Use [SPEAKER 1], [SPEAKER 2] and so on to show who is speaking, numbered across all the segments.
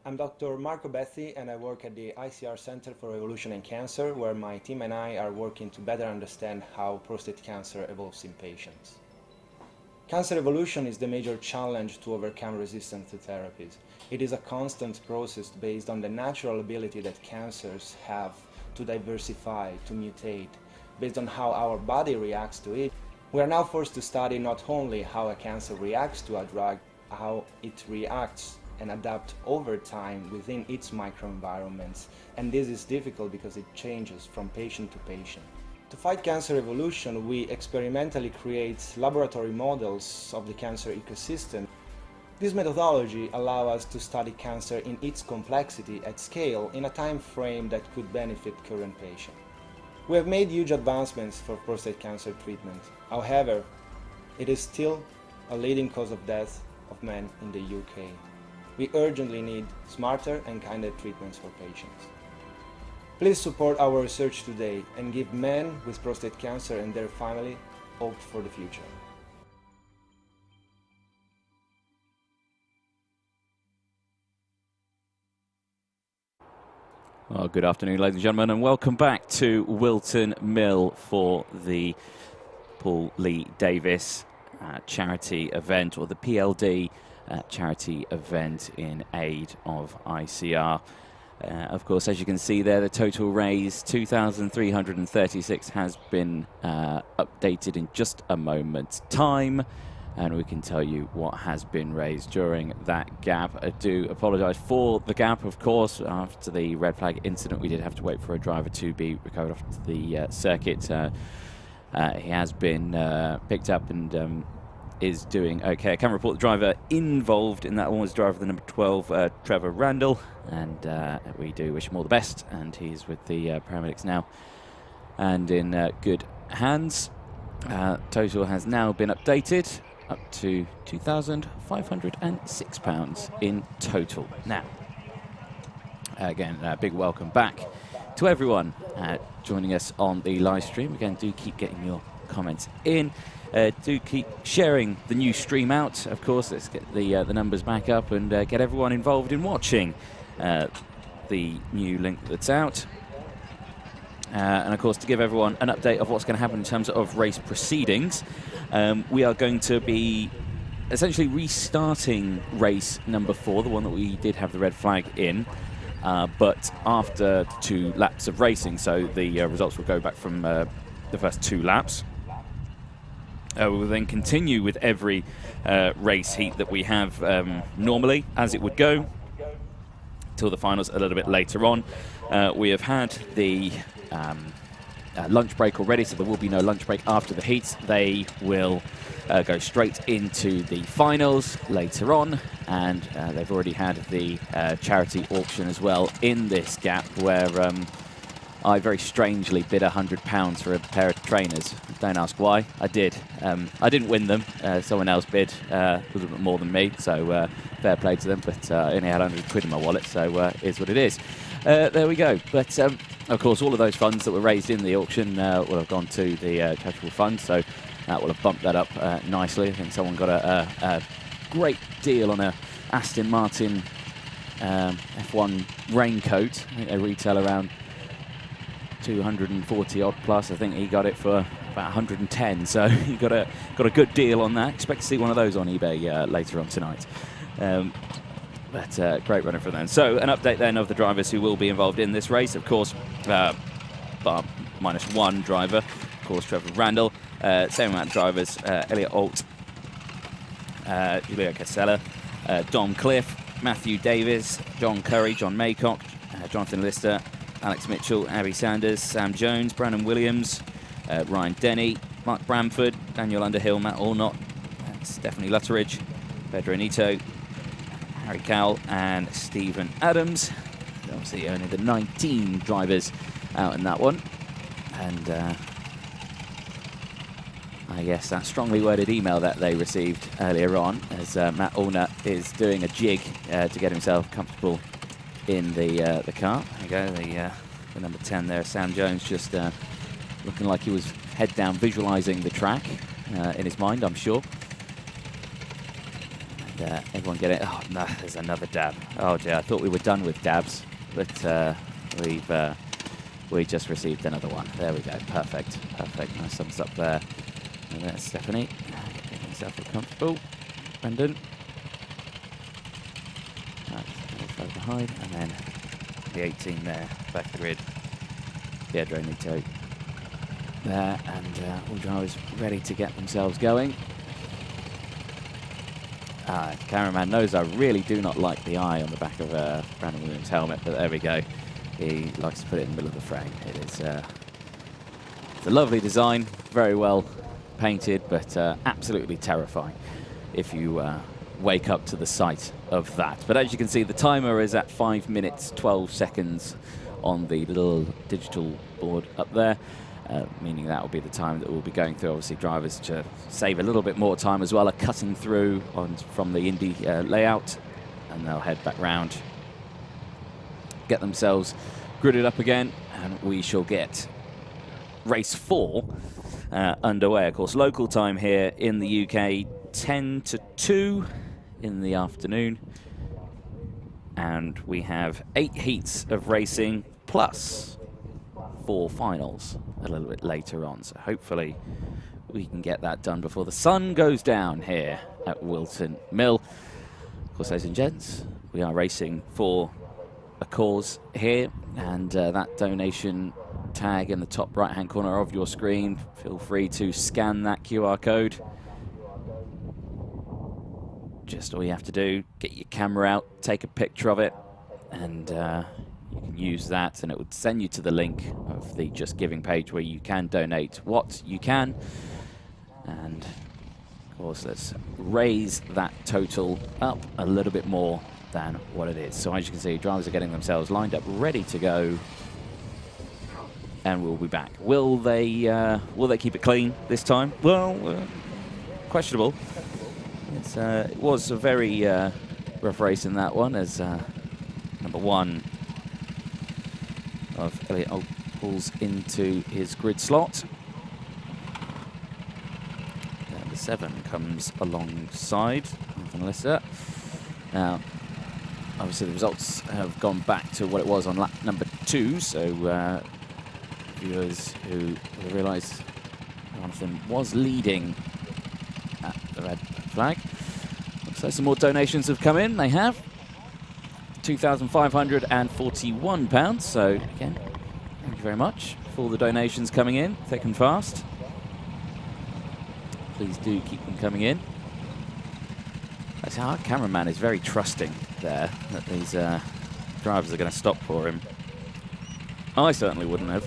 [SPEAKER 1] I'm Dr. Marco Bezzi, and I work at the ICR Center for Evolution and Cancer, where my team and I are working to better understand how prostate cancer evolves in patients. Cancer evolution is the major challenge to overcome resistance to therapies. It is a constant process based on the natural ability that cancers have to diversify, to mutate, based on how our body reacts to it. We are now forced to study not only how a cancer reacts to a drug, how it reacts and adapt over time within its microenvironments, and this is difficult because it changes from patient to patient. To fight cancer evolution, we experimentally create laboratory models of the cancer ecosystem. This methodology allows us to study cancer in its complexity at scale in a time frame that could benefit current patients. We have made huge advancements for prostate cancer treatment. However, it is still a leading cause of death of men in the UK. We urgently need smarter and kinder treatments for patients. Please support our research today and give men with prostate cancer and their family hope for the future.
[SPEAKER 2] Well, good afternoon, ladies and gentlemen, and welcome back to Whilton Mill for the Paul Lee Davis charity event, or the PLD charity event in aid of ICR. Of course, as you can see there, the total raise, 2,336, has been updated in just a moment's time, and we can tell you what has been raised during that gap. I do apologise for the gap, of course. After the red flag incident, we did have to wait for a driver to be recovered off the circuit. He has been picked up and is doing okay. I can report the driver involved in that one was driver the number 12, Trevor Randall, and we do wish him all the best, and he's with the paramedics now and in good hands. Total has now been updated up to £2,506 in total. Now, again, big welcome back to everyone joining us on the live stream. Again, do keep getting your comments in. Do keep sharing the new stream out. Of course, let's get the numbers back up and get everyone involved in watching the new link that's out. And of course, to give everyone an update of what's going to happen in terms of race proceedings, we are going to be essentially restarting race number 4, the one that we did have the red flag in, but after 2 laps of racing, so the results will go back from the first 2 laps. We will then continue with every race heat that we have normally, as it would go, till the finals a little bit later on. We have had the lunch break already, so there will be no lunch break after the heats. They will go straight into the finals later on, and they've already had the charity auction as well in this gap, where I very strangely bid £100 for a pair of trainers. Don't ask why. I did. I didn't win them. Someone else bid a little bit more than me, so fair play to them. But I only had £100 in my wallet, so it is what it is. There we go. But of course, all of those funds that were raised in the auction will have gone to the charitable fund, so that will have bumped that up nicely. I think someone got a great deal on a Aston Martin F1 raincoat. I think they retail around 240 odd plus. I think he got it for about 110, so he got a good deal on that. Expect to see one of those on eBay later on tonight. But great running for them. So an update then of the drivers who will be involved in this race. Of course, bar -1 driver, of course, Trevor Randall. Same amount of drivers, Elliot Alt, Julio Casella, Dom Cliff, Matthew Davis, John Curry, John Maycock, Jonathan Lister, Alex Mitchell, Abby Sanders, Sam Jones, Brandon Williams, Ryan Denny, Mark Bramford, Daniel Underhill, Matt Allnut, Stephanie Lutteridge, Pedro Nito, Harry Cowell, and Stephen Adams. Obviously only the 19 drivers out in that one. And I guess that strongly worded email that they received earlier on, as Matt Allnut is doing a jig to get himself comfortable in the car. There you go, the number 10 there, Sam Jones, just looking like he was head down visualising the track in his mind, I'm sure. everyone get it? Oh, no, there's another dab. Oh, dear, I thought we were done with dabs, but we just received another one. There we go. Perfect. Perfect. Nice thumbs up there. And there's Stephanie. Getting himself comfortable. Brendan. Right, behind. And then the 18 there. Back of the grid. Pietro Nito there. And all drivers ready to get themselves going. The cameraman knows I really do not like the eye on the back of Brandon Williams' helmet, but there we go. He likes to put it in the middle of the frame. It is it's a lovely design, very well painted, but absolutely terrifying if you wake up to the sight of that. But as you can see, the timer is at 5 minutes 12 seconds on the little digital board up there. Meaning that will be the time that we'll be going through. Obviously, drivers to save a little bit more time as well are cutting through from the Indy layout, and they'll head back round, get themselves gridded up again, and we shall get race 4 underway. Of course, local time here in the UK, 10 to 2 in the afternoon, and we have 8 heats of racing plus 4 finals a little bit later on, so hopefully we can get that done before the sun goes down here at Whilton Mill. Of course, ladies and gents, we are racing for a cause here, and that donation tag in the top right hand corner of your screen, feel free to scan that QR code. Just all you have to do, get your camera out, take a picture of it, and you can use that, and it would send you to the link of the Just Giving page where you can donate what you can. And of course, let's raise that total up a little bit more than what it is. So as you can see, drivers are getting themselves lined up, ready to go, and we'll be back. Will they keep it clean this time? Well, questionable. It was a very rough race in that one, as number 1 of Elliot pulls into his grid slot. Number 7 comes alongside Melissa. Now, obviously the results have gone back to what it was on lap number 2, so viewers who realised one of them was leading at the red flag. So some more donations have come in. They have £2,541. So again, thank you very much for all the donations coming in, thick and fast. Please do keep them coming in. That's how our cameraman is very trusting there that these drivers are going to stop for him. I certainly wouldn't have.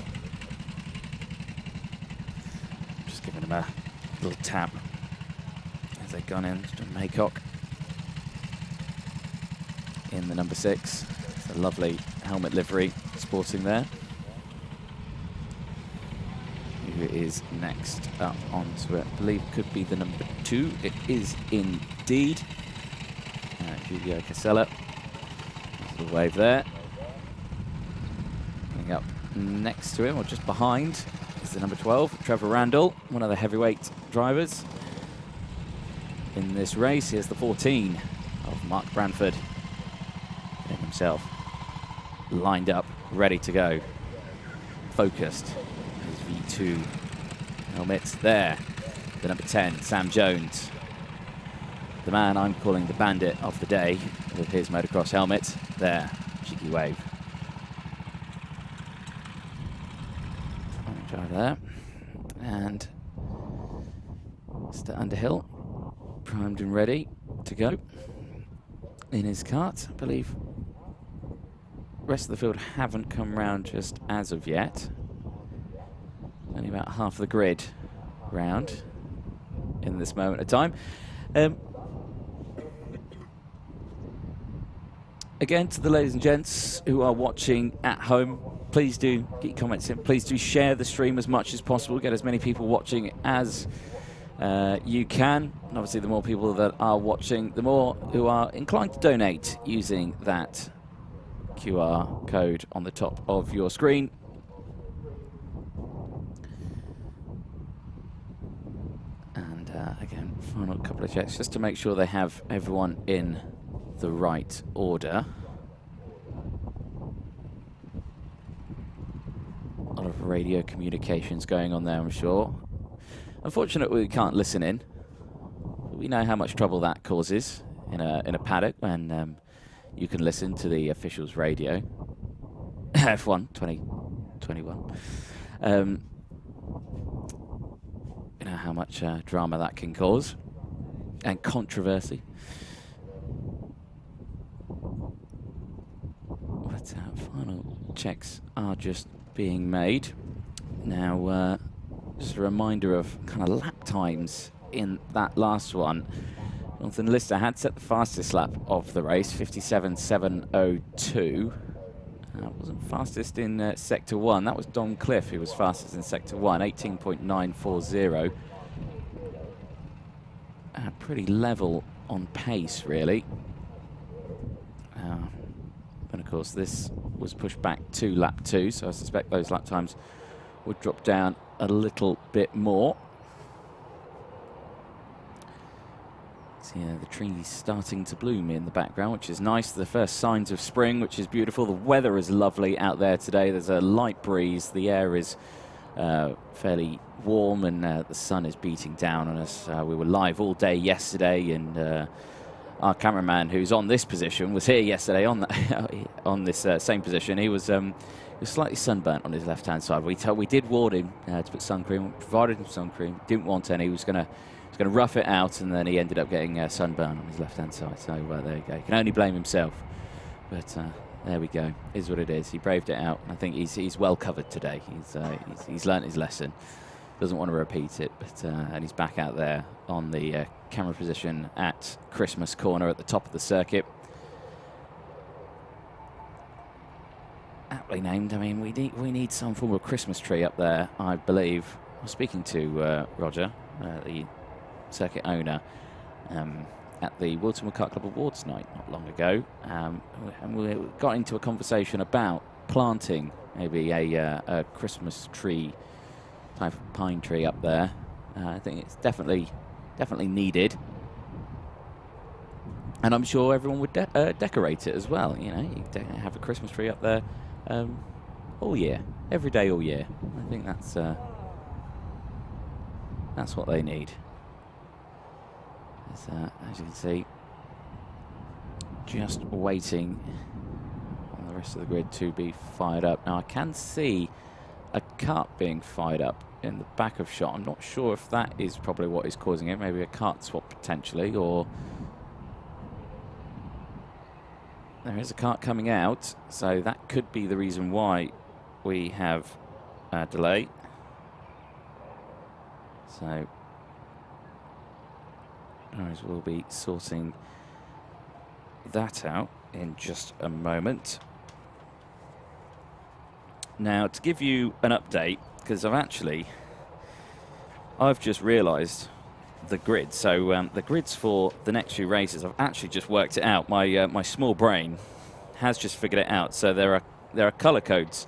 [SPEAKER 2] Just giving him a little tap as they've gone in to Maycock in the number 6. It's a lovely helmet livery sporting there. Who is next up onto it? I believe could be the number 2. It is indeed. Julio Casella. There's a wave there. Coming up next to him, or just behind, is the number 12, Trevor Randall, one of the heavyweight drivers in this race. Here's the 14 of Mark Branford. Getting himself lined up, ready to go. Focused. His V2 helmet there. The number 10, Sam Jones. The man I'm calling the bandit of the day with his motocross helmet. There, cheeky wave. Driver there. And Mr. Underhill, primed and ready to go in his kart. I believe the rest of the field haven't come round just as of yet. Only about half the grid round in this moment of time. Again, to the ladies and gents who are watching at home, please do get your comments in. Please do share the stream as much as possible. Get as many people watching as you can. And obviously, the more people that are watching, the more who are inclined to donate using that QR code on the top of your screen. And again, final couple of checks just to make sure they have everyone in the right order. A lot of radio communications going on there, I'm sure. Unfortunately, we can't listen in. We know how much trouble that causes in a paddock when you can listen to the officials' radio. F1 2021. You know how much drama that can cause and controversy. But final checks are just being made. Now, just a reminder of kind of lap times in that last one. Jonathan Lister had set the fastest lap of the race, 57.702. Wasn't fastest in Sector 1. That was Don Cliff who was fastest in Sector 1, 18.940. Pretty level on pace, really. And of course, this was pushed back to lap 2, so I suspect those lap times would drop down a little bit more. So yeah, the trees starting to bloom in the background, which is nice. The first signs of spring, which is beautiful. The weather is lovely out there today. There's a light breeze. The air is fairly warm, and the sun is beating down on us. We were live all day yesterday, and our cameraman, who's on this position, was here yesterday on on this same position. He was slightly sunburnt on his left-hand side. We did warn him to put sun cream. Provided him sun cream. Didn't want any. He was going to rough it out, and then he ended up getting sunburn on his left-hand side. So there you go. He can only blame himself. But there we go. Is what it is. He braved it out. I think he's well covered today. He's learnt his lesson. Doesn't want to repeat it. But and he's back out there on the camera position at Christmas Corner at the top of the circuit. Aptly named. I mean, we need some form of Christmas tree up there, I believe. I was speaking to Roger, the circuit owner, at the Whilton Mill Kart Club Awards night not long ago, and we got into a conversation about planting maybe a Christmas tree, type of pine tree up there. I think it's definitely needed, and I'm sure everyone would decorate it as well. You know, you have a Christmas tree up there all year, every day, all year. I think that's what they need. As you can see, just waiting on the rest of the grid to be fired up. Now I can see a kart being fired up in the back of shot. I'm not sure if that is probably what is causing it. Maybe a kart swap potentially, or there is a kart coming out, so that could be the reason why we have a delay. So we'll be sorting that out in just a moment. Now, to give you an update, because I've just realised the grid. So the grids for the next few races, I've actually just worked it out. My small brain has just figured it out. So there are colour codes.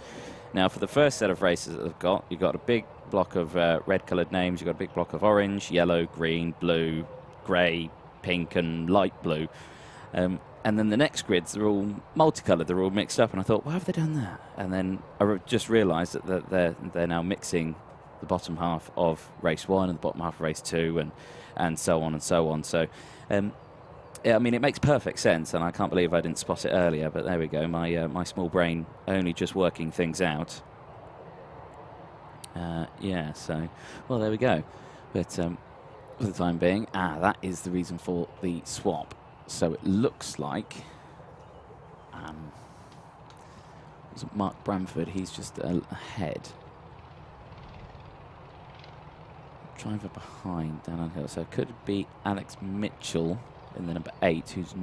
[SPEAKER 2] Now, for the first set of races that you've got a big block of red-coloured names. You've got a big block of orange, yellow, green, blue, grey, pink, and light blue. And then the next grids, they're all multicoloured, they're all mixed up, and I thought, why have they done that? And then I just realised that they're now mixing the bottom half of race 1 and the bottom half of race 2, and so on and so on. So, yeah, I mean, it makes perfect sense, and I can't believe I didn't spot it earlier, but there we go, my small brain only just working things out. Yeah, so, well, there we go. But for the time being, that is the reason for the swap. So it looks like wasn't Mark Bramford, he's just ahead. Driver behind down Underhill. So it could be Alex Mitchell in the number 8, who's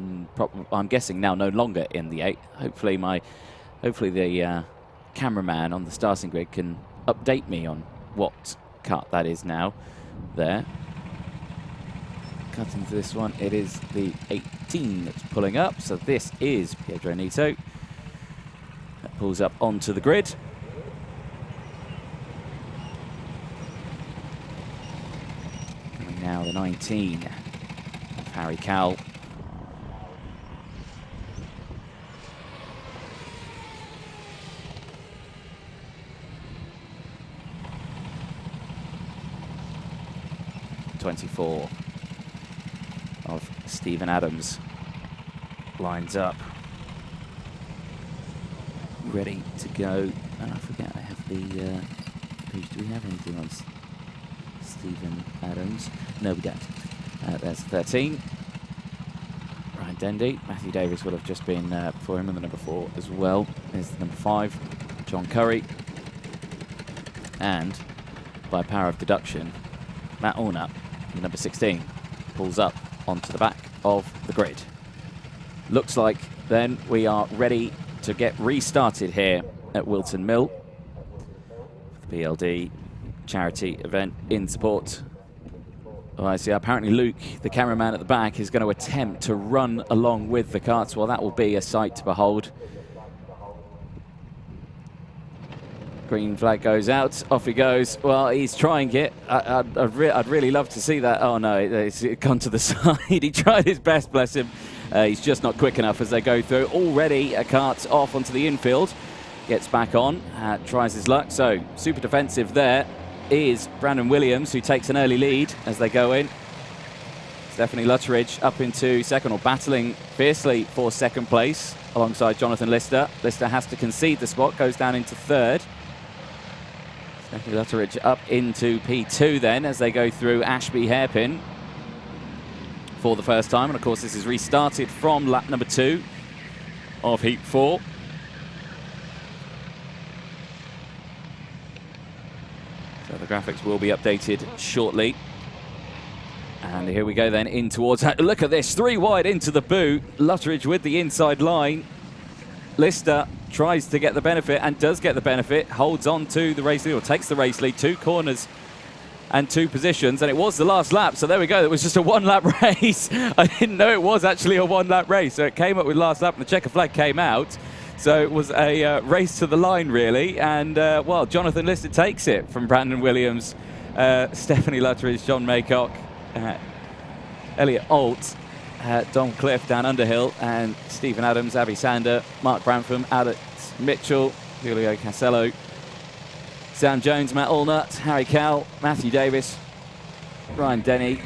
[SPEAKER 2] I'm guessing now no longer in the 8. Hopefully the cameraman on the starting grid can update me on what kart that is now there. Cutting to this one, it is the 18 that's pulling up, so this is Pedro Nieto. That pulls up onto the grid. Coming now Number 19, Harry Cowell. '24 of Stephen Adams lines up, ready to go. And I forget, I have the page. Do we have anything on Stephen Adams? No, we don't. There's 13. Ryan Dendy. Matthew Davis will have just been before him, and the number 4 as well. There's the number 5, John Curry. And by power of deduction, Matt Allnut, the number 16, pulls up onto the back of the grid. Looks like then we are ready to get restarted here at Whilton Mill, the PLD charity event in support. Oh, I see. Apparently Luke, the cameraman at the back, is going to attempt to run along with the karts. Well, that will be a sight to behold. Green flag goes out. Off he goes. Well, he's trying it. I'd really love to see that. Oh, no, it's gone to the side. He tried his best, bless him. He's just not quick enough as they go through. Already a kart off onto the infield. Gets back on, tries his luck. So, super defensive there is Brandon Williams, who takes an early lead as they go in. Stephanie Lutteridge up into second, or battling fiercely for second place alongside Jonathan Lister. Lister has to concede the spot, goes down into third. Stephanie Lutteridge up into P2 then as they go through Ashby Hairpin for the first time. And of course this is restarted from lap number 2 of heat 4. So the graphics will be updated shortly. And here we go then in towards... Look at this, 3 wide into the boot. Lutteridge with the inside line. Lister tries to get the benefit and does get the benefit. Holds on to the race lead, or takes the race lead. 2 corners and 2 positions. And it was the last lap. So there we go. It was just a 1-lap race. I didn't know it was actually a 1-lap race. So it came up with last lap and the checker flag came out. So it was a race to the line, really. And, well, Jonathan Lister takes it from Brandon Williams, Stephanie Lutteridge, John Maycock, Elliot Alt, Dom Cliff, Dan Underhill, and Stephen Adams, Abby Sander, Mark Brantham, Alex Mitchell, Julio Casello, Sam Jones, Matt Allnut, Harry Cowell, Matthew Davis, Ryan Denny,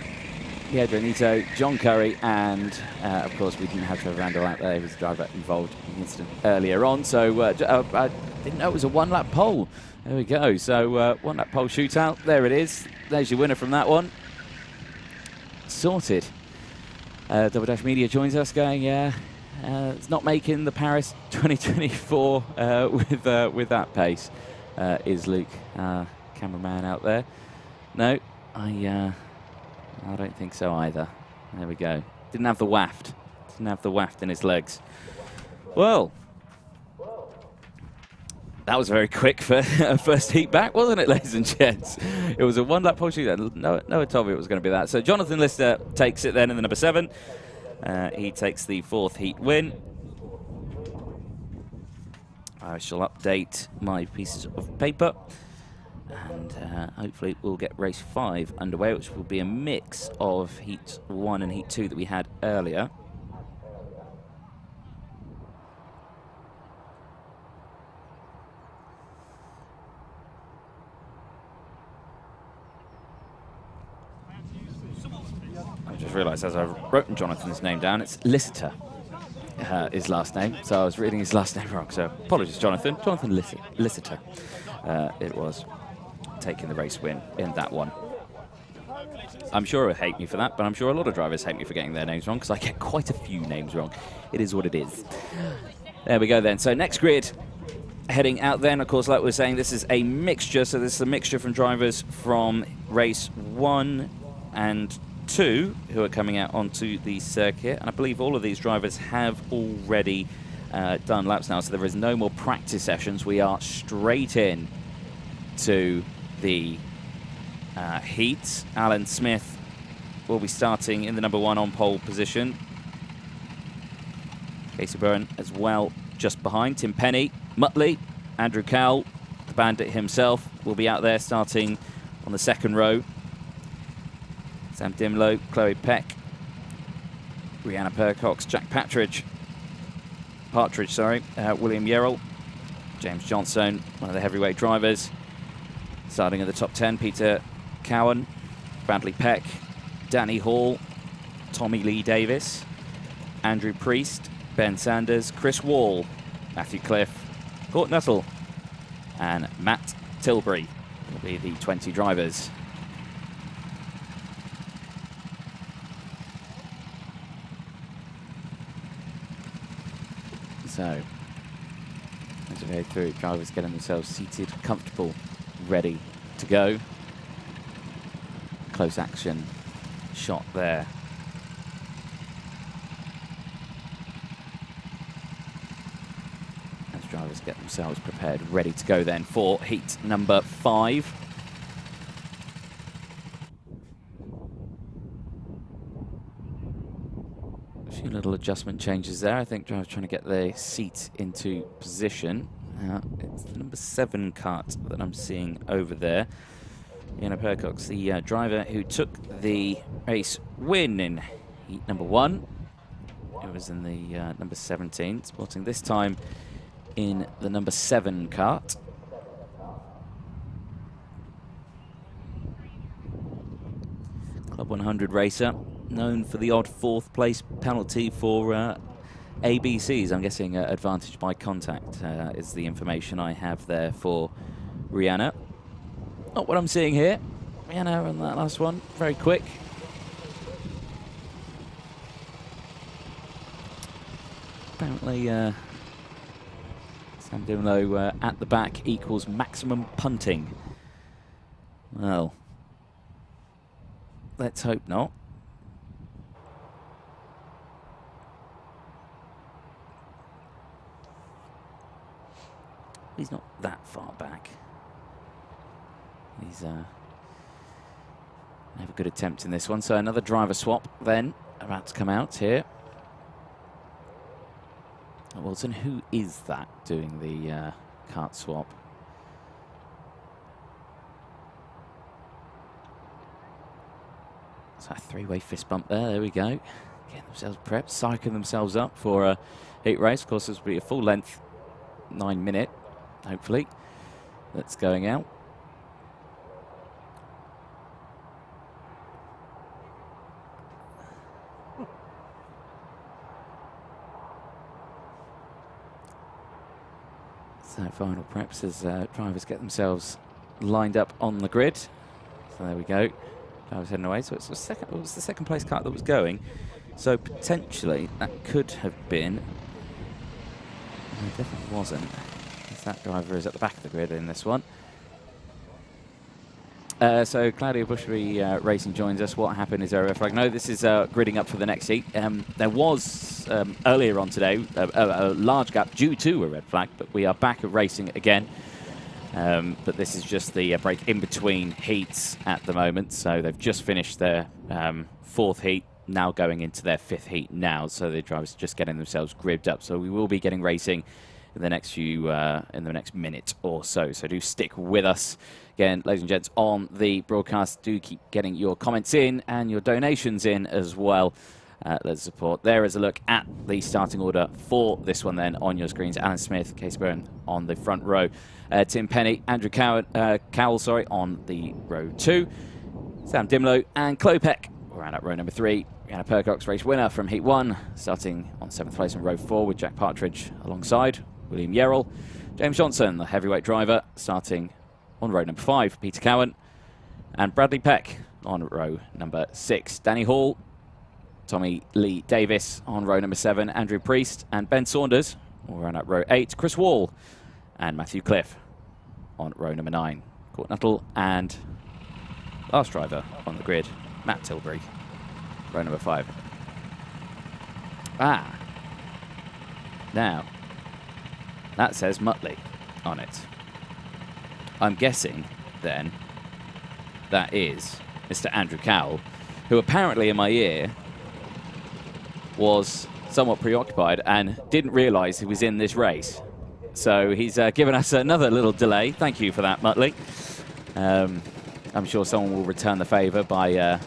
[SPEAKER 2] Piedro Nito, John Curry, and of course we didn't have Trevor Randall out there. He was the driver involved in the incident earlier on. So I didn't know it was a 1-lap pole. There we go. So 1-lap pole shootout. There it is. There's your winner from that one. Sorted. Double Dash Media joins us going, yeah, it's not making the Paris 2024 with that pace. Is Luke, cameraman out there? No, I don't think so either. There we go. Didn't have the waft. Didn't have the waft in his legs. Well, that was very quick for first heat back, wasn't it, ladies and gents? It was a 1-lap pole shootout. No one told me it was going to be that. So Jonathan Lister takes it then in the number 7. He takes the 4th heat win. I shall update my pieces of paper. And hopefully we'll get race 5 underway, which will be a mix of heat 1 and heat 2 that we had earlier. I just realised as I wrote Jonathan's name down, it's Lister, his last name. So I was reading his last name wrong. So apologies, Jonathan. Jonathan Lister. It was taking the race win in that one. I'm sure he'll hate me for that, but I'm sure a lot of drivers hate me for getting their names wrong because I get quite a few names wrong. It is what it is. There we go then. So next grid, heading out then, of course, like we were saying, this is a mixture. So this is a mixture from drivers from race 1 and 2 who are coming out onto the circuit. And I believe all of these drivers have already done laps now, so there is no more practice sessions. We are straight in to the heat. Alan Smith will be starting in the number 1 on pole position. Casey Byrne as well just behind. Tim Penny, Muttley, Andrew Cowell, the bandit himself, will be out there starting on the 2nd row. Sam Dimlow, Chloe Peck, Rihanna Percox, Jack Partridge, William Yerrell, James Johnson, one of the heavyweight drivers. Starting at the top 10, Peter Cowan, Bradley Peck, Danny Hall, Tommy Lee Davis, Andrew Priest, Ben Sanders, Chris Wall, Matthew Cliff, Court Nuttall, and Matt Tilbury will be the 20 drivers. So, as we go through, drivers getting themselves seated, comfortable, ready to go. Close action shot there. As drivers get themselves prepared, ready to go then for heat number 5. A few little adjustment changes there. I think drivers trying to get their seat into position. It's the number 7 kart that I'm seeing over there. Rihanna Percox, the driver who took the race win in heat number 1. It was in the number 17, spotting this time in the number 7 kart. Club 100 racer, known for the odd 4th place penalty for ABCs. I'm guessing advantage by contact is the information I have there for Rihanna. Not what I'm seeing here. Rihanna on that last one, very quick. Apparently, Sam Dimlow at the back equals maximum punting. Well, let's hope not. He's not that far back. He's have a good attempt in this one. So another driver swap then about to come out here. Wilton, who is that doing the kart swap? So a 3-way fist bump there. There we go. Getting themselves prepped, psyching themselves up for a heat race. Of course, this will be a full length 9-minute, hopefully, that's going out. So final preps as drivers get themselves lined up on the grid. So there we go. Drivers heading away. So it's the second. It was the second place kart that was going. So potentially that could have been. No, it definitely wasn't. That driver is at the back of the grid in this one. So Claudia Bushby Racing joins us. What happened is a red flag. No, this is gridding up for the next heat. There was earlier on today a large gap due to a red flag, but we are back at racing again. But this is just the break in between heats at the moment. So they've just finished their 4th heat, now going into their 5th heat now. So the drivers are just getting themselves gribbed up. So we will be getting racing in the next few, in the next minute or so. So do stick with us. Again, ladies and gents, on the broadcast, do keep getting your comments in and your donations in as well. Let's support. There is a look at the starting order for this one then on your screens. Alan Smith, Case Byrne on the front row. Tim Penny, Andrew Cowell on the row 2. Sam Dimlow and Chloe Peck around at row number 3. Rihanna Percox, race winner from Heat 1, starting on 7th place in row 4 with Jack Partridge alongside William Yerrell. James Johnson, the heavyweight driver, starting on row number 5, Peter Cowan, and Bradley Peck on row number 6. Danny Hall, Tommy Lee Davis on row number 7, Andrew Priest and Ben Saunders all around at row 8, Chris Wall and Matthew Cliff on row number 9. Court Nuttall and last driver on the grid, Matt Tilbury, row number 5. Now, that says Muttley on it. I'm guessing, then, that is Mr. Andrew Cowell, who apparently in my ear was somewhat preoccupied and didn't realise he was in this race. So he's given us another little delay. Thank you for that, Muttley. I'm sure someone will return the favour by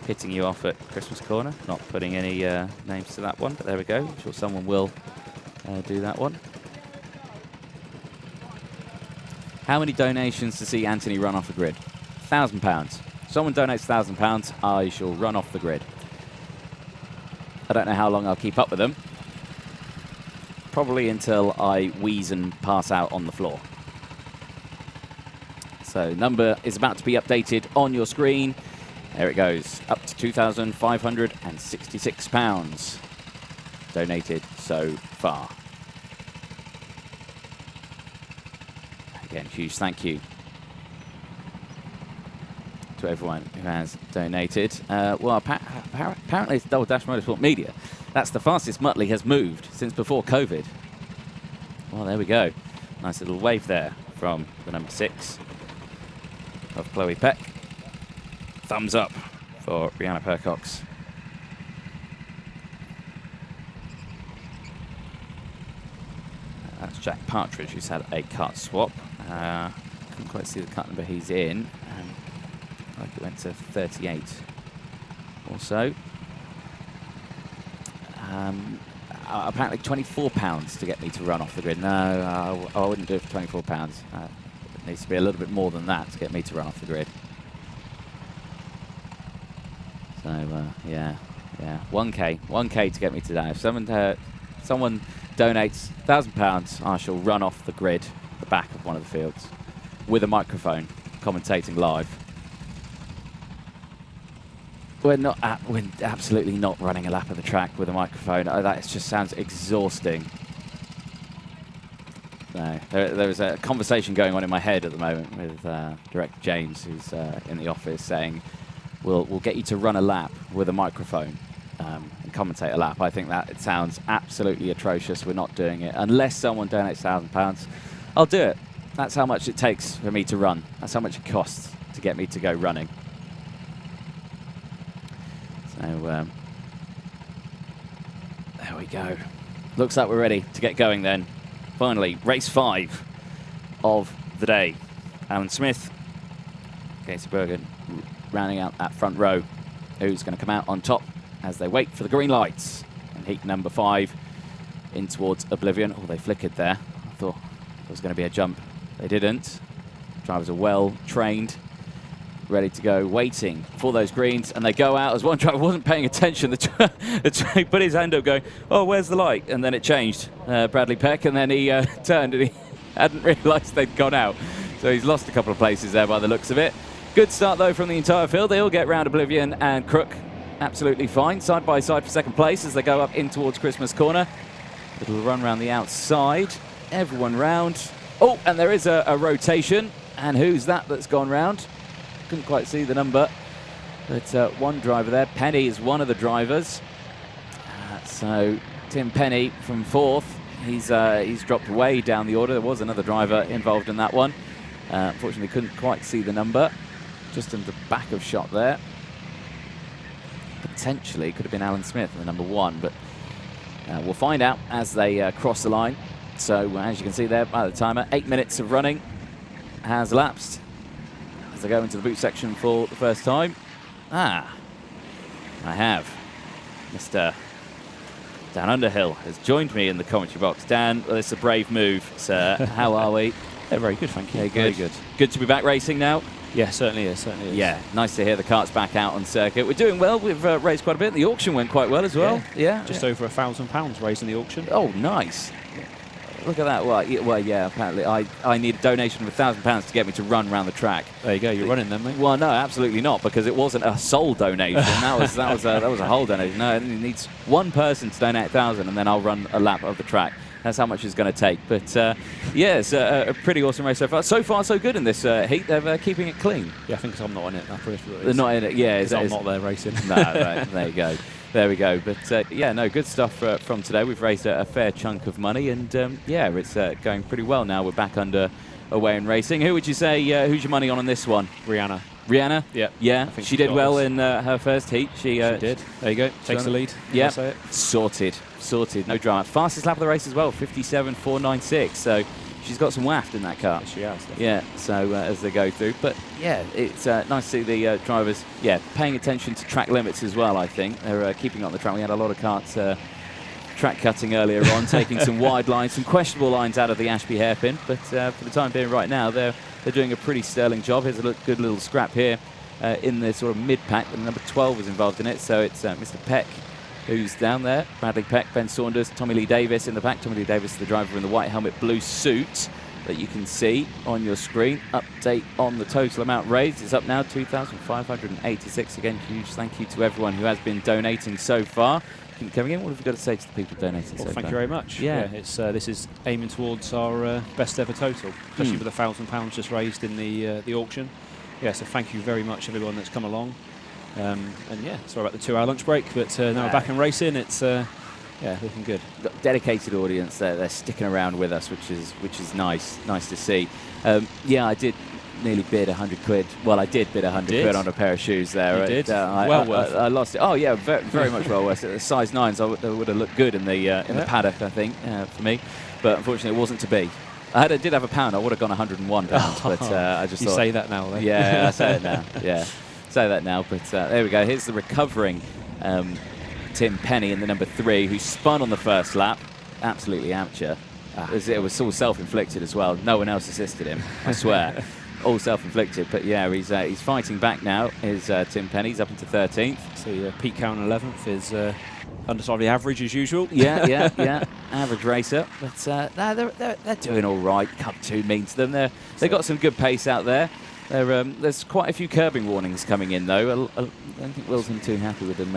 [SPEAKER 2] pitting you off at Christmas corner. Not putting any names to that one, but there we go. I'm sure someone will do that one. How many donations to see Anthony run off the grid? £1,000. Someone donates £1,000, I shall run off the grid. I don't know how long I'll keep up with them. Probably until I wheeze and pass out on the floor. So number is about to be updated on your screen. There it goes, up to £2,566 donated so far. Again, huge thank you to everyone who has donated. Well, apparently it's Double Dash Motorsport Media. That's the fastest Muttley has moved since before COVID. Well, there we go. Nice little wave there from the number 6 of Chloe Peck. Thumbs up for Rihanna Percox. That's Jack Partridge, who's had a kart swap. Couldn't quite see the kart number he's in. Like it went to 38 or so. Apparently £24 to get me to run off the grid. No, I wouldn't do it for £24. It needs to be a little bit more than that to get me to run off the grid. So, yeah, 1K to get me to that. If someone donates £1,000, I shall run off the grid, the back of one of the fields, with a microphone, commentating live. We're absolutely not running a lap of the track with a microphone. That just sounds exhausting. No, there is a conversation going on in my head at the moment with Director James, who's in the office, saying, we'll get you to run a lap with a microphone and commentate a lap. I think that it sounds absolutely atrocious. We're not doing it. Unless someone donates £1,000, I'll do it. That's how much it takes for me to run. That's how much it costs to get me to go running. So, there we go. Looks like we're ready to get going then. Finally, race 5 of the day. Alan Smith, Casey Bergen, rounding out that front row. Who's going to come out on top as they wait for the green lights? And heat number 5 in towards Oblivion. Oh, they flickered there. I thought there was going to be a jump. They didn't. Drivers are well trained, ready to go, waiting for those greens, and they go out. As one driver wasn't paying attention, he put his hand up going, oh, where's the light? And then it changed, Bradley Peck, and then he turned and he hadn't realised they'd gone out. So he's lost a couple of places there by the looks of it. Good start, though, from the entire field. They all get round Oblivion and Crook absolutely fine, side by side for second place as they go up in towards Christmas corner. Little run round the outside, everyone round. Oh, and there is a rotation, and who's that's gone round? Couldn't quite see the number, but one driver there. Penny is one of the drivers. So Tim Penny from 4th. He's dropped way down the order. There was another driver involved in that one. Unfortunately, couldn't quite see the number. Just in the back of shot there. Potentially could have been Alan Smith in the number 1, but we'll find out as they cross the line. So as you can see there by the timer, 8 minutes of running has elapsed as they go into the boot section for the first time. I have. Mr. Dan Underhill has joined me in the commentary box. Dan, well, it's a brave move, sir. How are we?
[SPEAKER 3] Yeah, very good, thank you.
[SPEAKER 2] Okay, good. Very good. Good to be back racing now.
[SPEAKER 3] Yeah, certainly is. Certainly is.
[SPEAKER 2] Yeah, nice to hear the kart's back out on circuit. We're doing well. We've raced quite a bit. The auction went quite well as well. Yeah,
[SPEAKER 3] just over £1,000 raised in the auction.
[SPEAKER 2] Oh, nice. Look at that. Well, yeah, apparently I need a donation of £1,000 to get me to run around the track.
[SPEAKER 3] There you go. You're running then, mate.
[SPEAKER 2] Well, no, absolutely not, because it wasn't a sole donation. that was a whole donation. No, it needs one person to donate £1,000, and then I'll run a lap of the track. That's how much it's going to take. But yeah, it's a pretty awesome race so far. So far, so good in this heat. They're keeping it clean.
[SPEAKER 3] Yeah, I think I'm not in it.
[SPEAKER 2] They're not in it. Yeah,
[SPEAKER 3] I'm not there racing.
[SPEAKER 2] No, right, there you go. There we go. But yeah, no, good stuff from today. We've raised a fair chunk of money, and yeah, it's going pretty well now. We're back under away in racing. Who would you say? Who's your money on this one?
[SPEAKER 3] Rihanna.
[SPEAKER 2] Rihanna?
[SPEAKER 3] Yeah.
[SPEAKER 2] Yeah. She did well in her first heat. She
[SPEAKER 3] did. There you go. Takes the lead.
[SPEAKER 2] Yeah. Sorted. No drama. Fastest lap of the race as well, 57.496. So She's got some waft in that car.
[SPEAKER 3] Yes, she has. Definitely.
[SPEAKER 2] Yeah, so as they go through. But yeah, it's nice to see the drivers, paying attention to track limits as well, I think. They're keeping on the track. We had a lot of karts track cutting earlier on, taking some wide lines, some questionable lines out of the Ashby hairpin. But for the time being right now, they're doing a pretty sterling job. Here's a good little scrap here in the sort of mid-pack. And number 12 is involved in it, so it's Mr. Peck who's down there. Bradley Peck, Ben Saunders, Tommy Lee Davis in the back. Tommy Lee Davis, the driver in the white helmet, blue suit that you can see on your screen. Update on the total amount raised. It's up now, 2,586. Again, huge thank you to everyone who has been donating so far. Keep coming in. What have you got to say to the people donating so far?
[SPEAKER 3] Thank you very much.
[SPEAKER 2] Yeah,
[SPEAKER 3] it's this is aiming towards our best ever total, especially with the £1,000 just raised in the auction. Yeah, so thank you very much everyone that's come along. And yeah, sorry about the 2-hour lunch break, but now we're back in racing. It's looking good.
[SPEAKER 2] Got a dedicated audience there. They're sticking around with us, which is nice to see. I did nearly bid 100 quid. Well, I did bid 100 quid on a pair of shoes there.
[SPEAKER 3] You did?
[SPEAKER 2] Well worth. I lost it. Oh yeah, very much well worth it. Size 9s, I would have looked good in the paddock, I think, for me. But unfortunately, it wasn't to be. I did have £1. I would have gone £101, but I just thought.
[SPEAKER 3] You say that now, though.
[SPEAKER 2] Yeah, I say it now. Yeah, say that now. But there we go. Here's the recovering Tim Penny in the number 3, who spun on the first lap. Absolutely amateur. It was all self-inflicted as well. No one else assisted him, I swear. All self-inflicted. But yeah, he's fighting back now. Is Tim Penny? He's up into 13th.
[SPEAKER 3] So Pete Cowan 11th is undecidedly average as usual.
[SPEAKER 2] Yeah. Average racer. But they're doing all right. Cup 2 means them. They've got some good pace out there. There's quite a few curbing warnings coming in, though. I don't think Wilson too happy with them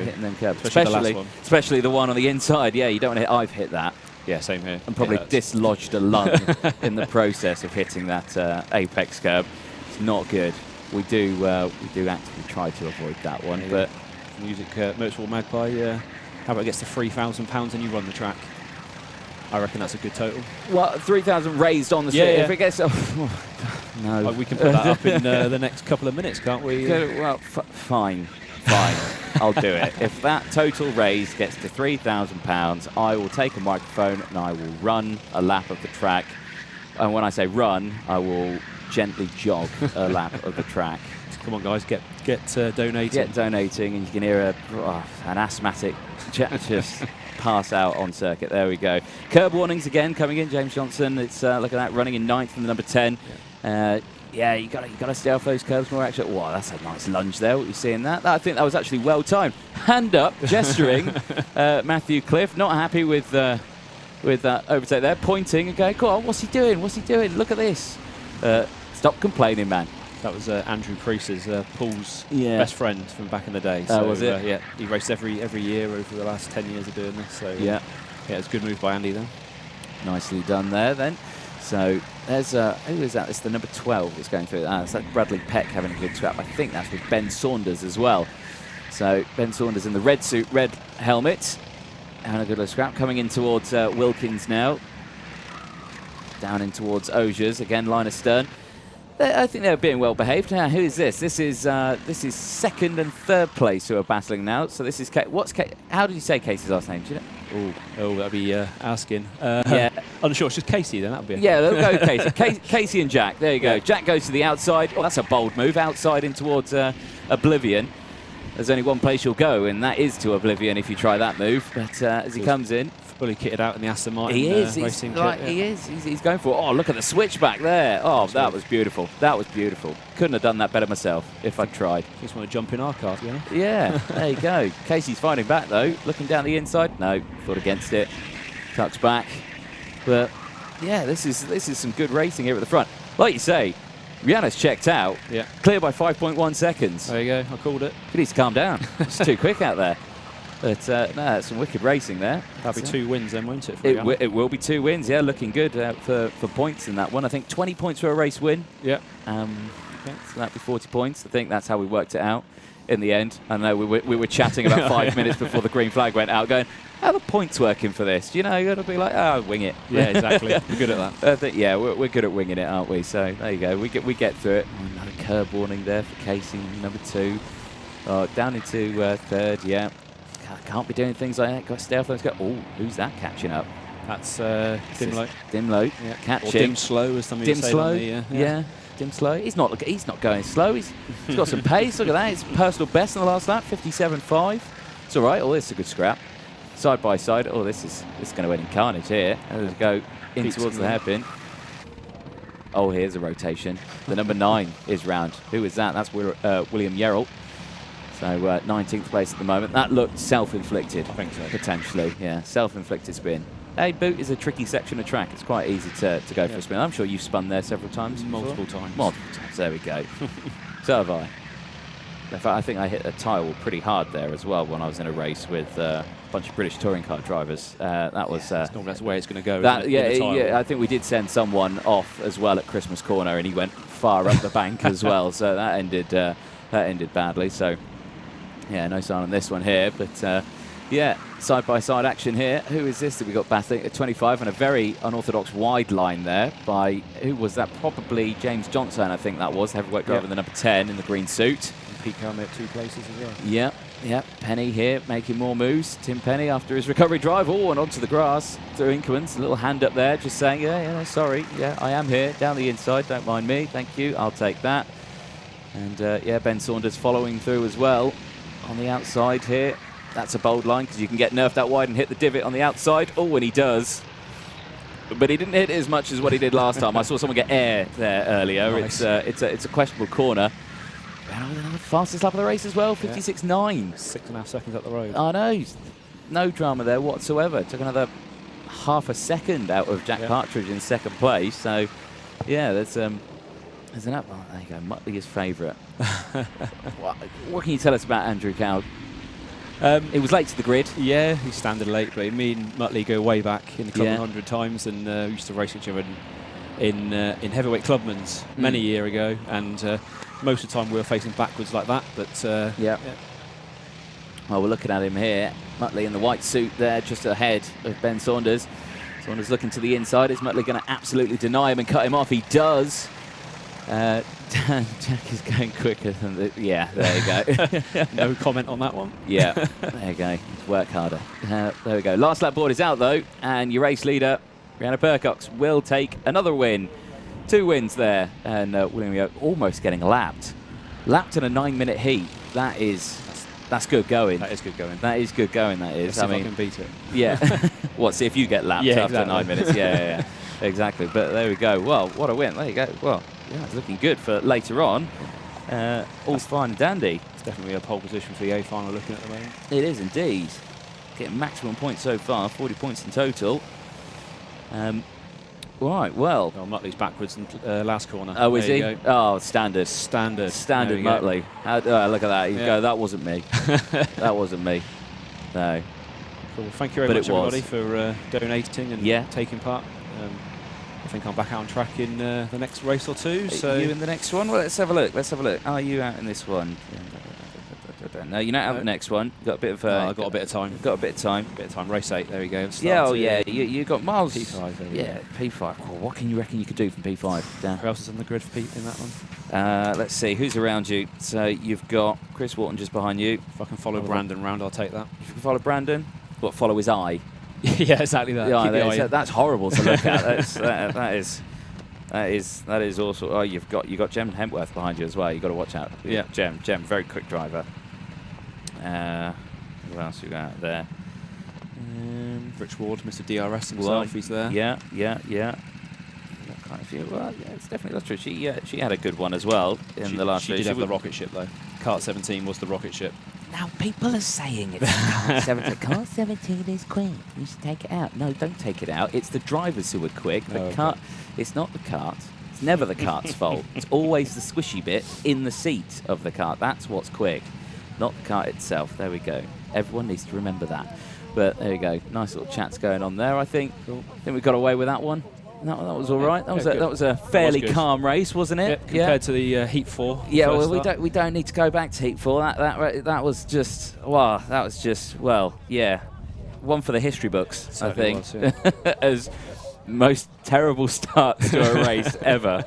[SPEAKER 2] hitting them curbs. Especially the one on the inside. Yeah, you don't want to hit. I've hit that.
[SPEAKER 3] Yeah, same here.
[SPEAKER 2] And probably dislodged a lung in the process of hitting that apex curb. It's not good. We do actively try to avoid that one. But
[SPEAKER 3] music, Motorsport Magpie. How about it gets to £3,000 and you run the track? I reckon that's a good total.
[SPEAKER 2] Well, 3,000 raised on the street. If it gets, no,
[SPEAKER 3] we can put that up in the next couple of minutes, can't we?
[SPEAKER 2] Well, fine. I'll do it. If that total raise gets to £3,000, I will take a microphone and I will run a lap of the track. And when I say run, I will gently jog a lap of the track.
[SPEAKER 3] Come on, guys, get donating.
[SPEAKER 2] Get donating, and you can hear an asthmatic just pass out on circuit. There we go. Curb warnings again coming in. James Johnson, it's look at that, running in 9th from the number 10. You got to stay off those curbs more. Actually, wow, that's a nice lunge there. What you seeing that? I think that was actually well timed. Hand up, gesturing. Matthew Cliff, not happy with that overtake there, pointing and going, "Go on, what's he doing? What's he doing? Look at this." Stop complaining, man.
[SPEAKER 3] That was Andrew Priest's, Paul's best friend from back in the day. So,
[SPEAKER 2] was it?
[SPEAKER 3] Yeah, he raced every year over the last 10 years of doing this. So yeah, it's a good move by Andy then. Nicely done there then. So there's who is that? It's the number 12 that's going through. It's that Bradley Peck having a good scrap. I think that's with Ben Saunders as well. So Ben Saunders in the red suit, red helmet, having a good little scrap. Coming in towards Wilkins now. Down in towards Osiers again. Line astern. I think they're being well behaved. Who is this? This is 2nd and 3rd place who are battling now. So this is how did you say Casey's last name? Do you know? Oh, that'd be asking. Unsure. It's just Casey then. That'd be.
[SPEAKER 2] Yeah, they'll go Casey. Casey and Jack. There you go. Yeah. Jack goes to the outside. Oh, that's a bold move. Outside in towards Oblivion. There's only one place you'll go, and that is to Oblivion if you try that move. But as he comes in,
[SPEAKER 3] fully kitted out in the Aston Martin racing kit.
[SPEAKER 2] He is. He's going for it. Oh, look at the switchback there. Oh, that was beautiful. That was beautiful. Couldn't have done that better myself if I'd tried.
[SPEAKER 3] Just want to jump in our car, you know?
[SPEAKER 2] Yeah, there you go. Casey's fighting back, though. Looking down the inside. No, thought against it. Tucks back. But, yeah, this is some good racing here at the front. Like you say, Rihanna's checked out.
[SPEAKER 3] Yeah.
[SPEAKER 2] Clear by 5.1 seconds.
[SPEAKER 3] There you go. I called it.
[SPEAKER 2] He needs to calm down. It's too quick out there. But no, some wicked racing there.
[SPEAKER 3] That'll be 2 wins then, won't it?
[SPEAKER 2] It will be 2 wins, yeah, looking good for points in that one. I think 20 points for a race win.
[SPEAKER 3] Yeah.
[SPEAKER 2] So that'd be 40 points. I think that's how we worked it out in the end. I know we were chatting about 5 minutes before the green flag went out, going, how are the points working for this? You know, you've got to be like, wing it.
[SPEAKER 3] Yeah, exactly. We're good at that.
[SPEAKER 2] We're good at winging it, aren't we? So there you go. We get through it. Another curb warning there for Casey, number 2. Down into 3rd, yeah. Can't be doing things like that. Got to stay off those. Oh, who's that catching up?
[SPEAKER 3] That's dim low.
[SPEAKER 2] Dim low.
[SPEAKER 3] Yeah.
[SPEAKER 2] Catching.
[SPEAKER 3] Or dim slow, as some of you say.
[SPEAKER 2] Dim slow.
[SPEAKER 3] Yeah.
[SPEAKER 2] Dim slow. He's not going slow. He's got some pace. Look at that. It's personal best in the last lap. 57.5. It's all right. Oh, this is a good scrap. Side by side. Oh, this is going to end in carnage here. Let's go in towards the hairpin. Oh, here's a rotation. The number 9 is round. Who is that? That's William Yerrell. So 19th place at the moment. That looked self-inflicted. I think so. Potentially, yeah. Self-inflicted spin. A boot is a tricky section of track. It's quite easy to go for a spin. I'm sure you've spun there several times.
[SPEAKER 3] Multiple times.
[SPEAKER 2] There we go. So have I. In fact, I think I hit a tile pretty hard there as well when I was in a race with a bunch of British touring car drivers. That was.
[SPEAKER 3] That's the way it's going to go. Yeah.
[SPEAKER 2] I think we did send someone off as well at Christmas Corner, and he went far up the bank as well. So that ended badly. So yeah, no sign on this one here, but. Yeah, side-by-side action here. Who is this that we got battling at 25 and a very unorthodox wide line there by, who was that? Probably James Johnson, I think that was, heavyweight driver, the number 10 in the green suit.
[SPEAKER 3] And Pete Helmet at 2 places as well.
[SPEAKER 2] Yeah. Penny here making more moves. Tim Penny after his recovery drive. Oh, and onto the grass through Inkermans. A little hand up there just saying, sorry. Yeah, I am here. Down the inside. Don't mind me. Thank you. I'll take that. And, Ben Saunders following through as well on the outside here. That's a bold line because you can get nerfed that wide and hit the divot on the outside. Oh, and he does. But he didn't hit it as much as what he did last time. I saw someone get air there earlier. Nice. It's a questionable corner. Fastest lap of the race as well, 56.9.
[SPEAKER 3] 6.5 seconds up the road.
[SPEAKER 2] I know. No drama there whatsoever. Took another half a second out of Jack Partridge in second place. So, yeah, there's an up. Oh, there you go. Muttley is favourite. What can you tell us about Andrew Cowd?
[SPEAKER 3] It
[SPEAKER 2] was late to the grid.
[SPEAKER 3] Yeah, he's standard late, but me and Muttley go way back in the club 100 times, and we used to race each other in heavyweight clubmans many a year ago, and most of the time we were facing backwards like that. But
[SPEAKER 2] yeah. Well, we're looking at him here. Muttley in the white suit there, just ahead of Ben Saunders. Saunders looking to the inside. Is Muttley going to absolutely deny him and cut him off? He does. Jack is going quicker than there you go.
[SPEAKER 3] No comment on that one.
[SPEAKER 2] Yeah, there you go. Work harder. There we go. Last lap board is out though, and your race leader, Brianna Percox, will take another win. 2 wins there, and William Yo almost getting lapped. Lapped in a 9-minute heat. That's good going.
[SPEAKER 3] That is good going.
[SPEAKER 2] That is good going. That is.
[SPEAKER 3] I mean, I can beat it.
[SPEAKER 2] Yeah. What? See if you get lapped after
[SPEAKER 3] exactly.
[SPEAKER 2] 9 minutes. Yeah. Exactly. But there we go. Well, what a win. There you go. Well. Yeah, it's looking good for later on. All's fine and dandy.
[SPEAKER 3] It's definitely a pole position for the A final looking at the moment.
[SPEAKER 2] It is indeed. Getting maximum points so far, 40 points in total. Right, well.
[SPEAKER 3] Muttley's backwards in last corner.
[SPEAKER 2] Oh, is he? Oh, standard.
[SPEAKER 3] Standard
[SPEAKER 2] Muttley. Look at that. You go, that wasn't me. That wasn't me. No.
[SPEAKER 3] Cool. Thank you very much, everybody, for donating and taking part. I think I'm back out on track in the next race or two. So
[SPEAKER 2] you in the next one? Well, let's have a look. Are you out in this one? No, you're not out in the next one. Got a bit of.
[SPEAKER 3] I've got a bit of time. Bit of time. Race 8. There we go.
[SPEAKER 2] You got miles.
[SPEAKER 3] P5.
[SPEAKER 2] P5. Well, what can you reckon you could do from P5? Dan?
[SPEAKER 3] Who else is on the grid for Pete in that one?
[SPEAKER 2] Let's see. Who's around you? So you've got Chris Whilton just behind you.
[SPEAKER 3] If I can follow Brandon round, I'll take that.
[SPEAKER 2] If you can follow Brandon, follow his eye.
[SPEAKER 3] Yeah, exactly that.
[SPEAKER 2] That's horrible to look at. That is also. Oh, you've got Jem Hempworth behind you as well. You've got to watch out.
[SPEAKER 3] Yeah,
[SPEAKER 2] Jem, very quick driver. Who else you got there?
[SPEAKER 3] Rich Ward, Mr. DRS himself. He's there.
[SPEAKER 2] Yeah. Quite a few. Well, yeah, it's definitely that's true. She had a good one as well in the last race.
[SPEAKER 3] She did have the rocket ship though. Kart 17 was the rocket ship.
[SPEAKER 2] Now people are saying it's Kart 17. Kart 17 is quick. You should take it out. No, don't take it out. It's the drivers who are quick. The kart. It's not the kart. It's never the kart's fault. It's always the squishy bit in the seat of the kart. That's what's quick, not the kart itself. There we go. Everyone needs to remember that. But there we go. Nice little chats going on there. I think. Cool. I think we got away with that one. That was all right. That was a fairly calm race, wasn't it?
[SPEAKER 3] Compared to the Heat 4.
[SPEAKER 2] Yeah, well, we don't need to go back to Heat 4. That was just one for the history books. Certainly I think as most terrible starts to a race ever.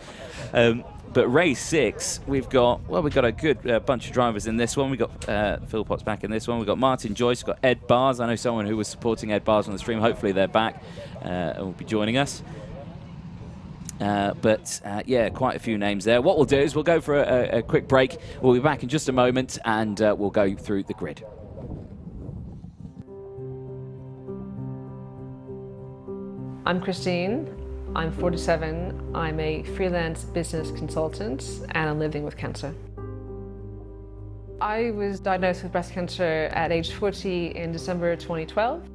[SPEAKER 2] But race 6, we've got a good bunch of drivers in this one. We've got Philpott's back in this one. We've got Martin Joyce, we've got Ed Bars. I know someone who was supporting Ed Bars on the stream. Hopefully they're back and will be joining us. Yeah, quite a few names there. What we'll do is we'll go for a quick break. We'll be back in just a moment, and we'll go through the grid.
[SPEAKER 4] I'm Christine. I'm 47. I'm a freelance business consultant, and I'm living with cancer. I was diagnosed with breast cancer at age 40 in December 2012.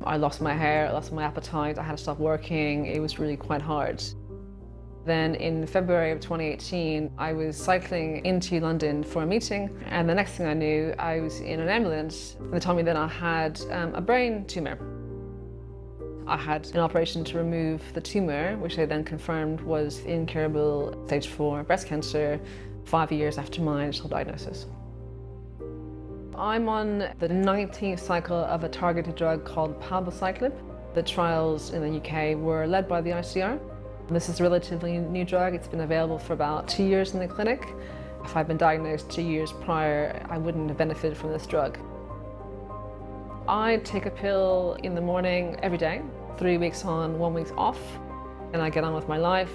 [SPEAKER 4] I lost my hair, I lost my appetite, I had to stop working. It was really quite hard. Then in February of 2018, I was cycling into London for a meeting, and the next thing I knew, I was in an ambulance. They told me that I had a brain tumour. I had an operation to remove the tumour, which they then confirmed was incurable stage 4 breast cancer 5 years after my initial diagnosis. I'm on the 19th cycle of a targeted drug called palbociclib. The trials in the UK were led by the ICR. This is a relatively new drug. It's been available for about 2 years in the clinic. If I'd been diagnosed 2 years prior, I wouldn't have benefited from this drug. I take a pill in the morning every day, 3 weeks on, 1 week off, and I get on with my life.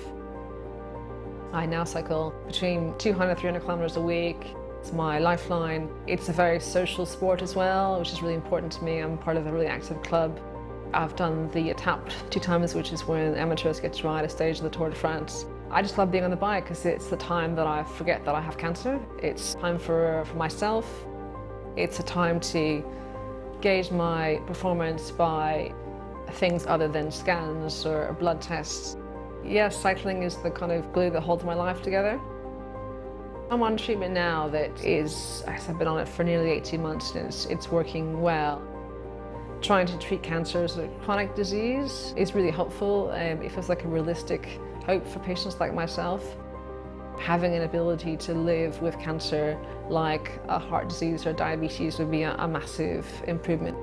[SPEAKER 4] I now cycle between 200 and 300 kilometers a week. It's my lifeline. It's a very social sport as well, which is really important to me. I'm part of a really active club. I've done the Etape 2 times, which is when amateurs get to ride a stage of the Tour de France. I just love being on the bike because it's the time that I forget that I have cancer. It's time for myself. It's a time to gauge my performance by things other than scans or blood tests. Yes, cycling is the kind of glue that holds my life together. I'm on treatment now that is, I've been on it for nearly 18 months and it's working well. Trying to treat cancer as a chronic disease is really helpful. It feels like a realistic hope for patients like myself. Having an ability to live with cancer like a heart disease or diabetes would be a massive improvement.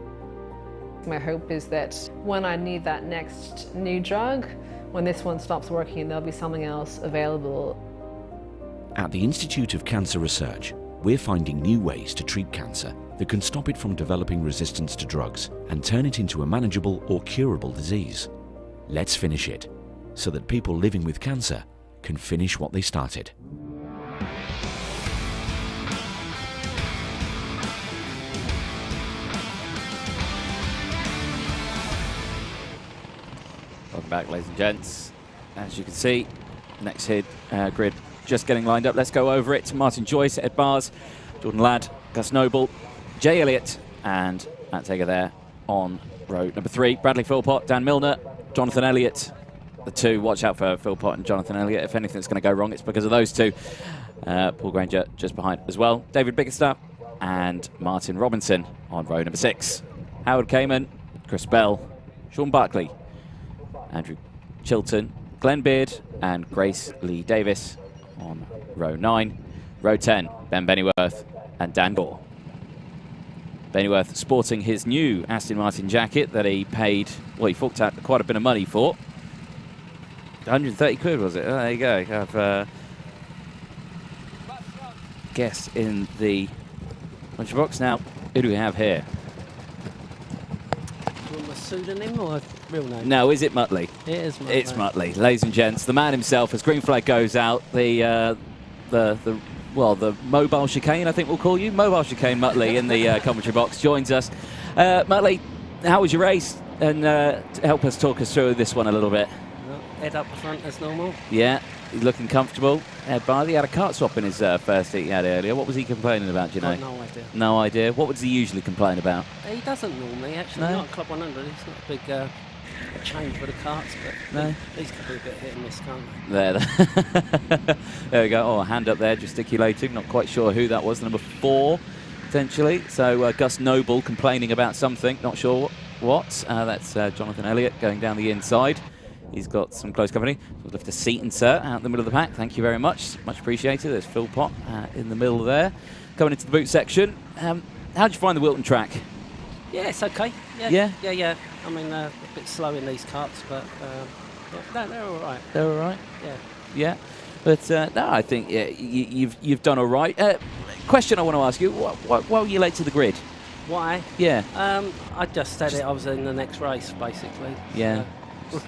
[SPEAKER 4] My hope is that when I need that next new drug, when this one stops working, there'll be something else available.
[SPEAKER 5] At the Institute of Cancer Research, we're finding new ways to treat cancer that can stop it from developing resistance to drugs and turn it into a manageable or curable disease. Let's finish it, so that people living with cancer can finish what they started.
[SPEAKER 2] Welcome back, ladies and gents. As you can see, next grid just getting lined up. Let's go over it. Martin Joyce, Ed Bars, Jordan Ladd, Gus Noble, Jay Elliott, and Matt Tager there on row number 3. Bradley Philpott, Dan Milner, Jonathan Elliott. The two, watch out for Philpott and Jonathan Elliott. If anything's going to go wrong, it's because of those two. Paul Granger just behind as well. David Bickerstaff and Martin Robinson on row number 6. Howard Kamen, Chris Bell, Sean Barkley, Andrew Chilton, Glenn Beard, and Grace Lee Davis on row 9. Row 10, Ben Bennyworth and Dan Gore. Bennyworth sporting his new Aston Martin jacket that he paid, well, he forked out quite a bit of money for. 130 quid, was it? Oh, there you go. I've guessed in the lunch box. Now, who do we have here?
[SPEAKER 6] Do you want a pseudonym or a real name?
[SPEAKER 2] No, is it Muttley?
[SPEAKER 6] It is Muttley.
[SPEAKER 2] It's Muttley. Ladies and gents, the man himself, as green flag goes out, the mobile chicane, I think we'll call you. Mobile chicane Muttley in the commentary box joins us. Muttley, how was your race? And help us talk us through this one a little bit.
[SPEAKER 6] Head up the front as normal.
[SPEAKER 2] Yeah, he's looking comfortable. Ed Barley had a kart swap in his first heat he had earlier. What was he complaining about, do you know?
[SPEAKER 6] No idea.
[SPEAKER 2] No idea. What would he usually complain about?
[SPEAKER 6] He doesn't normally, actually.
[SPEAKER 2] No?
[SPEAKER 6] Not at Club 100. It's not a big change for the karts, but
[SPEAKER 2] No.
[SPEAKER 6] these can be a bit hit and miss, can't
[SPEAKER 2] There. There we go. Oh, a hand up there, gesticulating. Not quite sure who that was. Number 4, potentially. So Gus Noble complaining about something. Not sure what. That's Jonathan Elliott going down the inside. He's got some close company. We'll lift a seat insert out in the middle of the pack. Thank you very much. Much appreciated. There's Philpott in the middle there. Coming into the boot section. How did you find the Whilton track?
[SPEAKER 6] Yeah, it's okay.
[SPEAKER 2] Yeah?
[SPEAKER 6] Yeah. I mean, a bit slow in these karts, but they're all right.
[SPEAKER 2] They're all right?
[SPEAKER 6] Yeah.
[SPEAKER 2] Yeah. But no, I think you've done all right. Question I want to ask you: why were you late to the grid?
[SPEAKER 6] Why?
[SPEAKER 2] Yeah.
[SPEAKER 6] I just said it. I was in the next race, basically.
[SPEAKER 2] Yeah.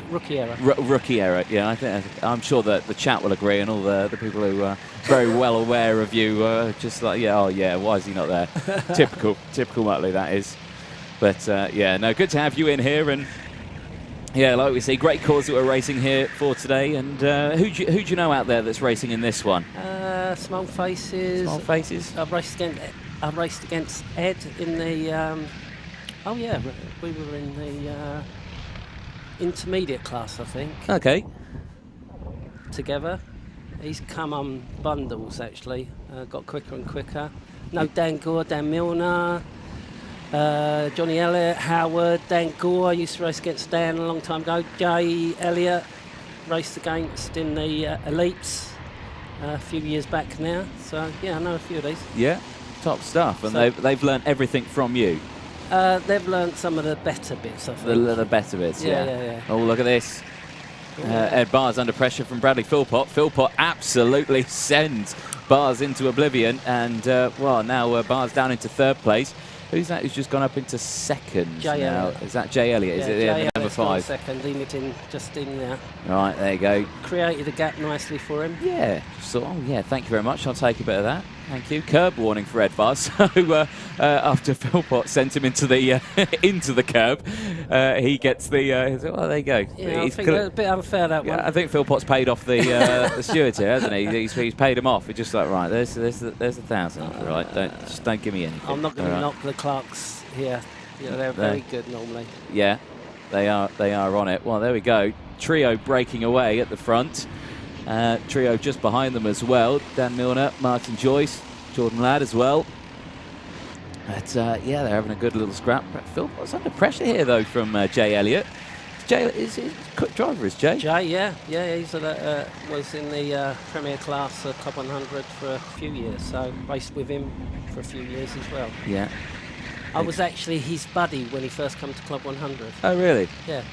[SPEAKER 6] Rookie error.
[SPEAKER 2] Rookie error. Yeah, I'm sure that the chat will agree, and all the people who are very well aware of you just like, yeah, oh yeah, why is he not there? typical Muttley, that is. But yeah, no, good to have you in here, and yeah, like we see, great cause that we're racing here for today. And who do you know out there that's racing in this one?
[SPEAKER 6] Small Faces.
[SPEAKER 2] Small Faces.
[SPEAKER 6] I raced against Ed in the. Oh yeah, we were in the intermediate class, I think.
[SPEAKER 2] Okay.
[SPEAKER 6] Together. He's come on bundles actually. Got quicker and quicker. No, Dan Gore, Dan Milner. Johnny Elliott, Howard, Dan Gore. I used to race against Dan a long time ago. Jay Elliott raced against in the elites a few years back now. So yeah, I know a few of these. Yeah,
[SPEAKER 2] top stuff. And so they've learned everything from you.
[SPEAKER 6] They've learned some of the better bits, I think.
[SPEAKER 2] The better bits,
[SPEAKER 6] yeah.
[SPEAKER 2] Oh, look at this. Ed Barr's under pressure from Bradley Philpott. Philpott absolutely sends Bars into oblivion, and well, now Bar's down into third place. Who's that? Who's just gone up into second now?
[SPEAKER 6] Elliott.
[SPEAKER 2] Is that Jay Elliott?
[SPEAKER 6] Yeah,
[SPEAKER 2] Is it
[SPEAKER 6] Jay
[SPEAKER 2] number 5?
[SPEAKER 6] Second, he was just in there.
[SPEAKER 2] Right, there you go.
[SPEAKER 6] Created a gap nicely for him.
[SPEAKER 2] Yeah. So, oh yeah, thank you very much. I'll take a bit of that. Thank you. Curb warning for Ed Bar. So after Philpott sent him into the into the curb, he gets the. Well, there you go.
[SPEAKER 6] Yeah, I think that's a bit unfair, that one.
[SPEAKER 2] I think Philpott's paid off the the steward here, hasn't he? He's paid him off. He's just like, right, there's 1,000. Right, don't give me anything.
[SPEAKER 6] I'm not going to knock the Clarks here. Yeah, they're very good normally.
[SPEAKER 2] Yeah, they are on it. Well, there we go. Trio breaking away at the front. Trio just behind them as well. Dan Milner, Martin Joyce, Jordan Ladd as well. But yeah, they're having a good little scrap. Philpott's under pressure here though from Jay Elliott. Jay is quick driver, is Jay?
[SPEAKER 6] Jay, yeah, he's was in the Premier Class Club 100 for a few years, so raced with him for a few years as well.
[SPEAKER 2] Yeah.
[SPEAKER 6] I was actually his buddy when he first came to Club 100.
[SPEAKER 2] Oh, really?
[SPEAKER 6] Yeah.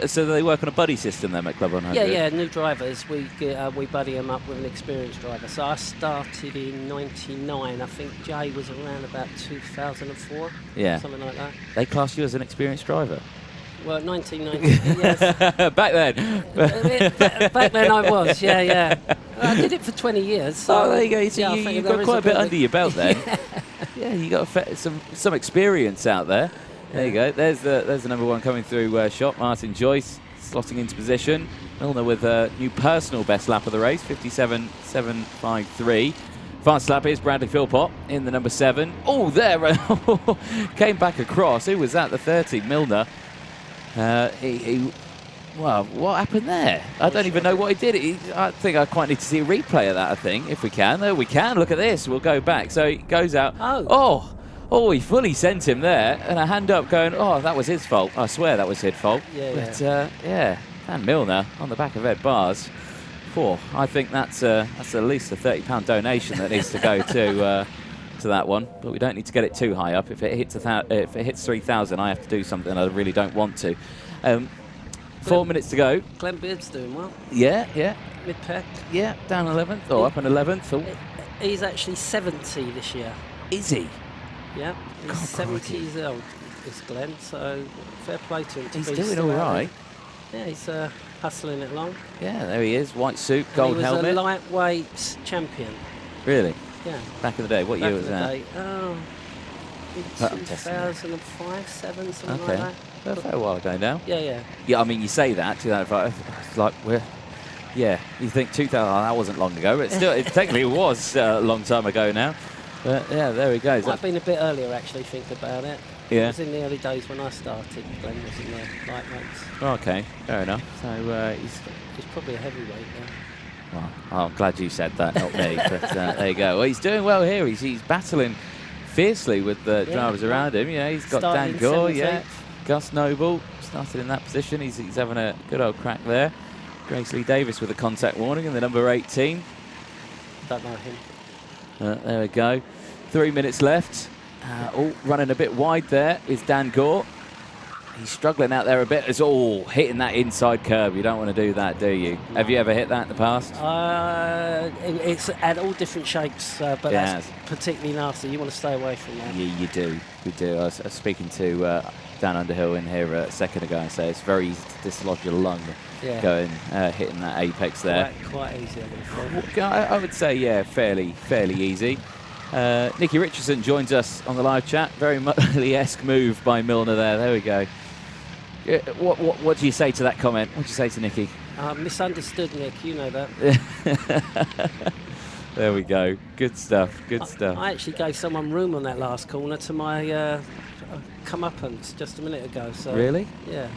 [SPEAKER 2] So they work on a buddy system then at Club 100?
[SPEAKER 6] Yeah, new drivers. We buddy them up with an experienced driver. So I started in '99. I think Jay was around about 2004.
[SPEAKER 2] Yeah.
[SPEAKER 6] Something like that.
[SPEAKER 2] They class you as an experienced driver?
[SPEAKER 6] Well, 1990, yes.
[SPEAKER 2] Back then?
[SPEAKER 6] Back then I was, yeah. I did it for 20 years. So
[SPEAKER 2] oh, there you go. So you've got quite a bit under your belt then. Yeah, you got some experience out there. There you go. There's the number one coming through shot. Martin Joyce slotting into position. Milner with a new personal best lap of the race, 57.753. Fast lap is Bradley Philpott in the number 7. Oh, there. Came back across. Who was that? The 30, Milner. Well, what happened there? I don't even know what he did. I think I quite need to see a replay of that, I think, if we can. There we can. Look at this. We'll go back. So he goes out. Oh, he fully sent him there. And a hand up going, oh, that was his fault. I swear that was his fault. But, yeah, Dan Milner on the back of Ed Bars. I think that's at least a £30 donation that needs to go to that one. But we don't need to get it too high up. If it hits 3,000, I have to do something I really don't want to. 4 minutes to go.
[SPEAKER 6] Glenn Beard's doing well.
[SPEAKER 2] Yeah.
[SPEAKER 6] Mid-pack.
[SPEAKER 2] Yeah, down 11th, or up in 11th.
[SPEAKER 6] He's actually 70 this year.
[SPEAKER 2] Is he?
[SPEAKER 6] Yeah, he's 70 years old, is Glenn, so fair play to him.
[SPEAKER 2] He's doing all right.
[SPEAKER 6] Yeah, he's hustling it along.
[SPEAKER 2] Yeah, there he is, white suit, gold helmet.
[SPEAKER 6] He was a lightweight champion.
[SPEAKER 2] Really?
[SPEAKER 6] Yeah.
[SPEAKER 2] Back in the day, what year was that?
[SPEAKER 6] Oh, 2005, 7, something like that.
[SPEAKER 2] A fair while ago now.
[SPEAKER 6] Yeah.
[SPEAKER 2] Yeah, I mean, you say that, 2005, it's like, yeah, you think 2000, that wasn't long ago, but still, technically it was a long time ago now. But yeah, there he goes.
[SPEAKER 6] Might have been a bit earlier, actually, think about it.
[SPEAKER 2] Yeah.
[SPEAKER 6] It was in the early days when I started. Glenn was in the lightweights.
[SPEAKER 2] Okay, fair enough. So
[SPEAKER 6] he's probably a heavyweight now.
[SPEAKER 2] Well, I'm glad you said that, not me. But there you go. Well, he's doing well here. He's battling fiercely with the drivers around him. Yeah, he's got Dan Gore. 17th. Yeah, Gus Noble started in that position. He's having a good old crack there. Grace Lee Davis with a contact warning in the number 18.
[SPEAKER 6] Don't know him.
[SPEAKER 2] There we go. 3 minutes left. Running a bit wide there is Dan Gore. He's struggling out there a bit. It's all hitting that inside curb. You don't want to do that, do you? No. Have you ever hit that in the past?
[SPEAKER 6] It's at all different shapes, but that's particularly nasty. You want to stay away from that.
[SPEAKER 2] Yeah, you do. You do. I was speaking to Dan Underhill in here a second ago and say it's very easy to dislodge your lung going hitting that apex there.
[SPEAKER 6] Quite easy,
[SPEAKER 2] I would say, yeah, fairly easy. Nicky Richardson joins us on the live chat. Very Muttley-esque move by Milner there. There we go. What do you say to that comment? What do you say to Nicky?
[SPEAKER 6] Misunderstood, Nick. You know that.
[SPEAKER 2] There we go. Good stuff. Good stuff.
[SPEAKER 6] I actually gave someone room on that last corner to my comeuppance just a minute ago. So
[SPEAKER 2] really?
[SPEAKER 6] Yeah.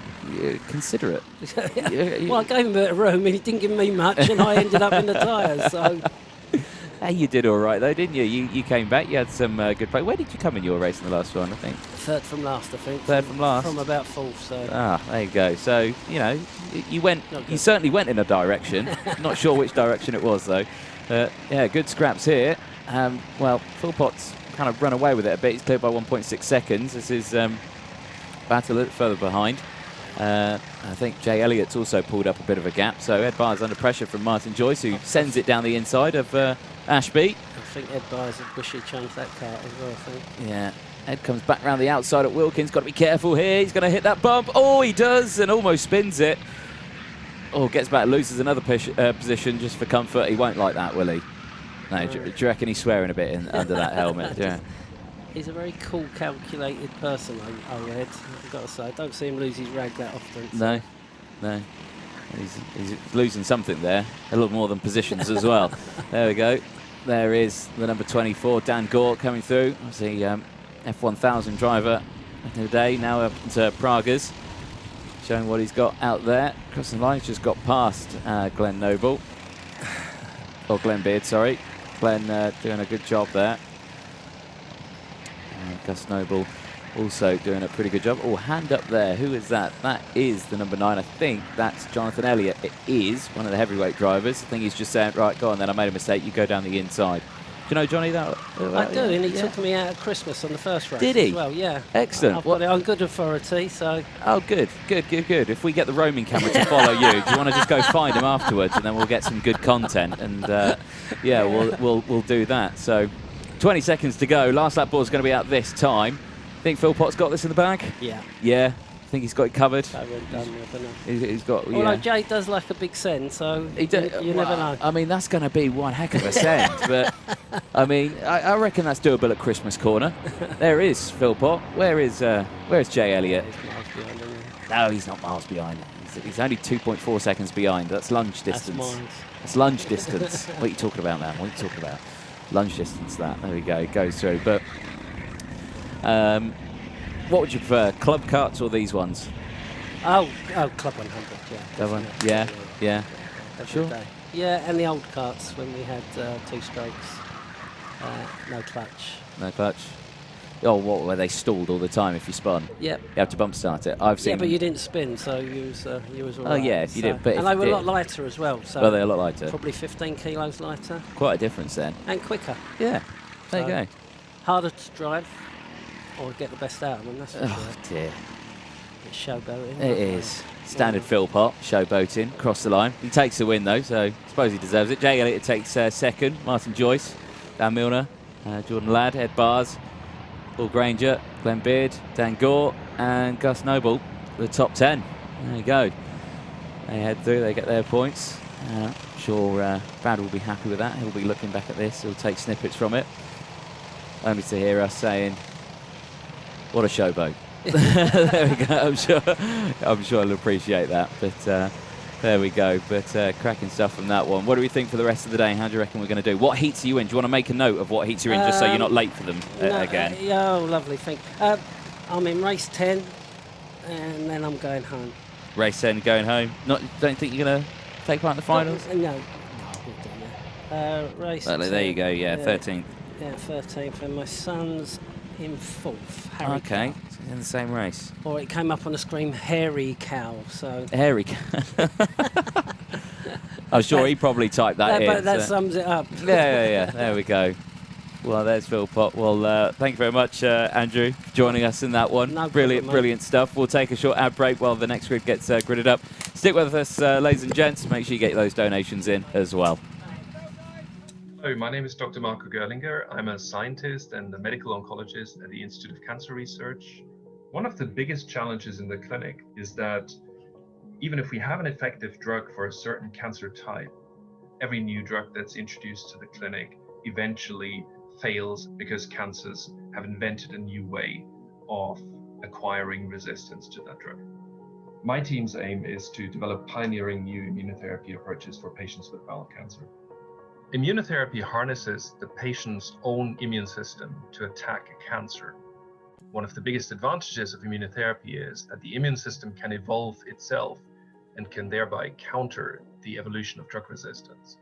[SPEAKER 2] Considerate.
[SPEAKER 6] Well, I gave him a bit of room, and he didn't give me much, and I ended up in the tyres. So.
[SPEAKER 2] Hey, you did all right though, didn't you? You came back. You had some good play. Where did you come in your race in the last one? I think
[SPEAKER 6] third from last. I think
[SPEAKER 2] third from last.
[SPEAKER 6] From about fourth. So
[SPEAKER 2] there you go. So you went. You certainly went in a direction. Not sure which direction it was though. Yeah, good scraps here. Well, Philpott's kind of run away with it a bit. He's cleared by 1.6 seconds. This is Battle a little further behind. I think Jay Elliott's also pulled up a bit of a gap. So Ed Barr's under pressure from Martin Joyce, who sends it down the inside of Ashby.
[SPEAKER 6] I think Ed Barr's wish he changed that kart as well, I think.
[SPEAKER 2] Yeah. Ed comes back round the outside at Wilkins. Got to be careful here. He's going to hit that bump. Oh, he does, and almost spins it. Oh, gets back, loses another position just for comfort. He won't like that, will he? No, do you reckon he's swearing a bit under that helmet? Yeah.
[SPEAKER 6] He's a very cool, calculated person, I read. I've got to say, I don't see him lose his rag that often. So. No. He's losing something there. A little more than positions as well. There we go. There is the number 24, Dan Gore, coming through. Obviously, F1000 driver of the day, now up into Prague's. Showing what he's got out there. Crossing the line, he's just got past Glenn Noble. Or Glenn Beard, sorry. Glenn doing a good job there. Gus Noble also doing a pretty good job. Oh, hand up there. Who is that? That is the number 9. I think that's Jonathan Elliott. It is one of the heavyweight drivers. I think he's just saying, right, go on then, I made a mistake. You go down the inside. Do you know Johnny that? I do, and he took me out at Christmas on the first race.
[SPEAKER 2] Did he?
[SPEAKER 6] As well, yeah.
[SPEAKER 2] Excellent.
[SPEAKER 6] I've got it on good authority, so.
[SPEAKER 2] Oh, good. If we get the roaming camera to follow you, do you want to just go find him afterwards, and then we'll get some good content, and yeah, we'll do that. So, 20 seconds to go. Last lap ball's going to be out this time. Think Philpott's got this in the bag?
[SPEAKER 6] Yeah.
[SPEAKER 2] Yeah. I think he's got it covered. He's got. Yeah.
[SPEAKER 6] Although Jay does like a big send, so you never know.
[SPEAKER 2] I mean, that's going to be one heck of a send, but I mean, I reckon that's doable at Christmas corner. There is Philpott. Where's Jay Elliott?
[SPEAKER 6] He's miles behind, isn't he?
[SPEAKER 2] No, he's not miles behind. He's only 2.4 seconds behind. That's lunge distance.
[SPEAKER 6] That's miles.
[SPEAKER 2] That's lunge distance. What are you talking about, man? What are you talking about? Lunge distance. That. There we go. It goes through, but. What would you prefer, club karts or these ones?
[SPEAKER 6] Oh, Club 100, yeah.
[SPEAKER 2] That one? Yeah. Sure.
[SPEAKER 6] Day. Yeah, and the old karts when we had 2 strokes, no clutch.
[SPEAKER 2] No clutch. Oh, what, were they stalled all the time if you spun?
[SPEAKER 6] Yep.
[SPEAKER 2] You have to bump start it. I've seen.
[SPEAKER 6] Yeah, but you didn't spin, so you was all right.
[SPEAKER 2] Oh yeah, if you did. But
[SPEAKER 6] and they were a lot lighter as well. So
[SPEAKER 2] well, they're a lot lighter.
[SPEAKER 6] Probably 15 kilos lighter.
[SPEAKER 2] Quite a difference then.
[SPEAKER 6] And quicker.
[SPEAKER 2] Yeah. There you go.
[SPEAKER 6] Harder to drive. Or get the best out of them, that's for sure.
[SPEAKER 2] Oh dear.
[SPEAKER 6] It's showboating.
[SPEAKER 2] It is. Standard Philpott, showboating, across the line. He takes the win though, so I suppose he deserves it. Jay Elliott takes second. Martin Joyce, Dan Milner, Jordan Ladd, Ed Bars, Paul Granger, Glenn Beard, Dan Gore, and Gus Noble, the top 10. There you go. They head through, they get their points. I'm sure Brad will be happy with that. He'll be looking back at this, he'll take snippets from it. Only to hear us saying, what a showboat. There we go. I'm sure I'll appreciate that. But there we go. But cracking stuff from that one. What do we think for the rest of the day? How do you reckon we're going to do? What heats are you in? Do you want to make a note of what heats you're in just so you're not late for them again?
[SPEAKER 6] Oh, lovely. Thank you. I'm in race 10 and then I'm going home.
[SPEAKER 2] Race 10 going home? Don't think you're going to take part in the finals?
[SPEAKER 6] No, I won't do that. Race 10.
[SPEAKER 2] There you go, yeah, 13th.
[SPEAKER 6] Yeah, 13th. And my son's in 4th. Harry
[SPEAKER 2] okay,
[SPEAKER 6] Cow.
[SPEAKER 2] So in the same race.
[SPEAKER 6] Or it came up on the screen, Hairy Cow. So
[SPEAKER 2] Hairy Cow. I'm sure he probably typed that in.
[SPEAKER 6] But that sums it up.
[SPEAKER 2] Yeah. There we go. Well, there's Phil Pott. Well, thank you very much, Andrew, for joining us in that one.
[SPEAKER 6] No
[SPEAKER 2] Brilliant,
[SPEAKER 6] problem,
[SPEAKER 2] brilliant stuff. We'll take a short ad break while the next grid gets gridded up. Stick with us, ladies and gents. Make sure you get those donations in as well.
[SPEAKER 7] Hello, my name is Dr. Marco Gerlinger. I'm a scientist and a medical oncologist at the Institute of Cancer Research. One of the biggest challenges in the clinic is that even if we have an effective drug for a certain cancer type, every new drug that's introduced to the clinic eventually fails because cancers have invented a new way of acquiring resistance to that drug. My team's aim is to develop pioneering new immunotherapy approaches for patients with bowel cancer. Immunotherapy harnesses the patient's own immune system to attack a cancer. One of the biggest advantages of immunotherapy is that the immune system can evolve itself and can thereby counter the evolution of drug resistance.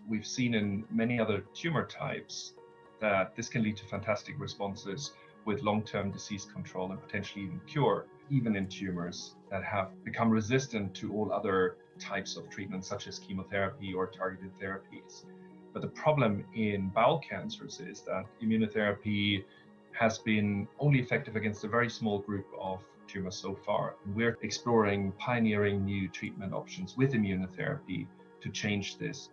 [SPEAKER 7] We've seen in many other tumor types that this can lead to fantastic responses with long-term disease control and potentially even cure, even in tumors that have become resistant to all other types of treatments, such as chemotherapy or targeted therapies. But the problem in bowel cancers is that immunotherapy has been only effective against a very small group of tumors so far. And we're exploring pioneering new treatment options with immunotherapy to change this.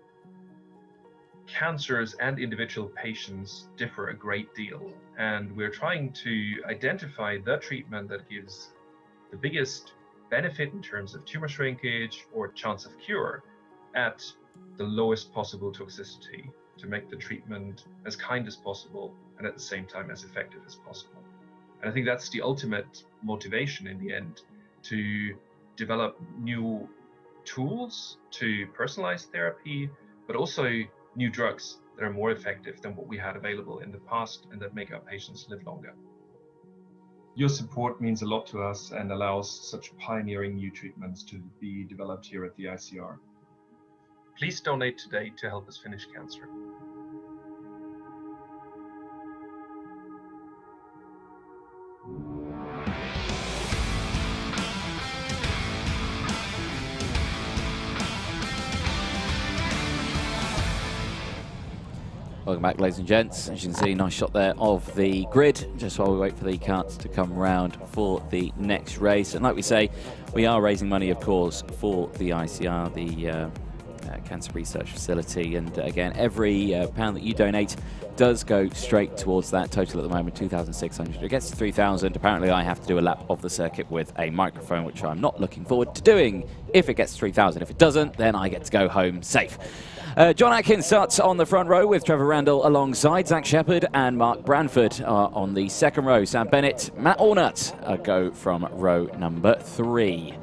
[SPEAKER 7] Cancers and individual patients differ a great deal, and we're trying to identify the treatment that gives the biggest benefit in terms of tumor shrinkage or chance of cure at the lowest possible toxicity to make the treatment as kind as possible and at the same time as effective as possible. And I think that's the ultimate motivation in the end, to develop new tools to personalize therapy, but also new drugs that are more effective than what we had available in the past and that make our patients live longer. Your support means a lot to us and allows such pioneering new treatments to be developed here at the ICR. Please donate today to help us finish cancer.
[SPEAKER 2] Welcome back, ladies and gents. As you can see, nice shot there of the grid, just while we wait for the carts to come round for the next race. And like we say, we are raising money, of course, for the ICR, the Cancer Research Facility. And again, every pound that you donate does go straight towards that. Total at the moment, 2,600. It gets to 3,000. Apparently, I have to do a lap of the circuit with a microphone, which I'm not looking forward to doing if it gets to 3,000. If it doesn't, then I get to go home safe. John Atkins starts on the front row with Trevor Randall alongside Zach Shepherd and Mark Branford on the second row. Sam Bennett, Matt Allnut go from row number 3.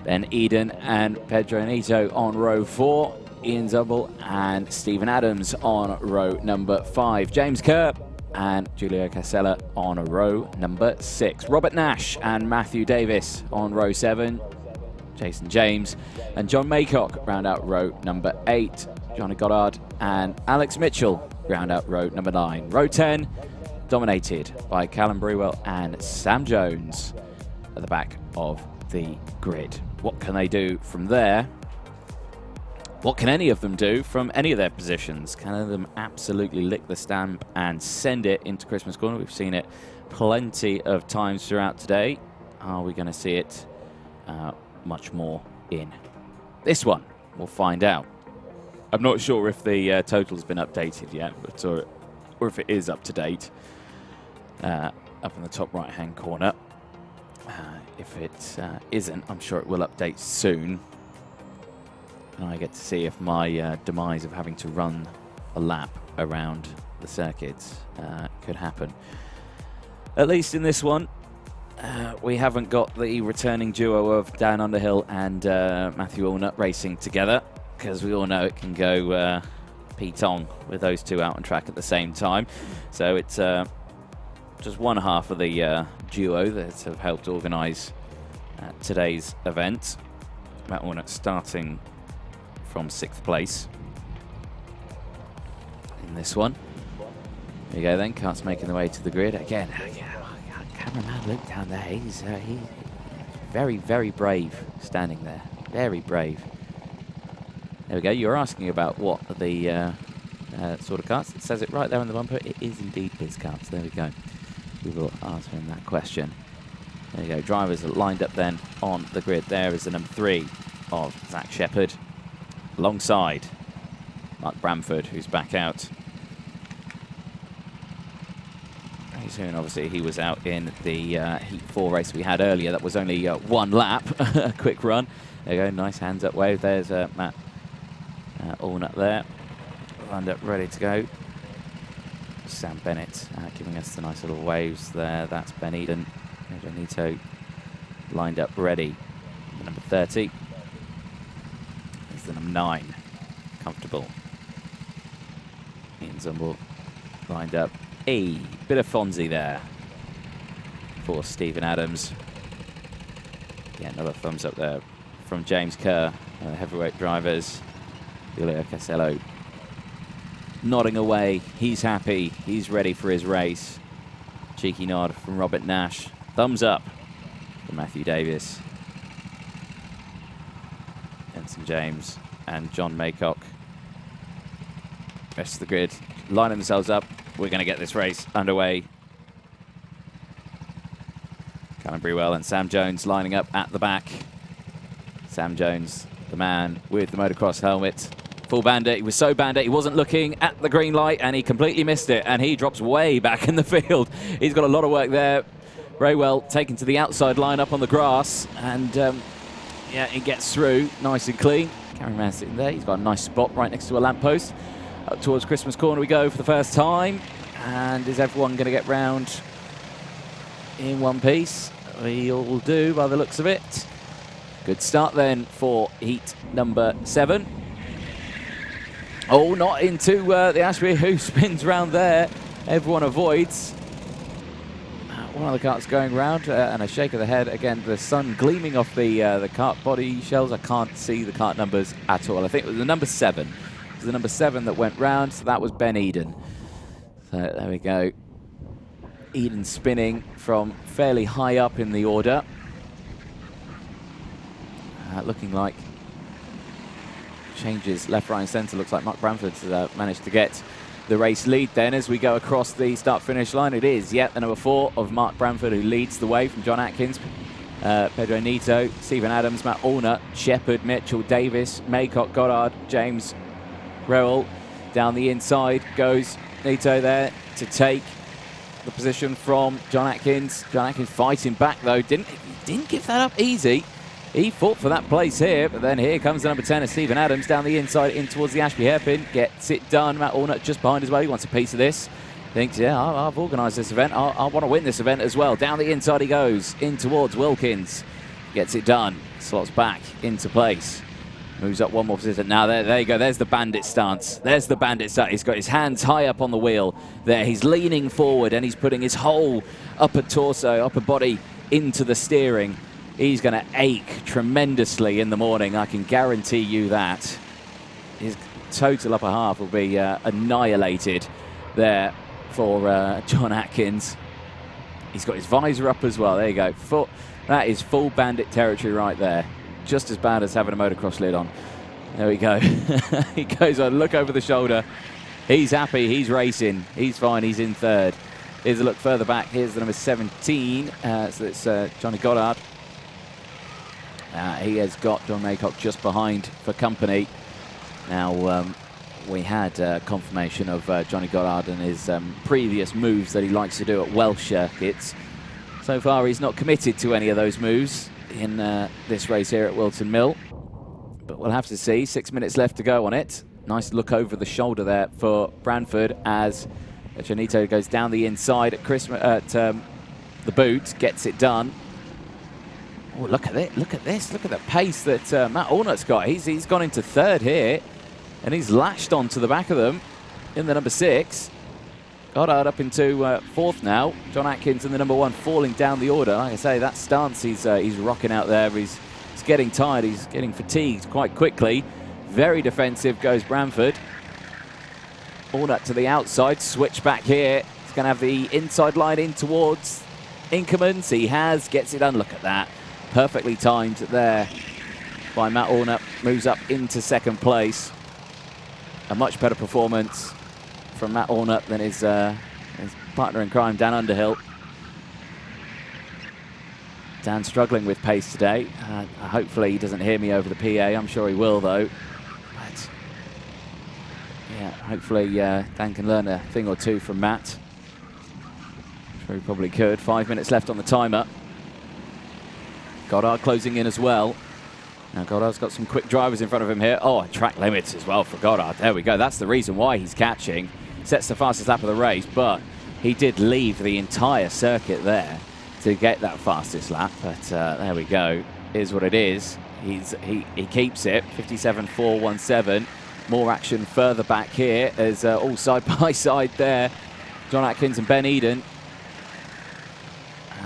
[SPEAKER 2] Ben Eden and Pedro Nito on row 4. Ian Zubble and Stephen Adams on row number 5. James Kerr and Julio Casella on row number 6. Robert Nash and Matthew Davis on row 7. Jason James and John Maycock round out row number 8. Johnny Goddard and Alex Mitchell round out row number 9. Row 10 dominated by Callum Brewell and Sam Jones at the back of the grid. What can they do from there? What can any of them do from any of their positions? Can any of them absolutely lick the stamp and send it into Christmas corner? We've seen it plenty of times throughout today. Are we going to see it much more in this one? We'll find out. I'm not sure if the total's been updated yet, but or if it is up to date. Up in the top right-hand corner. If it isn't, I'm sure it will update soon. And I get to see if my demise of having to run a lap around the circuits could happen. At least in this one, we haven't got the returning duo of Dan Underhill and Matthew Allnut racing together, because we all know it can go Pete-ong with those two out on track at the same time. So it's just one half of the duo that have helped organise today's event. Matt Allnut starting from 6th place in this one. There you go then, carts making the way to the grid. Again, cameraman Luke down there, he's very, very brave standing there. Very brave. There we go, you were asking about what the sort of karts. It says it right there on the bumper. It is indeed biz karts. There we go. We will answer him that question. There you go. Drivers are lined up then on the grid. There is the number 3 of Zach Shepherd, alongside Mark Bramford, who's back out. Very soon, obviously, he was out in the Heat 4 race we had earlier. That was only 1 lap, a quick run. There you go. Nice hands up wave. There's Matt Allnut there. Lined up, ready to go. Sam Bennett giving us the nice little waves there. That's Ben Eden. Benito lined up, ready. The number 30 is the number 9. Comfortable. Ian Zumble lined up. A bit of Fonzie there for Stephen Adams. Yeah, another thumbs up there from James Kerr, heavyweight drivers. Julio Casello nodding away. He's happy. He's ready for his race. Cheeky nod from Robert Nash. Thumbs up from Matthew Davis. Ensign James and John Maycock. Rest of the grid lining themselves up. We're going to get this race underway. Callum Brewell and Sam Jones lining up at the back. Sam Jones, the man with the motocross helmet. Full bandit. He was so bandit, he wasn't looking at the green light, and he completely missed it, and he drops way back in the field. He's got a lot of work there. Very well taken to the outside line up on the grass, and yeah, he gets through nice and clean. Cameraman sitting there. He's got a nice spot right next to a lamppost. Up towards Christmas Corner we go for the first time. And is everyone going to get round in one piece? We all do by the looks of it. Good start then for heat number 7. Oh, not into the Ashby, who spins round there. Everyone avoids. One of the karts going round, and a shake of the head. Again, the sun gleaming off the kart body shells. I can't see the kart numbers at all. I think it was the number 7. It was the number 7 that went round, so that was Ben Eden. So there we go. Eden spinning from fairly high up in the order. Looking like changes left, right and centre. Looks like Mark Bramford's managed to get the race lead then as we go across the start-finish line. It is yet the number 4 of Mark Bramford who leads the way from John Atkins, Pedro Nito, Stephen Adams, Matt Allnut, Shepherd, Mitchell, Davis, Maycock, Goddard, James Rowell. Down the inside goes Nito there to take the position from John Atkins. John Atkins fighting back though, didn't give that up easy. He fought for that place here, but then here comes the number 10 of Stephen Adams down the inside in towards the Ashby hairpin. Gets it done. Matt Allnut just behind as well. He wants a piece of this. Thinks, yeah, I've organised this event. I want to win this event as well. Down the inside he goes, in towards Wilkins. Gets it done. Slots back into place. Moves up one more position. Now there you go. There's the bandit stance. There's the bandit stance. He's got his hands high up on the wheel. There, he's leaning forward and he's putting his whole upper torso, upper body into the steering. He's going to ache tremendously in the morning, I can guarantee you that. His total upper half will be annihilated there for John Atkins. He's got his visor up as well. There you go. That is full bandit territory right there. Just as bad as having a motocross lid on. There we go. He goes on, look over the shoulder. He's happy, he's racing. He's fine, he's in 3rd. Here's a look further back. Here's the number 17. So it's Johnny Goddard. He has got John Maycock just behind for company. Now, we had confirmation of Johnny Goddard and his previous moves that he likes to do at Welsh circuits. So far, he's not committed to any of those moves in this race here at Whilton Mill. But we'll have to see. 6 minutes left to go on it. Nice look over the shoulder there for Branford as Janito goes down the inside at the boot, gets it done. Oh, look at it! Look at this! Look at the pace that Matt Allnut's got. He's gone into 3rd here, and he's lashed onto the back of them in the number 6. Goddard up into 4th now. John Atkins in the number 1 falling down the order. Like I say, that stance he's rocking out there. He's getting tired. He's getting fatigued quite quickly. Very defensive goes Bramford. Allnut to the outside. Switch back here. He's going to have the inside line in towards Inkermans. He gets it done. Look at that. Perfectly timed there by Matt Allnut. Moves up into 2nd place. A much better performance from Matt Allnut than his partner in crime, Dan Underhill. Dan struggling with pace today. Hopefully he doesn't hear me over the PA. I'm sure he will, though. But yeah, hopefully Dan can learn a thing or two from Matt. I'm sure he probably could. 5 minutes left on the timer. Goddard closing in as well. Now Goddard's got some quick drivers in front of him here. Oh, and track limits as well for Goddard. There we go. That's the reason why he's catching. Sets the fastest lap of the race, but he did leave the entire circuit there to get that fastest lap. But there we go. Is what it is. He keeps it. 57.417. More action further back here as all side by side there. John Atkins and Ben Eden.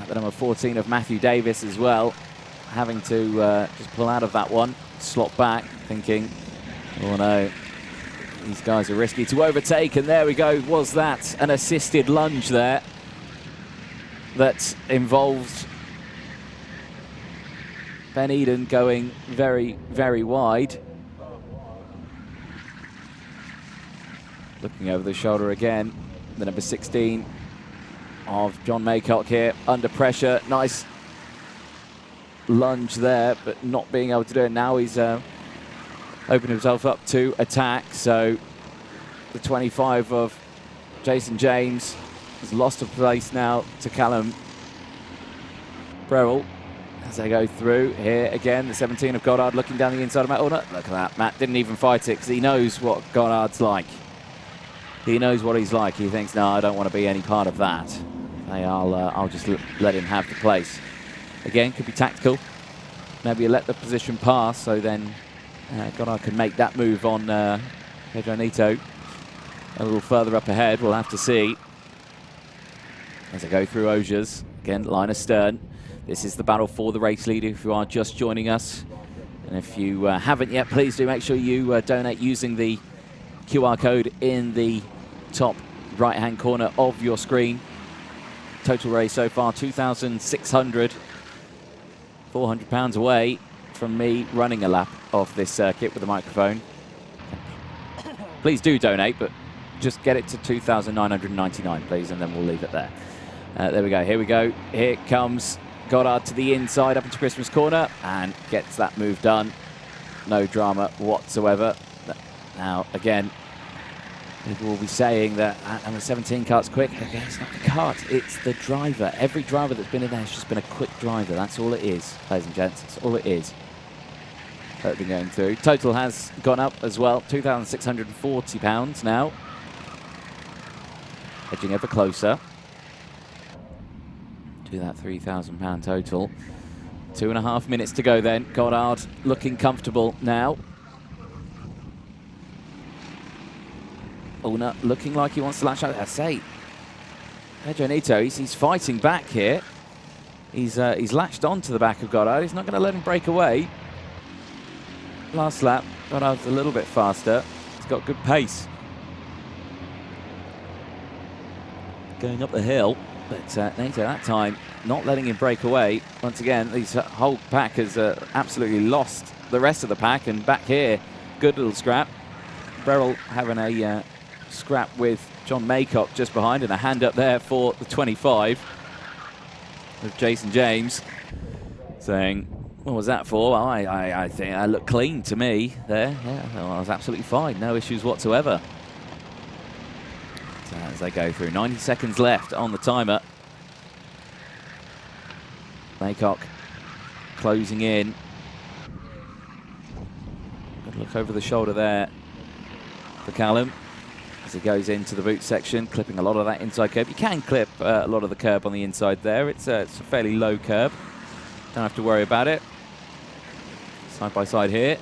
[SPEAKER 2] The number 14 of Matthew Davis as well, having to just pull out of that one, slot back, thinking, oh no, these guys are risky to overtake. And there we go. Was that an assisted lunge there that involved Ben Eden going very, very wide? Looking over the shoulder again, the number 16 of John Maycock here, under pressure. Nice lunge there, but not being able to do it. Now he's opened himself up to attack. So the 25 of Jason James has lost a place now to Callum Brerrell as they go through here again. The 17 of Goddard looking down the inside of Matt Allnut. Look at that. Matt didn't even fight it because he knows what Goddard's like. He knows what he's like. He thinks, no, I don't want to be any part of that. I'll just let him have the place. Again, could be tactical. Maybe you let the position pass, so then Goddard can make that move on Pedro Neto. A little further up ahead, we'll have to see. As I go through Osiers, again, line astern. This is the battle for the race leader if you are just joining us. And if you haven't yet, please do make sure you donate using the QR code in the top right-hand corner of your screen. Total race so far, 2,600. £400 away from me running a lap of this circuit with a microphone. Please do donate, but just get it to 2,999, please, and then we'll leave it there. There we go. Here we go. Here comes Goddard to the inside up into Christmas corner and gets that move done. No drama whatsoever. Now, again, people will be saying that number 17 kart's quick. Okay, it's not the kart, it's the driver. Every driver that's been in there has just been a quick driver. That's all it is, ladies and gents. That's all it is. That's been going through. Total has gone up as well, £2,640 now. Edging ever closer to that £3,000 total. 2.5 minutes to go then. Goddard looking comfortable now. Allnut looking like he wants to lash out. I say, Pedro Neto, he's fighting back here. He's latched onto the back of Goddard. He's not going to let him break away. Last lap, Goddard's a little bit faster. He's got good pace. Going up the hill, but Neto that time not letting him break away. Once again, this whole pack has absolutely lost the rest of the pack, and back here, good little scrap. Brerrell having a scrap with John Maycock just behind, and a hand up there for the 25 with Jason James saying, what was that for? Well, I think I looked clean to me there. Yeah, well, I was absolutely fine, no issues whatsoever. So as they go through, 90 seconds left on the timer. Maycock closing in. Good look over the shoulder there for Callum as he goes into the boot section, clipping a lot of that inside curb. You can clip a lot of the curb on the inside there. It's a fairly low curb. Don't have to worry about it. Side by side here.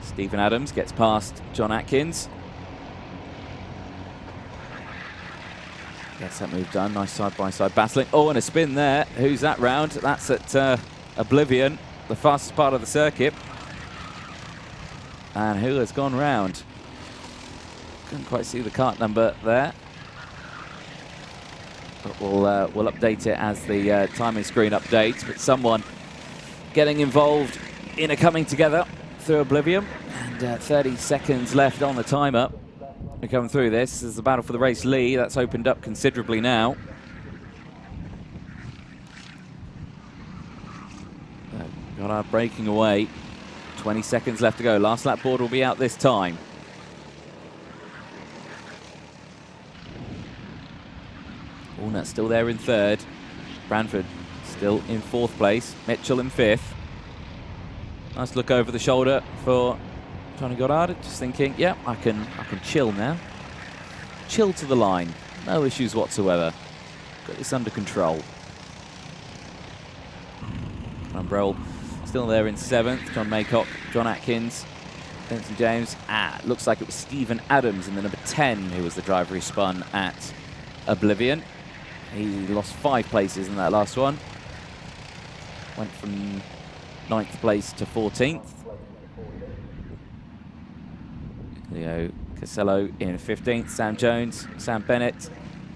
[SPEAKER 2] Stephen Adams gets past John Atkins. Gets that move done. Nice side by side battling. Oh, and a spin there. Who's that round? That's at Oblivion, the fastest part of the circuit. And who has gone round? Couldn't quite see the kart number there. But we'll update it as the timing screen updates. But someone getting involved in a coming together through Oblivion. And 30 seconds left on the timer. We're coming through this. There's the battle for the race lead. That's opened up considerably now. Goddard breaking away. 20 seconds left to go. Last lap board will be out this time. Allnut still there in third. Branford still in fourth place. Mitchell in fifth. Nice look over the shoulder for Johnny Goddard. Just thinking, yeah, I can chill now. Chill to the line. No issues whatsoever. Got this under control. Umbrell still there in seventh. John Maycock, John Atkins, Benson James. Looks like it was Stephen Adams in the number 10 who was the driver who spun at Oblivion. He lost 5 places in that last one. Went from 9th place to 14th. Leo Casello in 15th. Sam Jones, Sam Bennett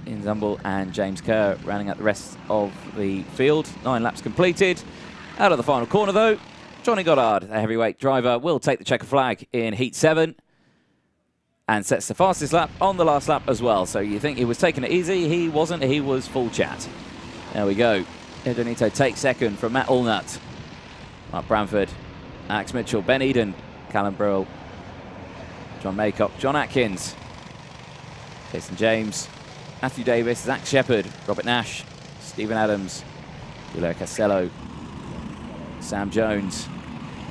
[SPEAKER 2] in Zumble, and James Kerr rounding out the rest of the field. 9 laps completed. Out of the final corner, though, Johnny Goddard, the heavyweight driver, will take the checker flag in Heat 7 and sets the fastest lap on the last lap as well. So you think he was taking it easy? He wasn't. He was full chat. There we go. Edonito takes second from Matt Allnut. Mark Branford, Alex Mitchell, Ben Eden, Callum Brill, John Maycock, John Atkins, Jason James, Matthew Davis, Zach Shepherd, Robert Nash, Stephen Adams, Julio Casello, Sam Jones.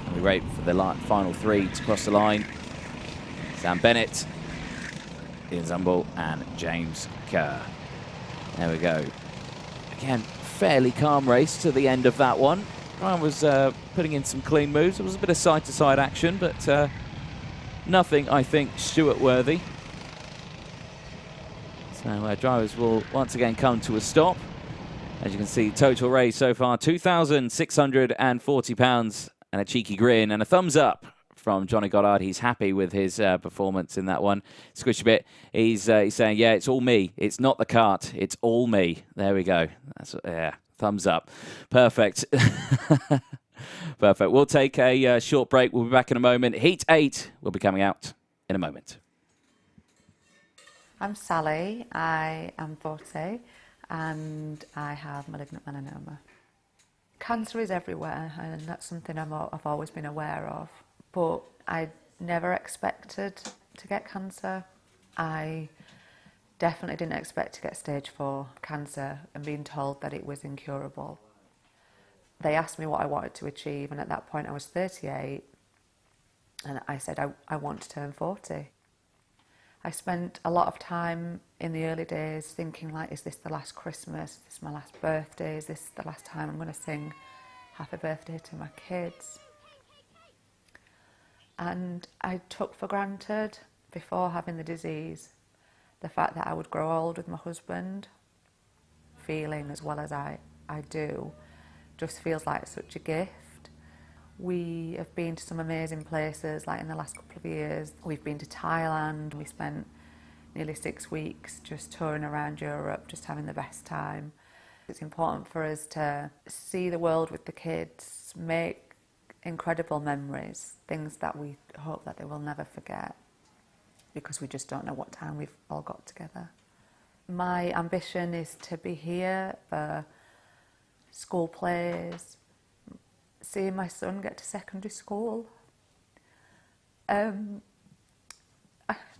[SPEAKER 2] And we wait for the final 3 to cross the line. Sam Bennett, Ian Zumble, and James Kerr. There we go. Again, fairly calm race to the end of that one. Ryan was putting in some clean moves. It was a bit of side-to-side action, but nothing, I think, Stewart-worthy. So drivers will once again come to a stop. As you can see, total race so far, £2,640 and a cheeky grin and a thumbs up from Johnny Goddard. He's happy with his performance in that one. Squish a bit. He's saying, yeah, it's all me. It's not the kart. It's all me. There we go. That's, yeah, thumbs up. Perfect. Perfect. We'll take a short break. We'll be back in a moment. Heat 8 will be coming out in a moment.
[SPEAKER 8] I'm Sally. I am 40 and I have malignant melanoma. Cancer is everywhere, and that's something I've always been aware of. But I never expected to get cancer. I definitely didn't expect to get stage 4 cancer and being told that it was incurable. They asked me what I wanted to achieve, and at that point I was 38, and I said I want to turn 40. I spent a lot of time in the early days thinking, like, is this the last Christmas? Is this my last birthday? Is this the last time I'm going to sing happy birthday to my kids? And I took for granted, before having the disease, the fact that I would grow old with my husband, feeling as well as I do, just feels like such a gift. We have been to some amazing places, like in the last couple of years. We've been to Thailand. We spent nearly 6 weeks just touring around Europe, just having the best time. It's important for us to see the world with the kids, make incredible memories, things that we hope that they will never forget, because we just don't know what time we've all got together. My ambition is to be here for school plays, seeing my son get to secondary school,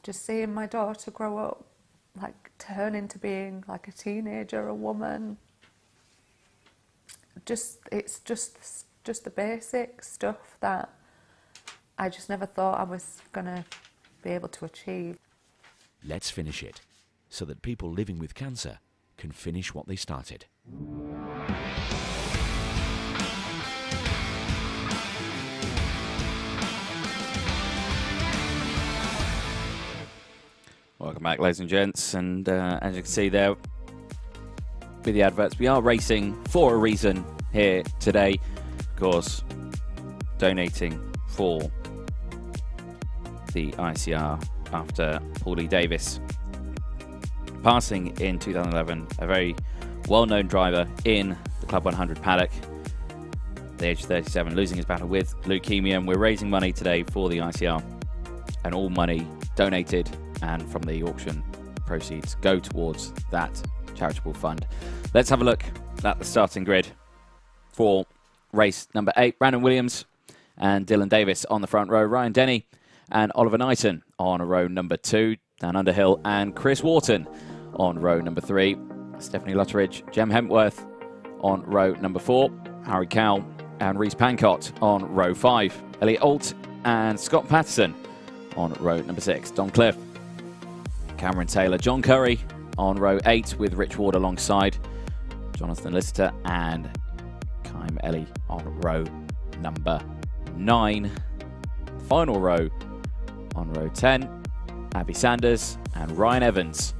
[SPEAKER 8] just seeing my daughter grow up, like turn into being like a teenager, a woman. It's just the basic stuff that I just never thought I was gonna be able to achieve.
[SPEAKER 5] Let's finish it, so that people living with cancer can finish what they started.
[SPEAKER 2] Welcome back, ladies and gents, and as you can see there with the adverts, we are racing for a reason here today. Of course, donating for the ICR after Paul Lee Davis passing in 2011, a very well-known driver in the Club 100 paddock, at the age of 37, losing his battle with leukaemia, and we're raising money today for the ICR, and all money donated and from the auction proceeds go towards that charitable fund. Let's have a look at the starting grid for race number 8. Brandon Williams and Dylan Davis on the front row. Ryan Denny and Oliver Knighton on row number 2. Dan Underhill and Chris Wharton on row number 3. Stephanie Lutteridge, Jem Hempworth on row number 4. Harry Cowell and Reese Pancott on row 5. Elliot Alt and Scott Patterson on row number 6. Don Cliff, Cameron Taylor, John Curry on row 8 with Rich Ward alongside Jonathan Lister and Kaim Ellie on row number 9. Final row on row 10, Abby Sanders and Ryan Evans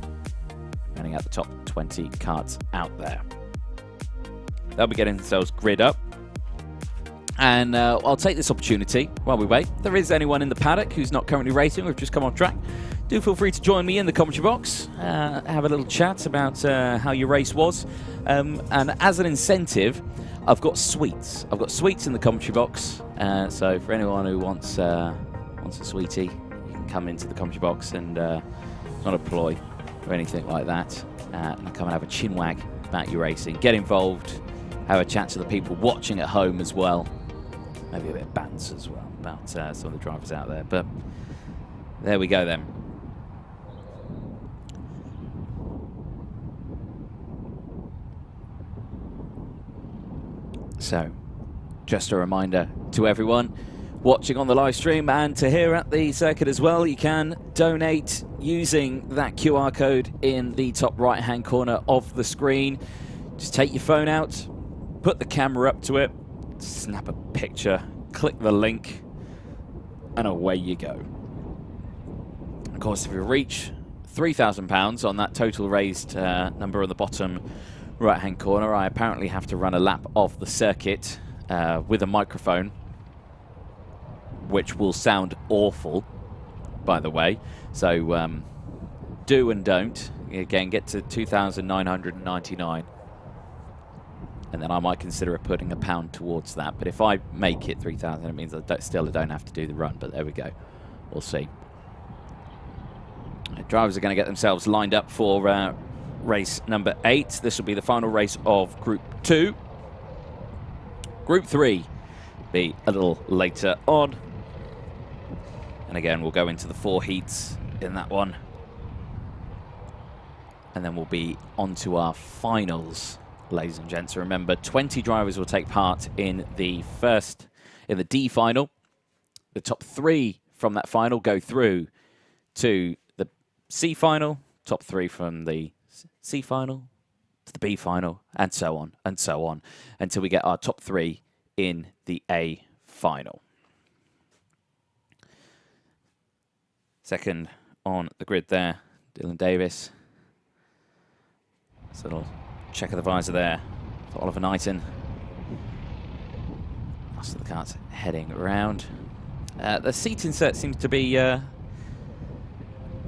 [SPEAKER 2] running out the top 20 karts out there. They'll be getting themselves grid up. And I'll take this opportunity while we wait. If there is anyone in the paddock who's not currently racing, we've just come off track, do feel free to join me in the commentary box, have a little chat about how your race was. And as an incentive, I've got sweets. I've got sweets in the commentary box. So for anyone who wants a sweetie, you can come into the commentary box, and it's not a ploy or anything like that. And come and have a chin wag about your racing. Get involved. Have a chat to the people watching at home as well. Maybe a bit of banter as well about some of the drivers out there. But there we go then. So, just a reminder to everyone watching on the live stream and to here at the circuit as well, you can donate using that QR code in the top right-hand corner of the screen. Just take your phone out, put the camera up to it, snap a picture, click the link, and away you go. Of course, if you reach £3,000 on that total raised number on the bottom right-hand corner, I apparently have to run a lap of the circuit with a microphone, which will sound awful, by the way. So do and don't. Again, get to 2,999. And then I might consider putting £1 towards that. But if I make it 3,000, it means I don't have to do the run. But there we go. We'll see. Drivers are going to get themselves lined up for race number 8. This will be the final race of Group 2. Group 3 be a little later on. And again, we'll go into the 4 heats in that one. And then we'll be on to our finals, ladies and gents. Remember, 20 drivers will take part in the D final. The top 3 from that final go through to the C final, top 3 from the C final to the B final, and so on, until we get our top 3 in the A final. Second on the grid there, Dylan Davis. So little check of the visor there for Oliver Knighton. Most of the carts heading around. The seat insert seems to be,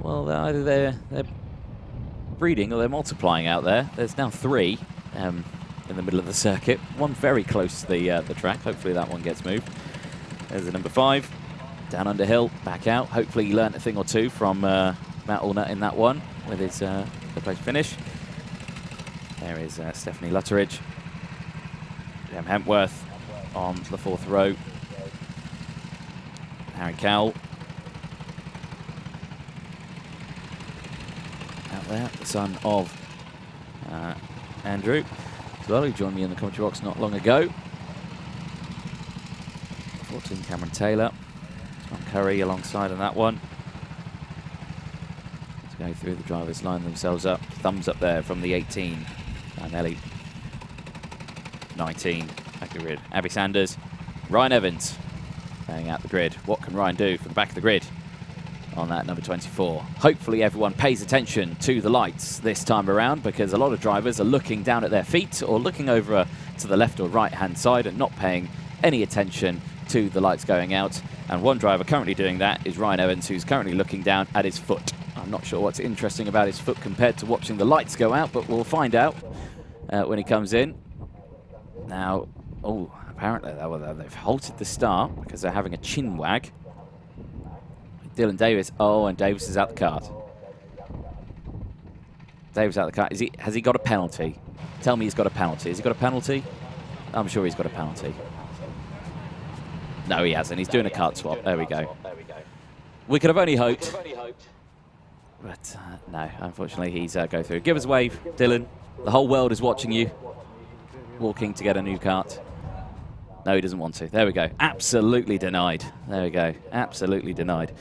[SPEAKER 2] well, either they're breeding or they're multiplying out there. There's now 3 in the middle of the circuit. One very close to the track. Hopefully that one gets moved. There's the number 5. Dan Underhill back out. Hopefully he learnt a thing or two from Matt Allnut in that one with his third-place finish. There is Stephanie Lutteridge. Jem Hempworth on the 4th row. Harry Cowell. Out there, the son of Andrew as well, who joined me in the commentary box not long ago. 14, Cameron Taylor. John Curry alongside on that one. Let's go through the drivers, line themselves up. Thumbs up there from the 18. And Ellie. 19. Back the grid. Abby Sanders. Ryan Evans. Going out the grid. What can Ryan do from the back of the grid on that number 24? Hopefully everyone pays attention to the lights this time around, because a lot of drivers are looking down at their feet or looking over to the left or right hand side and not paying any attention to the lights going out. And one driver currently doing that is Ryan Evans, who's currently looking down at his foot. I'm not sure what's interesting about his foot compared to watching the lights go out, but we'll find out when he comes in. Now, oh, apparently they've halted the start because they're having a chin wag. Dylan Davis, oh, and Davis is out the kart. Dave's out of the car. Has he got a penalty? Tell me he's got a penalty. Has he got a penalty? I'm sure he's got a penalty. No, he hasn't. He's doing a kart swap. There we go. We could have only hoped. But no, unfortunately, he's go through. Give us a wave, Dylan. The whole world is watching you. Walking to get a new kart. No, he doesn't want to. There we go. Absolutely denied. There we go. Absolutely denied.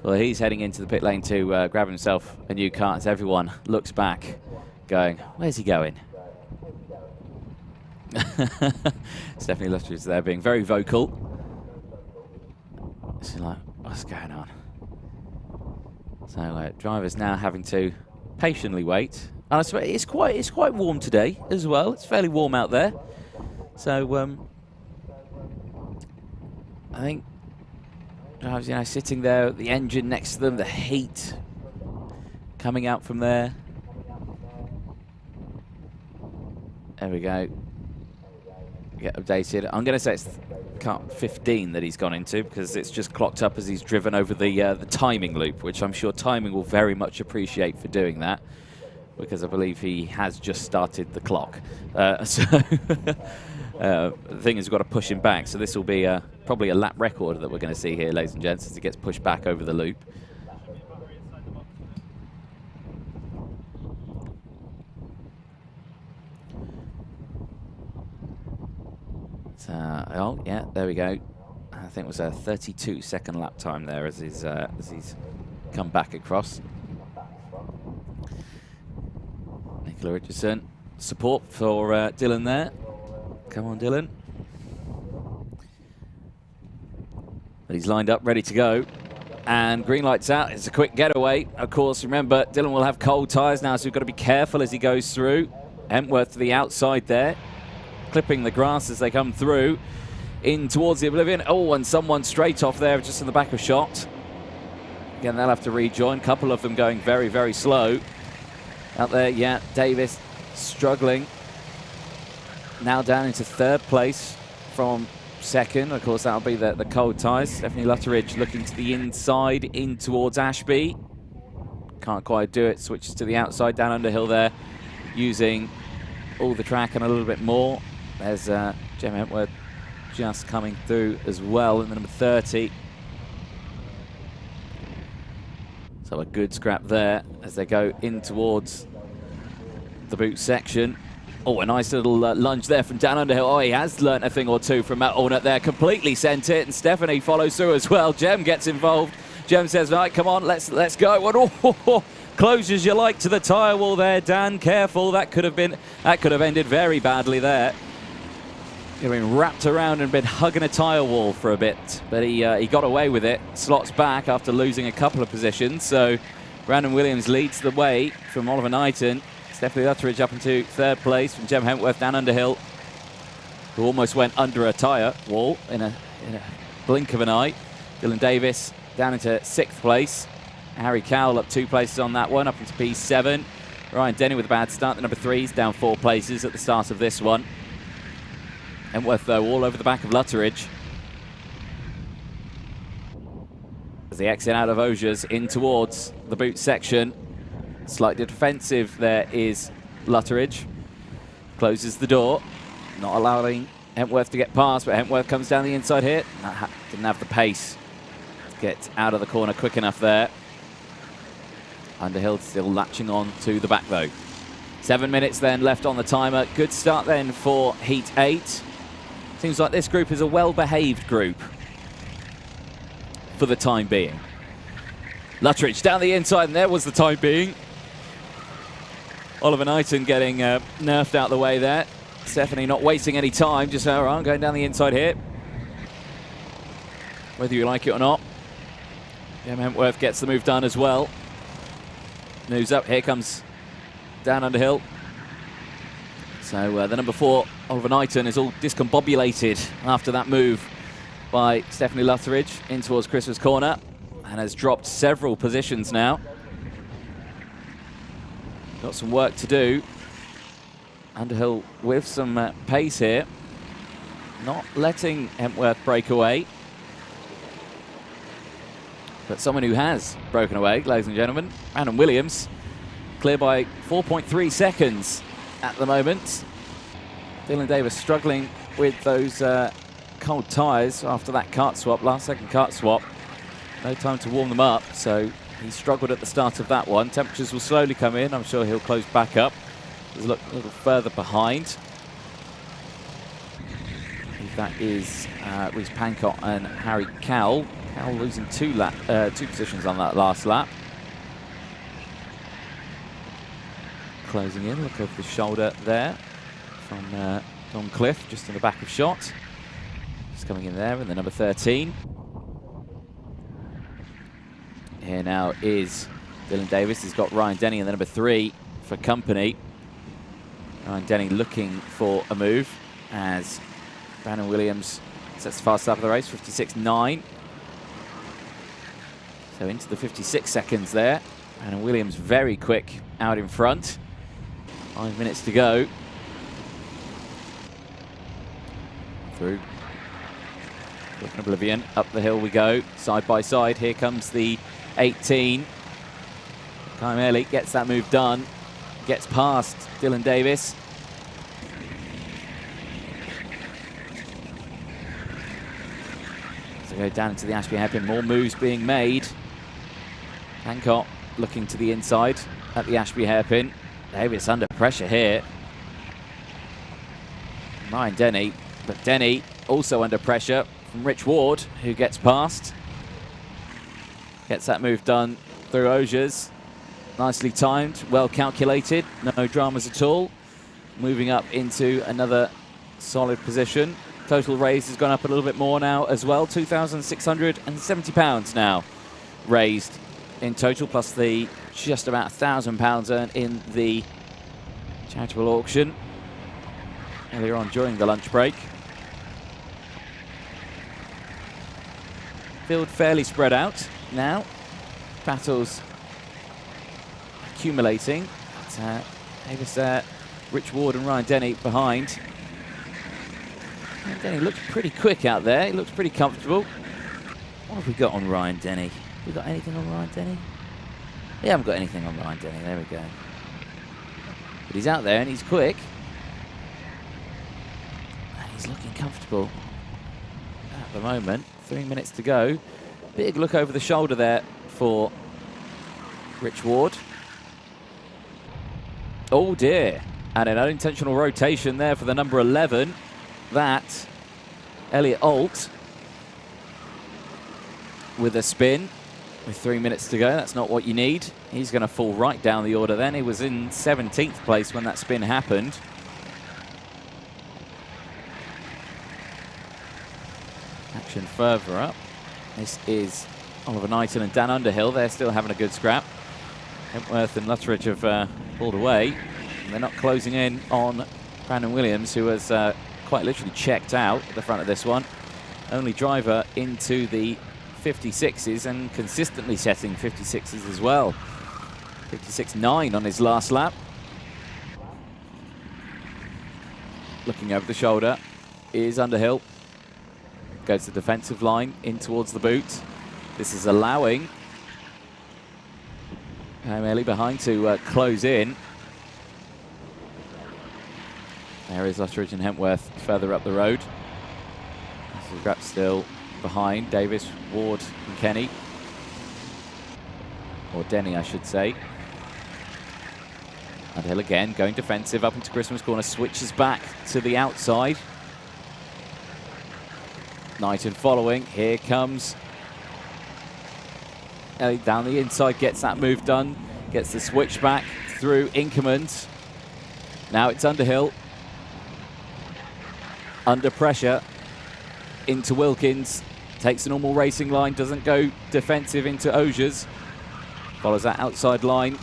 [SPEAKER 2] Well, he's heading into the pit lane to grab himself a new kart as everyone looks back, going, where's he going? Stephanie Lutteridge there being very vocal. She's like, what's going on? So drivers now having to patiently wait. And I swear it's quite warm today as well. It's fairly warm out there. So I think drivers, you know, sitting there at the engine next to them, the heat coming out from there. There we go. Get updated. I'm going to say it's kart 15 that he's gone into because it's just clocked up as he's driven over the timing loop, which I'm sure timing will very much appreciate for doing that, because I believe he has just started the clock. The thing is, we've got to push him back, so this will be probably a lap record that we're going to see here, ladies and gents, as he gets pushed back over the loop. So, oh, yeah, there we go. I think it was a 32-second lap time there as he's come back across. Nicola Richardson, support for Dylan there. Come on, Dylan. But he's lined up, ready to go. And green light's out. It's a quick getaway. Of course, remember, Dylan will have cold tyres now, so we've got to be careful as he goes through. Hentworth to the outside there, clipping the grass as they come through in towards the Oblivion. Oh, and someone straight off there just in the back of shot. Again, they'll have to rejoin. A couple of them going very, very slow. Out there, yeah, Davis struggling. Now down into third place from second. Of course, that'll be the cold tyres. Stephanie Lutteridge looking to the inside, in towards Ashby. Can't quite do it. Switches to the outside, down Underhill there, using all the track and a little bit more. There's Jem Hentworth just coming through as well in the number 30. So a good scrap there as they go in towards the boot section. Oh, a nice little lunge there from Dan Underhill. Oh, he has learnt a thing or two from Matt Allnut there. Completely sent it, and Stephanie follows through as well. Jem gets involved. Jem says, right, come on, let's go. Oh, close as you like to the tyre wall there, Dan. Careful, that could have ended very badly there. He'd been wrapped around and been hugging a tyre wall for a bit, but he got away with it. Slots back after losing a couple of positions. So Brandon Williams leads the way from Oliver Knighton. Stephanie Lutteridge up into third place from Jem Hentworth, Dan Underhill, who almost went under a tyre wall in a blink of an eye. Dylan Davis down into sixth place. Harry Cowell up 2 places on that one, up into P7. Ryan Denny with a bad start. The number 3's down 4 places at the start of this one. Hentworth, though, all over the back of Lutteridge. As they exit out of Augiers in towards the boot section. Slightly defensive there is Lutteridge. Closes the door, not allowing Hentworth to get past, but Hentworth comes down the inside here. Didn't have the pace to get out of the corner quick enough there. Underhill still latching on to the back though. 7 minutes then left on the timer. Good start then for Heat 8. Seems like this group is a well-behaved group for the time being. Lutteridge down the inside, and there was the time being. Oliver Knighton getting nerfed out the way there. Stephanie not wasting any time, just going down the inside here. Whether you like it or not. Jem Hentworth gets the move done as well. Moves up, here comes Dan Underhill. So the number 4, Oliver Knighton, is all discombobulated after that move by Stephanie Lutteridge in towards Christmas Corner, and has dropped several positions now. Got some work to do. Underhill with some pace here. Not letting Hentworth break away. But someone who has broken away, ladies and gentlemen, Brandon Williams, clear by 4.3 seconds at the moment. Dylan Davis struggling with those cold tyres after that kart swap, last second kart swap. No time to warm them up, so he struggled at the start of that one. Temperatures will slowly come in. I'm sure he'll close back up. He's a little further behind. That is Reece Pancott and Harry Cowell. Cowell losing two positions on that last lap. Closing in, look over the shoulder there from Don Cliff, just in the back of shot. Just coming in there in the number 13. Here now is Dylan Davis. He's got Ryan Denny in the number 3 for company. Ryan Denny looking for a move as Brandon Williams sets the fast lap of the race, 56.9. So into the 56 seconds there. Brandon Williams very quick out in front. 5 minutes to go. Through Oblivion, up the hill we go, side by side. Here comes the 18. Kyle Early gets that move done, gets past Dylan Davis. So go down into the Ashby hairpin, more moves being made. Hancock looking to the inside at the Ashby hairpin. Davis under pressure here. Ryan Denny, but Denny also under pressure from Rich Ward, who gets past. Gets that move done through Osiers. Nicely timed, well calculated, no dramas at all. Moving up into another solid position. Total raise has gone up a little bit more now as well. £2,670 now raised in total, plus the just about £1,000 earned in the charitable auction earlier on during the lunch break. Field fairly spread out now. Battles accumulating. Davis there, Rich Ward and Ryan Denny behind. Ryan Denny looks pretty quick out there. He looks pretty comfortable. What have we got on Ryan Denny? We got anything on Ryan Denny? We haven't got anything on Ryan Denny. There we go. But he's out there and he's quick. And he's looking comfortable at the moment. 3 minutes to go. Big look over the shoulder there for Rich Ward. Oh dear. And an unintentional rotation there for the number 11. That, Elliot Alt with a spin. With 3 minutes to go, that's not what you need. He's going to fall right down the order then. He was in 17th place when that spin happened. Action further up. This is Oliver Knighton and Dan Underhill. They're still having a good scrap. Hempworth and Lutteridge have pulled away. And they're not closing in on Brandon Williams, who has quite literally checked out at the front of this one. Only driver into the 56s and consistently setting 56s as well. 56.9 on his last lap. Looking over the shoulder is Underhill. Goes to the defensive line in towards the boot. This is allowing Ellie behind to close in. There is Lutteridge and Hempworth further up the road. This is Grapp still behind. Davis, Ward and Kenny. Or Denny, I should say. Underhill again, going defensive up into Christmas corner, switches back to the outside. Knighton following, here comes Ellie down the inside, gets that move done, gets the switch back through Inkermans. Now it's Underhill. Under pressure into Wilkins, takes a normal racing line, doesn't go defensive into Osiers. Follows that outside line.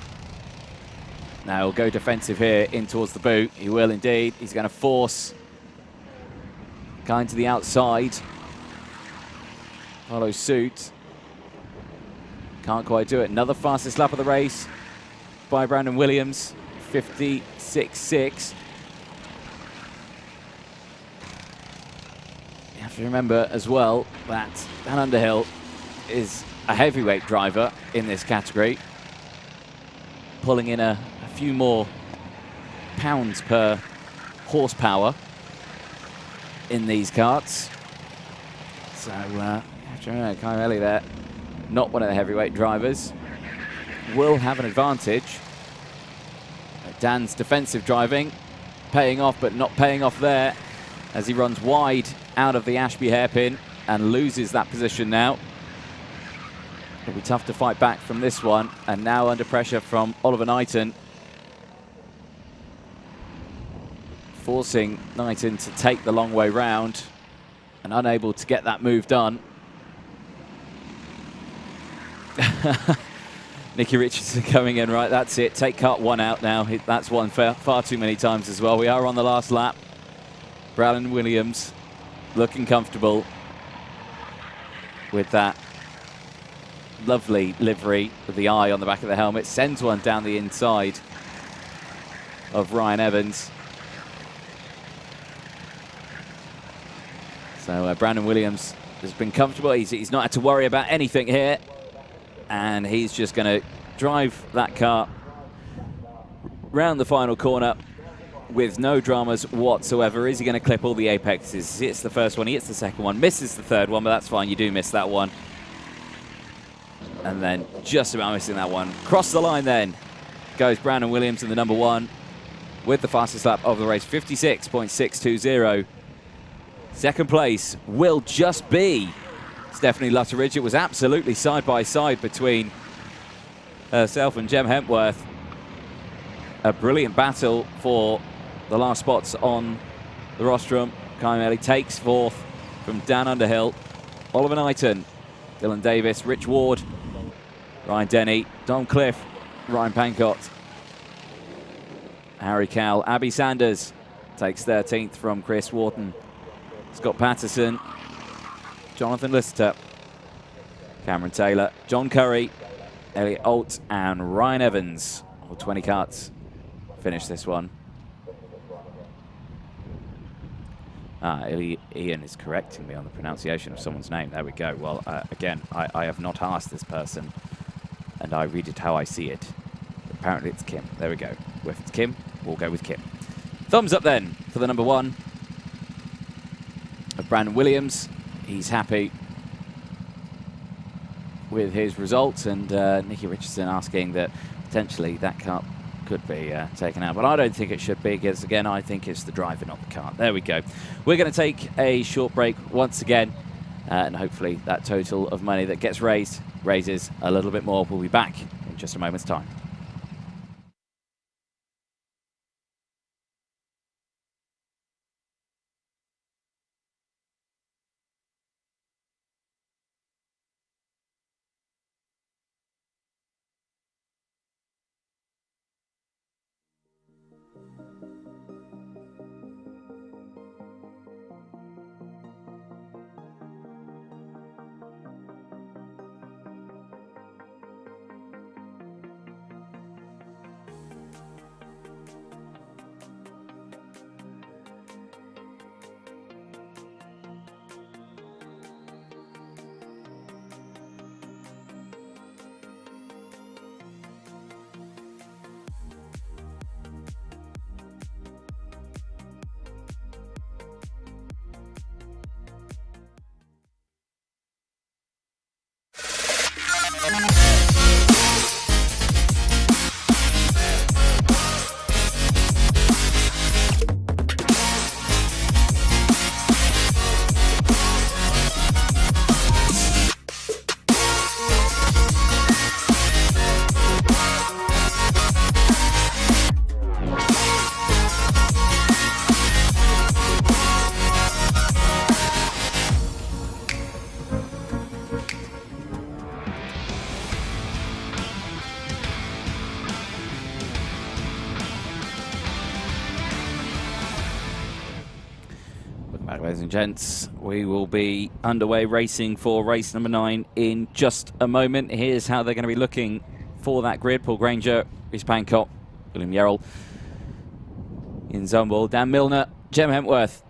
[SPEAKER 2] Now he'll go defensive here in towards the boot. He will indeed. He's going to force Guy to the outside. Follows suit. Can't quite do it. Another fastest lap of the race by Brandon Williams. 56.6. You have to remember as well that Dan Underhill is a heavyweight driver in this category. Pulling in a few more pounds per horsepower in these karts. So, Kyle there, not one of the heavyweight drivers, will have an advantage. Dan's defensive driving, paying off, but not paying off there, as he runs wide out of the Ashby hairpin and loses that position now. It'll be tough to fight back from this one, and now under pressure from Oliver Knighton, forcing Knighton to take the long way round and unable to get that move done. Nicky Richardson coming in, right, that's it. Take kart 1 out now. That's won far too many times as well. We are on the last lap. Brandon Williams looking comfortable with that lovely livery with the eye on the back of the helmet. Sends one down the inside of Ryan Evans. So Brandon Williams has been comfortable. He's not had to worry about anything here. And he's just going to drive that car round the final corner with no dramas whatsoever. Is he going to clip all the apexes? He hits the first one, he hits the second one, misses the third one, but that's fine. You do miss that one. And then just about missing that one. Cross the line then goes Brandon Williams in the number 1 with the fastest lap of the race, 56.620. Second place will just be Stephanie Lutteridge. It was absolutely side by side between herself and Jem Hempworth. A brilliant battle for the last spots on the rostrum. Kai Melly takes 4th from Dan Underhill. Oliver Knighton, Dylan Davis, Rich Ward, Ryan Denny, Don Cliff, Ryan Pancott, Harry Cowell, Abby Sanders takes 13th from Chris Wharton, Scott Patterson, Jonathan Lister, Cameron Taylor, John Curry, Elliot Alt, and Ryan Evans. All 20 karts finish this one. Ian is correcting me on the pronunciation of someone's name. There we go. Well, again, I have not asked this person, and I read it how I see it. Apparently it's Kim. There we go. If it's Kim, we'll go with Kim. Thumbs up then for the number 1 of Brandon Williams. He's happy with his results, and Nicky Richardson asking that potentially that kart could be taken out, but I don't think it should be, because again I think it's the driver, not the kart. There we go. We're going to take a short break once again, and hopefully that total of money that gets raised raises a little bit more. We'll be back in just a moment's time. Ladies and gents, we will be underway racing for race number 9 in just a moment. Here's how they're going to be looking for that grid. Paul Granger, Rhys Pancott, William Yerrell, Ian Zumwalt, Dan Milner, Jem Hempworth,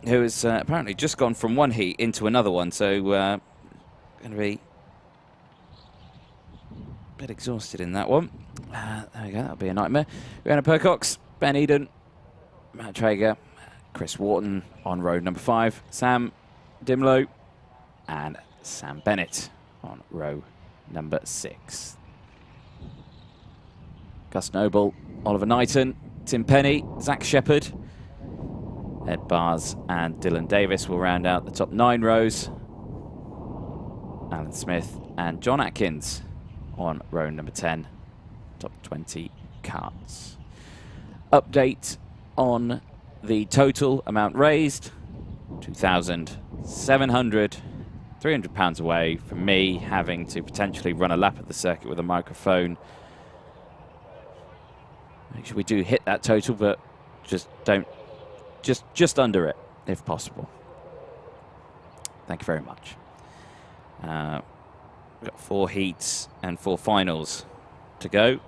[SPEAKER 2] who has apparently just gone from one heat into another one. So going to be bit exhausted in that one. There we go, that'll be a nightmare. Rihanna Percox, Ben Eden, Matt Traeger, Chris Wharton on row number 5, Sam Dimlow, and Sam Bennett on row number 6. Gus Noble, Oliver Knighton, Tim Penny, Zach Shepherd, Ed Bars and Dylan Davis will round out the top 9 rows. Alan Smith and John Atkins on row number 10, top 20 carts. Update on the total amount raised, £2,700, £300 away from me having to potentially run a lap of the circuit with a microphone. Make sure we do hit that total, but just don't, just under it, if possible. Thank you very much. We've got 4 heats and 4 finals to go.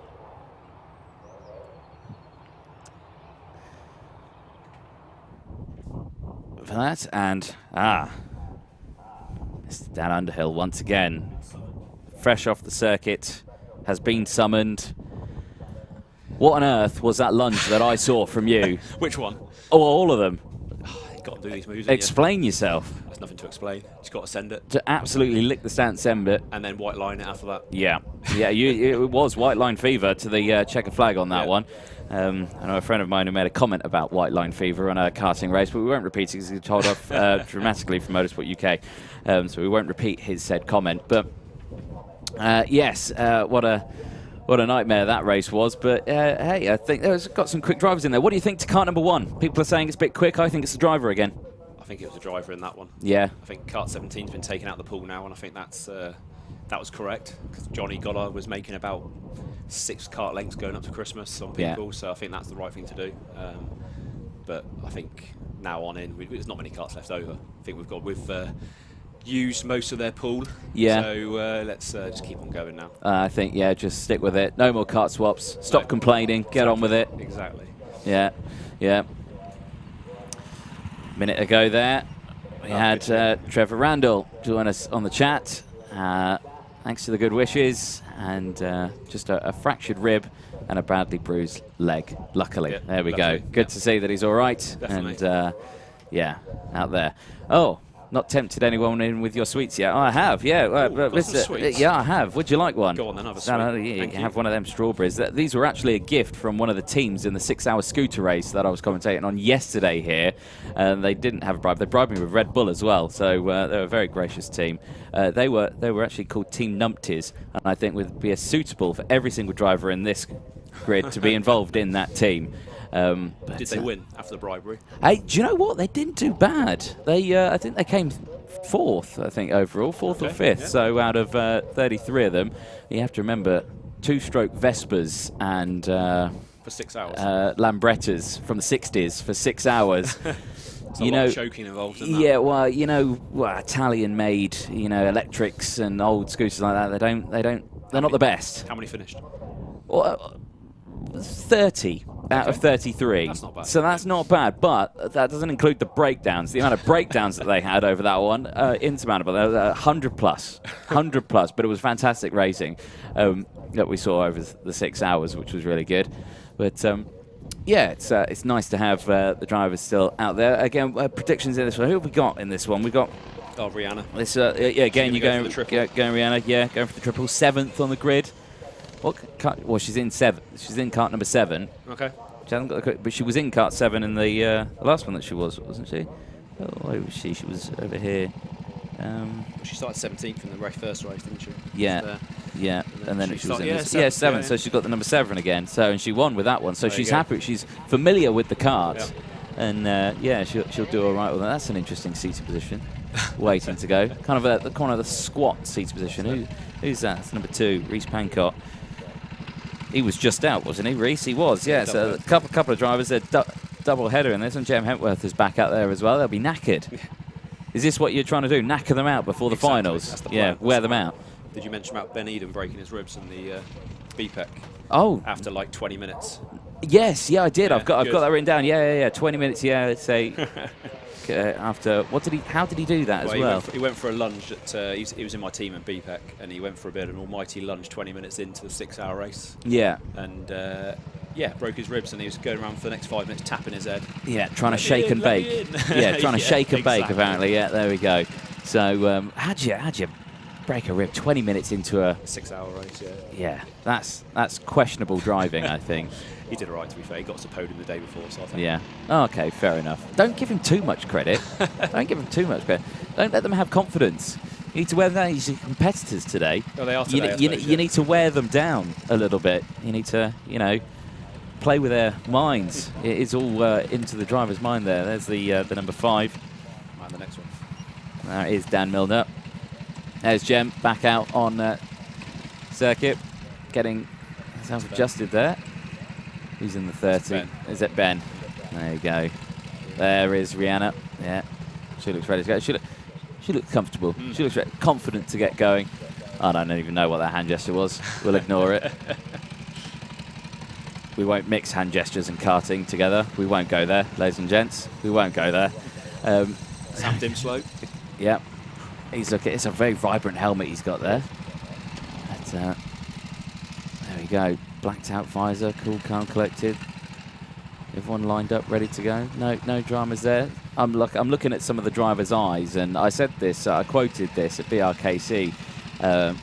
[SPEAKER 2] For that, and Mr. Dan Underhill once again, fresh off the circuit, has been summoned. What on earth was that lunge that I saw from you?
[SPEAKER 3] Which one?
[SPEAKER 2] Oh, all of them.
[SPEAKER 3] You've got to do these moves.
[SPEAKER 2] Explain yourself.
[SPEAKER 3] There's nothing to explain. Just got to send it.
[SPEAKER 2] To absolutely lick the stance send it.
[SPEAKER 3] And then white line it after that.
[SPEAKER 2] Yeah. Yeah, it was white line fever to the checker flag on that one. I know a friend of mine who made a comment about white line fever on a karting race, but we won't repeat it because he told off dramatically from Motorsport UK. So we won't repeat his said comment. But yes, what a nightmare that race was. But hey, I think there's got some quick drivers in there. What do you think to kart number 1? People are saying it's a bit quick. I think it's the driver again.
[SPEAKER 3] I think it was a driver in that one.
[SPEAKER 2] Yeah.
[SPEAKER 3] I think kart 17's been taken out of the pool now, and I think that's that was correct, because Johnny Goddard was making about 6 kart lengths going up to Christmas on people, so I think that's the right thing to do. But I think now on in, there's not many karts left over. I think we've used most of their pool. Yeah. So let's just keep on going now.
[SPEAKER 2] I think, yeah, just stick with it. No more kart swaps. Stop complaining. Get on with it.
[SPEAKER 3] Exactly.
[SPEAKER 2] Yeah. Yeah. Minute ago there, we had Trevor Randall join us on the chat. Thanks to the good wishes, and just a fractured rib and a badly bruised leg, luckily. Yeah, there we go. Good to see that he's all right. Definitely. And yeah, out there. Oh, not tempted anyone in with your sweets yet? Oh, I have, yeah. Yeah, I have. Would you like one?
[SPEAKER 3] Go on then, have a sweet.
[SPEAKER 2] You can have one of them strawberries. These were actually a gift from one of the teams in the 6-hour scooter race that I was commentating on yesterday here. And they didn't have a bribe. They bribed me with Red Bull as well. So they were a very gracious team. They were actually called Team Numpties, and I think would be suitable for every single driver in this grid to be involved in that team.
[SPEAKER 3] Did they win after the bribery?
[SPEAKER 2] Hey, do you know what? They didn't do bad. They, I think they came 4th, I think, overall, 4th or 5th. Yeah. So out of 33 of them, you have to remember 2-stroke Vespers and
[SPEAKER 3] for 6 hours.
[SPEAKER 2] Lambrettas from the 60s for 6 hours.
[SPEAKER 3] There's a lot of choking involved in that.
[SPEAKER 2] Yeah, well, you know, Italian-made, you know, electrics and old scooters like that. They're not the best.
[SPEAKER 3] How many finished?
[SPEAKER 2] Well, 30 out of 33.
[SPEAKER 3] That's not bad.
[SPEAKER 2] So that's not bad, but that doesn't include the breakdowns. The amount of breakdowns that they had over that one, insurmountable. 100 plus, but it was fantastic racing that we saw over the 6 hours, which was really good. But yeah, it's nice to have the drivers still out there. Again, predictions in this one. Who have we got in this one? We got
[SPEAKER 3] Rihanna.
[SPEAKER 2] This, yeah, again, you're going Rihanna. Yeah, going for the triple. 7th on the grid. What kart? Well, she's in 7th. She's in kart number 7.
[SPEAKER 3] Okay.
[SPEAKER 2] She hasn't got but she was in kart 7 in the last one that she wasn't she? Oh, where was she? She was over here.
[SPEAKER 3] She started 17th in the first race, didn't she?
[SPEAKER 2] Yeah, yeah. And then she was in 7th.
[SPEAKER 3] Yeah.
[SPEAKER 2] So she's got the number 7 again. So and she won with that one. So she's happy. She's familiar with the kart, and yeah, she'll do all right with that. That's an interesting seating position, waiting to go. Kind of the squat seating position. Who's that? That's number 2, Reese Pancott. He was just out, wasn't he, Reese? He was, yeah. So a couple of drivers, a double header in this, and Jem Hentworth is back out there as well. They'll be knackered. Is this what you're trying to do? Knacker them out before the finals?
[SPEAKER 3] That's the plan.
[SPEAKER 2] Yeah, wear them out.
[SPEAKER 3] Did you mention about Ben Eden breaking his ribs in the BPEC?
[SPEAKER 2] Oh.
[SPEAKER 3] After like 20 minutes.
[SPEAKER 2] Yes, yeah, I did.
[SPEAKER 3] Yeah,
[SPEAKER 2] I've got that written down. Yeah. 20 minutes. Yeah, let's say. after what did he? How did he do that as well?
[SPEAKER 3] He went for a lunge. He was in my team at BPEC, and he went for a bit of an almighty lunge 20 minutes into the 6-hour race.
[SPEAKER 2] Yeah.
[SPEAKER 3] And yeah, broke his ribs, and he was going around for the next 5 minutes tapping his head.
[SPEAKER 2] Yeah, trying to shake and bake. Yeah, trying to shake and bake. Apparently, yeah. There we go. So how'd you break a rib 20 minutes into a
[SPEAKER 3] 6-hour race?
[SPEAKER 2] Yeah, that's questionable driving, I think.
[SPEAKER 3] He did all right, to be fair. He got to podium the day before, so I think.
[SPEAKER 2] Yeah. Oh, okay, fair enough. Don't give him too much credit. Don't give him too much credit. Don't let them have confidence. You need to wear down your competitors today.
[SPEAKER 3] Oh, they are today,
[SPEAKER 2] you need to wear them down a little bit. You need to, you know, play with their minds. It is all into the driver's mind there. There's the number 5.
[SPEAKER 3] And the next one.
[SPEAKER 2] There is Dan Milner. There's Jem back out on circuit, getting himself adjusted there. Who's in the 30? Is it Ben? There you go. There is Rihanna. Yeah, she looks ready to go. She looks comfortable. She looks confident to get going. I don't even know what that hand gesture was. We'll ignore it. We won't mix hand gestures and karting together. We won't go there, ladies and gents. We won't go there.
[SPEAKER 3] Sam Dimslow.
[SPEAKER 2] Yeah. It's a very vibrant helmet he's got there. But, there we go. Blacked out visor, cool, calm, collected. Everyone lined up, ready to go. No dramas there. I'm looking at some of the drivers' eyes, and I said this, I quoted this at BRKC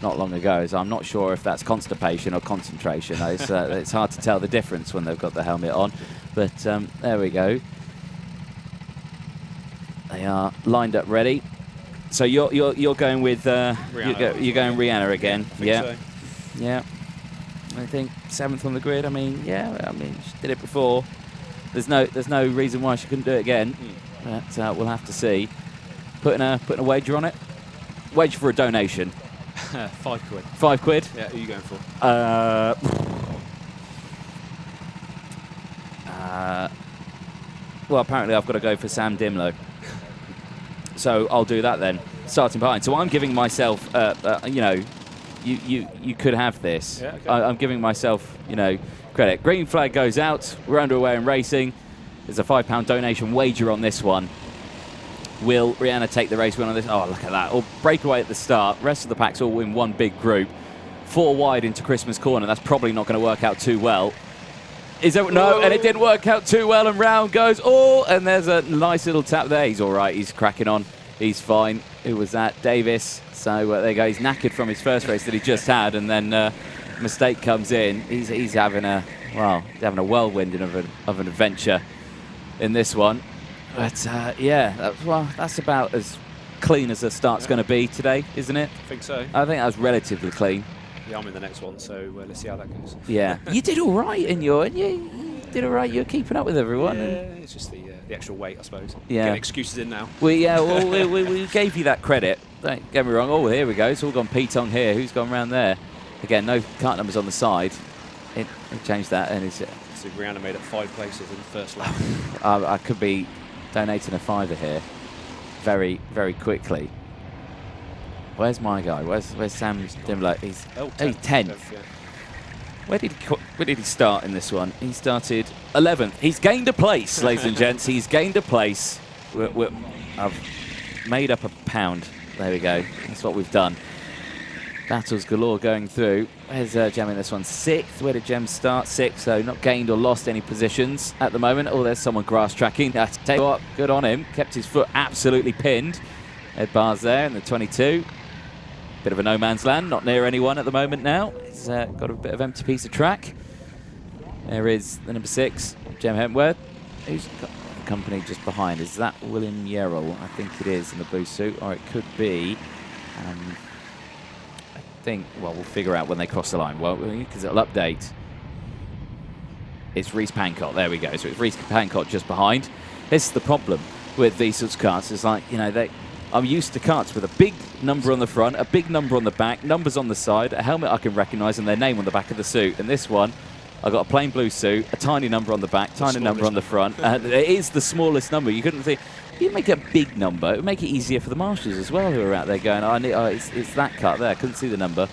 [SPEAKER 2] not long ago, so I'm not sure if that's constipation or concentration. It's hard to tell the difference when they've got the helmet on. But there we go. They are lined up, ready. So you're going with you're going Rihanna again. Yeah.
[SPEAKER 3] So.
[SPEAKER 2] Yeah. I think 7th on the grid. I mean, yeah. I mean, she did it before. There's no reason why she couldn't do it again. But we'll have to see. Putting a wager on it. Wager for a donation.
[SPEAKER 3] 5 quid.
[SPEAKER 2] 5 quid.
[SPEAKER 3] Yeah. Who are you going for?
[SPEAKER 2] Well, apparently I've got to go for Sam Dimlow. So I'll do that then, starting behind. So I'm giving myself, you know, you could have this.
[SPEAKER 3] Yeah, okay.
[SPEAKER 2] I'm giving myself, you know, credit. Green flag goes out. We're underway in racing. There's a £5 donation wager on this one. Will Rihanna take the race win on this? Oh, look at that. Or breakaway at the start. Rest of the pack's all in one big group. 4 wide into Christmas Corner. That's probably not going to work out too well. Is there, no, and it didn't work out too well, and round goes, oh, and there's a nice little tap there. He's all right, he's cracking on, he's fine. Who was that? Davis. So there you go, he's knackered from his first race that he just had, and then mistake comes in. He's having a whirlwind of an adventure in this one. But yeah, that's about as clean as the start's going to be today, isn't it?
[SPEAKER 3] I think so.
[SPEAKER 2] I think that was relatively clean.
[SPEAKER 3] Yeah, I'm in the next one, so let's see how that goes.
[SPEAKER 2] Yeah, you did all right in you did all right. You're keeping up with everyone.
[SPEAKER 3] Yeah, it's just the extra weight, I suppose.
[SPEAKER 2] Yeah.
[SPEAKER 3] Getting excuses in now.
[SPEAKER 2] We gave you that credit. Don't get me wrong. Oh, here we go. It's all gone P-Tong here. Who's gone round there? Again, no cart numbers on the side. It changed that, and it's.
[SPEAKER 3] So Rihanna made up 5 places in the first lap.
[SPEAKER 2] I could be donating a £5 here, very, very quickly. Where's my guy? Where's Sam Dimlow? He's 10th. Yeah. Where did he start in this one? He started 11th. He's gained a place, ladies and gents. He's gained a place. I've made up £1. There we go. That's what we've done. Battles galore going through. Where's Jem in this one? 6th. Where did Jem start? 6th. So not gained or lost any positions at the moment. Oh, there's someone grass tracking. Tell you what, good on him. Kept his foot absolutely pinned. Ed Barr's there in the 22. Bit of a no man's land, not near anyone at the moment now. He's got a bit of empty piece of track. There is the number 6, Jem Hentworth, who's got the company just behind. Is that William Yerrell? I think it is in the blue suit, or it could be. I think, well, we'll figure out when they cross the line, won't we? Because it'll update. It's Reece Pancott, there we go. So it's Reece Pancott just behind. This is the problem with these sorts of carts. It's like, you know, I'm used to carts with a big number on the front, a big number on the back, numbers on the side, a helmet I can recognise, and their name on the back of the suit. And this one, I've got a plain blue suit, a tiny number on the back, tiny number on the front. It is the smallest number. You couldn't think, you'd make it a big number. It would make it easier for the marshals as well, who are out there going, it's that cut there. I couldn't see the number.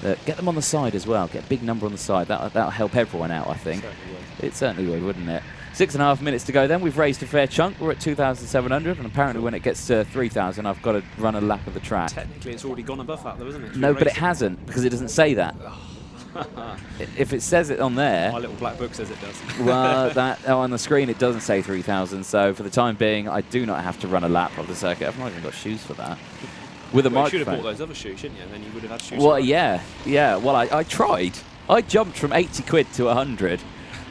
[SPEAKER 2] Get them on the side as well. Get a big number on the side. That'll help everyone out, I think. It certainly would, wouldn't it? 6.5 minutes to go then. We've raised a fair chunk. We're at 2,700, and apparently when it gets to 3,000, I've got to run a lap of the track.
[SPEAKER 3] Technically, it's already gone above that, though, isn't it?
[SPEAKER 2] No, but it hasn't, because it doesn't say that. If it says it on there...
[SPEAKER 3] My little black book says it does.
[SPEAKER 2] Well, on the screen it doesn't say 3,000, so for the time being, I do not have to run a lap of the circuit. I've not even got shoes for that. With a microphone.
[SPEAKER 3] You should have bought those other shoes, shouldn't you? And then you would have had shoes.
[SPEAKER 2] Well, yeah. Well, I tried. I jumped from 80 quid to 100.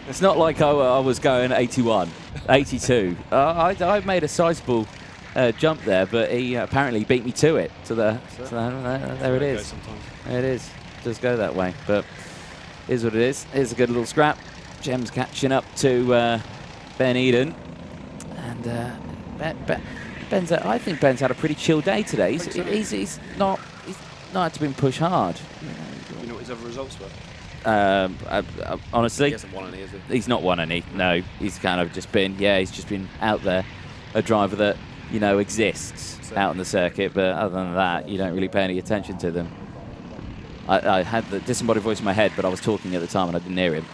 [SPEAKER 2] It's not like I was going 81, 82. I made a sizable jump there, but he apparently beat me to it. There it is. There it is. It does go that way, but here's what it is. Here's a good little scrap. Jem's catching up to Ben Eden, and I think Ben's had a pretty chill day today. He's not had to be pushed hard.
[SPEAKER 3] You know what his other results were?
[SPEAKER 2] Honestly,
[SPEAKER 3] he hasn't won any, has he?
[SPEAKER 2] He's not won any. No, he's kind of just been. Yeah, he's just been out there, a driver that exists out on the circuit. But other than that, you don't really pay any attention to them. I had the disembodied voice in my head, but I was talking at the time and I didn't hear him.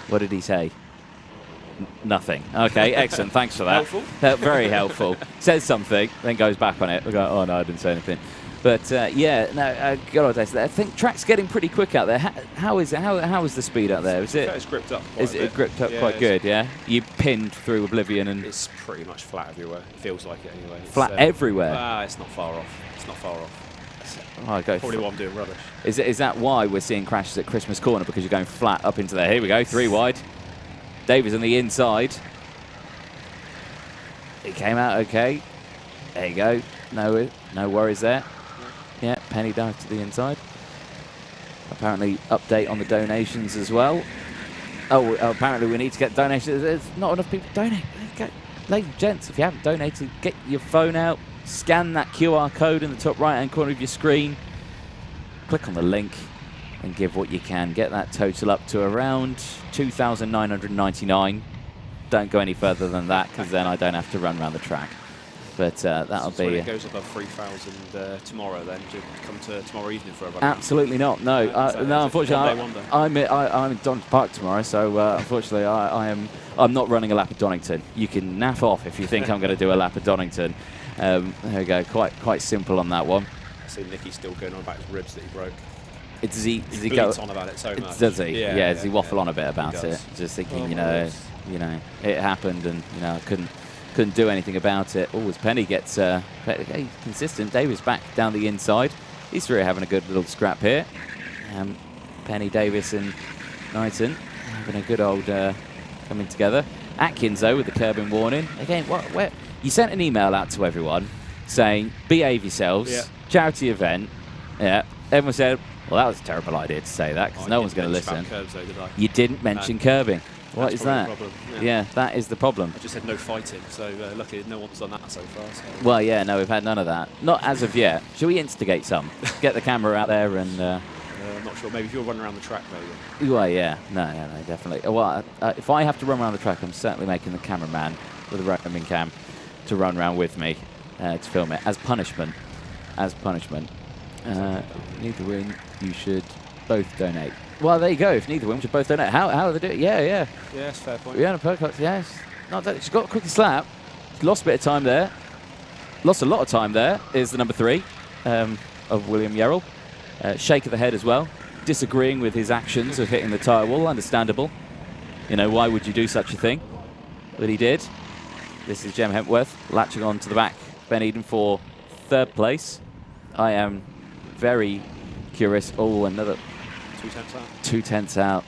[SPEAKER 2] What did he say? Nothing. Okay, excellent. Thanks for that.
[SPEAKER 3] Helpful.
[SPEAKER 2] Very helpful. Says something, then goes back on it. We go, oh no, I didn't say anything. But good old days there. I think track's getting pretty quick out there. How is the speed out there?
[SPEAKER 3] It's gripped up.
[SPEAKER 2] Is it gripped up quite good? Yeah. You pinned through oblivion and
[SPEAKER 3] it's pretty much flat everywhere. It feels like it anyway.
[SPEAKER 2] Flat everywhere.
[SPEAKER 3] It's not far off. It's not far off.
[SPEAKER 2] Probably
[SPEAKER 3] what I'm doing rubbish.
[SPEAKER 2] Is that why we're seeing crashes at Christmas Corner, because you're going flat up into there? Here we go, 3 wide. Davies on the inside. It came out okay. There you go. No worries there. Yeah, Penny dive to the inside. Apparently, update on the donations as well. Oh, apparently we need to get donations. There's not enough people donate. Ladies and gents, if you haven't donated, get your phone out, scan that QR code in the top right-hand corner of your screen, click on the link, and give what you can. Get that total up to around 2,999. Don't go any further than that, because then I don't have to run around the track. But that'll be...
[SPEAKER 3] when it goes above 3,000 tomorrow, then to come to tomorrow evening for a run?
[SPEAKER 2] Absolutely not. No, no. Unfortunately, I'm in Donington Park tomorrow, so unfortunately, I'm not running a lap of Donington. You can naff off if you think I'm going to do a lap of Donington. There we go. Quite simple on that one.
[SPEAKER 3] I see Nicky's still going on about his ribs that he broke.
[SPEAKER 2] Does he
[SPEAKER 3] go on about it so much?
[SPEAKER 2] Does he? Yeah. Does he waffle on a bit about it? Just thinking, it happened, and I couldn't do anything about it. Oh, as Penny gets consistent. Davis back down the inside. These three are having a good little scrap here. Penny, Davis, and Knighton having a good old coming together. Atkins though with the curbing warning again. Where you sent an email out to everyone saying behave yourselves. Yeah. Charity event. Yeah. Everyone said, well, that was a terrible idea to say that, because no one's going to listen.
[SPEAKER 3] Curbs, though, did I?
[SPEAKER 2] You didn't mention curbing. What is that? Yeah, that is the problem.
[SPEAKER 3] I just said no fighting, so luckily no one's done that so far. So.
[SPEAKER 2] Well, yeah, no, we've had none of that. Not as of yet. Shall we instigate some? Get the camera out there and...
[SPEAKER 3] I'm not sure. Maybe if you're running around the track, maybe.
[SPEAKER 2] Well, yeah. No, definitely. Well, if I have to run around the track, I'm certainly making the cameraman with a roaming cam to run around with me to film it as punishment. Neither win, you should both donate. Well, there you go. If neither win, we should both donate. How do they do it? Yeah.
[SPEAKER 3] Yeah, that's a fair point.
[SPEAKER 2] Rihanna Percox, yes. Not that she's got a quick slap. She's lost a bit of time there. Lost a lot of time there. Is the number 3 of William Yerrell. Shake of the head as well. Disagreeing with his actions of hitting the tyre wall. Understandable. Why would you do such a thing? But he did. This is Jem Hempworth latching on to the back. Ben Eden for 3rd place. I am very curious. Oh, another
[SPEAKER 3] 2/10 out.
[SPEAKER 2] 2/10 out.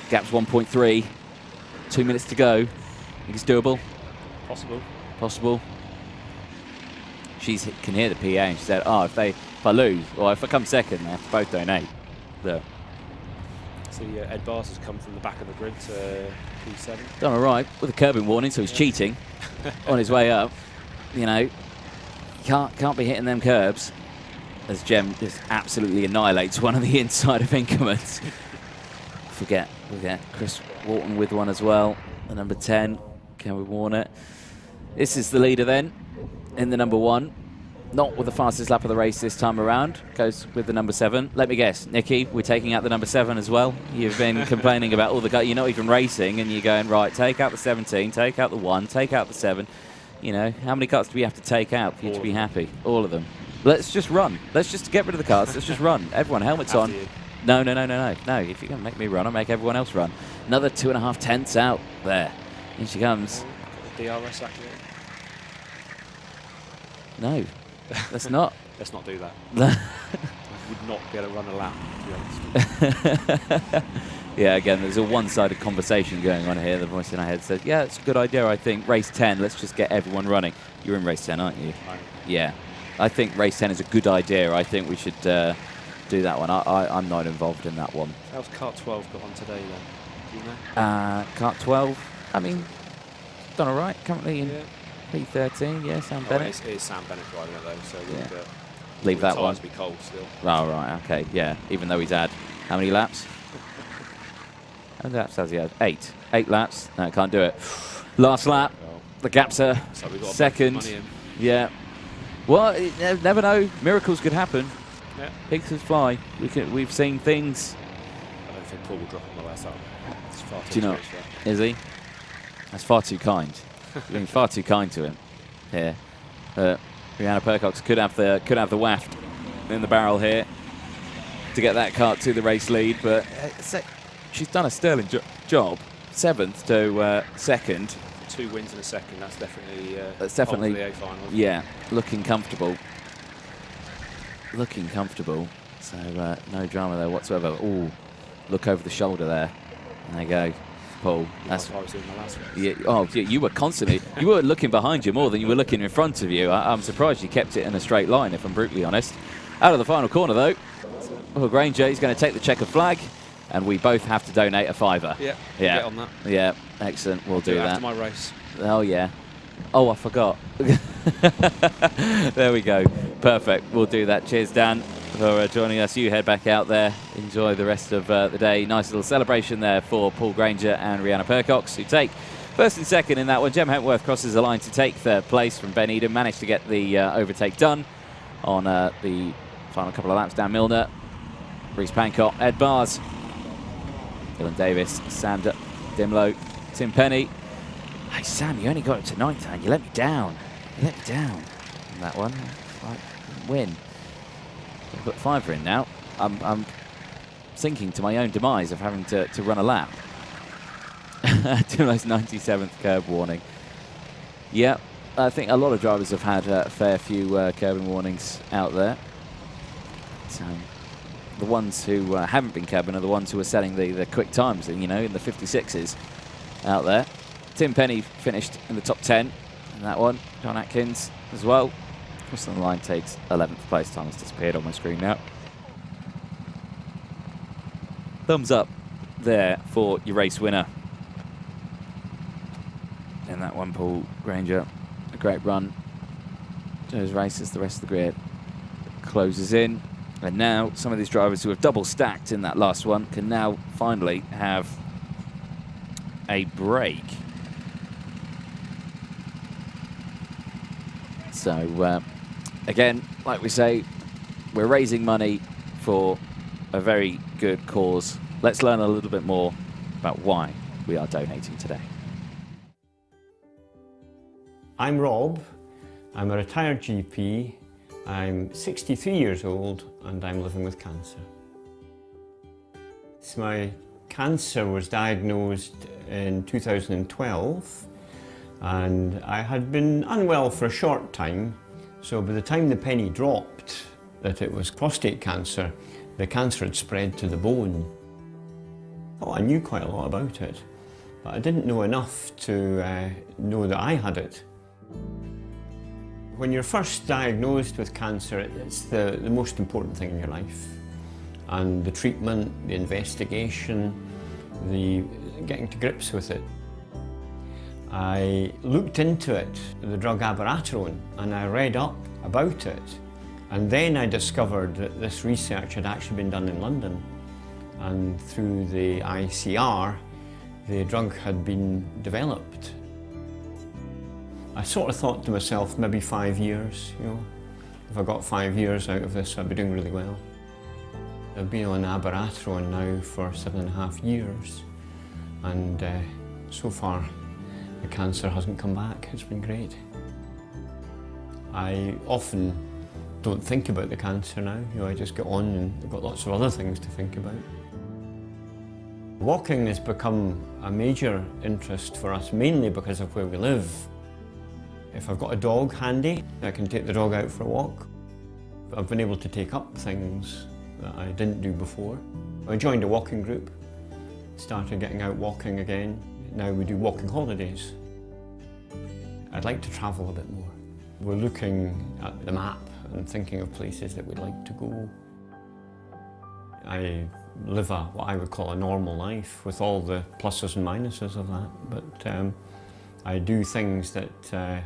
[SPEAKER 2] Gap's 1.3. 2 minutes to go. Think it's doable? Possible. She can hear the PA and she said, oh, if I lose, or if I come second, they have to both donate. There.
[SPEAKER 3] So Ed Bars has come from the back of the grid to P7.
[SPEAKER 2] Done all right with a curbing warning, so he's cheating on his way up. Can't be hitting them curbs. As Jem just absolutely annihilates one of the inside of increments. Forget Chris Whilton with one as well. The number 10, Can we warn it? This is the leader then in the number 1. not with the fastest lap of the race this time around. Goes with the number 7. Let me guess, Nikki, we're taking out the number 7 as well. You've been complaining about all the guys. You're not even racing, and you're going, right, take out the 17, take out the 1, take out the 7. You know, how many carts do we have to take out for you to be happy? All of them. Let's just run. Let's just get rid of the carts. Let's just run. Everyone, helmets on. No. No, if you're going to make me run, I'll make everyone else run. Another 2.5 tenths out there. Here she comes.
[SPEAKER 3] DRS activated.
[SPEAKER 2] No, let's not.
[SPEAKER 3] Let's not do that. I would not be able to run a lap, to be honest.
[SPEAKER 2] Yeah, again, there's a one-sided conversation going on here. The voice in our head says, yeah, it's a good idea, I think. Race 10, let's just get everyone running. You're in race 10, aren't you? Yeah. I think race 10 is a good idea. I think we should do that one. I'm not involved in that one.
[SPEAKER 3] How's kart 12 got on today, then? Do you know?
[SPEAKER 2] Kart 12, I mean, done all right. Currently in P13, yeah, Sam Bennett.
[SPEAKER 3] It is Sam Bennett driving it, though, so
[SPEAKER 2] yeah. Leave that one.
[SPEAKER 3] The tyres will be cold still.
[SPEAKER 2] Oh, right, okay, yeah. Even though he's had how many laps? How many laps has he had? 8. 8 laps. No, can't do it. Last lap.
[SPEAKER 3] Well,
[SPEAKER 2] the gaps are
[SPEAKER 3] so we've got
[SPEAKER 2] second. Yeah. Well, you never know. Miracles could happen.
[SPEAKER 3] Yeah.
[SPEAKER 2] Pigs could fly. We've seen things.
[SPEAKER 3] I don't think Paul will drop on the last lap. It's far too
[SPEAKER 2] Do you know? Is he? That's far too kind. You're being far too kind to him here. Rihanna Percox could have the waft in the barrel here to get that kart to the race lead, but she's done a sterling job. 7th to 2nd.
[SPEAKER 3] 2 wins in a second. That's definitely
[SPEAKER 2] the
[SPEAKER 3] A final.
[SPEAKER 2] Yeah, looking comfortable. Looking comfortable. So no drama there whatsoever. Ooh, look over the shoulder there. And there you go. Paul.
[SPEAKER 3] That's what I was doing my last race.
[SPEAKER 2] Yeah, oh, you were constantly, you were looking behind you more than you were looking in front of you. I'm surprised you kept it in a straight line, if I'm brutally honest. Out of the final corner, though, Paul Granger is going to take the checker flag, and we both have to donate a £5.
[SPEAKER 3] Yeah,
[SPEAKER 2] yeah,
[SPEAKER 3] get on that.
[SPEAKER 2] Yeah, excellent. We'll do that.
[SPEAKER 3] After my race.
[SPEAKER 2] Oh, yeah. Oh, I forgot. There we go. Perfect. We'll do that. Cheers, Dan, for joining us. You head back out there. Enjoy the rest of the day. Nice little celebration there for Paul Granger and Rihanna Percox, who take first and second in that one. Jem Hepworth crosses the line to take third place from Ben Eden. Managed to get the overtake done on the final couple of laps. Dan Milner, Reece Pancott, Ed Bars, Dylan Davis, Sam Dimlow, Tim Penny. Hey, Sam, you only got it to 9th, and you let me down. You let me down on that one. Right, win. I've got 5 in now. I'm sinking to my own demise of having to run a lap. Dimlow's 97th curb warning. Yeah, I think a lot of drivers have had a fair few curbing warnings out there. So, the ones who haven't been curbing are the ones who are selling the quick times, you know, in the 56s out there. Tim Penny finished in the top 10 in that one. John Atkins as well. Crossing the line takes 11th place. Time has disappeared on my screen now. Thumbs up there for your race winner. And that one, Paul Granger. A great run to his races. The rest of the grid closes in. And now some of these drivers who have double stacked in that last one can now finally have a break. So, again, like we say, we're raising money for a very good cause. Let's learn a little bit more about why we are donating today.
[SPEAKER 9] I'm Rob. I'm a retired GP. I'm 63 years old and I'm living with cancer. So my cancer was diagnosed in 2012. And I had been unwell for a short time, so by the time the penny dropped that it was prostate cancer, the cancer had spread to the bone. Oh, I knew quite a lot about it, but I didn't know enough to know that I had it. When you're first diagnosed with cancer, it's the most important thing in your life. And the treatment, the investigation, the getting to grips with it. I looked into it, the drug abiraterone, and I read up about it. And then I discovered that this research had actually been done in London. And through the ICR, the drug had been developed. I sort of thought to myself, maybe 5 years, you know, If I got 5 years out of this, I'd be doing really well. I've been on abiraterone now for 7.5 years, and so far the cancer hasn't come back. It's been great. I often don't think about the cancer now. You know, I just get on and I've got lots of other things to think about. Walking has become a major interest for us, mainly because of where we live. If I've got a dog handy, I can take the dog out for a walk. I've been able to take up things that I didn't do before. I joined a walking group, started getting out walking again. Now we do walking holidays. I'd like to travel a bit more. We're looking at the map and thinking of places that we'd like to go. I live what I would call a normal life with all the pluses and minuses of that, but I do things that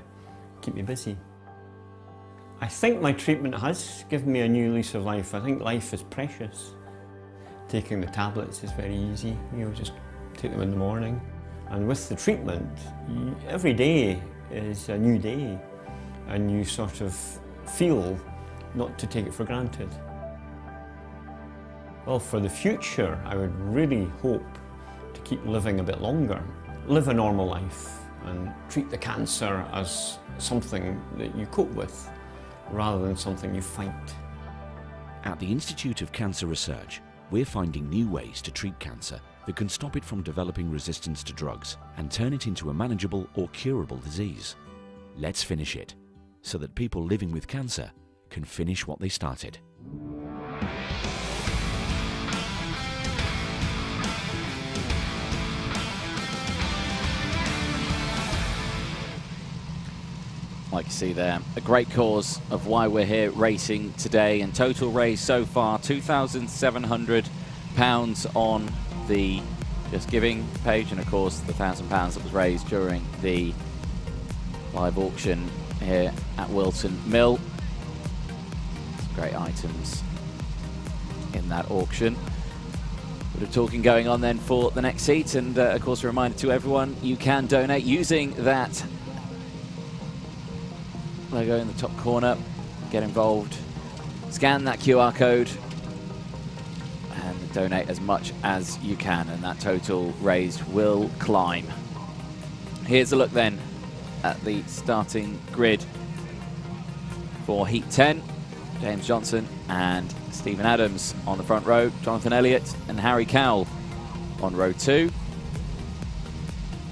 [SPEAKER 9] keep me busy. I think my treatment has given me a new lease of life. I think life is precious. Taking the tablets is very easy, you know, just take them in the morning. And with the treatment, every day is a new day, and you sort of feel not to take it for granted. Well, for the future, I would really hope to keep living a bit longer, live a normal life, and treat the cancer as something that you cope with, rather than something you fight.
[SPEAKER 5] At the Institute of Cancer Research, we're finding new ways to treat cancer that can stop it from developing resistance to drugs and turn it into a manageable or curable disease. Let's finish it, so that people living with cancer can finish what they started.
[SPEAKER 2] Like you see there, a great cause of why we're here racing today, and total raised so far £2,700 on the Just Giving page, and of course the £1,000 that was raised during the live auction here at Whilton Mill. Some great items in that auction. Bit of talking going on then for the next seat, and of course a reminder to everyone, you can donate using that logo in the top corner. Get involved, scan that QR code and donate as much as you can, and that total raised will climb. Here's a look then at the starting grid for Heat 10. James Johnson and Stephen Adams on the front row, Jonathan Elliott and Harry Cowell on row 2,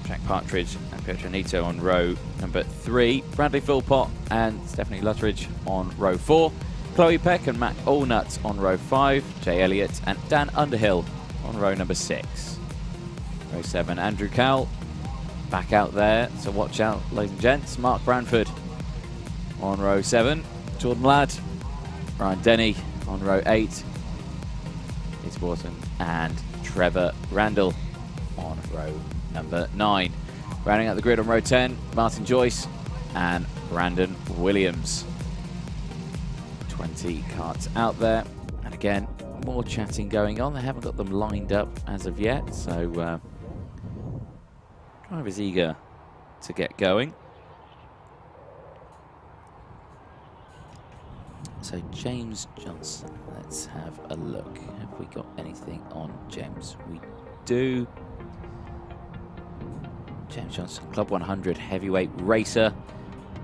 [SPEAKER 2] Jack Partridge and Pietro Nito on row number 3, Bradley Philpott and Stephanie Luttridge on row 4, Chloe Peck and Matt Allnut on row 5, Jay Elliott and Dan Underhill on row number 6. Row 7, Andrew Cowell back out there, so watch out ladies and gents. Mark Branford on row 7, Jordan Ladd, Ryan Denny on row 8, Peter Borton and Trevor Randall on row number 9. Rounding out the grid on row 10, Martin Joyce and Brandon Williams. 20 carts out there, and again, more chatting going on. They haven't got them lined up as of yet, so driver's eager to get going. So James Johnson, let's have a look. Have we got anything on James? We do. James Johnson, Club 100 heavyweight racer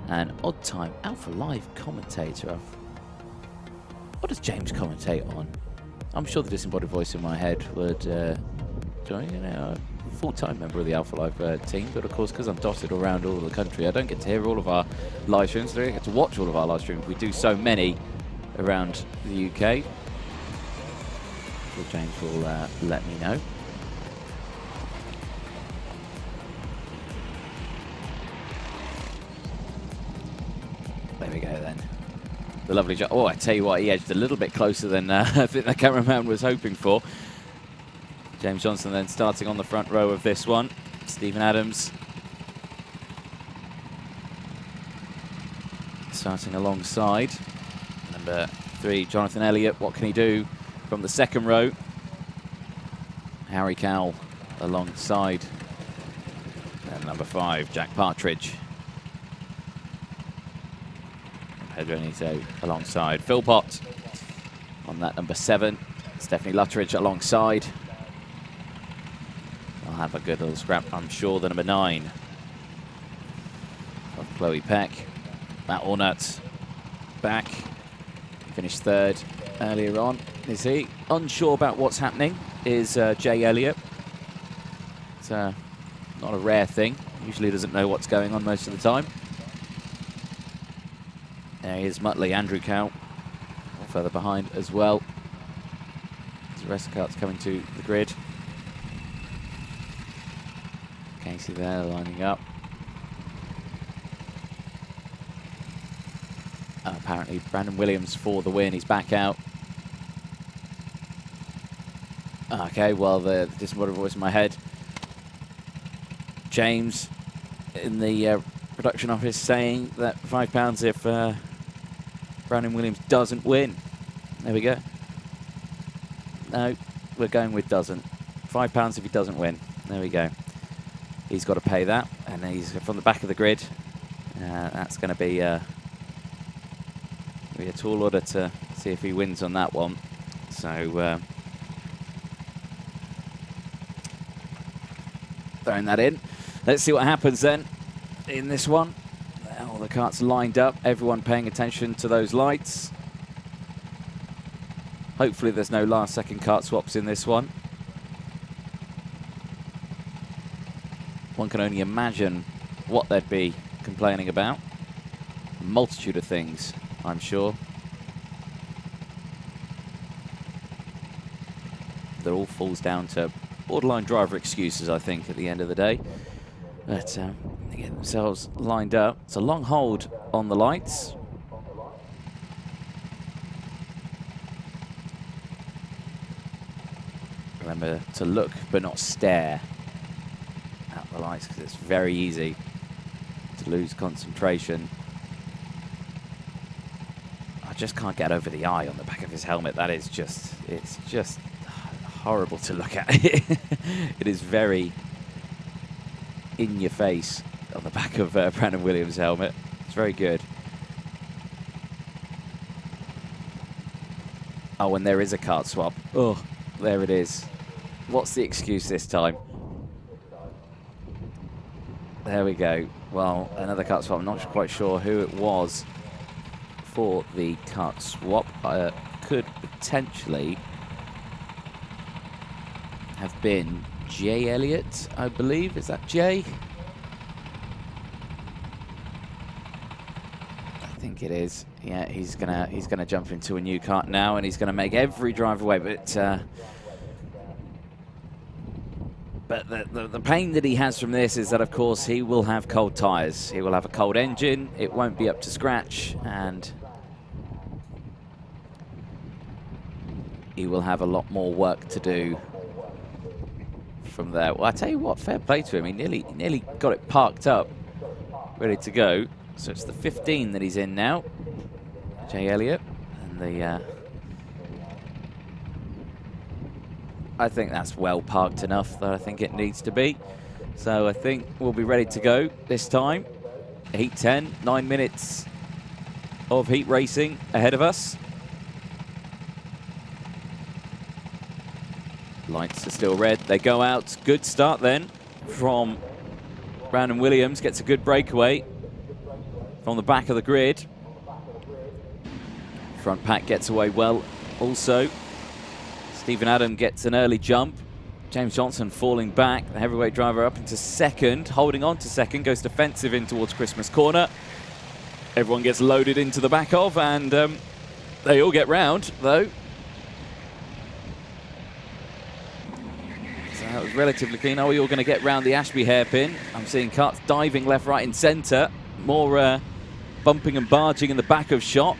[SPEAKER 2] and odd time Alpha Live commentator. What does James commentate on? I'm sure the disembodied voice in my head would join, you know, a full-time member of the Alpha Live team, but of course, because I'm dotted around all of the country, I don't get to hear all of our live streams. I don't get to watch all of our live streams. We do so many around the UK. So James will let me know. There we go then. The lovely job. Oh, I tell you what, he edged a little bit closer than I think the cameraman was hoping for. James Johnson then starting on the front row of this one. Stephen Adams starting alongside. Number 3, Jonathan Elliott. What can he do from the second row? Harry Cowell alongside. And number 5, Jack Partridge. Pedronito alongside Philpott. On that number 7, Stephanie Lutteridge alongside. I'll have a good little scrap, I'm sure, the number 9 of Chloe Peck. Matt Allnut back, finished 3rd earlier on. Is he unsure about what's happening? Is Jay Elliott. It's not a rare thing. Usually doesn't know what's going on most of the time. There he is, Muttley, Andrew Cow, further behind as well. The rest of the carts coming to the grid. Casey there lining up. Apparently Brandon Williams for the win, he's back out. Okay, well, the disembodied voice in my head. James in the production office saying that £5 if Brandon Williams doesn't win. There we go. No, we're going with doesn't. £5 if he doesn't win. There we go. He's got to pay that, and he's from the back of the grid. That's going to be a tall order to see if he wins on that one. So throwing that in. Let's see what happens then in this one. All the carts lined up, everyone paying attention to those lights. Hopefully there's no last-second kart swaps in this one. One can only imagine what they'd be complaining about. A multitude of things, I'm sure. That all falls down to borderline driver excuses, I think, at the end of the day. But they get themselves lined up. It's a long hold on the lights. Remember to look but not stare at the lights, because it's very easy to lose concentration. I just can't get over the eye on the back of his helmet. That is just, it's just horrible to look at. It is very in your face on the back of Brandon Williams' helmet. It's very good. Oh, and there is a kart swap. Oh, there it is. What's the excuse this time? There we go. Well, another kart swap. I'm not quite sure who it was for the kart swap. Could potentially have been Jay Elliott, I believe. Is that Jay? I think it is. Yeah, he's gonna jump into a new kart now, and he's gonna make every drive away. But the pain that he has from this is that, of course, he will have cold tyres. He will have a cold engine. It won't be up to scratch, and he will have a lot more work to do from there. Well, I tell you what, fair play to him. He nearly got it parked up, ready to go. So it's the 15 that he's in now, Jay Elliott, and the. I think that's well parked enough that I think it needs to be. So I think we'll be ready to go this time. Heat 10, 9 minutes of heat racing ahead of us. Lights are still red. They go out. Good start then from Brandon Williams. Gets a good breakaway from the back of the grid. Front pack gets away well also. Stephen Adam gets an early jump. James Johnson falling back. The heavyweight driver up into second. Holding on to second. Goes defensive in towards Christmas corner. Everyone gets loaded into the back of, and they all get round though. That was relatively clean. Are we all going to get round the Ashby hairpin? I'm seeing carts diving left, right and centre. More bumping and barging in the back of shot.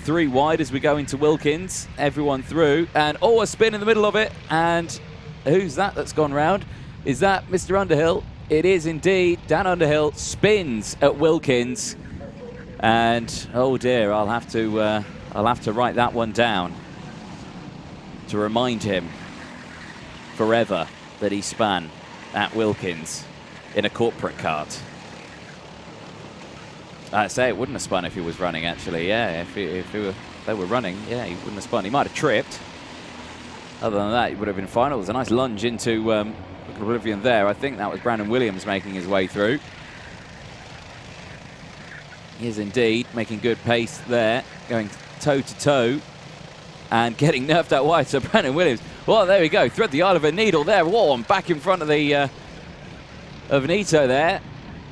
[SPEAKER 2] 3 wide as we go into Wilkins. Everyone through. And oh, a spin in the middle of it. And who's that that's gone round? Is that Mr. Underhill? It is indeed. Dan Underhill spins at Wilkins. And oh dear, I'll have to write that one down to remind him forever that he span at Wilkins in a corporate kart. I'd say it wouldn't have spun if he was running, actually. Yeah, if they were running, yeah, he wouldn't have spun. He might have tripped. Other than that, he would have been final. It was a nice lunge into oblivion there. I think that was Brandon Williams making his way through. He is indeed making good pace there, going toe-to-toe and getting nerfed out wide. So Brandon Williams, well, there we go. Thread the eye of a needle there. Whoa, and back in front of the of Nito there.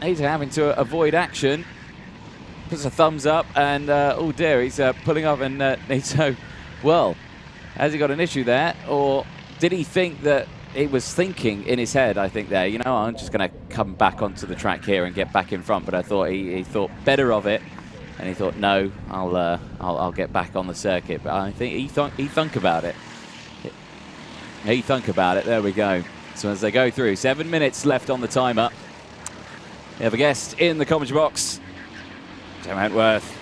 [SPEAKER 2] Nito having to avoid action. Puts a thumbs up, and oh dear, he's pulling up, and Nito, well, has he got an issue there, or did he think that he was thinking in his head, I think there, you know, I'm just going to come back onto the track here and get back in front, but I thought he thought better of it, and he thought, no, I'll get back on the circuit. But I think he thunk about it. He thunk about it. There we go. So as they go through, 7 minutes left on the timer. We have a guest in the commentary box. Gemma Wentworth.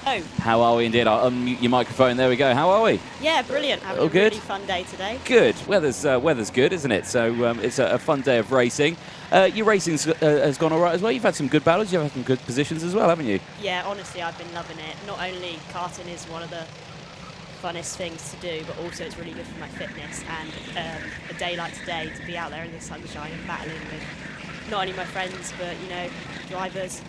[SPEAKER 10] Oh.
[SPEAKER 2] How are we indeed? I'll unmute your microphone. There we go. How are we?
[SPEAKER 10] Yeah, brilliant. Having
[SPEAKER 2] all
[SPEAKER 10] a
[SPEAKER 2] good?
[SPEAKER 10] really fun day today.
[SPEAKER 2] Good. Weather's good, isn't it? So it's a fun day of racing. Your racing has gone all right as well. You've had some good battles. You've had some good positions as well, haven't you?
[SPEAKER 10] Yeah, honestly, I've been loving it. Not only karting is one of the funnest things to do, but also it's really good for my fitness. And a day like today, to be out there in the sunshine and battling with not only my friends, but, you know, drivers,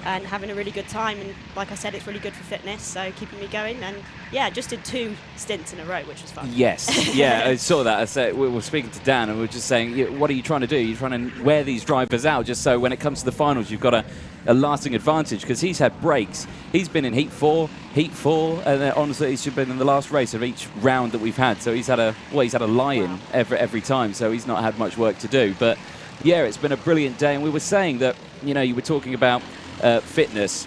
[SPEAKER 10] and having a really good time. And like I said, it's really good for fitness, so keeping me going. And yeah, just did 2 stints in a row, which was fun.
[SPEAKER 2] Yes, yeah, I saw that. I said, we were speaking to Dan, and we were just saying, what are you trying to do? You're trying to wear these drivers out just so when it comes to the finals, you've got a lasting advantage, because he's had breaks. He's been in Heat 4, and then honestly, he's been in the last race of each round that we've had. So he's had a lie-in every time, so he's not had much work to do. But yeah, it's been a brilliant day, and we were saying that, you know, you were talking about fitness.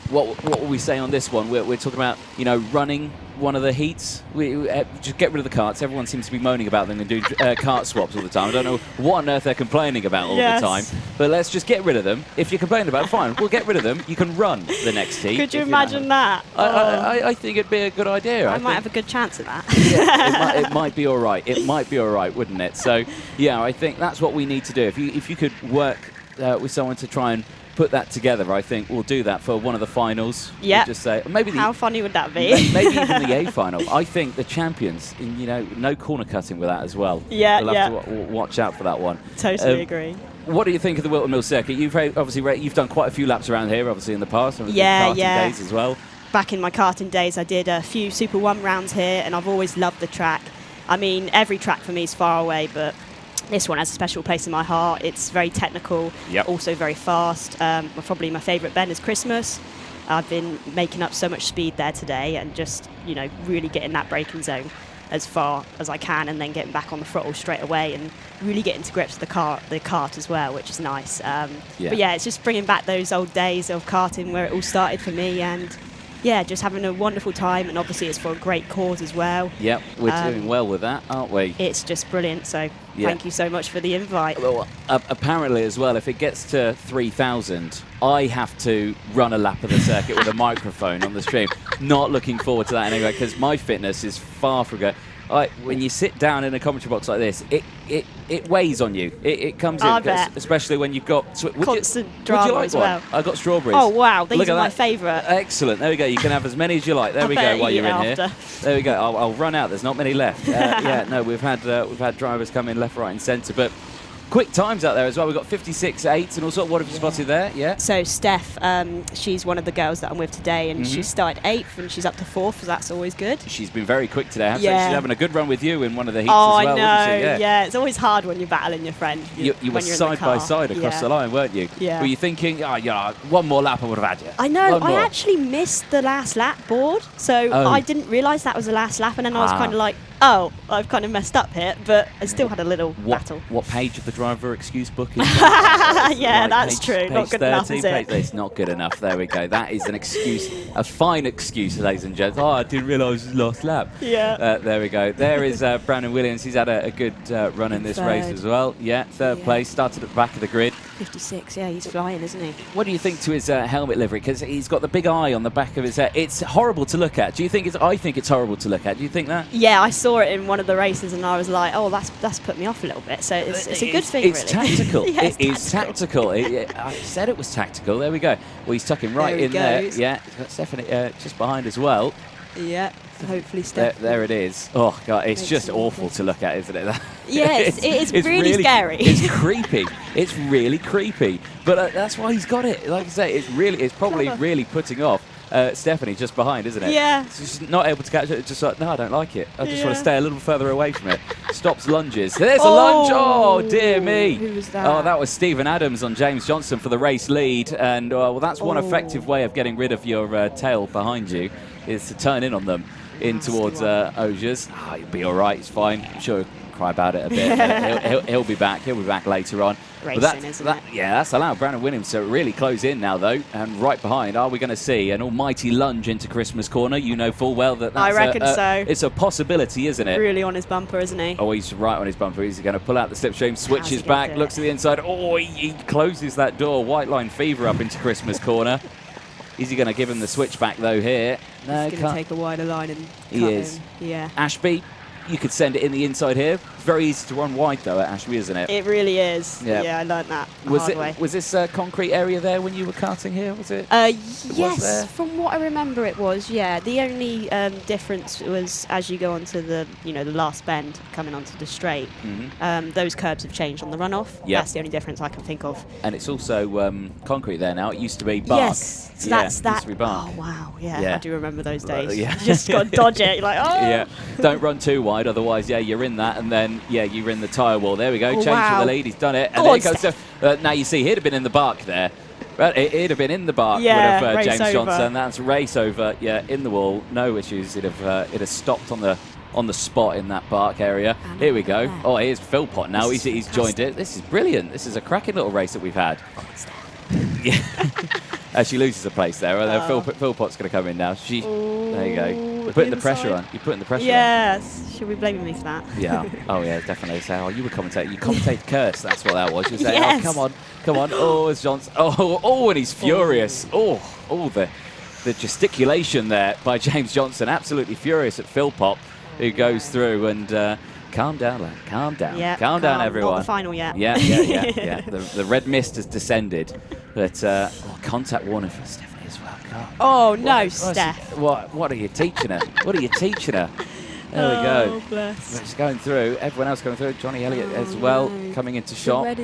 [SPEAKER 2] What were we saying on this one? We're talking about, you know, running one of the heats. We just get rid of the karts. Everyone seems to be moaning about them and do kart swaps all the time. I don't know what on earth they're complaining about all the time. But let's just get rid of them. If you're complaining about it, fine. We'll get rid of them. You can run the next heat.
[SPEAKER 10] Could you imagine that?
[SPEAKER 2] I think it'd be a good idea.
[SPEAKER 10] I might have a good chance at that.
[SPEAKER 2] Yeah, it might be all right. It might be all right, wouldn't it? So, yeah, I think that's what we need to do. If you could work with someone to try and put that together, I think we'll do that for one of the finals.
[SPEAKER 10] Yeah.
[SPEAKER 2] We'll just say maybe
[SPEAKER 10] how funny would that be?
[SPEAKER 2] Maybe even the A final. I think the champions, you know, no corner cutting with that as well.
[SPEAKER 10] Yeah,
[SPEAKER 2] we'll have to watch out for that one.
[SPEAKER 10] Totally agree.
[SPEAKER 2] What do you think of the Whilton Mill circuit? You've done quite a few laps around here, obviously in the past.
[SPEAKER 10] Yeah.
[SPEAKER 2] Days as well.
[SPEAKER 10] Back in my karting days, I did a few Super 1 rounds here, and I've always loved the track. I mean, every track for me is far away, but this one has a special place in my heart. It's very technical, also very fast. Probably my favourite bend is Christmas. I've been making up so much speed there today, and just, you know, really getting that braking zone as far as I can, and then getting back on the throttle straight away, and really getting to grips with the kart as well, which is nice. But yeah, it's just bringing back those old days of karting where it all started for me, and yeah, just having a wonderful time, and obviously it's for a great cause as well.
[SPEAKER 2] Yep, we're doing well with that, aren't we?
[SPEAKER 10] It's just brilliant, so thank you so much for the invite.
[SPEAKER 2] Well, apparently as well, if it gets to 3,000, I have to run a lap of the circuit with a microphone on the stream. Not looking forward to that anyway, because my fitness is far from good. When you sit down in a commentary box like this, it weighs on you. It comes in, especially when you've got
[SPEAKER 10] constant drama as well.
[SPEAKER 2] I got strawberries.
[SPEAKER 10] Oh wow, these are my favourite.
[SPEAKER 2] Excellent. There we go. You can have as many as you like. There we go. While you're in here, there we go. I'll run out. There's not many left. Yeah, no, we've had drivers come in left, right, and centre, but. Quick times out there as well. We've got 56.8 and also what have you spotted there? Yeah.
[SPEAKER 10] So Steph, she's one of the girls that I'm with today, and she started 8th and she's up to 4th, so that's always good.
[SPEAKER 2] She's been very quick today. She's having a good run with you in one of the heats
[SPEAKER 10] as
[SPEAKER 2] well.
[SPEAKER 10] I know. Yeah, it's always hard when you're battling your friend.
[SPEAKER 2] You were side by side across the line, weren't you?
[SPEAKER 10] Yeah.
[SPEAKER 2] Were you thinking, one more lap I would have had you?
[SPEAKER 10] I know. I actually missed the last lap board, so I didn't realise that was the last lap, and then I was kind of like, oh, I've kind of messed up here, but I still had a little battle.
[SPEAKER 2] What page of the driver excuse book is
[SPEAKER 10] that? Yeah, that's true. Not good enough, is it?
[SPEAKER 2] It's not good enough. There we go. That is an excuse, a fine excuse, ladies and gents. Oh, I didn't realise it was last lap.
[SPEAKER 10] Yeah.
[SPEAKER 2] There we go. There is Brandon Williams. He's had a good run in this race as well. Yeah, third place. Started at the back of the grid.
[SPEAKER 10] 56, yeah, he's flying, isn't he?
[SPEAKER 2] What do you think to his helmet livery? Because he's got the big eye on the back of his head. It's horrible to look at. Do you think it's... I think it's horrible to look at. Do you think that?
[SPEAKER 10] Yeah, I saw it in one of the races and I was like, oh, that's put me off a little bit. So it's a good thing,
[SPEAKER 2] it's
[SPEAKER 10] really.
[SPEAKER 2] Tactical.
[SPEAKER 10] Yeah,
[SPEAKER 2] it is tactical. I said it was tactical. There we go. Well, he's tucking right in there. Yeah, he's got Stephanie just behind as well.
[SPEAKER 10] Yeah, hopefully Steph.
[SPEAKER 2] There it is. Oh, God, it's just awful to look at, isn't it?
[SPEAKER 10] Yeah, it's really scary.
[SPEAKER 2] It's creepy. It's really creepy. But that's why he's got it. Like I say, it's probably really putting off Stephanie just behind, isn't it?
[SPEAKER 10] Yeah.
[SPEAKER 2] She's not able to catch it. It's just like, no, I don't like it. I just want to stay a little further away from it. Stops lunges. There's a lunge. Oh, dear me.
[SPEAKER 10] Who was that?
[SPEAKER 2] Oh, that was Stephen Adams on James Johnson for the race lead. And, well, that's one effective way of getting rid of your tail behind you, is to turn in on them in towards Osiers. Oh, he'll be all right. He's fine. I'm sure he'll cry about it a bit. He'll be back. He'll be back later on.
[SPEAKER 10] Racing, isn't it?
[SPEAKER 2] Yeah, that's allowed Brandon Williams to really close in now, though. And right behind, are we going to see an almighty lunge into Christmas Corner? You know full well that that's
[SPEAKER 10] I reckon so.
[SPEAKER 2] It's a possibility, isn't it?
[SPEAKER 10] Really on his bumper, isn't he?
[SPEAKER 2] Oh, he's right on his bumper. He's going to pull out the slipstream, switches back, looks to the inside. Oh, he closes that door. White line fever up into Christmas Corner. Is he going to give him the switch back, though, here? No,
[SPEAKER 10] he's going to take a wider line and
[SPEAKER 2] he
[SPEAKER 10] cut
[SPEAKER 2] is.
[SPEAKER 10] him. Yeah.
[SPEAKER 2] Ashby, you could send it in the inside here. It's very easy to run wide, though, at Ashby, isn't it?
[SPEAKER 10] It really is.
[SPEAKER 2] Yeah,
[SPEAKER 10] I learned that the hard way.
[SPEAKER 2] Was this concrete area there when you were karting here, was it?
[SPEAKER 10] Yes, from what I remember it was, yeah. The only difference was as you go onto the last bend coming onto the straight, those curbs have changed on the runoff.
[SPEAKER 2] Yep.
[SPEAKER 10] That's the only difference I can think of.
[SPEAKER 2] And it's also concrete there now. It used to be bark.
[SPEAKER 10] Yes, so that's that.
[SPEAKER 2] Used to be bark.
[SPEAKER 10] Oh, wow, yeah. I do remember those days.
[SPEAKER 2] Yeah.
[SPEAKER 10] You just got to dodge it. You're like, oh.
[SPEAKER 2] Yeah, don't run too wide, otherwise, you're in that, and then, you're in the tyre wall. There we go, change for the lead. He's done it. And there he goes. Now you see, he'd have been in the bark there. It'd have been in the bark, would have James Johnson. That's race over. Yeah, in the wall, no issues. It'd have stopped on the spot in that bark area. Here we go. Oh, here's Philpott now. He's joined it. This is brilliant. This is a cracking little race that we've had. Yeah. She loses a place there. Philpott's going to come in now. There you go. You're putting the pressure on. You're putting the pressure on.
[SPEAKER 10] Yes. Should be blaming me for that.
[SPEAKER 2] Yeah. Oh, yeah, definitely. So, you were commentating. You commentated curse. That's what that was. You say,
[SPEAKER 10] yes.
[SPEAKER 2] oh, come on. Oh, it's Johnson. Oh, and he's furious. Oh, the gesticulation there by James Johnson. Absolutely furious at Philpott, who goes through and... calm down, lad. Calm down.
[SPEAKER 10] Yeah,
[SPEAKER 2] calm down, everyone.
[SPEAKER 10] Not the final yet.
[SPEAKER 2] Yeah. The red mist has descended. But contact warning for Stephanie as well. God.
[SPEAKER 10] Oh, no, Steph.
[SPEAKER 2] What are you teaching her? What are you teaching her? There we go.
[SPEAKER 10] Oh, bless.
[SPEAKER 2] It's going through. Everyone else going through. Johnny Elliott as well, coming into shot.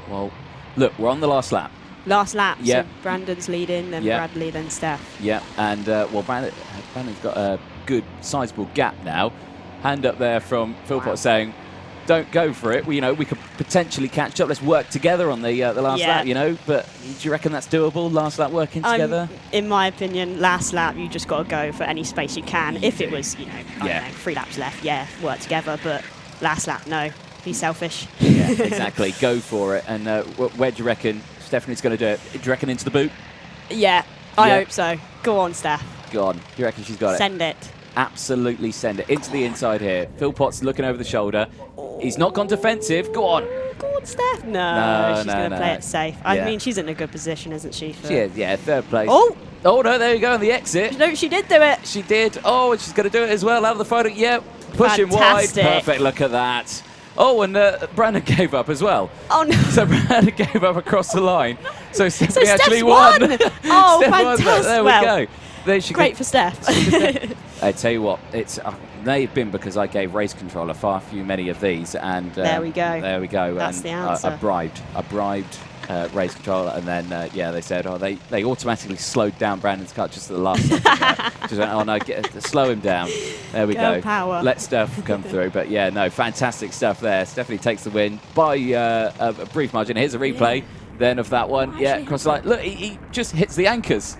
[SPEAKER 2] Well, look, we're on the last lap.
[SPEAKER 10] Last lap.
[SPEAKER 2] Yeah.
[SPEAKER 10] So Brandon's leading, then Bradley, then Steph.
[SPEAKER 2] Yeah, and Brandon's got a good sizable gap now. Hand up there from Philpott saying, don't go for it. We could potentially catch up. Let's work together on the last lap, but do you reckon that's doable, last lap working together?
[SPEAKER 10] In my opinion, last lap, you just got to go for any space you can. If it was, I don't know, 3 laps left, work together. But last lap, no. Be selfish.
[SPEAKER 2] Yeah, exactly. Go for it. And where do you reckon Stephanie's going to do it? Do you reckon into the boot?
[SPEAKER 10] Yeah, I hope so. Go on, Steph.
[SPEAKER 2] Go on. Do you reckon she's got it?
[SPEAKER 10] Send it.
[SPEAKER 2] Absolutely send it into the inside here. Philpott's looking over the shoulder. He's not gone defensive. Go on.
[SPEAKER 10] Go on, Steph. No, she's going to play it safe. I mean, she's in a good position, isn't she?
[SPEAKER 2] She is, third place.
[SPEAKER 10] Oh,
[SPEAKER 2] no, there you go on the exit.
[SPEAKER 10] No, she did do it.
[SPEAKER 2] She did. Oh, and she's going to do it as well out of the photo. Yeah, pushing wide. Perfect, look at that. Oh, and Brandon gave up as well.
[SPEAKER 10] Oh, no.
[SPEAKER 2] So Brandon gave up across the line. So Stephanie actually won.
[SPEAKER 10] Oh, fantastic.
[SPEAKER 2] There we go. There she
[SPEAKER 10] Great for Steph.
[SPEAKER 2] I tell you what, it's they've been because I gave race controller far too many of these, and
[SPEAKER 10] there we go.
[SPEAKER 2] There we go.
[SPEAKER 10] That's
[SPEAKER 2] and
[SPEAKER 10] the answer.
[SPEAKER 2] I bribed race controller, and then they said, they automatically slowed down Brandon's cut just at the last second. Just went, oh no, slow him down. There we go.
[SPEAKER 10] Power.
[SPEAKER 2] Let Steph come through. But yeah, no, fantastic stuff there. Stephanie takes the win by a brief margin. Here's a replay then of that one. Across the line. Look, he just hits the anchors.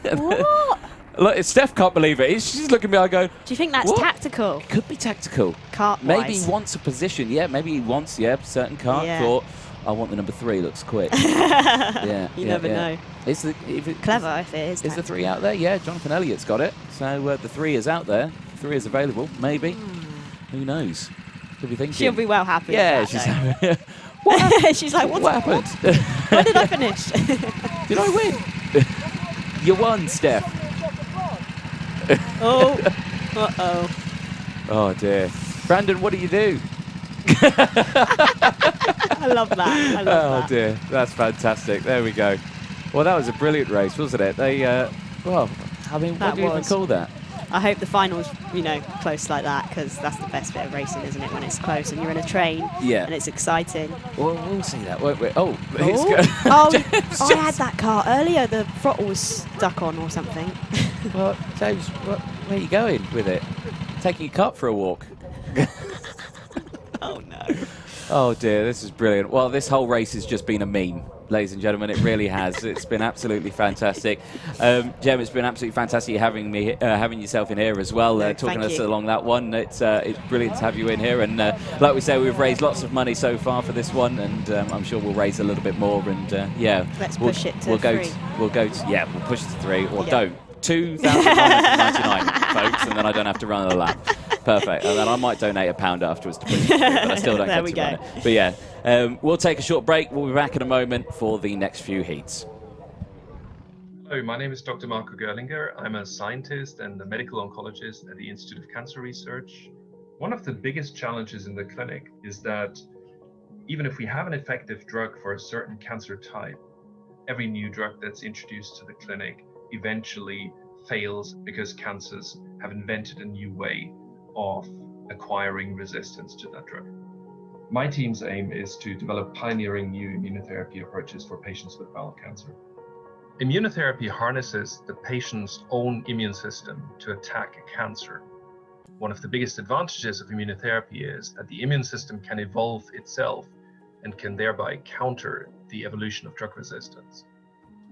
[SPEAKER 10] What?
[SPEAKER 2] Look, Steph can't believe it. She's looking at me. I go,
[SPEAKER 10] do you think that's tactical?
[SPEAKER 2] It could be tactical.
[SPEAKER 10] Kart-wise.
[SPEAKER 2] Maybe he wants a position. Yeah, maybe he wants certain kart. Thought, I want the number 3. Looks quick.
[SPEAKER 10] You never know. Clever if it is.
[SPEAKER 2] Is the 3 out there? Yeah, Jonathan Elliott's got it. So the 3 is out there. 3 is available. Maybe. Who knows? Could be thinking.
[SPEAKER 10] She'll be well happy.
[SPEAKER 2] Yeah,
[SPEAKER 10] with that, She's like,
[SPEAKER 2] what happened?
[SPEAKER 10] When did I finish?
[SPEAKER 2] Did I win? You won, Steph.
[SPEAKER 10] Oh, uh-oh.
[SPEAKER 2] Oh, dear. Brandon, what do you do?
[SPEAKER 10] I love that. I love that.
[SPEAKER 2] Oh, dear. That's fantastic. There we go. Well, that was a brilliant race, wasn't it? They, well, I mean, what do you even call that?
[SPEAKER 10] I hope the final's, close like that, because that's the best bit of racing, isn't it? When it's close and you're in a train and it's exciting.
[SPEAKER 2] Well, we'll see that, won't we? Oh, it's
[SPEAKER 10] I had that car earlier. The throttle was stuck on or something.
[SPEAKER 2] Well, James, where are you going with it? Taking your cart for a walk?
[SPEAKER 10] Oh, no.
[SPEAKER 2] Oh, dear, this is brilliant. Well, this whole race has just been a meme, ladies and gentlemen. It really has. It's been absolutely fantastic. Jem, it's been absolutely fantastic having me, having yourself in here as well, talking us along that one. It's brilliant to have you in here. And like we say, we've raised lots of money so far for this one, and I'm sure we'll raise a little bit more. And
[SPEAKER 10] let's push it to 3.
[SPEAKER 2] We'll push it to 3, or don't. 2,999, folks, and then I don't have to run a lap. Perfect. And then I might donate £1 afterwards to push it, but I still don't get to run it. But yeah, we'll take a short break. We'll be back in a moment for the next few heats.
[SPEAKER 7] Hello, my name is Dr. Marco Gerlinger. I'm a scientist and a medical oncologist at the Institute of Cancer Research. One of the biggest challenges in the clinic is that even if we have an effective drug for a certain cancer type, every new drug that's introduced to the clinic eventually fails because cancers have invented a new way of acquiring resistance to that drug. My team's aim is to develop pioneering new immunotherapy approaches for patients with bowel cancer. Immunotherapy harnesses the patient's own immune system to attack a cancer. One of the biggest advantages of immunotherapy is that the immune system can evolve itself and can thereby counter the evolution of drug resistance.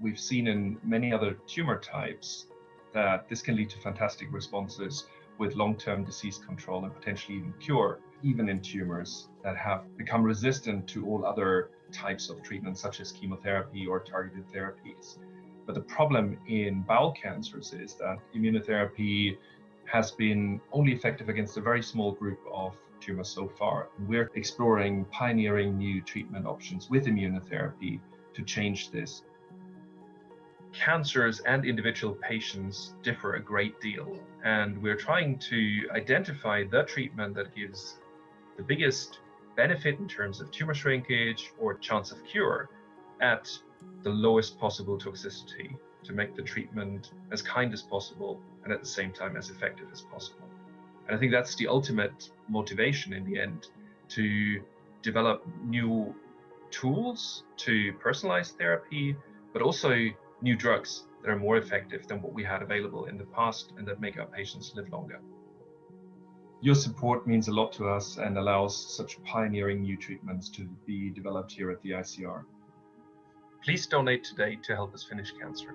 [SPEAKER 7] We've seen in many other tumor types that this can lead to fantastic responses with long-term disease control and potentially even cure, even in tumors that have become resistant to all other types of treatment, such as chemotherapy or targeted therapies. But the problem in bowel cancers is that immunotherapy has been only effective against a very small group of tumors so far. We're exploring pioneering new treatment options with immunotherapy to change this. Cancers and individual patients differ a great deal, and we're trying to identify the treatment that gives the biggest benefit in terms of tumor shrinkage or chance of cure at the lowest possible toxicity to make the treatment as kind as possible and at the same time as effective as possible. And I think that's the ultimate motivation in the end, to develop new tools to personalize therapy, but also new drugs that are more effective than what we had available in the past and that make our patients live longer. Your support means a lot to us and allows such pioneering new treatments to be developed here at the ICR. Please donate today to help us finish cancer.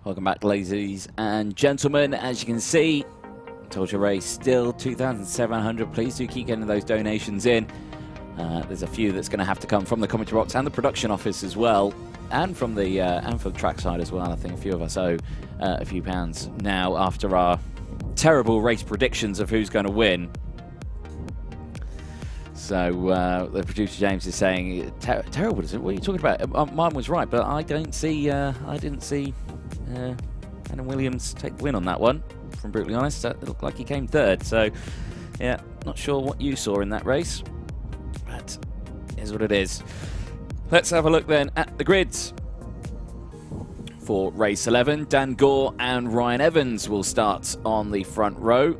[SPEAKER 2] Welcome back, ladies and gentlemen. As you can see, told you race still 2,700. Please do keep getting those donations in. There's a few that's going to have to come from the commentary box and the production office as well, and from the track side as well. I think a few of us owe a few pounds now after our terrible race predictions of who's going to win. So the producer James is saying terrible, isn't it? What are you talking about? Mine was right, but I didn't see Adam Williams take the win on that one. From brutally honest, it looked like he came third. So yeah, not sure what you saw in that race, but it is what it is. Let's have a look then at the grids. For race 11, Dan Gore and Ryan Evans will start on the front row.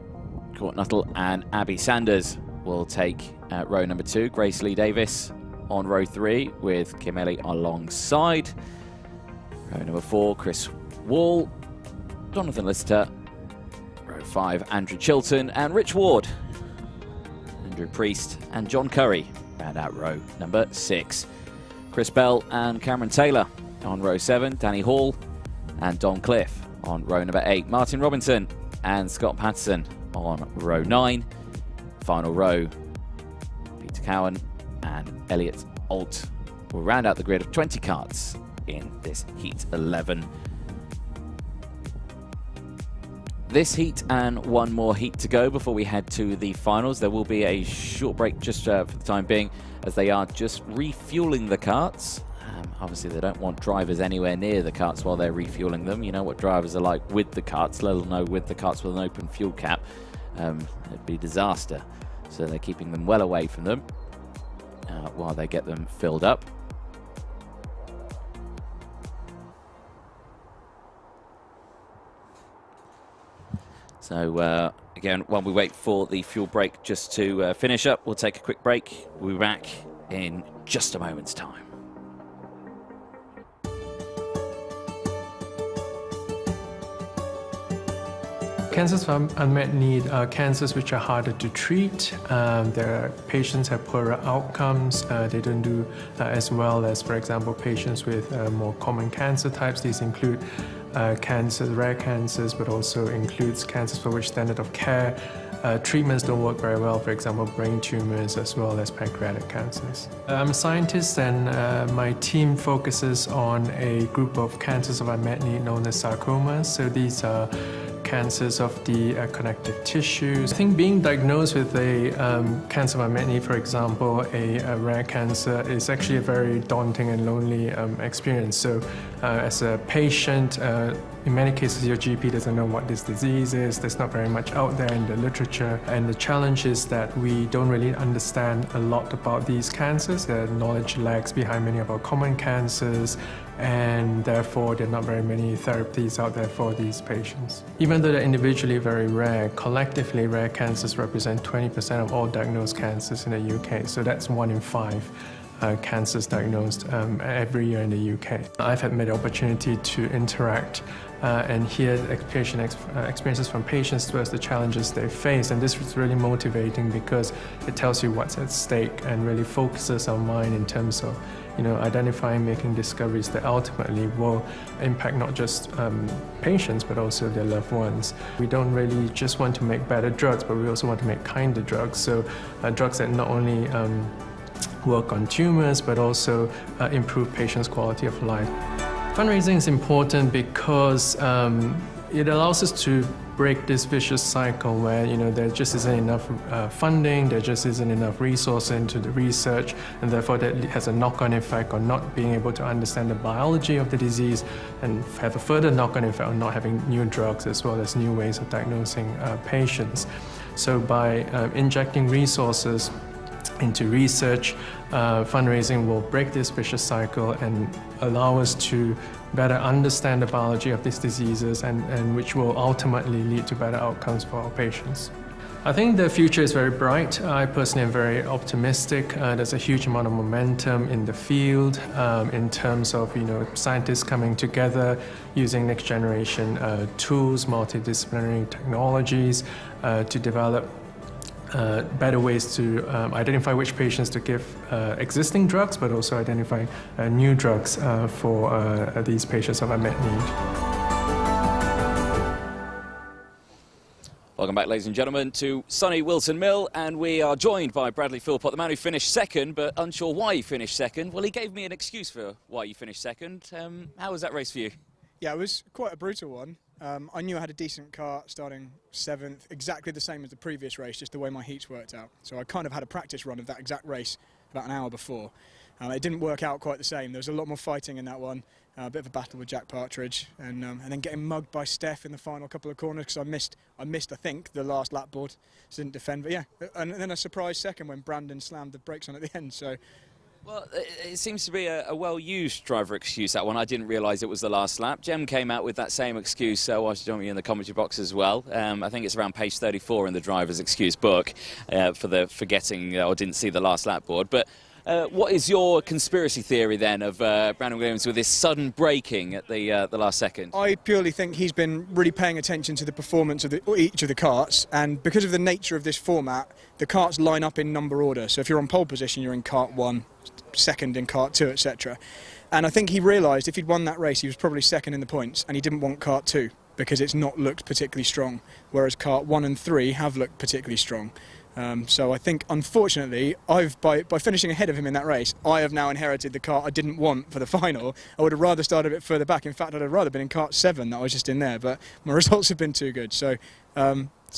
[SPEAKER 2] Court Nuttall and Abby Sanders will take row number 2. Grace Lee Davis on row 3 with Kim Ellie alongside. Row number 4, Chris Wall, Jonathan Lister. Row 5, Andrew Chilton and Rich Ward. Andrew Priest and John Curry round out row number 6. Chris Bell and Cameron Taylor on row 7. Danny Hall and Don Cliff on row number 8. Martin Robinson and Scott Patterson on row 9. Final row, Peter Cowan and Elliot Alt will round out the grid of 20 karts in this Heat 11. This heat and one more heat to go before we head to the finals. There will be a short break just for the time being, as they are just refueling the karts. Obviously, they don't want drivers anywhere near the karts while they're refueling them. You know what drivers are like with the karts, let alone with the karts with an open fuel cap. It'd be a disaster. So they're keeping them well away from them while they get them filled up. So again, while we wait for the fuel break just to finish up, we'll take a quick break. We'll be back in just a moment's time.
[SPEAKER 11] Cancers of unmet need are cancers which are harder to treat. Their patients have poorer outcomes. They don't do as well as, for example, patients with more common cancer types. These include cancers, rare cancers, but also includes cancers for which standard of care treatments don't work very well, for example, brain tumors as well as pancreatic cancers. I'm a scientist, and my team focuses on a group of cancers of unmet need known as sarcomas. So these are cancers of the connective tissues. I think being diagnosed with a cancer of unmet need, for example, a rare cancer, is actually a very daunting and lonely experience. So as a patient, in many cases, your GP doesn't know what this disease is. There's not very much out there in the literature. And the challenge is that we don't really understand a lot about these cancers. The knowledge lags behind many of our common cancers, and therefore there are not very many therapies out there for these patients. Even though they're individually very rare, collectively rare cancers represent 20% of all diagnosed cancers in the UK. So that's 1 in 5. Cancers diagnosed every year in the UK. I've had the opportunity to interact and hear experiences from patients towards the challenges they face, and this is really motivating because it tells you what's at stake and really focuses our mind in terms of identifying, making discoveries that ultimately will impact not just patients but also their loved ones. We don't really just want to make better drugs, but we also want to make kinder drugs. So drugs that not only work on tumors but also improve patients' quality of life. Fundraising is important because it allows us to break this vicious cycle where there just isn't enough funding, there just isn't enough resource into the research, and therefore that has a knock-on effect on not being able to understand the biology of the disease, and have a further knock-on effect on not having new drugs as well as new ways of diagnosing patients. So by injecting resources into research, fundraising will break this vicious cycle and allow us to better understand the biology of these diseases, and which will ultimately lead to better outcomes for our patients. I think the future is very bright. I personally am very optimistic. There's a huge amount of momentum in the field in terms of scientists coming together, using next generation tools, multidisciplinary technologies to develop better ways to identify which patients to give existing drugs, but also identify new drugs for these patients of unmet need.
[SPEAKER 2] Welcome back, ladies and gentlemen, to sunny Whilton Mill, and we are joined by Bradley Philpott, the man who finished second, but unsure why he finished second. Well, he gave me an excuse for why you finished second. How was that race for you?
[SPEAKER 12] Yeah, it was quite a brutal one. I knew I had a decent car starting 7th, exactly the same as the previous race, just the way my heats worked out. So I kind of had a practice run of that exact race about an hour before. It didn't work out quite the same. There was a lot more fighting in that one, a bit of a battle with Jack Partridge, and then getting mugged by Steph in the final couple of corners because I missed, I think, the last lap board, so didn't defend. But yeah, and then a surprise second when Brandon slammed the brakes on at the end. So.
[SPEAKER 2] Well, it seems to be a well-used driver excuse, that one. I didn't realise it was the last lap. Jem came out with that same excuse whilst joining me in the commentary box as well. I think it's around page 34 in the driver's excuse book for the forgetting or didn't see the last lap board. But what is your conspiracy theory then of Brandon Williams with this sudden braking at the last second?
[SPEAKER 12] I purely think he's been really paying attention to the performance of each of the karts, and because of the nature of this format, the karts line up in number order. So if you're on pole position, you're in kart 1, second in kart 2, etc. And I think he realised if he'd won that race, he was probably second in the points, and he didn't want kart 2 because it's not looked particularly strong, whereas kart 1 and 3 have looked particularly strong. So I think, unfortunately, by finishing ahead of him in that race, I have now inherited the kart I didn't want for the final. I would have rather started a bit further back. In fact, I'd have rather been in kart 7 that I was just in there, but my results have been too good. So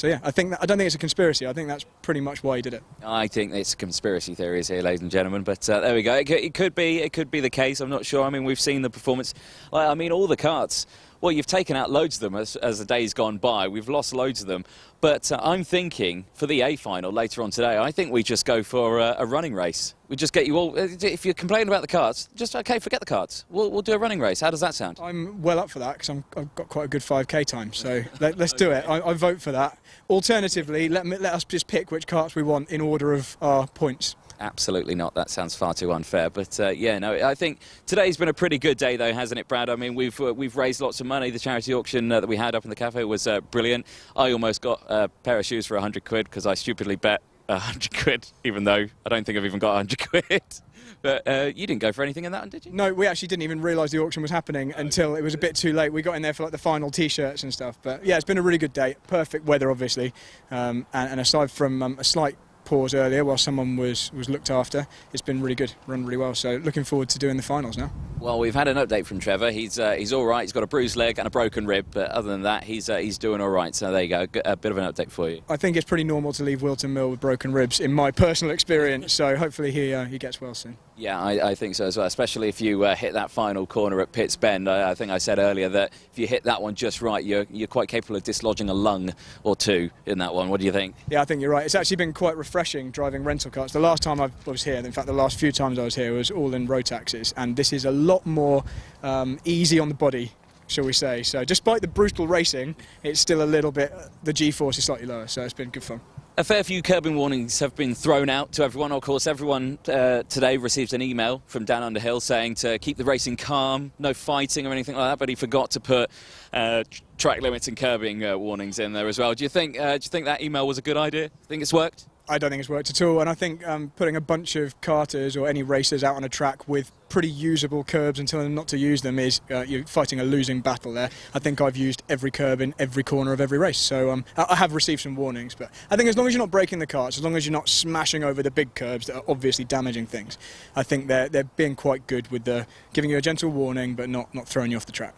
[SPEAKER 12] yeah, I don't think it's a conspiracy. I think that's pretty much why he did it.
[SPEAKER 2] I think it's conspiracy theories here, ladies and gentlemen. But there we go. It could be the case. I'm not sure. I mean, we've seen the performance. I mean, all the karts. Well, you've taken out loads of them as the day's gone by. We've lost loads of them. But I'm thinking for the A final later on today, I think we just go for a running race. We just get you all. If you're complaining about the karts, just okay, forget the karts. We'll do a running race. How does that sound?
[SPEAKER 12] I'm well up for that because I've got quite a good 5k time. So let's do it. I vote for that. Alternatively, let us just pick which karts we want in order of our points.
[SPEAKER 2] Absolutely not. That sounds far too unfair. But yeah, no, I think today's been a pretty good day, though, hasn't it, Brad? I mean, we've raised lots of money. The charity auction that we had up in the cafe was brilliant. I almost got a pair of shoes for 100 quid because I stupidly bet 100 quid, even though I don't think I've even got 100 quid. But you didn't go for anything in that one, did you?
[SPEAKER 12] No, we actually didn't even realise the auction was happening until it was a bit too late. We got in there for like the final T-shirts and stuff. But yeah, it's been a really good day. Perfect weather, obviously. And aside from a slight pause earlier while someone was looked after, it's been really good, run really well. So looking forward to doing the finals now.
[SPEAKER 2] Well, we've had an update from Trevor. He's all right. He's got a bruised leg and a broken rib, but other than that, he's doing all right. So there you go, a bit of an update for you.
[SPEAKER 12] I think it's pretty normal to leave Whilton Mill with broken ribs, in my personal experience. So hopefully he gets well soon.
[SPEAKER 2] Yeah, I think so as well, especially if you hit that final corner at Pitts Bend. I think I said earlier that if you hit that one just right, you're quite capable of dislodging a lung or two in that one. What do you think?
[SPEAKER 12] Yeah, I think you're right. It's actually been quite refreshing driving rental karts. The last time I was here, in fact the last few times I was here, was all in Rotaxes, and this is a lot more easy on the body, shall we say. So despite the brutal racing, it's still a little bit, the G-force is slightly lower, so it's been good fun.
[SPEAKER 2] A fair few curbing warnings have been thrown out to everyone. Of course, everyone today received an email from Dan Underhill saying to keep the racing calm, no fighting or anything like that, but he forgot to put track limits and curbing warnings in there as well. Do you think that email was a good idea? Think it's worked?
[SPEAKER 12] I don't think it's worked at all, and I think putting a bunch of karters or any racers out on a track with pretty usable curbs and telling them not to use them is you're fighting a losing battle there. I think I've used every curb in every corner of every race, so I have received some warnings, but I think as long as you're not breaking the karts, as long as you're not smashing over the big curbs that are obviously damaging things, I think they're being quite good with giving you a gentle warning but not throwing you off the track.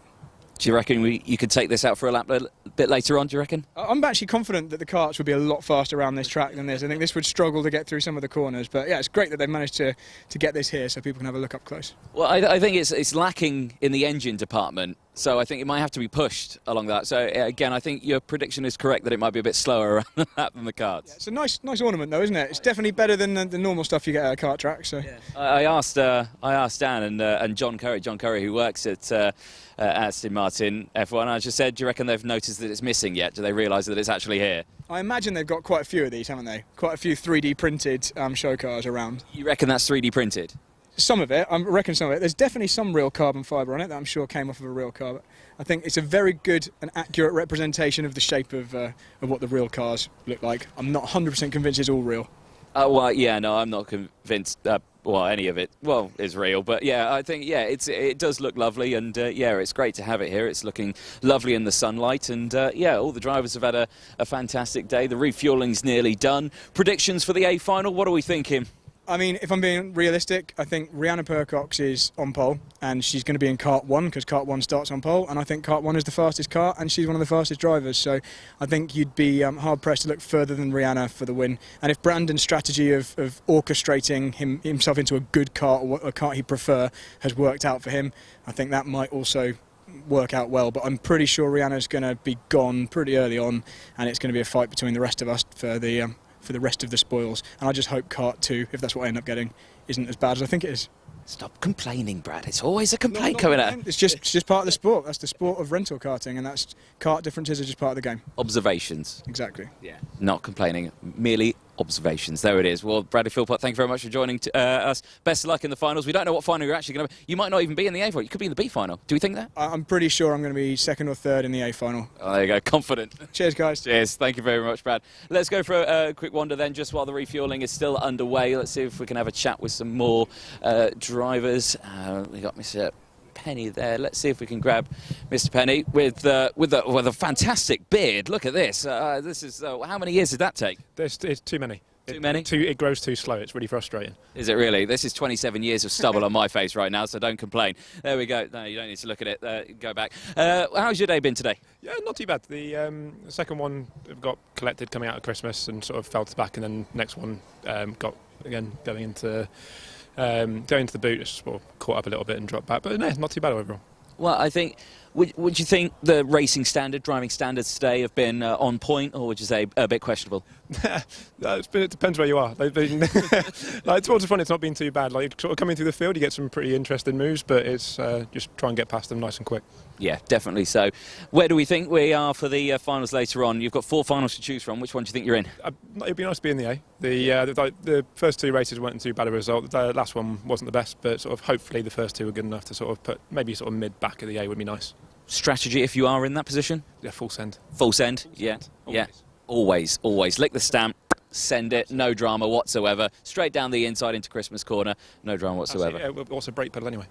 [SPEAKER 2] Do you reckon you could take this out for a lap a bit later on, do you reckon?
[SPEAKER 12] I'm actually confident that the karts would be a lot faster around this track than this. I think this would struggle to get through some of the corners, but yeah, it's great that they've managed to get this here so people can have a look up close.
[SPEAKER 2] Well, I think it's lacking in the engine department, so I think it might have to be pushed along that. So again, I think your prediction is correct that it might be a bit slower around that than the karts.
[SPEAKER 12] Yeah, it's a nice ornament though, isn't it? It's definitely better than the normal stuff you get at a kart track. So yeah.
[SPEAKER 2] I asked Dan and John Curry, who works at Aston Martin F1. I just said, do you reckon they've noticed that it's missing yet? Do they realise that it's actually here?
[SPEAKER 12] I imagine they've got quite a few of these, haven't they? Quite a few 3D printed show cars around.
[SPEAKER 2] You reckon that's 3D printed?
[SPEAKER 12] Some of it, I reckon some of it. There's definitely some real carbon fibre on it that I'm sure came off of a real car. But I think it's a very good and accurate representation of the shape of what the real cars look like. I'm not 100% convinced it's all real.
[SPEAKER 2] Well, yeah, no, I'm not convinced. Well, any of it, is real. But yeah, I think, yeah, it does look lovely, and yeah, it's great to have it here. It's looking lovely in the sunlight, and yeah, all the drivers have had a fantastic day. The refueling's nearly done. Predictions for the A final, what are we thinking?
[SPEAKER 12] I mean, if I'm being realistic, I think Rihanna Percox is on pole, and she's going to be in kart 1 because kart 1 starts on pole, and I think kart 1 is the fastest kart, and she's one of the fastest drivers, so I think you'd be hard-pressed to look further than Rihanna for the win. And if Brandon's strategy of orchestrating himself into a good kart, or a kart he'd prefer, has worked out for him, I think that might also work out well, but I'm pretty sure Rihanna's going to be gone pretty early on, and it's going to be a fight between the rest of us for the rest of the spoils, and I just hope kart 2, if that's what I end up getting, isn't as bad as I think it is.
[SPEAKER 2] Stop complaining, Brad. It's always a complaint coming out.
[SPEAKER 12] It's just part of the sport. That's the sport of rental karting, and that's kart differences are just part of the game.
[SPEAKER 2] Observations.
[SPEAKER 12] Exactly.
[SPEAKER 2] Yeah. Not complaining, merely observations. There it is. Well, Bradley Philpott, thank you very much for joining us. Best of luck in the finals. We don't know what final you're actually going to be. You might not even be in the A final. You could be in the B final. Do we think that?
[SPEAKER 12] I'm pretty sure I'm going to be second or third in the A final.
[SPEAKER 2] Oh, there you go. Confident.
[SPEAKER 12] Cheers, guys.
[SPEAKER 2] Cheers. Thank you very much, Brad. Let's go for a quick wander then, just while the refuelling is still underway. Let's see if we can have a chat with some more drivers. We got Mr. Penny there. Let's see if we can grab Mr. Penny with a fantastic beard. Look at this. This is how many years did that take?
[SPEAKER 13] It's too many.
[SPEAKER 2] Too many?
[SPEAKER 13] It grows too slow. It's really frustrating.
[SPEAKER 2] Is it really? This is 27 years of stubble on my face right now, so don't complain. There we go. No, you don't need to look at it. Go back. How's your day been today?
[SPEAKER 13] Yeah, not too bad. The second one got collected coming out of Christmas and sort of fell to the back, and then next one got again going into the boot. Just sort of caught up a little bit and dropped back, but no, not too bad overall.
[SPEAKER 2] Well, I think, would you think the racing standard, driving standards today have been on point, or would you say a bit questionable?
[SPEAKER 13] It depends where you are. They've been like, towards the front, it's not been too bad. Like sort of coming through the field, you get some pretty interesting moves, but it's just try and get past them nice and quick.
[SPEAKER 2] Yeah, definitely. So, where do we think we are for the finals later on? You've got 4 finals to choose from. Which one do you think you're in?
[SPEAKER 13] It'd be nice to be in the A. The first 2 races weren't too bad a result. The last one wasn't the best, but sort of hopefully the first 2 were good enough to sort of put maybe sort of mid back of the A would be nice.
[SPEAKER 2] Strategy if you are in that position?
[SPEAKER 13] Yeah, full send.
[SPEAKER 2] Full send? Yeah.
[SPEAKER 13] Always.
[SPEAKER 2] Yeah. Always. Lick the stamp. Send it, no drama whatsoever. Straight down the inside into Christmas corner, no drama whatsoever.
[SPEAKER 13] What's a brake pedal anyway?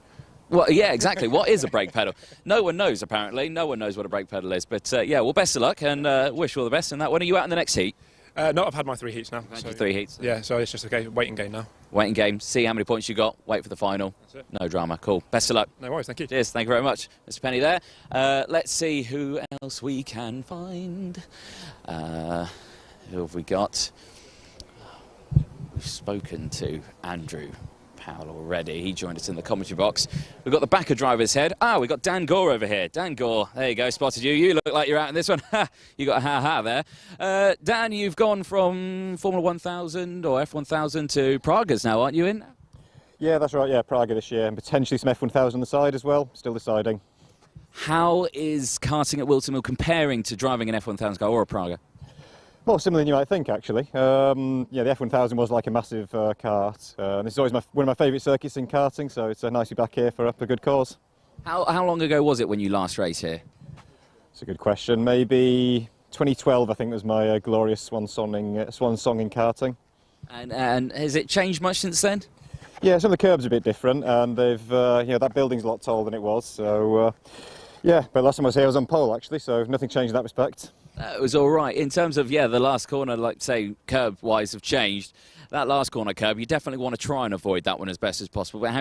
[SPEAKER 2] Well, yeah, exactly. What is a brake pedal? No one knows, apparently. No one knows what a brake pedal is. But, yeah, well, best of luck and wish you all the best in that. When are you out in the next heat?
[SPEAKER 13] No, I've had my 3 heats now.
[SPEAKER 2] So 3 heats?
[SPEAKER 13] Yeah, so it's just a waiting game now.
[SPEAKER 2] Waiting game, see how many points you got, wait for the final. That's it. No drama. Cool. Best of luck.
[SPEAKER 13] No worries, thank you.
[SPEAKER 2] Cheers, thank you very much. Mr. Penny there. Let's see who else we can find. Who have we got? We've spoken to Andrew Powell already. He joined us in the commentary box. We've got the backer driver's head. We've got Dan Gore over here. Dan Gore, there you go, spotted you. You look like you're out in this one. You got a ha-ha there. Dan, you've gone from Formula 1000 or F1000 to Pragas now, aren't you in?
[SPEAKER 14] Yeah, that's right, yeah, Praga this year, and potentially some F1000 on the side as well. Still deciding.
[SPEAKER 2] How is karting at Whilton Mill comparing to driving an F1000 car or a Praga?
[SPEAKER 14] More similar than you might think, actually. Yeah, the F1000 was like a massive kart. This is always one of my favourite circuits in karting, so it's nice to be back here for a good cause.
[SPEAKER 2] How long ago was it when you last raced here?
[SPEAKER 14] It's a good question. Maybe 2012, I think, was my glorious swan song in karting.
[SPEAKER 2] And has it changed much since then?
[SPEAKER 14] Yeah, some of the curbs are a bit different, and they've, that building's a lot taller than it was. So, yeah, but last time I was here, I was on pole actually, so nothing changed in that respect.
[SPEAKER 2] It was all right. In terms of, the last corner, like, say, curb-wise have changed. That last corner curb, you definitely want to try and avoid that one as best as possible. But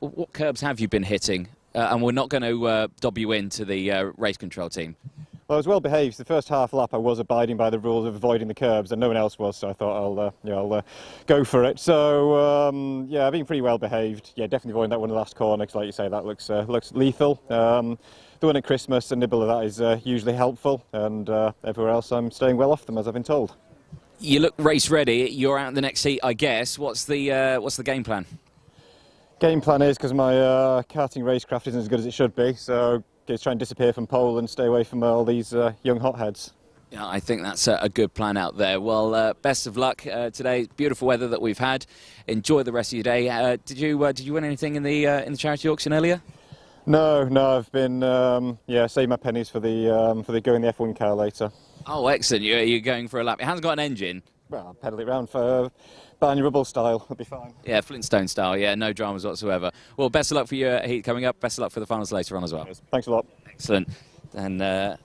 [SPEAKER 2] what curbs have you been hitting? And we're not going to dob you into the race control team.
[SPEAKER 14] Well, I was well behaved. The first half lap I was abiding by the rules of avoiding the curbs, and no one else was, so I thought I'll go for it. So, yeah, I've been pretty well behaved. Yeah, definitely avoiding that one in the last corner, because like you say, that looks lethal. The one at Christmas, a nibble of that is usually helpful, and everywhere else I'm staying well off them, as I've been told.
[SPEAKER 2] You look race ready. You're out in the next heat, I guess. What's the game plan?
[SPEAKER 14] Game plan is, because my karting racecraft isn't as good as it should be, so just try and disappear from pole and stay away from all these young hotheads.
[SPEAKER 2] Yeah, I think that's a good plan out there. Well, best of luck today. Beautiful weather that we've had. Enjoy the rest of your day. Did you win anything in the charity auction earlier?
[SPEAKER 14] No, I've been saving my pennies for the go in the F1 car later.
[SPEAKER 2] Oh, excellent! You're going for a lap. It hasn't got an engine.
[SPEAKER 14] Well, I'll pedal it round for Barney Rubble style. It'll be fine.
[SPEAKER 2] Yeah, Flintstone style. Yeah, no dramas whatsoever. Well, best of luck for your heat coming up. Best of luck for the finals later on as well.
[SPEAKER 14] Thanks a lot.
[SPEAKER 2] Excellent. And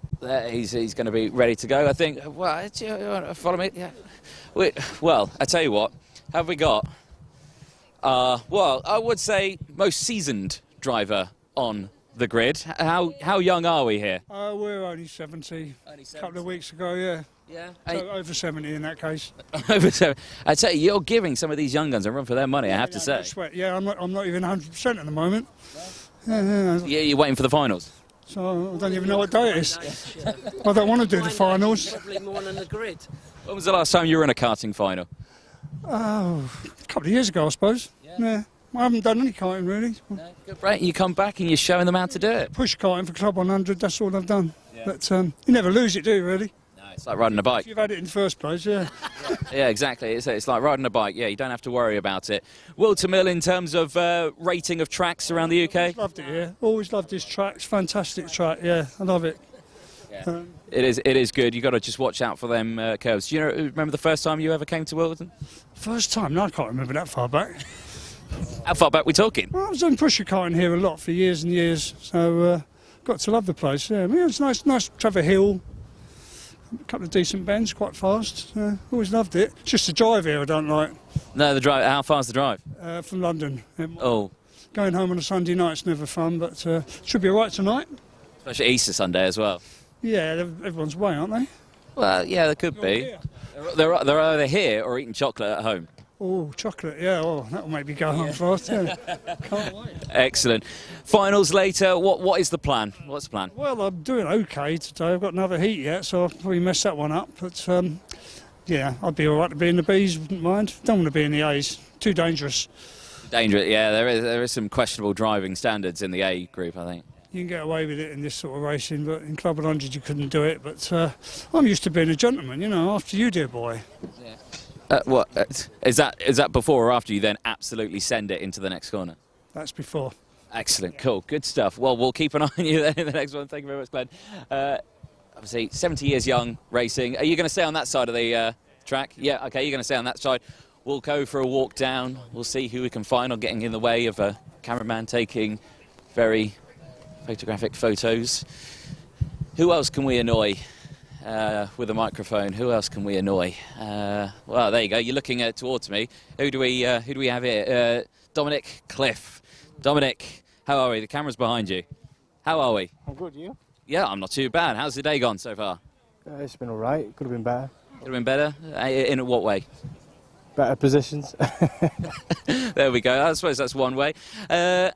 [SPEAKER 2] he's going to be ready to go, I think. Well, do you want to follow me? Yeah. Well, I tell you what. Have we got? Well, I would say most seasoned driver on the grid. How young are we here?
[SPEAKER 15] We're only 70. A couple of weeks ago, yeah.
[SPEAKER 2] Yeah.
[SPEAKER 15] So over 70 in that case.
[SPEAKER 2] Over 70. I tell you, you're giving some of these young guns a run for their money, I have to say.
[SPEAKER 15] Sweat. Yeah, I'm not even 100% at the moment.
[SPEAKER 2] Yeah, you're waiting for the finals.
[SPEAKER 15] So I don't even know what day it is. I don't want to do the finals.
[SPEAKER 6] Probably more than the grid.
[SPEAKER 2] When was the last time you were in a karting final?
[SPEAKER 15] Oh, a couple of years ago, I suppose. Yeah. I haven't done any karting really.
[SPEAKER 2] No, good break. You come back and you're showing them how to do it.
[SPEAKER 15] Push karting for Club 100, that's all I've done. Yeah. But you never lose it, do you, really?
[SPEAKER 2] No, it's like riding a bike.
[SPEAKER 15] If you've had it in the first place, yeah.
[SPEAKER 2] Yeah, exactly. It's like riding a bike. Yeah, you don't have to worry about it. Whilton Mill, in terms of rating of tracks around the UK?
[SPEAKER 15] Always loved it, yeah. Always loved this track. It's a fantastic track, yeah. I love it.
[SPEAKER 2] Yeah. It is good. You've got to just watch out for them curves. Do you remember the first time you ever came to Whilton?
[SPEAKER 15] First time? No, I can't remember that far back.
[SPEAKER 2] How far back are we talking?
[SPEAKER 15] Well, I was on pusher karting here a lot for years and years, so got to love the place. Yeah, I mean, it's nice to have a hill. A couple of decent bends, quite fast. Always loved it. It's just the drive here I don't like.
[SPEAKER 2] No, the drive. How far's the drive?
[SPEAKER 15] From London.
[SPEAKER 2] Oh.
[SPEAKER 15] Going home on a Sunday night's never fun, but should be all right tonight.
[SPEAKER 2] Especially Easter Sunday as well.
[SPEAKER 15] Yeah, everyone's away, aren't they?
[SPEAKER 2] Well, yeah, there could be. They're either here or eating chocolate at home.
[SPEAKER 15] Oh, chocolate, yeah. Oh, that'll make me go home fast. Yeah. Can't wait.
[SPEAKER 2] Excellent. Finals later. What is the plan? What's the plan?
[SPEAKER 15] Well, I'm doing okay today. I've got another heat yet, so I'll probably mess that one up. But yeah, I'd be all right to be in the Bs, wouldn't mind. Don't want to be in the As. Too dangerous.
[SPEAKER 2] Dangerous. Yeah, there is some questionable driving standards in the A group, I think.
[SPEAKER 15] You can get away with it in this sort of racing, but in Club 100 you couldn't do it. But I'm used to being a gentleman, you know, after you, dear boy.
[SPEAKER 2] Yeah. What is that before or after you then absolutely send it into the next corner?
[SPEAKER 15] That's before.
[SPEAKER 2] Excellent, cool, good stuff. Well, we'll keep an eye on you then in the next one. Thank you very much, Glenn. Obviously, 70 years young, racing. Are you going to stay on that side of the track? Yeah, okay, you're going to stay on that side. We'll go for a walk down. We'll see who we can find on getting in the way of a cameraman taking very photographic photos. Who else can we annoy? With a microphone, who else can we annoy? Well, there you go. You're looking towards me. Who do we have here? Dominic Cliff. Dominic, how are we? The camera's behind you. How are we?
[SPEAKER 16] I'm good. You?
[SPEAKER 2] Yeah, I'm not too bad. How's the day gone so far?
[SPEAKER 16] It's been all right. Could have been better.
[SPEAKER 2] Could have been better. In what way?
[SPEAKER 16] Better positions.
[SPEAKER 2] There we go. I suppose that's one way. How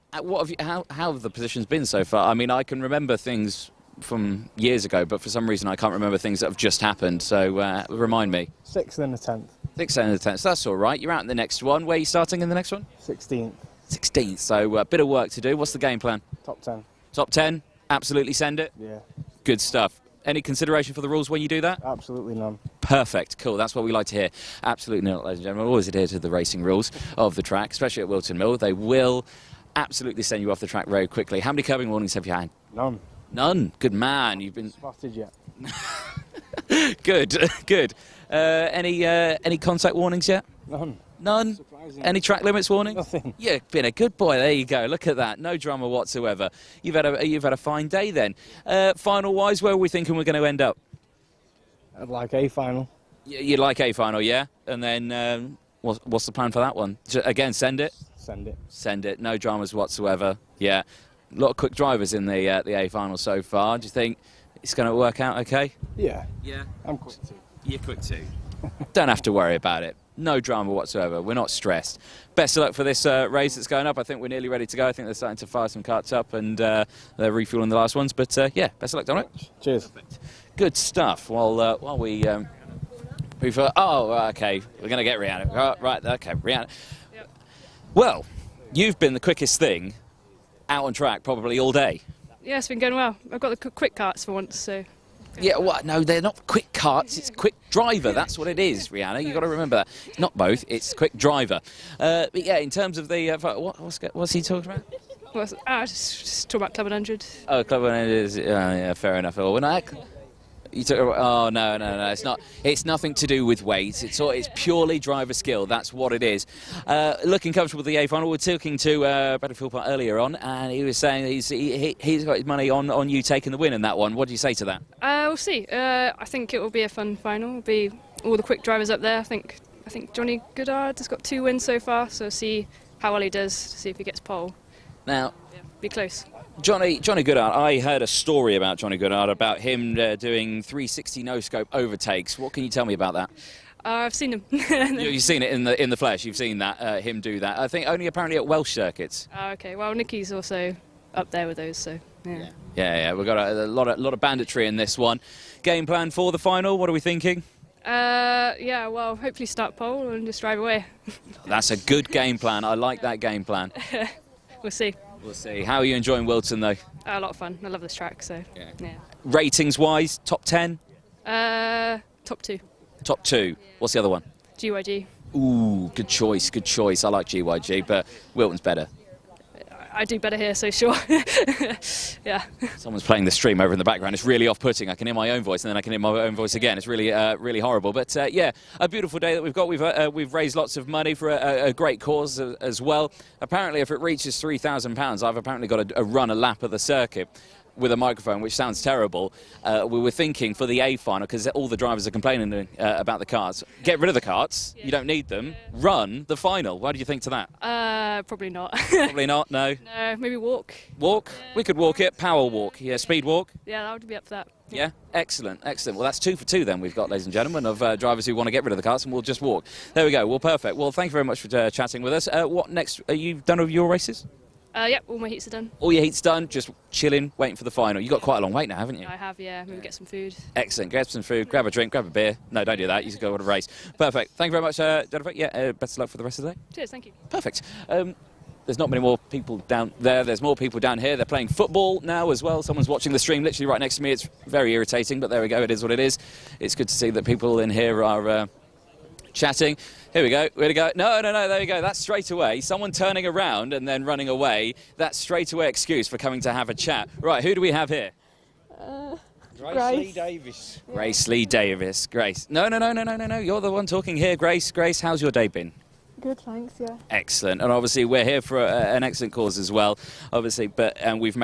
[SPEAKER 2] have the positions been so far? I mean, I can remember things from years ago, but for some reason I can't remember things that have just happened, so remind me.
[SPEAKER 16] 6th and the 10th.
[SPEAKER 2] 6th and the 10th, so that's all right. You're out in the next one. Where are you starting in the next one?
[SPEAKER 16] 16th.
[SPEAKER 2] 16th, so a bit of work to do. What's the game plan?
[SPEAKER 16] Top 10.
[SPEAKER 2] Top 10? Absolutely send it?
[SPEAKER 16] Yeah.
[SPEAKER 2] Good stuff. Any consideration for the rules when you do that?
[SPEAKER 16] Absolutely none.
[SPEAKER 2] Perfect, cool, that's what we like to hear. Absolutely none, ladies and gentlemen. Always adhere to the racing rules of the track, especially at Whilton Mill. They will absolutely send you off the track very quickly. How many curbing warnings have you had?
[SPEAKER 16] None.
[SPEAKER 2] None? Good man. You've been
[SPEAKER 16] spotted yet.
[SPEAKER 2] Good, good. Any contact warnings yet?
[SPEAKER 16] None.
[SPEAKER 2] None? Any track limits warnings?
[SPEAKER 16] Nothing.
[SPEAKER 2] Yeah, been a good boy. There you go. Look at that. No drama whatsoever. You've had a fine day then. Final wise, where are we thinking we're going to end up?
[SPEAKER 16] I'd like a final.
[SPEAKER 2] You'd like a final, yeah? And then what's the plan for that one? Again, send it?
[SPEAKER 16] Send it.
[SPEAKER 2] Send it. No dramas whatsoever. Yeah. A lot of quick drivers in the A final so far. Do you think it's going to work out okay?
[SPEAKER 16] Yeah.
[SPEAKER 2] Yeah.
[SPEAKER 16] I'm quick too.
[SPEAKER 2] You're quick too. Don't have to worry about it. No drama whatsoever. We're not stressed. Best of luck for this race that's going up. I think we're nearly ready to go. I think they're starting to fire some karts up and they're refueling the last ones. But yeah, best of luck, Dominic.
[SPEAKER 16] Cheers.
[SPEAKER 2] Perfect. Good stuff. Well, while we move on. Oh, okay. We're going to get Rihanna. Oh, right. Okay, Rihanna. Yep. Well, you've been the quickest thing out on track probably all day.
[SPEAKER 17] Yeah, it's been going well. I've got the quick karts for once, so.
[SPEAKER 2] Yeah, well, no, they're not quick karts. It's quick driver. That's what it is, Rihanna. You've got to remember that. It's not both. It's quick driver. But yeah, in terms of the what's he talking about?
[SPEAKER 17] Just talking about Club 100.
[SPEAKER 2] Oh, Club 100 is yeah, fair enough. When you took, oh no, it's not. It's nothing to do with weight. It's purely driver skill. That's what it is. Looking comfortable with the A final. We're talking to Paddock earlier on, and he was saying he's got his money on you taking the win in that one. What do you say to that?
[SPEAKER 17] We'll see. I think it will be a fun final. It'll be all the quick drivers up there. I think Johnny Goodard has got 2 wins so far. So see how well he does. See if he gets pole.
[SPEAKER 2] Now,
[SPEAKER 17] yeah, be close.
[SPEAKER 2] Johnny Goodard, I heard a story about Johnny Goodard, about him doing 360 no-scope overtakes. What can you tell me about that?
[SPEAKER 17] I've seen him.
[SPEAKER 2] You've seen it in the flesh. You've seen that him do that. I think only apparently at Welsh circuits.
[SPEAKER 17] Okay, well, Nicky's also up there with those, so yeah.
[SPEAKER 2] Yeah. We've got a lot of banditry in this one. Game plan for the final, what are we thinking?
[SPEAKER 17] Yeah, well, hopefully start pole and just drive away.
[SPEAKER 2] That's a good game plan. I like that game plan.
[SPEAKER 17] We'll see.
[SPEAKER 2] We'll see. How are you enjoying Whilton, though?
[SPEAKER 17] A lot of fun. I love this track, so yeah.
[SPEAKER 2] Ratings-wise, top 10?
[SPEAKER 17] Top 2.
[SPEAKER 2] Top 2. What's the other one?
[SPEAKER 17] GYG.
[SPEAKER 2] Ooh, good choice, good choice. I like GYG, but Whilton's better.
[SPEAKER 17] I do better here, so sure. Yeah.
[SPEAKER 2] Someone's playing the stream over in the background. It's really off-putting. I can hear my own voice, and then I can hear my own voice again. It's really, really horrible. But yeah, a beautiful day that we've got. We've raised lots of money for a great cause as well. Apparently, if it reaches £3,000, I've apparently got to run a lap of the circuit. with a microphone, which sounds terrible. We were thinking for the A final, because all the drivers are complaining about the karts, get rid of the karts, you don't need them, run the final. What do you think to that?
[SPEAKER 17] Probably not.
[SPEAKER 2] Probably not, no.
[SPEAKER 17] No, maybe walk.
[SPEAKER 2] Walk? Yeah. We could walk it, power walk, yeah, speed walk.
[SPEAKER 17] Yeah, that would be up for that.
[SPEAKER 2] Yeah, excellent, excellent. Well, that's 2 for 2 then we've got, ladies and gentlemen, of drivers who want to get rid of the karts, and we'll just walk. There we go, well, perfect. Well, thank you very much for chatting with us. What next? Are you done with your races?
[SPEAKER 17] Yep, all my heats are done.
[SPEAKER 2] All your heats done, just chilling, waiting for the final. You've got quite a long wait now, haven't you?
[SPEAKER 17] I have, yeah. Maybe get some food.
[SPEAKER 2] Excellent. Grab some food, grab a drink, grab a beer. No, don't do that. You just go on a race. Perfect. Thank you very much, Jennifer. Yeah, best of luck for the rest of the day.
[SPEAKER 17] Cheers, thank you.
[SPEAKER 2] Perfect. There's not many more people down there. There's more people down here. They're playing football now as well. Someone's watching the stream literally right next to me. It's very irritating, but there we go. It is what it is. It's good to see that people in here are chatting. Here we go. Where'd it go? No, there you go. That's straight away. Someone turning around and then running away. That's straight away excuse for coming to have a chat. Right, who do we have here?
[SPEAKER 18] Grace Lee Davis.
[SPEAKER 2] Grace Lee Davis. Grace. No. You're the one talking here. Grace, how's your day been?
[SPEAKER 18] Good, thanks, yeah.
[SPEAKER 2] Excellent. And obviously we're here for an excellent cause as well, obviously, and we've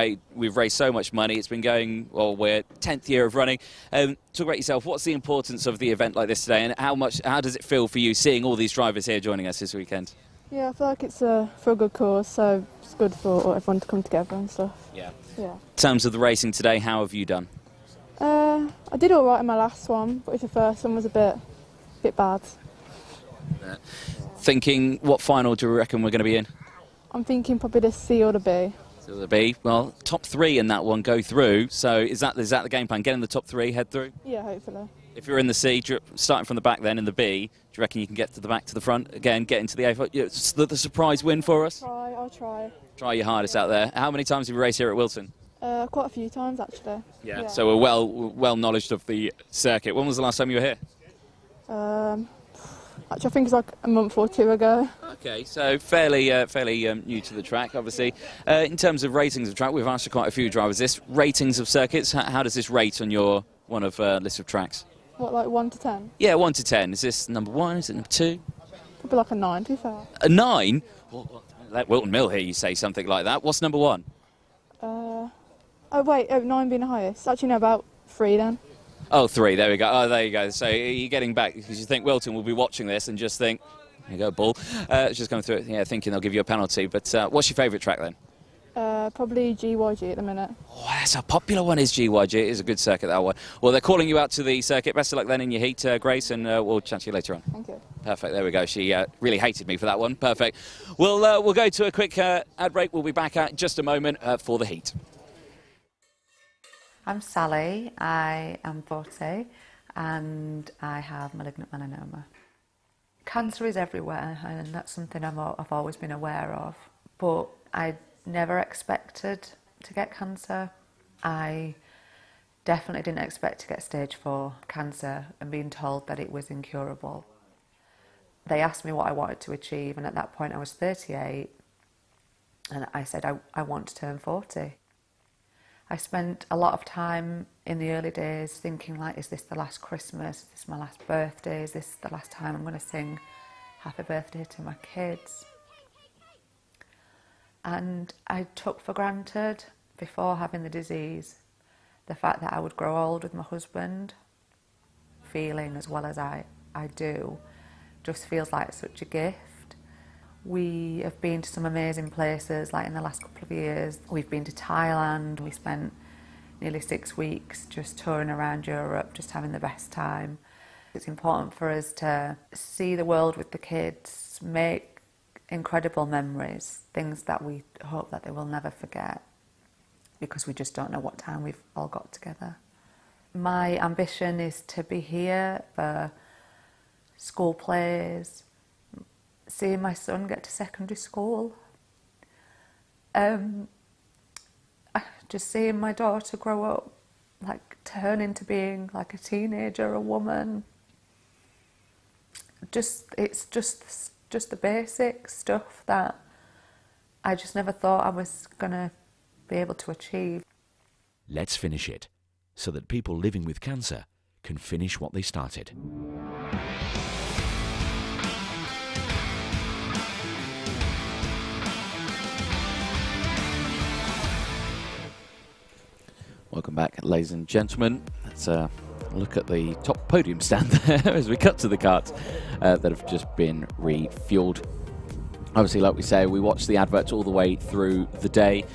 [SPEAKER 2] raised so much money. It's been going, well, we're 10th year of running. Talk about yourself. What's the importance of the event like this today, and how does it feel for you seeing all these drivers here joining us this weekend?
[SPEAKER 18] Yeah, I feel like it's for a good cause, so it's good for everyone to come together and stuff.
[SPEAKER 2] Yeah.
[SPEAKER 18] Yeah.
[SPEAKER 2] In terms of the racing today, how have you done?
[SPEAKER 18] I did all right in my last one, but the first one was a bit bad.
[SPEAKER 2] Thinking, what final do you reckon we're going to be in?
[SPEAKER 18] I'm thinking probably the C or the B.
[SPEAKER 2] C or the B. Well, top 3 in that one go through. So is that the game plan? Get in the top 3, head through?
[SPEAKER 18] Yeah, hopefully.
[SPEAKER 2] If you're in the C, starting from the back then in the B, do you reckon you can get to the back to the front again, get into the A? It's the surprise win for us?
[SPEAKER 18] I'll try.
[SPEAKER 2] Try your hardest out there. How many times have you raced here at Whilton?
[SPEAKER 18] Quite a few times, actually.
[SPEAKER 2] Yeah. So we're well knowledge of the circuit. When was the last time you were here?
[SPEAKER 18] Actually, I think it's like a month or 2 ago.
[SPEAKER 2] Okay, so fairly new to the track, obviously. In terms of ratings of track, we've asked quite a few drivers this. Ratings of circuits, how does this rate on your list of tracks?
[SPEAKER 18] What, like 1 to 10?
[SPEAKER 2] Yeah, 1 to 10. Is this number 1? Is it number 2?
[SPEAKER 18] Probably like a 9, to be fair.
[SPEAKER 2] A 9? Well, let Whilton Mill hear you say something like that. What's number 1?
[SPEAKER 18] Oh, wait, 9 being the highest. Actually, no, about 3 then.
[SPEAKER 2] Oh, 3, there we go. Oh, there you go. So you're getting back because you think Whilton will be watching this and just think, there you go, ball. Just going through it, yeah, thinking they'll give you a penalty. But what's your favourite track then?
[SPEAKER 18] Probably GYG at the minute.
[SPEAKER 2] Oh, that's a popular one, is GYG. It is a good circuit, that one. Well, they're calling you out to the circuit. Best of luck then in your heat, Grace, and we'll chat to you later on.
[SPEAKER 18] Thank you.
[SPEAKER 2] Perfect, there we go. She really hated me for that one. Perfect. We'll go to a quick ad break. We'll be back in just a moment for the heat.
[SPEAKER 8] I'm Sally, I am 40 and I have malignant melanoma. Cancer is everywhere and that's something I've always been aware of, but I never expected to get cancer. I definitely didn't expect to get stage 4 cancer and being told that it was incurable. They asked me what I wanted to achieve and at that point I was 38 and I said I want to turn 40. I spent a lot of time in the early days thinking like, is this the last Christmas? Is this my last birthday? Is this the last time I'm going to sing happy birthday to my kids? And I took for granted, before having the disease, the fact that I would grow old with my husband, feeling as well as I do, just feels like such a gift. We have been to some amazing places, like in the last couple of years. We've been to Thailand. We spent nearly 6 weeks just touring around Europe, just having the best time. It's important for us to see the world with the kids, make incredible memories, things that we hope that they will never forget, because we just don't know what time we've all got together. My ambition is to be here for school plays, seeing my son get to secondary school, just seeing my daughter grow up, like turn into being like a teenager, a woman. It's just the basic stuff that I just never thought I was gonna be able to achieve.
[SPEAKER 5] Let's finish it, so that people living with cancer can finish what they started.
[SPEAKER 2] Welcome back, ladies and gentlemen. Let's look at the top podium stand there as we cut to the karts that have just been refueled. Obviously, like we say, we watched the adverts all the way through the day,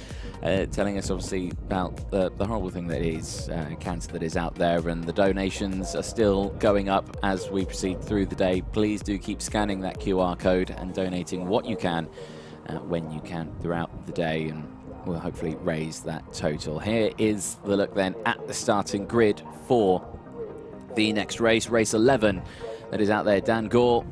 [SPEAKER 2] telling us obviously about the horrible thing that is cancer that is out there, and the donations are still going up as we proceed through the day. Please do keep scanning that QR code and donating what you can when you can throughout the day, and we'll hopefully raise that total. Here is the look then at the starting grid for the next race, race 11, that is out there. Dan Gore,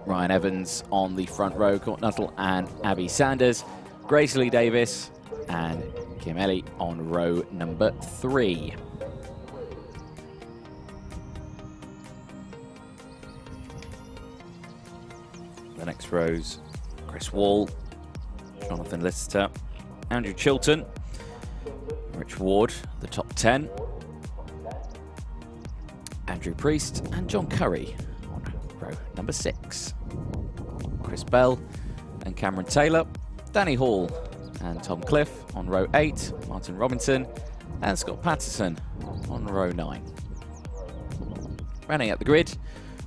[SPEAKER 2] Ryan Evans on the front row, Court Nuttall and Abby Sanders, Grace Lee Davis and Kim Ellie on row number 3. The next rows, Chris Wall, Jonathan Lister, Andrew Chilton, Rich Ward, the top 10, Andrew Priest and John Curry on row number 6. Chris Bell and Cameron Taylor, Danny Hall and Tom Cliff on row 8, Martin Robinson and Scott Patterson on row 9. Running at the grid,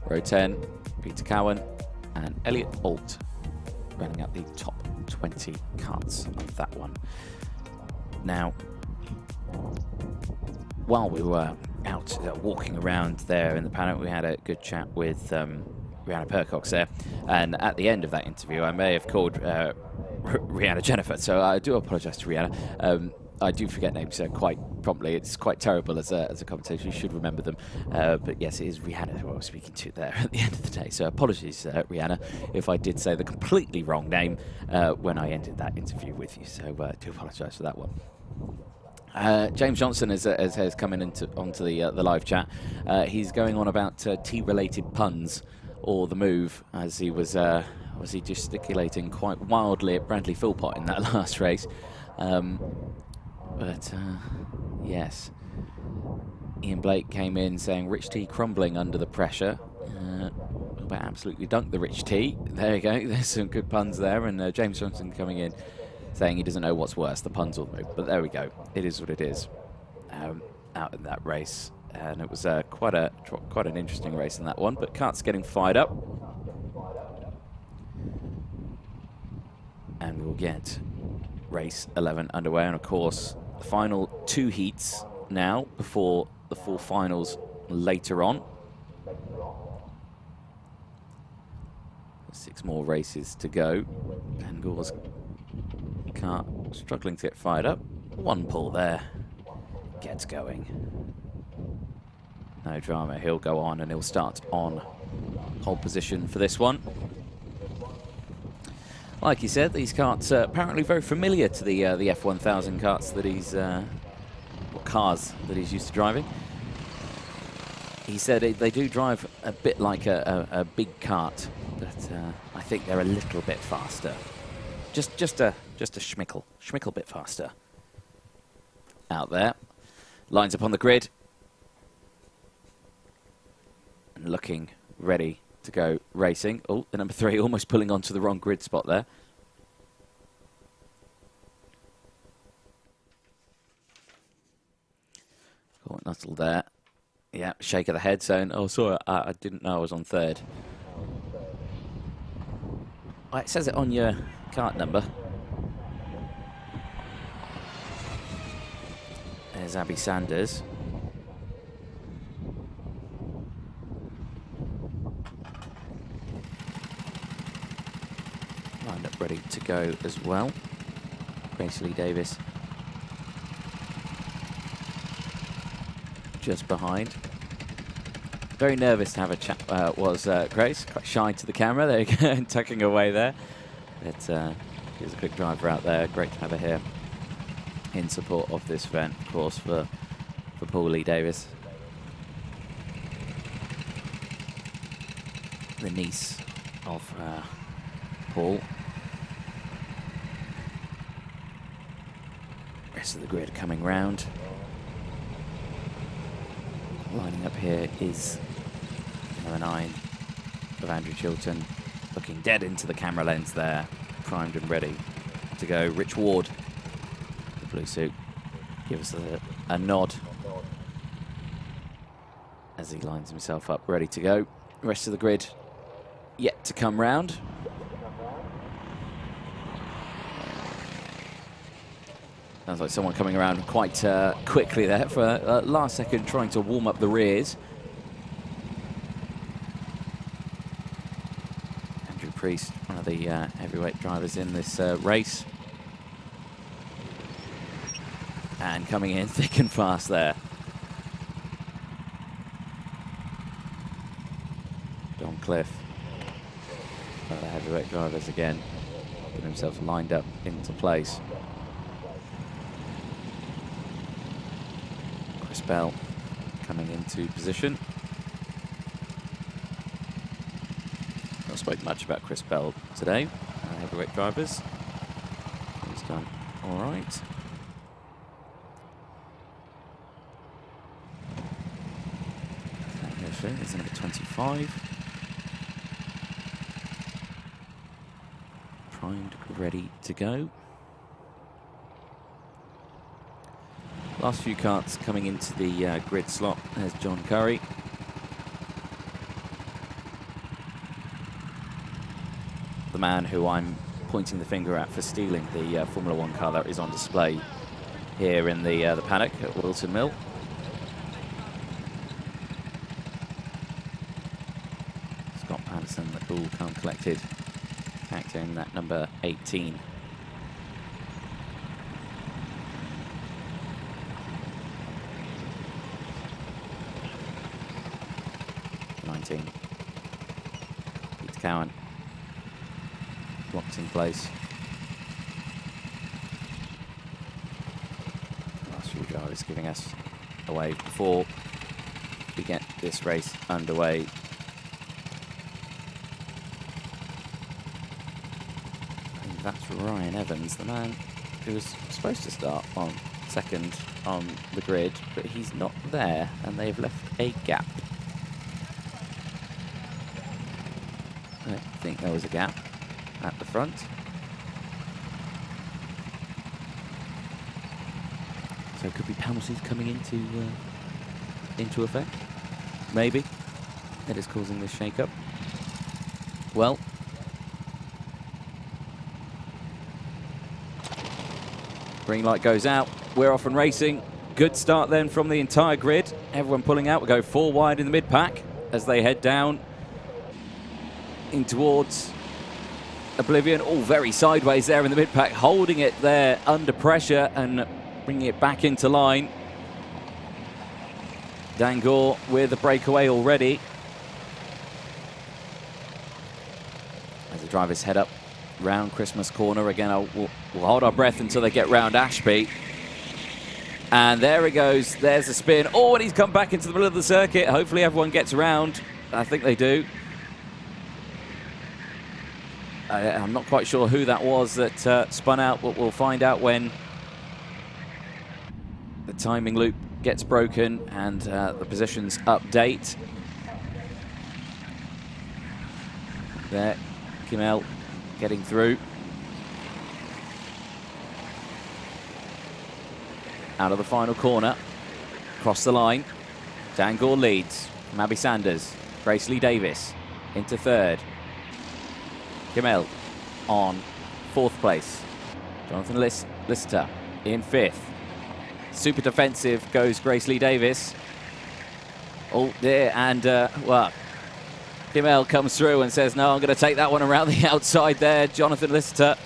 [SPEAKER 2] row 10, Peter Cowan and Elliot Alt, running at the top 20 karts of that one. Now, while we were out walking around there in the paddock, we had a good chat with Rihanna Percox there, and at the end of that interview I may have called Rihanna Jennifer, so I do apologise to Rihanna. I do forget names quite promptly. It's quite terrible as a commentator. You should remember them. But yes, it is Rihanna who I was speaking to there at the end of the day. So apologies, Rihanna, if I did say the completely wrong name when I ended that interview with you. So I do apologise for that one. James Johnson has come in onto the live chat. He's going on about tea-related puns or the move, as he was obviously gesticulating quite wildly at Bradley Philpott in that last race. But yes, Ian Blake came in saying Rich T crumbling under the pressure. About absolutely dunked the Rich T. There you go, there's some good puns there. And James Johnson coming in saying he doesn't know what's worse, the puns or the move. But there we go, it is what it is out in that race. And it was quite an interesting race in that one. But kart's getting fired up. And we'll get race 11 underway. And of course, the final 2 heats now before the full finals later on. 6 more races to go. And Gore's car struggling to get fired up. 1 pull there. Gets going. No drama. He'll go on and he'll start on pole position for this one. Like he said, these karts are apparently very familiar to the F1000 karts that he's, or cars that he's used to driving. He said they do drive a bit like a big kart, but I think they're a little bit faster. Just a schmickle bit faster. Out there, lines up on the grid, and looking ready to go racing. Oh, the number 3 almost pulling onto the wrong grid spot there. Court Nuttall there. Yeah, shake of the head saying, oh, sorry, I didn't know I was on 3rd. Oh, it says it on your kart number. There's Abby Sanders. Lined up ready to go as well. Grace Lee Davis just behind. Very nervous to have a chat was Grace, quite shy to the camera. There you go, tucking away there. But she's a quick driver out there. Great to have her here in support of this event, of course, for Paul Lee Davis, the niece of Paul. Rest of the grid coming round. Lining up here is number 9 of Andrew Chilton, looking dead into the camera lens there, primed and ready to go. Rich Ward, the blue suit, give us a nod as he lines himself up, ready to go. The rest of the grid yet to come round. Sounds like someone coming around quite quickly there for a last second, trying to warm up the rears. Andrew Priest, one of the heavyweight drivers in this race. And coming in thick and fast there. Don Cliff, one of the heavyweight drivers again, getting himself lined up into place. Chris Bell coming into position. Not spoke much about Chris Bell today, heavyweight drivers. He's done all right. There's number 25. Primed, ready to go. Last few karts coming into the grid slot. There's John Curry. The man who I'm pointing the finger at for stealing the Formula One car that is on display here in the paddock at Whilton Mill. Scott Patterson, the all come collected, packed in that number 18. Peter Cowan locked in place. Last few drivers giving us a wave before we get this race underway. And that's Ryan Evans, the man who was supposed to start on second on the grid, but he's not there, and they've left a gap. I think there was a gap at the front. So could be penalties coming into effect. Maybe. That is causing this shake-up. Well. Green light goes out. We're off and racing. Good start then from the entire grid. Everyone pulling out. We'll go 4 wide in the mid-pack as they head down in towards oblivion. All very sideways there in the mid-pack, holding it there under pressure and bringing it back into line. Dangor with the breakaway already. As the drivers head up round Christmas corner again, we'll hold our breath until they get round Ashby. And there it goes. There's a spin. Oh, and he's come back into the middle of the circuit. Hopefully everyone gets around. I think they do. I'm not quite sure who that was that spun out, but we'll find out when the timing loop gets broken and the positions update. There, Kimmel getting through. Out of the final corner, across the line. Dangor leads. Abby Sanders, Grace Lee Davis into third. Kimmel on 4th place. Jonathan Lister in 5th. Super defensive goes Grace Lee Davis. Oh dear, and well, Kimmel comes through and says, no, I'm going to take that one around the outside there. Jonathan Lister.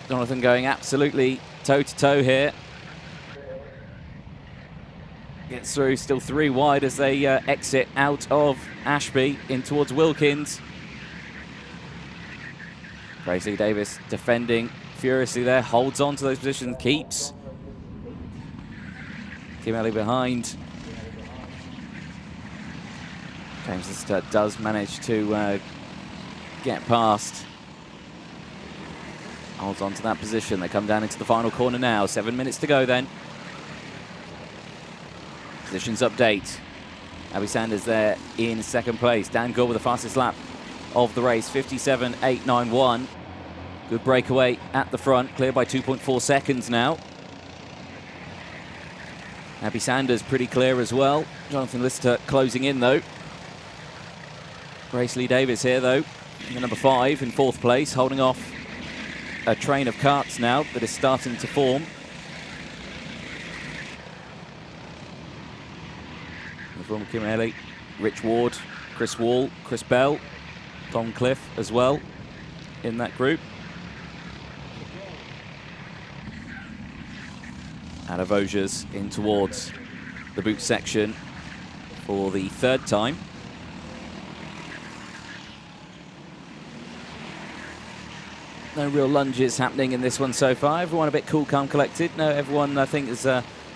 [SPEAKER 2] Jonathan going absolutely toe-to-toe here. Gets through, still 3 wide as they exit out of Ashby in towards Wilkins. Grace Lee Davis defending furiously there, holds on to those positions, keeps. Kimmel behind. James Lister does manage to get past. Holds on to that position. They come down into the final corner now. 7 minutes to go then. Positions update. Abby Sanders there in 2nd place. Dangor with the fastest lap of the race, 57.891. Good breakaway at the front, clear by 2.4 seconds now. Abby Sanders pretty clear as well. Jonathan Lister closing in though. Grace Lee Davis here though, the number 5 in 4th place, holding off a train of karts now that is starting to form. From Kim Ellie, Rich Ward, Chris Wall, Chris Bell, Don Cliff as well in that group. Out of Vosges in towards the boot section for the 3rd time. No real lunges happening in this one so far. Everyone a bit cool, calm, collected. No, everyone I think has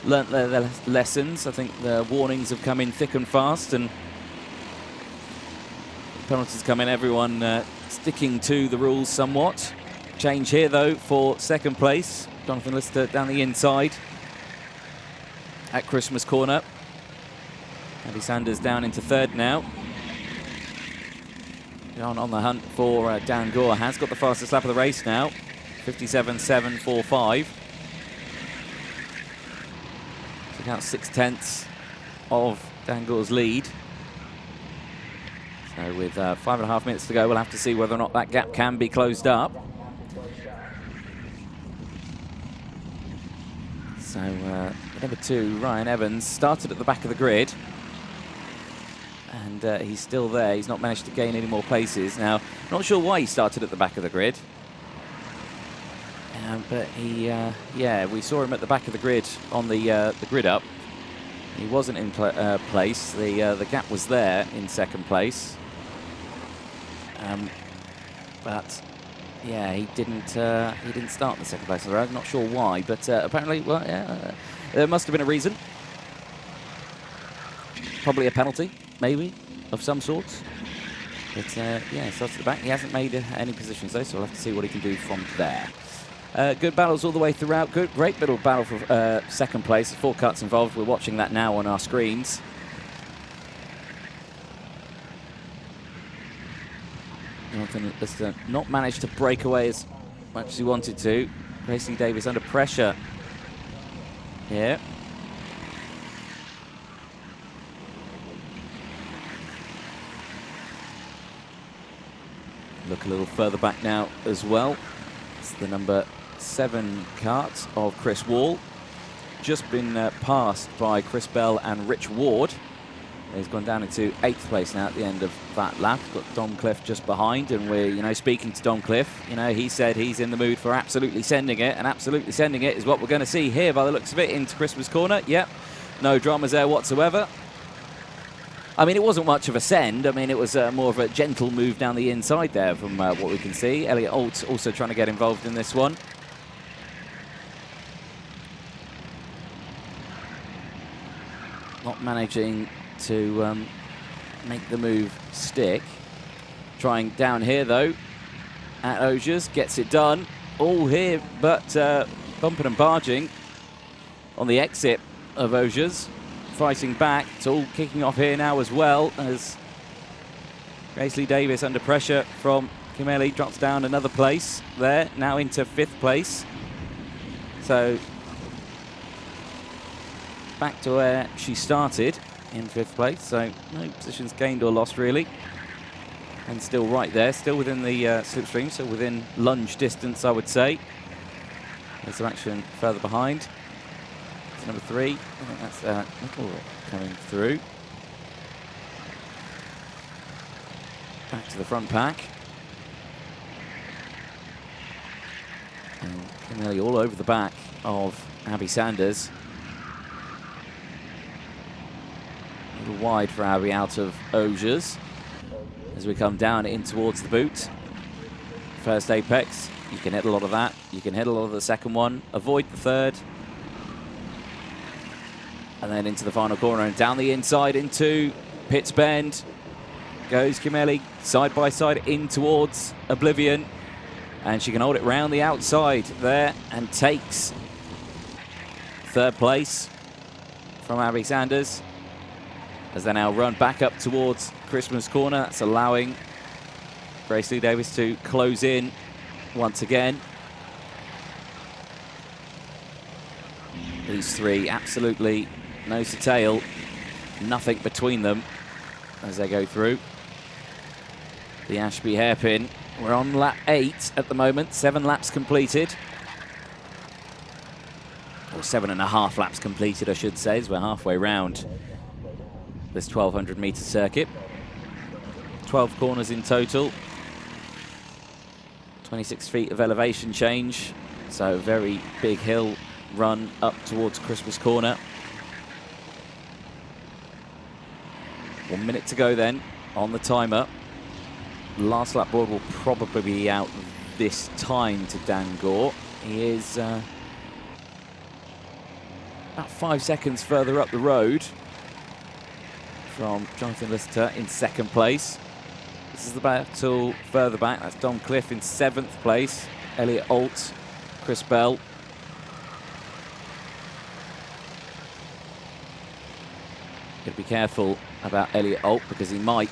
[SPEAKER 2] learnt their lessons. I think the warnings have come in thick and fast, and penalties come in. Everyone sticking to the rules somewhat. Change here though for 2nd place. Jonathan Lister down the inside at Christmas corner. Abby Sanders down into 3rd now. On the hunt for Dan Gore. Has got the fastest lap of the race now. 57.745. Took out 6/10 of Dan Gore's lead. So with 5.5 minutes to go, we'll have to see whether or not that gap can be closed up. So number 2, Ryan Evans, started at the back of the grid. And he's still there. He's not managed to gain any more places. Now, not sure why he started at the back of the grid. But he, yeah, we saw him at the back of the grid on the grid up. He wasn't in place. The gap was there in 2nd place. But yeah, he didn't start in the 2nd place on the road. Not sure why, but apparently, well, yeah, there must have been a reason. Probably a penalty, maybe, of some sort. But yeah, starts at the back. He hasn't made any positions though, so we'll have to see what he can do from there. Good battles all the way throughout. Great little battle for 2nd place. 4 cuts involved. We're watching that now on our screens. Jonathan Lister not managed to break away as much as he wanted to. Grace Lee Davis under pressure here. Look a little further back now as well. It's the number 7 kart of Chris Wall. Just been passed by Chris Bell and Rich Ward. He's gone down into 8th place now at the end of that lap. Got Don Cliff just behind, and we're, you know, speaking to Don Cliff. You know, he said he's in the mood for absolutely sending it, and absolutely sending it is what we're going to see here by the looks of it into Christmas corner. Yep, no dramas there whatsoever. I mean, it wasn't much of a send. I mean, it was more of a gentle move down the inside there from what we can see. Elliot Alt also trying to get involved in this one. Not managing to make the move stick. Trying down here, though, at Vosges. Gets it done. All here, but bumping and barging on the exit of Vosges. Fighting back. It's all kicking off here now as well, as Grace Lee Davis under pressure from Kimeli drops down another place there, now into 5th place. So back to where she started in 5th place, so no positions gained or lost really. And still right there, still within the slipstream, so within lunge distance, I would say. There's some action further behind. It's number 3, I think that's Nickel coming through. Back to the front pack. And Kimeli all over the back of Abby Sanders. A little wide for Abby out of Vosges as we come down in towards the boot. First apex, you can hit a lot of that. You can hit a lot of the second one. Avoid the third. And then into the final corner and down the inside into Pitts Bend. Goes Kimeli side by side in towards Oblivion. And she can hold it round the outside there and takes 3rd place from Abby Sanders. As they now run back up towards Christmas corner. That's allowing Grace Lee Davis to close in once again. These 3 absolutely nose to tail, nothing between them as they go through. The Ashby hairpin. We're on lap 8 at the moment, 7 laps completed. Or 7.5 laps completed, I should say, as we're halfway round this 1,200 metre circuit. 12 corners in total. 26 feet of elevation change. So very big hill run up towards Christmas Corner. 1 minute to go then on the timer. Last lap board will probably be out this time to Dan Gore. He is about 5 seconds further up the road from Jonathan Lister in 2nd place. This is the battle further back. That's Dom Cliff in 7th place. Elliot Alt, Chris Bell. Got to be careful about Elliot Alt because he might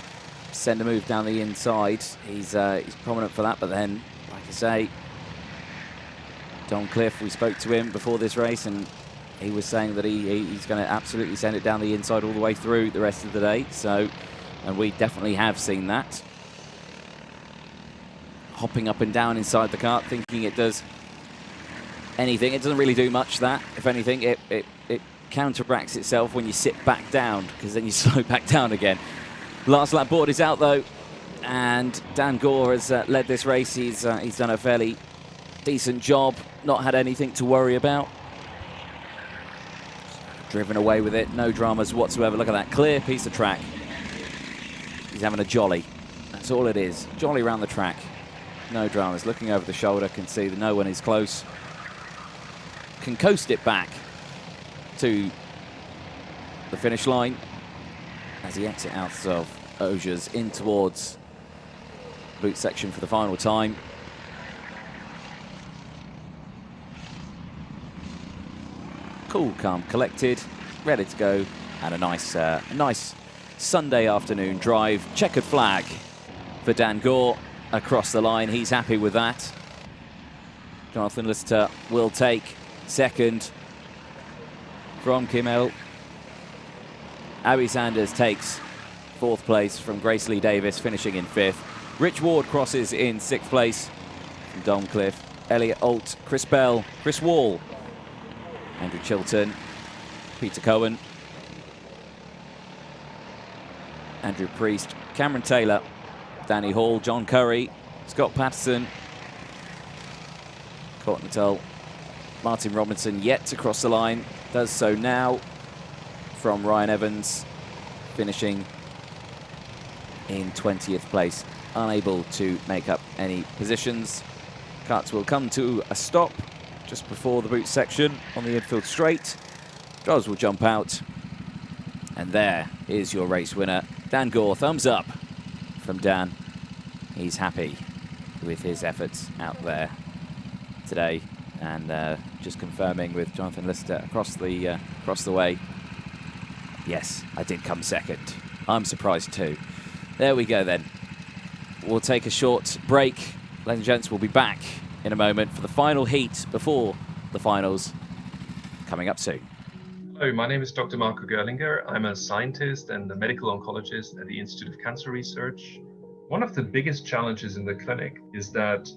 [SPEAKER 2] send a move down the inside. He's prominent for that, but then, like I say, Dom Cliff, we spoke to him before this race and he was saying that he's going to absolutely send it down the inside all the way through the rest of the day. So, and we definitely have seen that. Hopping up and down inside the kart, thinking it does anything. It doesn't really do much, that. If anything, it counteracts itself when you sit back down, because then you slow back down again. Last lap board is out, though, and Dan Gore has led this race. He's done a fairly decent job, not had anything to worry about. Driven away with it, no dramas whatsoever. Look at that, clear piece of track. He's having a jolly. That's all it is. Jolly around the track. No dramas. Looking over the shoulder, can see that no one is close. Can coast it back to the finish line as he exits out of Auger's in towards boot section for the final time. Cool, calm, collected, ready to go, and a nice Sunday afternoon drive. Checkered flag for Dan Gore across the line. He's happy with that. Jonathan Lister will take 2nd from Kimmel. Abby Sanders takes 4th place from Grace Lee Davis, finishing in 5th. Rich Ward crosses in 6th place from Dom Cliff. Elliot Alt, Chris Bell, Chris Wall, Andrew Chilton, Peter Cohen, Andrew Priest, Cameron Taylor, Danny Hall, John Curry, Scott Patterson, Courtney Nuttall, Martin Robinson yet to cross the line, does so now from Ryan Evans, finishing in 20th place, unable to make up any positions. Karts will come to a stop just before the boot section on the infield straight. Drivers will jump out, and there is your race winner, Dan Gore. Thumbs up from Dan. He's happy with his efforts out there today, and just confirming with Jonathan Lister across the way. Yes, I did come 2nd. I'm surprised too. There we go then. We'll take a short break. Ladies and gents, we'll be back in a moment for the final heat before the finals, coming up soon.
[SPEAKER 7] Hello, my name is Dr. Marco Gerlinger. I'm a scientist and a medical oncologist at the Institute of Cancer Research. One of the biggest challenges in the clinic is that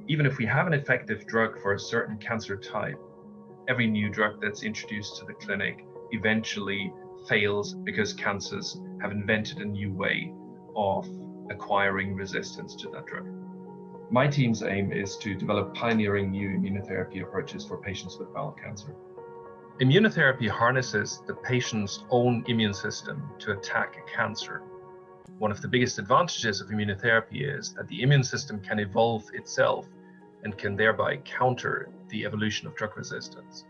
[SPEAKER 7] even if we have an effective drug for a certain cancer type, every new drug that's introduced to the clinic eventually fails because cancers have invented a new way of acquiring resistance to that drug. My team's aim is to develop pioneering new immunotherapy approaches for patients with bowel cancer. Immunotherapy harnesses the patient's own immune system to attack a cancer. One of the biggest advantages of immunotherapy is that the immune system can evolve itself and can thereby counter the evolution of drug resistance.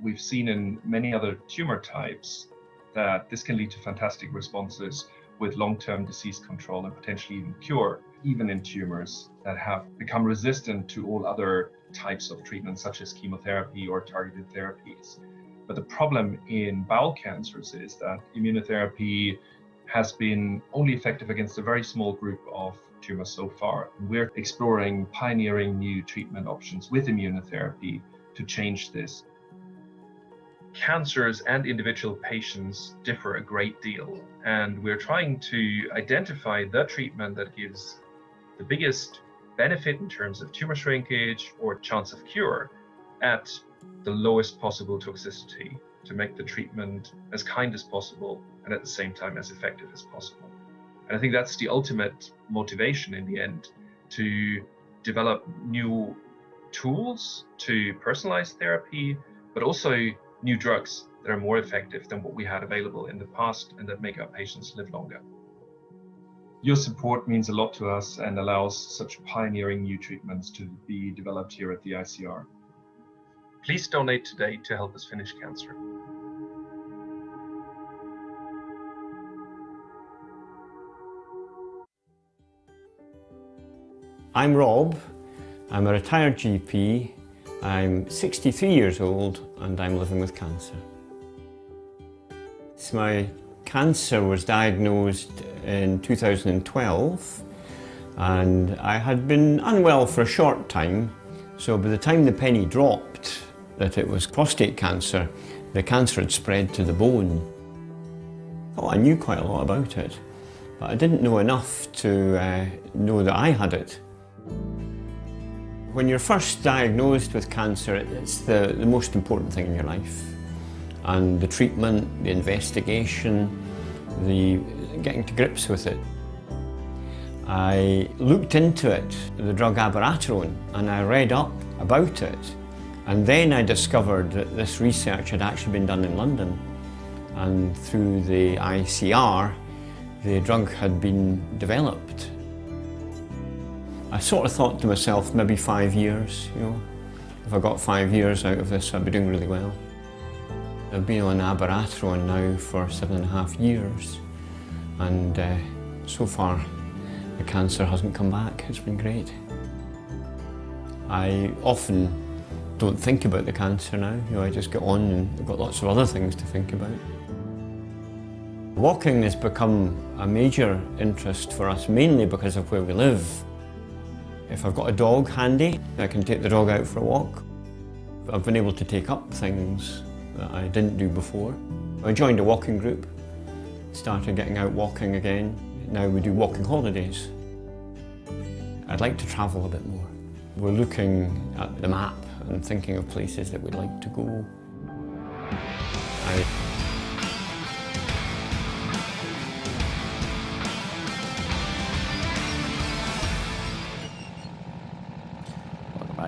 [SPEAKER 7] We've seen in many other tumor types that this can lead to fantastic responses with long-term disease control and potentially even cure, even in tumors that have become resistant to all other types of treatments, such as chemotherapy or targeted therapies. But the problem in bowel cancers is that immunotherapy has been only effective against a very small group of tumors so far. And we're exploring pioneering new treatment options with immunotherapy to change this. cancers and individual patients differ a great deal, and we're trying to identify the treatment that gives the biggest benefit in terms of tumor shrinkage or chance of cure at the lowest possible toxicity, to make the treatment as kind as possible and at the same time as effective as possible. And I think that's the ultimate motivation in the end, to develop new tools to personalize therapy, but also new drugs that are more effective than what we had available in the past and that make our patients live longer. Your support means a lot to us and allows such pioneering new treatments to be developed here at the ICR. Please donate today to help us finish cancer.
[SPEAKER 9] I'm Rob. I'm a retired GP. I'm 63 years old and I'm living with cancer. So my cancer was diagnosed in 2012 and I had been unwell for a short time. So by the time the penny dropped that it was prostate cancer, the cancer had spread to the bone. Oh, I knew quite a lot about it, but I didn't know enough to know that I had it. When you're first diagnosed with cancer, it's the most important thing in your life. And the treatment, the investigation, the getting to grips with it. I looked into it, the drug abiraterone, and I read up about it. And then I discovered that this research had actually been done in London. And through the ICR, the drug had been developed. I sort of thought to myself, maybe 5 years, you know. If I got 5 years out of this, I'd be doing really well. I've been on abiraterone now for 7.5 years, and so far the cancer hasn't come back. It's been great. I often don't think about the cancer now. You know, I just get on and I've got lots of other things to think about. Walking has become a major interest for us, mainly because of where we live. If I've got a dog handy, I can take the dog out for a walk. I've been able to take up things that I didn't do before. I joined a walking group, started getting out walking again. Now we do walking holidays. I'd like to travel a bit more. We're looking at the map and thinking of places that we'd like to go.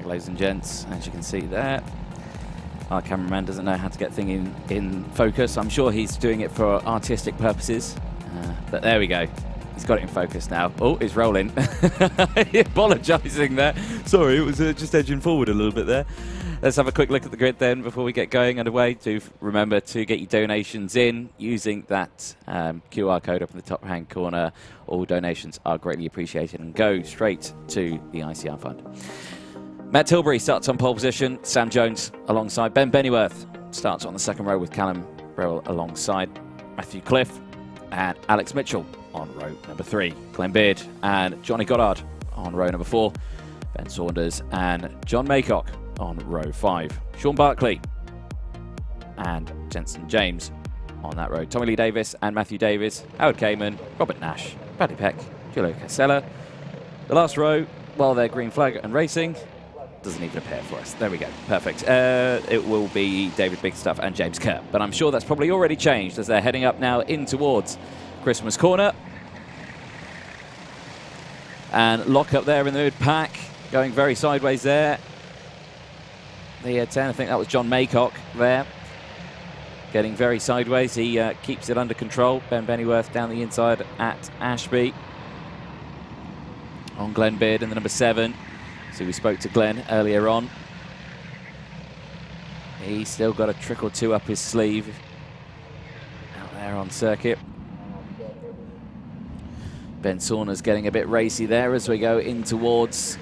[SPEAKER 2] Ladies and gents, as you can see there, our cameraman doesn't know how to get things in focus. I'm sure he's doing it for artistic purposes, but there we go. He's got it in focus now. Oh, it's rolling. Apologising there. Sorry, it was just edging forward a little bit there. Let's have a quick look at the grid then before we get going underway. Do remember to get your donations in using that QR code up in the top hand corner. All donations are greatly appreciated and go straight to the ICR fund. Matt Tilbury starts on pole position. Sam Jones alongside Ben Bennyworth starts on the second row with Callum Burrell alongside Matthew Cliff and Alex Mitchell on row number 3. Glenn Beard and Johnny Goddard on row number 4. Ben Saunders and John Maycock on row 5. Sean Barkley and Jensen James on that row. Tommy Lee Davis and Matthew Davis, Howard Kamen, Robert Nash, Bradley Peck, Julio Casella. The last row, well, they're green flag and racing. Doesn't even appear for us. There we go. Perfect. It will be David Bigstuff and James Kerr. But I'm sure that's probably already changed as they're heading up now in towards Christmas Corner. And lock up there in the mid-pack, going very sideways there. The 10, I think that was John Maycock there. Getting very sideways. He keeps it under control. Ben Bennyworth down the inside at Ashby. On Glenn Beard in the number 7. So we spoke to Glenn earlier on. He's still got a trick or two up his sleeve out there on circuit. Ben Saunders getting a bit racy there as we go in towards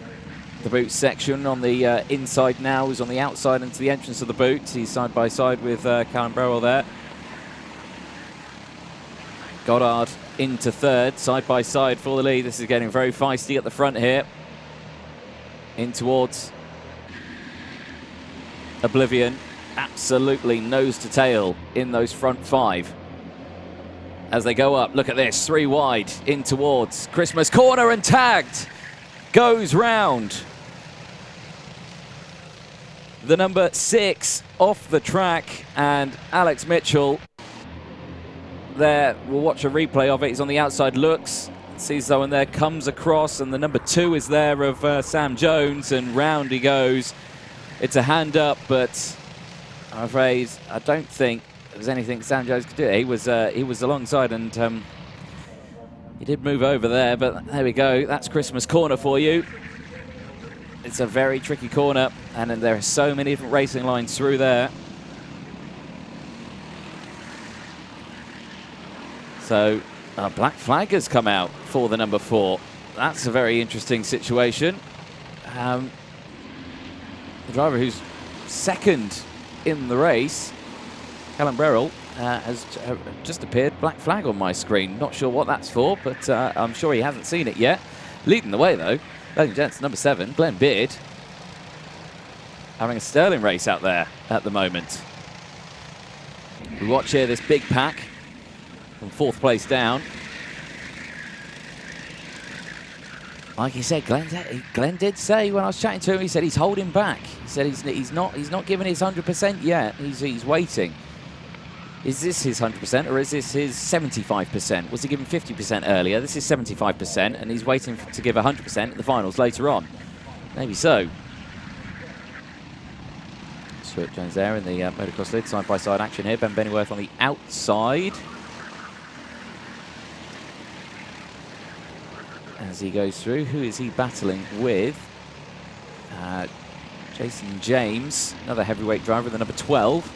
[SPEAKER 2] the boot section. On the inside now, he's on the outside into the entrance of the boot. He's side by side with Callum Burrell there. Goddard into third, side by side for the lead. This is getting very feisty at the front here. In towards Oblivion absolutely nose to tail in those front 5. As they go up, look at this, 3 wide in towards Christmas corner and tagged. Goes round. The number 6 off the track, and Alex Mitchell there. We'll watch a replay of it. He's on the outside, looks, sees someone there, comes across, and the number 2 is there of Sam Jones, and round he goes. It's a hand up, but I'm afraid I don't think there's anything Sam Jones could do. He was alongside, and he did move over there, but there we go. That's Christmas corner for you. It's a very tricky corner, and there are so many different racing lines through there. So a black flag has come out for the number 4. That's a very interesting situation. The driver who's second in the race, Callum Burrell, has just appeared. Black flag on my screen. Not sure what that's for, but I'm sure he hasn't seen it yet. Leading the way, though, ladies and gents, number 7, Glenn Beard, having a sterling race out there at the moment. We watch here this big pack from 4th place down. Like he said, Glenn did say when I was chatting to him, he said he's holding back. He said he's not giving his 100% yet. He's waiting. Is this his 100% or is this his 75%? Was he given 50% earlier? This is 75%, and he's waiting to give 100% at the finals later on. Maybe so. Stuart Jones there in the motocross lid, side-by-side action here. Ben Bennyworth on the outside. As he goes through, who is he battling with? Jason James, another heavyweight driver, the number 12.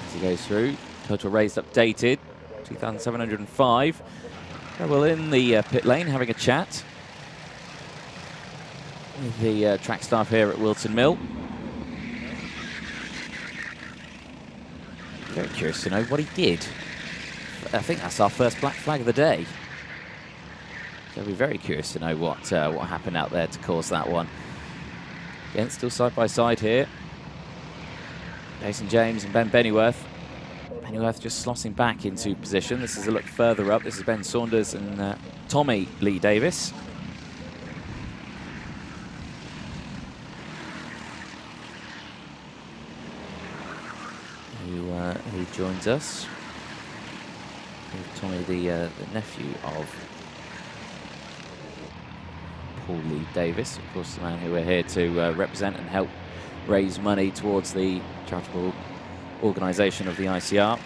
[SPEAKER 2] As he goes through, total raised updated, 2,705. Well, in the pit lane, having a chat with the track staff here at Whilton Mill. Very curious to know what he did. I think that's our first black flag of the day. So we're very curious to know what happened out there to cause that one. Again, still side by side here. Jason James and Ben Bennyworth. Bennyworth just slotting back into position. This is a look further up. This is Ben Saunders and Tommy Lee Davis. Who joins us? Tommy, the nephew of Paul Lee Davis, of course, the man who we're here to represent and help raise money towards the charitable organisation of the ICR.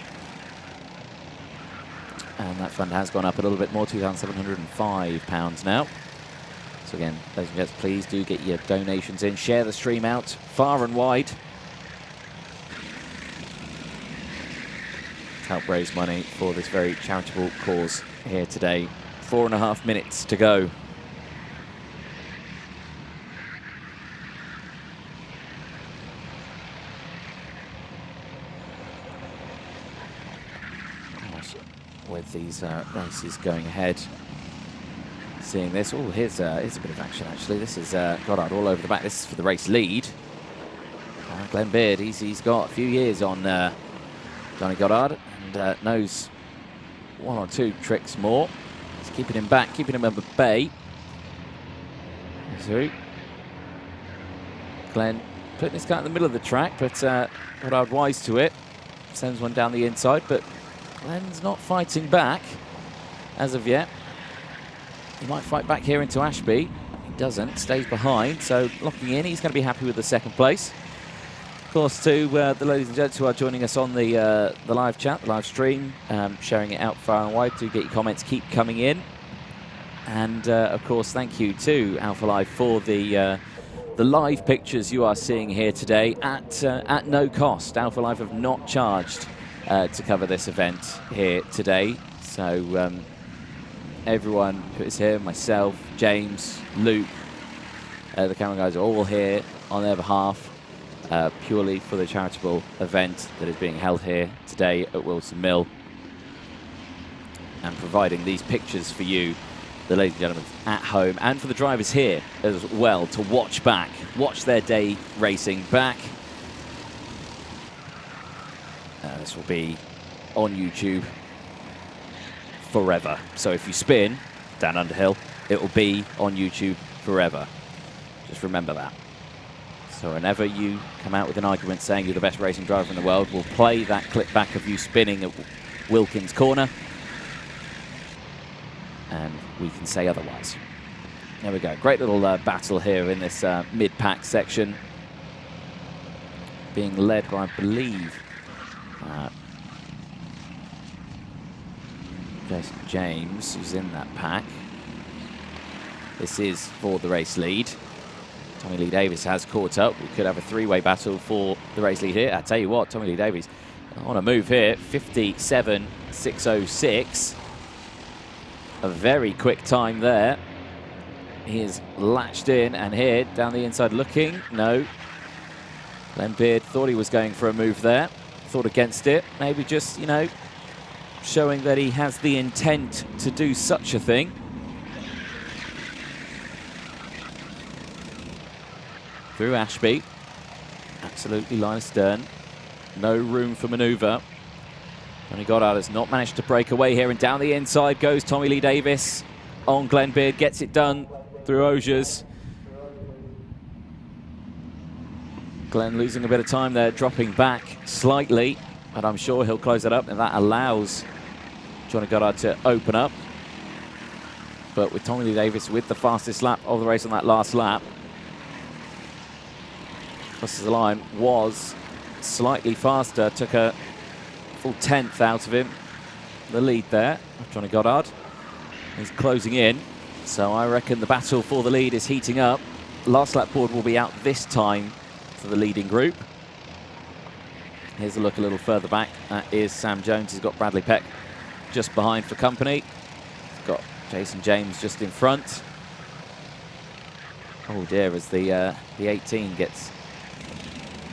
[SPEAKER 2] And that fund has gone up a little bit more, £2,705 now. So again, ladies and gents, please do get your donations in. Share the stream out far and wide. Help raise money for this very charitable cause here today. 4.5 minutes to go. With these races going ahead, seeing this. Oh, here's a bit of action actually. This is Goddard all over the back. This is for the race lead. Glenn Beard, he's got a few years on Johnny Goddard and knows 1 or 2 tricks more. He's keeping him back, keeping him at bay. So Glenn putting his car in the middle of the track, but Goddard wise to it. Sends one down the inside, but Glenn's not fighting back as of yet. He might fight back here into Ashby. He doesn't, stays behind, so locking in. He's going to be happy with the 2nd place. Of course, to the ladies and gents who are joining us on the live chat, the live stream, sharing it out far and wide. Do get your comments, keep coming in. And of course, thank you to Alpha Life for the live pictures you are seeing here today at no cost. Alpha Life have not charged to cover this event here today. So everyone who is here, myself, James, Luke, the camera guys are all here on their behalf, purely for the charitable event that is being held here today at Whilton Mill, and providing these pictures for you the ladies and gentlemen at home, and for the drivers here as well to watch back, watch their day racing back. This will be on YouTube forever. So if you spin down Underhill, it will be on YouTube forever. Just remember that. So whenever you come out with an argument saying you're the best racing driver in the world, we'll play that clip back of you spinning at Wilkins Corner, and we can say otherwise. There we go. Great little battle here in this mid-pack section, being led by, I believe, Jason James, who's in that pack. This is for the race lead. Tommy Lee Davies has caught up. We could have a three-way battle for the race lead here. I tell you what, Tommy Lee Davies on a move here, 57.606. A very quick time there. He is latched in, and here down the inside looking. No. Glenn Beard thought he was going for a move there. Thought against it. Maybe just, you know, showing that he has the intent to do such a thing. Through Ashby. Absolutely line astern. No room for manoeuvre. Johnny Goddard has not managed to break away here, and down the inside goes Tommy Lee Davies on Glenn Beard. Gets it done through Osiers. Glenn losing a bit of time there, dropping back slightly, but I'm sure he'll close that up, and that allows Johnny Goddard to open up. But with Tommy Lee Davies with the fastest lap of the race on that last lap, plus the line was slightly faster, took a full 10th out of him. The lead there, Johnny Goddard. He's closing in, so I reckon the battle for the lead is heating up. Last lap board will be out this time for the leading group. Here's a look a little further back. That is Sam Jones. He's got Bradley Peck just behind for company. He's got Jason James just in front. Oh dear, as the 18 gets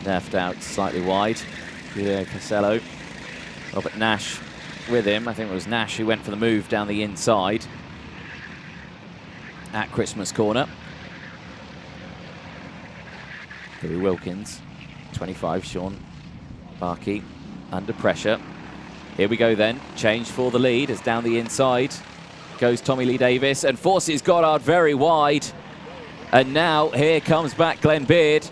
[SPEAKER 2] nerfed out slightly wide. Julio Casello. Robert Nash with him. I think it was Nash who went for the move down the inside at Christmas Corner. Louis Wilkins, 25, Sean Barkey under pressure. Here we go then, change for the lead as down the inside goes Tommy Lee Davies and forces Goddard very wide. And now here comes back Glenn Beard.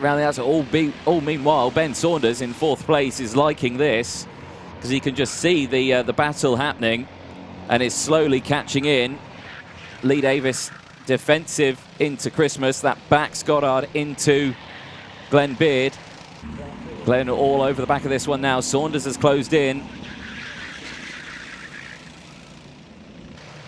[SPEAKER 2] Around the outside, all meanwhile, Ben Saunders in fourth place is liking this because he can just see the battle happening and is slowly catching in. Lee Davies defensive into Christmas, that backs Goddard into Glenn Beard. Glenn all over the back of this one now. Saunders has closed in.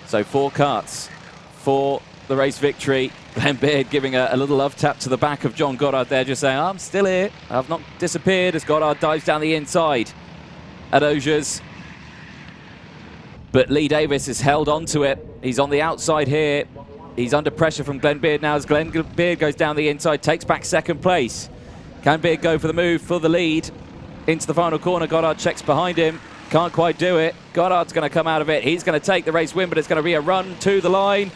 [SPEAKER 2] So 4 karts for the race victory. Glenn Beard giving a little love tap to the back of John Goddard there, just saying, I'm still here, I've not disappeared, as Goddard dives down the inside at Osiers. But Lee Davies has held on to it. He's on the outside here. He's under pressure from Glenn Beard now as Glenn Beard goes down the inside, takes back second place. Can Beard go for the move for the lead into the final corner? Goddard checks behind him, can't quite do it. Goddard's going to come out of it. He's going to take the race win, but it's going to be a run to the line.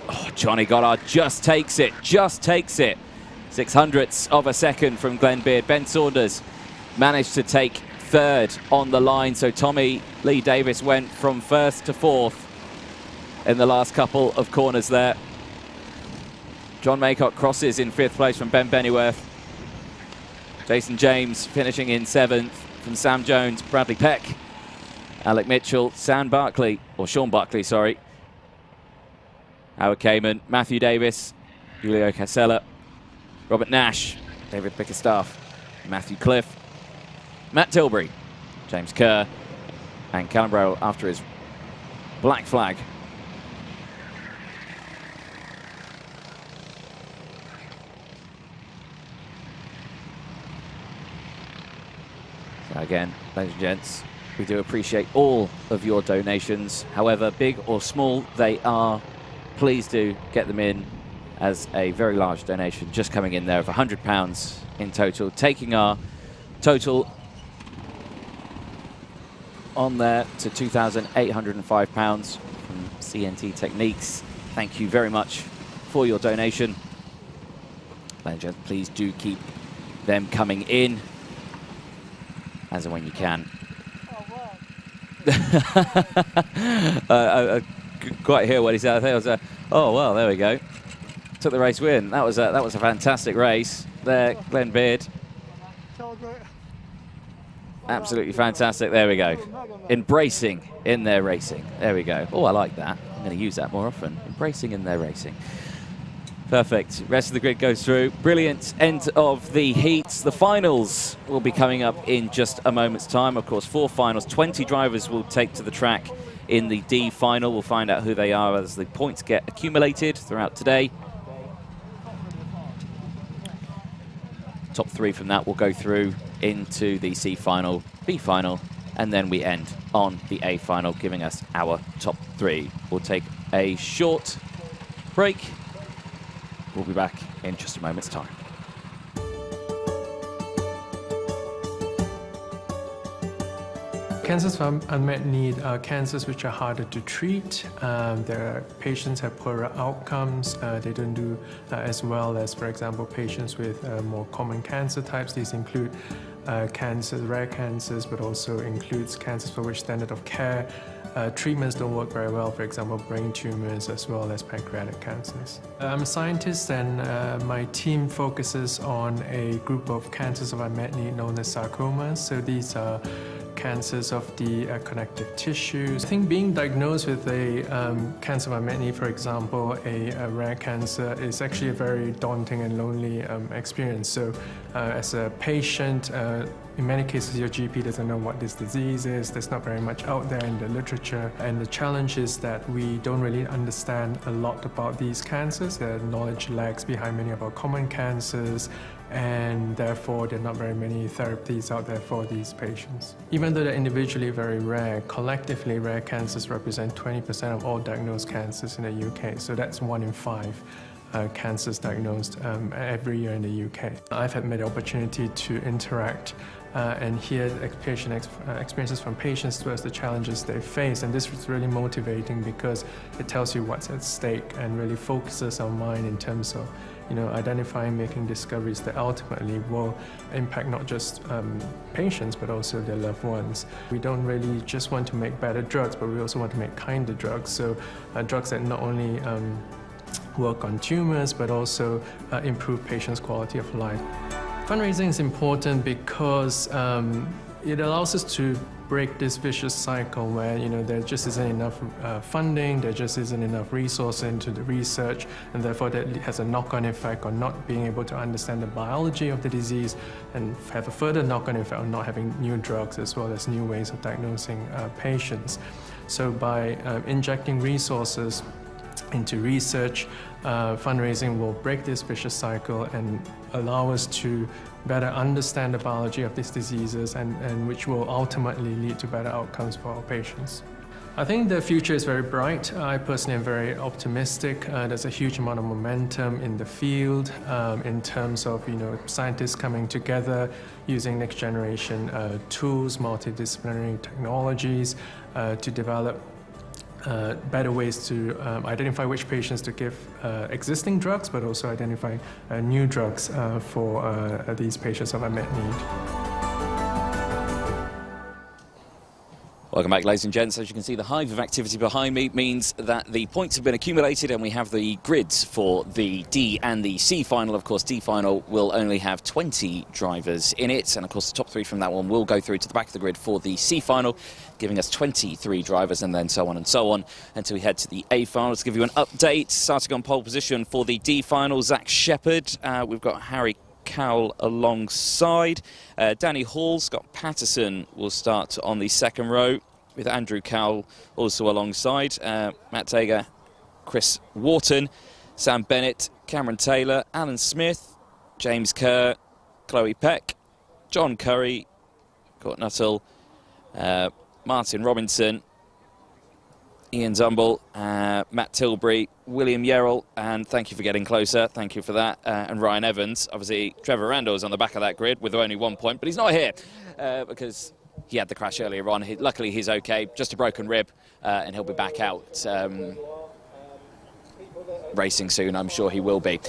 [SPEAKER 2] Oh, Johnny Goddard just takes it, 600ths of a second from Glenn Beard. Ben Saunders managed to take third on the line, so Tommy Lee Davies went from first to fourth in the last couple of corners there. John Maycock crosses in fifth place from Ben Bennyworth. Jason James finishing in seventh from Sam Jones, Bradley Peck, Alec Mitchell, Sean Barkley, sorry. Howard Kamen, Matthew Davis, Julio Casella, Robert Nash, David Bickerstaff, Matthew Cliff, Matt Tilbury, James Kerr, and Callum Brow after his black flag. So again, ladies and gents, we do appreciate all of your donations, however big or small they are. Please do get them in as a very large donation, just coming in there of £100 in total, taking our total on there to £2,805 from CNT Techniques. Thank you very much for your donation. Ladies and gentlemen, please do keep them coming in as and when you can. I couldn't quite hear what he said. I think it was oh well, there we go. Took the race win. That was a fantastic race there, Glenn Beard. Absolutely fantastic. There we go. Embracing in their racing. There we go. Oh, I like that. I'm going to use that more often. Embracing in their racing. Perfect. Rest of the grid goes through. Brilliant end of the heats. The finals will be coming up in just a moment's time. Of course, 4 finals. 20 drivers will take to the track in the D final. We'll find out who they are as the points get accumulated throughout today. Top 3 from that will go through into the C final, B final, and then we end on the A final, giving us our top 3. We'll take a short break. We'll be back in just a moment's time.
[SPEAKER 11] Cancers of unmet need are cancers which are harder to treat. Their patients have poorer outcomes. They don't do as well as, for example, patients with more common cancer types. These include cancers, rare cancers, but also includes cancers for which standard of care treatments don't work very well, for example, brain tumors as well as pancreatic cancers. I'm a scientist, and my team focuses on a group of cancers of unmet need known as sarcomas. So these are cancers of the connective tissues. I think being diagnosed with a cancer of unmet need, for example, a rare cancer, is actually a very daunting and lonely experience. So as a patient, in many cases, your GP doesn't know what this disease is. There's not very much out there in the literature. And the challenge is that we don't really understand a lot about these cancers. The knowledge lags behind many of our common cancers, and therefore there are not very many therapies out there for these patients. Even though they're individually very rare, collectively rare cancers represent 20% of all diagnosed cancers in the UK. So that's 1 in 5. Cancers diagnosed every year in the UK. I've had the opportunity to interact and hear experiences from patients towards the challenges they face, and this is really motivating because it tells you what's at stake and really focuses our mind in terms of identifying, making discoveries that ultimately will impact not just patients but also their loved ones. We don't really just want to make better drugs, but we also want to make kinder drugs. So drugs that not only work on tumors but also improve patients' quality of life. Fundraising is important because it allows us to break this vicious cycle where there just isn't enough funding, there just isn't enough resource into the research, and therefore that has a knock-on effect on not being able to understand the biology of the disease, and have a further knock-on effect on not having new drugs as well as new ways of diagnosing patients. So by injecting resources into research, fundraising will break this vicious cycle and allow us to better understand the biology of these diseases, and which will ultimately lead to better outcomes for our patients. I think the future is very bright. I personally am very optimistic. There's a huge amount of momentum in the field in terms of scientists coming together, using next generation tools, multidisciplinary technologies to develop better ways to identify which patients to give existing drugs, but also identify new drugs for these patients of unmet need.
[SPEAKER 2] Welcome back, ladies and gents. As you can see, the hive of activity behind me means that the points have been accumulated and we have the grids for the D and the C final. Of course, D final will only have 20 drivers in it, and of course the top 3 from that one will go through to the back of the grid for the C final, giving us 23 drivers, and then so on until we head to the A final. To give you an update, starting on pole position for the D final, Zach Shepherd. We've got Harry Cowell alongside. Danny Hall, Scott Patterson will start on the second row with Andrew Cowell also alongside. Matt Tager, Chris Wharton, Sam Bennett, Cameron Taylor, Alan Smith, James Kerr, Chloe Peck, John Curry, Court Nuttall, Martin Robinson, Ian Zumble, Matt Tilbury, William Yerrell, and thank you for getting closer, thank you for that, and Ryan Evans. Obviously, Trevor Randall is on the back of that grid with only 1 point, but he's not here because he had the crash earlier on. Luckily, he's okay, just a broken rib, and he'll be back out racing soon. I'm sure he will be.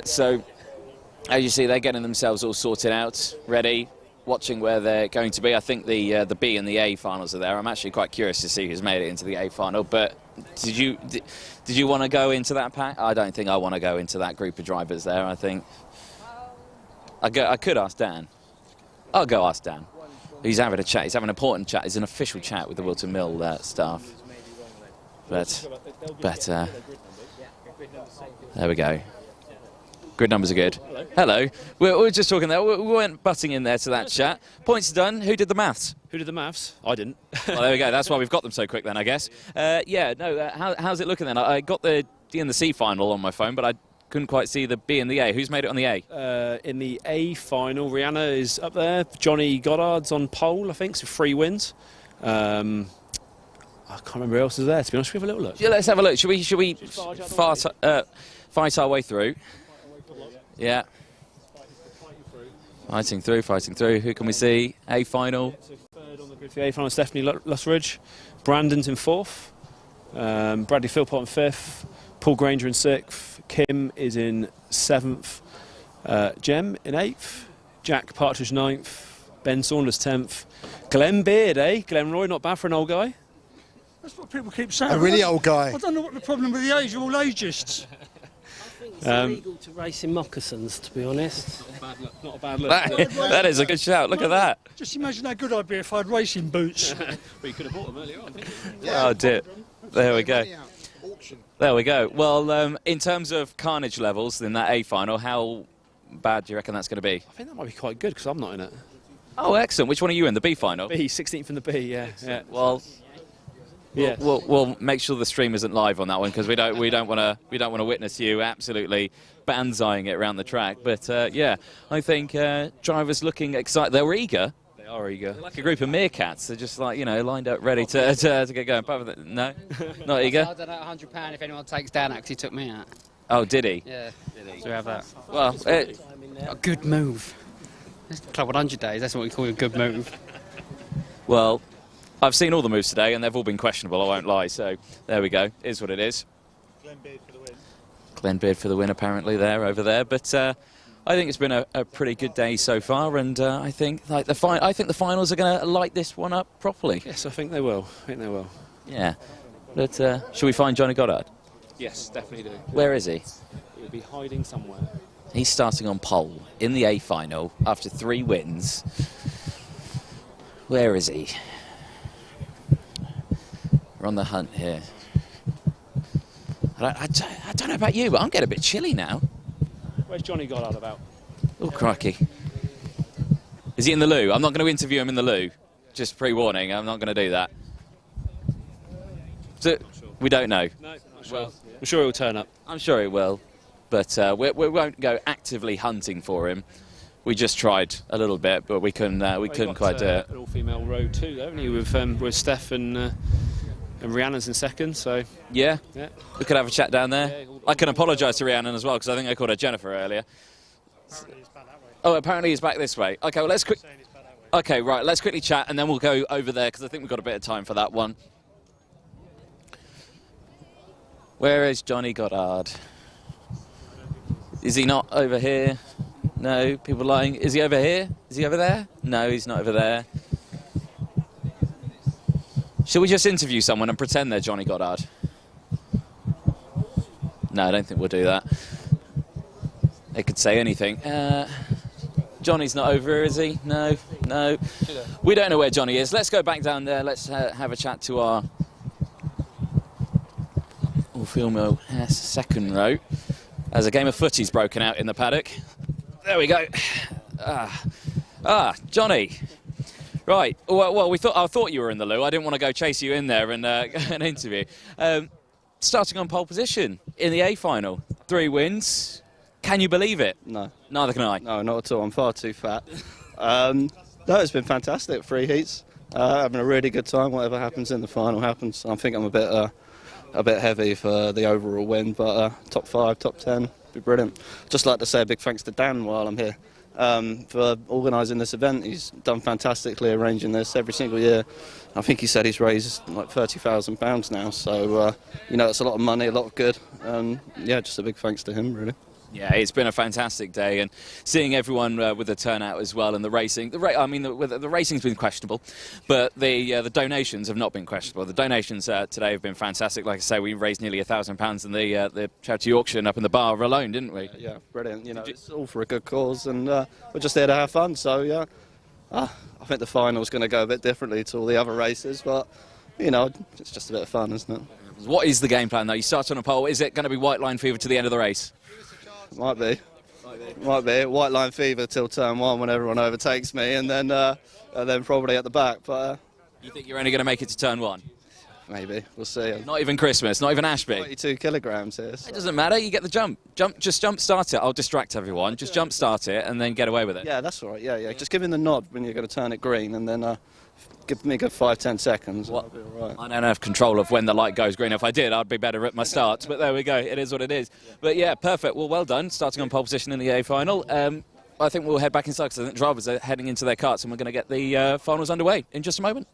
[SPEAKER 2] So, as you see, they're getting themselves all sorted out, ready, watching where they're going to be. I think the B and the A finals are there. I'm actually quite curious to see who's made it into the A final, but did you want to go into that pack? I don't think I want to go into that group of drivers there. I think I could ask Dan. I'll go ask Dan. He's having a chat. He's having an important chat. It's an official chat with the Whilton Mill staff. But there we go. Grid numbers are good. Hello. We were just talking there. We weren't butting in there to that chat. Points done. Who did the maths?
[SPEAKER 3] Who did the maths? I didn't.
[SPEAKER 2] Well, there we go. That's why we've got them so quick then, I guess. Yeah, no, how's it looking then? I got the D and the C final on my phone, but I couldn't quite see the B and the A. Who's made it on the A?
[SPEAKER 3] In the A final, Rihanna is up there. Johnny Goddard's on pole, I think, so 3 wins. I can't remember who else is there, to be honest. Should we have a little look?
[SPEAKER 2] Yeah, let's have a look. Should we fight our way through? Yeah. Fighting through. Who can we see? A final.
[SPEAKER 3] Third on the grid for the A final, Stephanie Lussridge. Brandon's in 4th. Bradley Philpott in 5th. Paul Granger in 6th. Kim is in 7th. Jem in 8th. Jack Partridge 9th. Ben Saunders 10th. Glenn Beard, Glenn Roy, not bad for an old guy.
[SPEAKER 15] That's what people keep saying.
[SPEAKER 19] A really old guy.
[SPEAKER 15] I don't know what the problem with the age, you're all ageists.
[SPEAKER 6] It's illegal to race in moccasins, to be honest.
[SPEAKER 3] Not a bad look.
[SPEAKER 2] That is a good shout. Look at that.
[SPEAKER 15] Just imagine how good I'd be if I had racing boots.
[SPEAKER 3] Well, you could have bought them earlier on.
[SPEAKER 2] Yeah. Oh dear. There we go. There we go. Well, in terms of carnage levels in that A final, how bad do you reckon that's going to be?
[SPEAKER 3] I think that might be quite good because I'm not in it.
[SPEAKER 2] Oh, excellent. Which one are you in? The B final?
[SPEAKER 3] B, 16th in the B. Yeah.
[SPEAKER 2] Well.
[SPEAKER 3] Yeah.
[SPEAKER 2] We'll make sure the stream isn't live on that one because we don't want to witness you absolutely banzaiing it around the track. But yeah, I think drivers looking excited. They were eager.
[SPEAKER 3] They are eager.
[SPEAKER 2] They're like a group of meerkats. They're just like lined up, ready to get going. No, not eager.
[SPEAKER 20] I don't know, £100 if anyone takes Dan. Actually, took me out.
[SPEAKER 2] Oh, did he?
[SPEAKER 20] Yeah. So we have that.
[SPEAKER 2] Well,
[SPEAKER 20] a good move. Club 100 days. That's what we call a good move.
[SPEAKER 2] Well. I've seen all the moves today, and they've all been questionable, I won't lie. So there we go. Is what it is.
[SPEAKER 19] Glenn Beard for the win.
[SPEAKER 2] Glenn Beard for the win, apparently, over there. But I think it's been a pretty good day so far, and I think the finals are going to light this one up properly.
[SPEAKER 3] Yes, I think they will.
[SPEAKER 2] Yeah. But shall we find Johnny Goddard?
[SPEAKER 3] Yes, definitely do.
[SPEAKER 2] Where is he?
[SPEAKER 3] He'll be hiding somewhere.
[SPEAKER 2] He's starting on pole in the A final after 3 wins. Where is he? We're on the hunt here. I don't know about you, but I'm getting a bit chilly now.
[SPEAKER 3] Where's Johnny Goddard about?
[SPEAKER 2] Oh, crikey. Is he in the loo? I'm not going to interview him in the loo. Just pre-warning, I'm not going to do that. So, we don't know.
[SPEAKER 3] No, well, I'm sure he'll turn up.
[SPEAKER 2] I'm sure he will. But we won't go actively hunting for him. We just tried a little bit, but we couldn't quite do it.
[SPEAKER 3] An all-female row too, haven't you, with Steph and Rhiannon's in second, so...
[SPEAKER 2] Yeah, we could have a chat down there. I can apologise to Rhiannon as well, because I think I called her Jennifer earlier. Oh, apparently he's back this way. OK, well, let's let's quickly chat, and then we'll go over there, because I think we've got a bit of time for that one. Where is Johnny Goddard? Is he not over here? No, people lying. Is he over here? Is he over there? No, he's not over there. Shall we just interview someone and pretend they're Johnny Goddard? No, I don't think we'll do that. They could say anything. Johnny's not over here, is he? No. We don't know where Johnny is. Let's go back down there. Let's have a chat to our all-female second row. As a game of footy's broken out in the paddock. There we go. Johnny. Right. Well, I thought you were in the loo. I didn't want to go chase you in there and an interview. Starting on pole position in the A final, 3 wins. Can you believe it?
[SPEAKER 21] No.
[SPEAKER 2] Neither can I.
[SPEAKER 21] No, not at all. I'm far too fat. No, it's been fantastic. 3 heats. Having a really good time. Whatever happens in the final happens. I think I'm a bit heavy for the overall win, but top 5, top 10, be brilliant. Just like to say a big thanks to Dan while I'm here. for organising this event. He's done fantastically arranging this every single year. I think he said he's raised like £30,000 now, so you know, it's a lot of money, a lot of good, and yeah, just a big thanks to him, really.
[SPEAKER 2] Yeah, it's been a fantastic day, and seeing everyone with the turnout as well, and the racing. The racing's been questionable, but the donations have not been questionable. The donations today have been fantastic. Like I say, we raised nearly £1,000 in the charity auction up in the bar alone, didn't we?
[SPEAKER 21] Yeah, brilliant. You know, it's all for a good cause, and we're just there to have fun. So yeah, I think the final's going to go a bit differently to all the other races, but you know, it's just a bit of fun, isn't it?
[SPEAKER 2] What is the game plan, though? You start on a pole. Is it going to be white line fever to the end of the race?
[SPEAKER 21] Might be. White line fever till turn 1 when everyone overtakes me, and then probably at the back. But
[SPEAKER 2] you think you're only going to make it to turn 1?
[SPEAKER 21] Maybe. We'll see.
[SPEAKER 2] Not even Christmas. Not even Ashby.
[SPEAKER 21] 22 kilograms here. So.
[SPEAKER 2] It doesn't matter. You get the jump. Just jump start it. I'll distract everyone. Just jump start it and then get away with it.
[SPEAKER 21] Yeah, that's all right. Yeah. Just give him the nod when you're going to turn it green, and then give me a good 5-10 seconds. I'll be all right.
[SPEAKER 2] I don't have control of when the light goes green. If I did, I'd be better at my starts. But there we go. It is what it is. But yeah, perfect. Well done. Starting on pole position in the A final. I think we'll head back inside because I think drivers are heading into their karts, and we're going to get the finals underway in just a moment.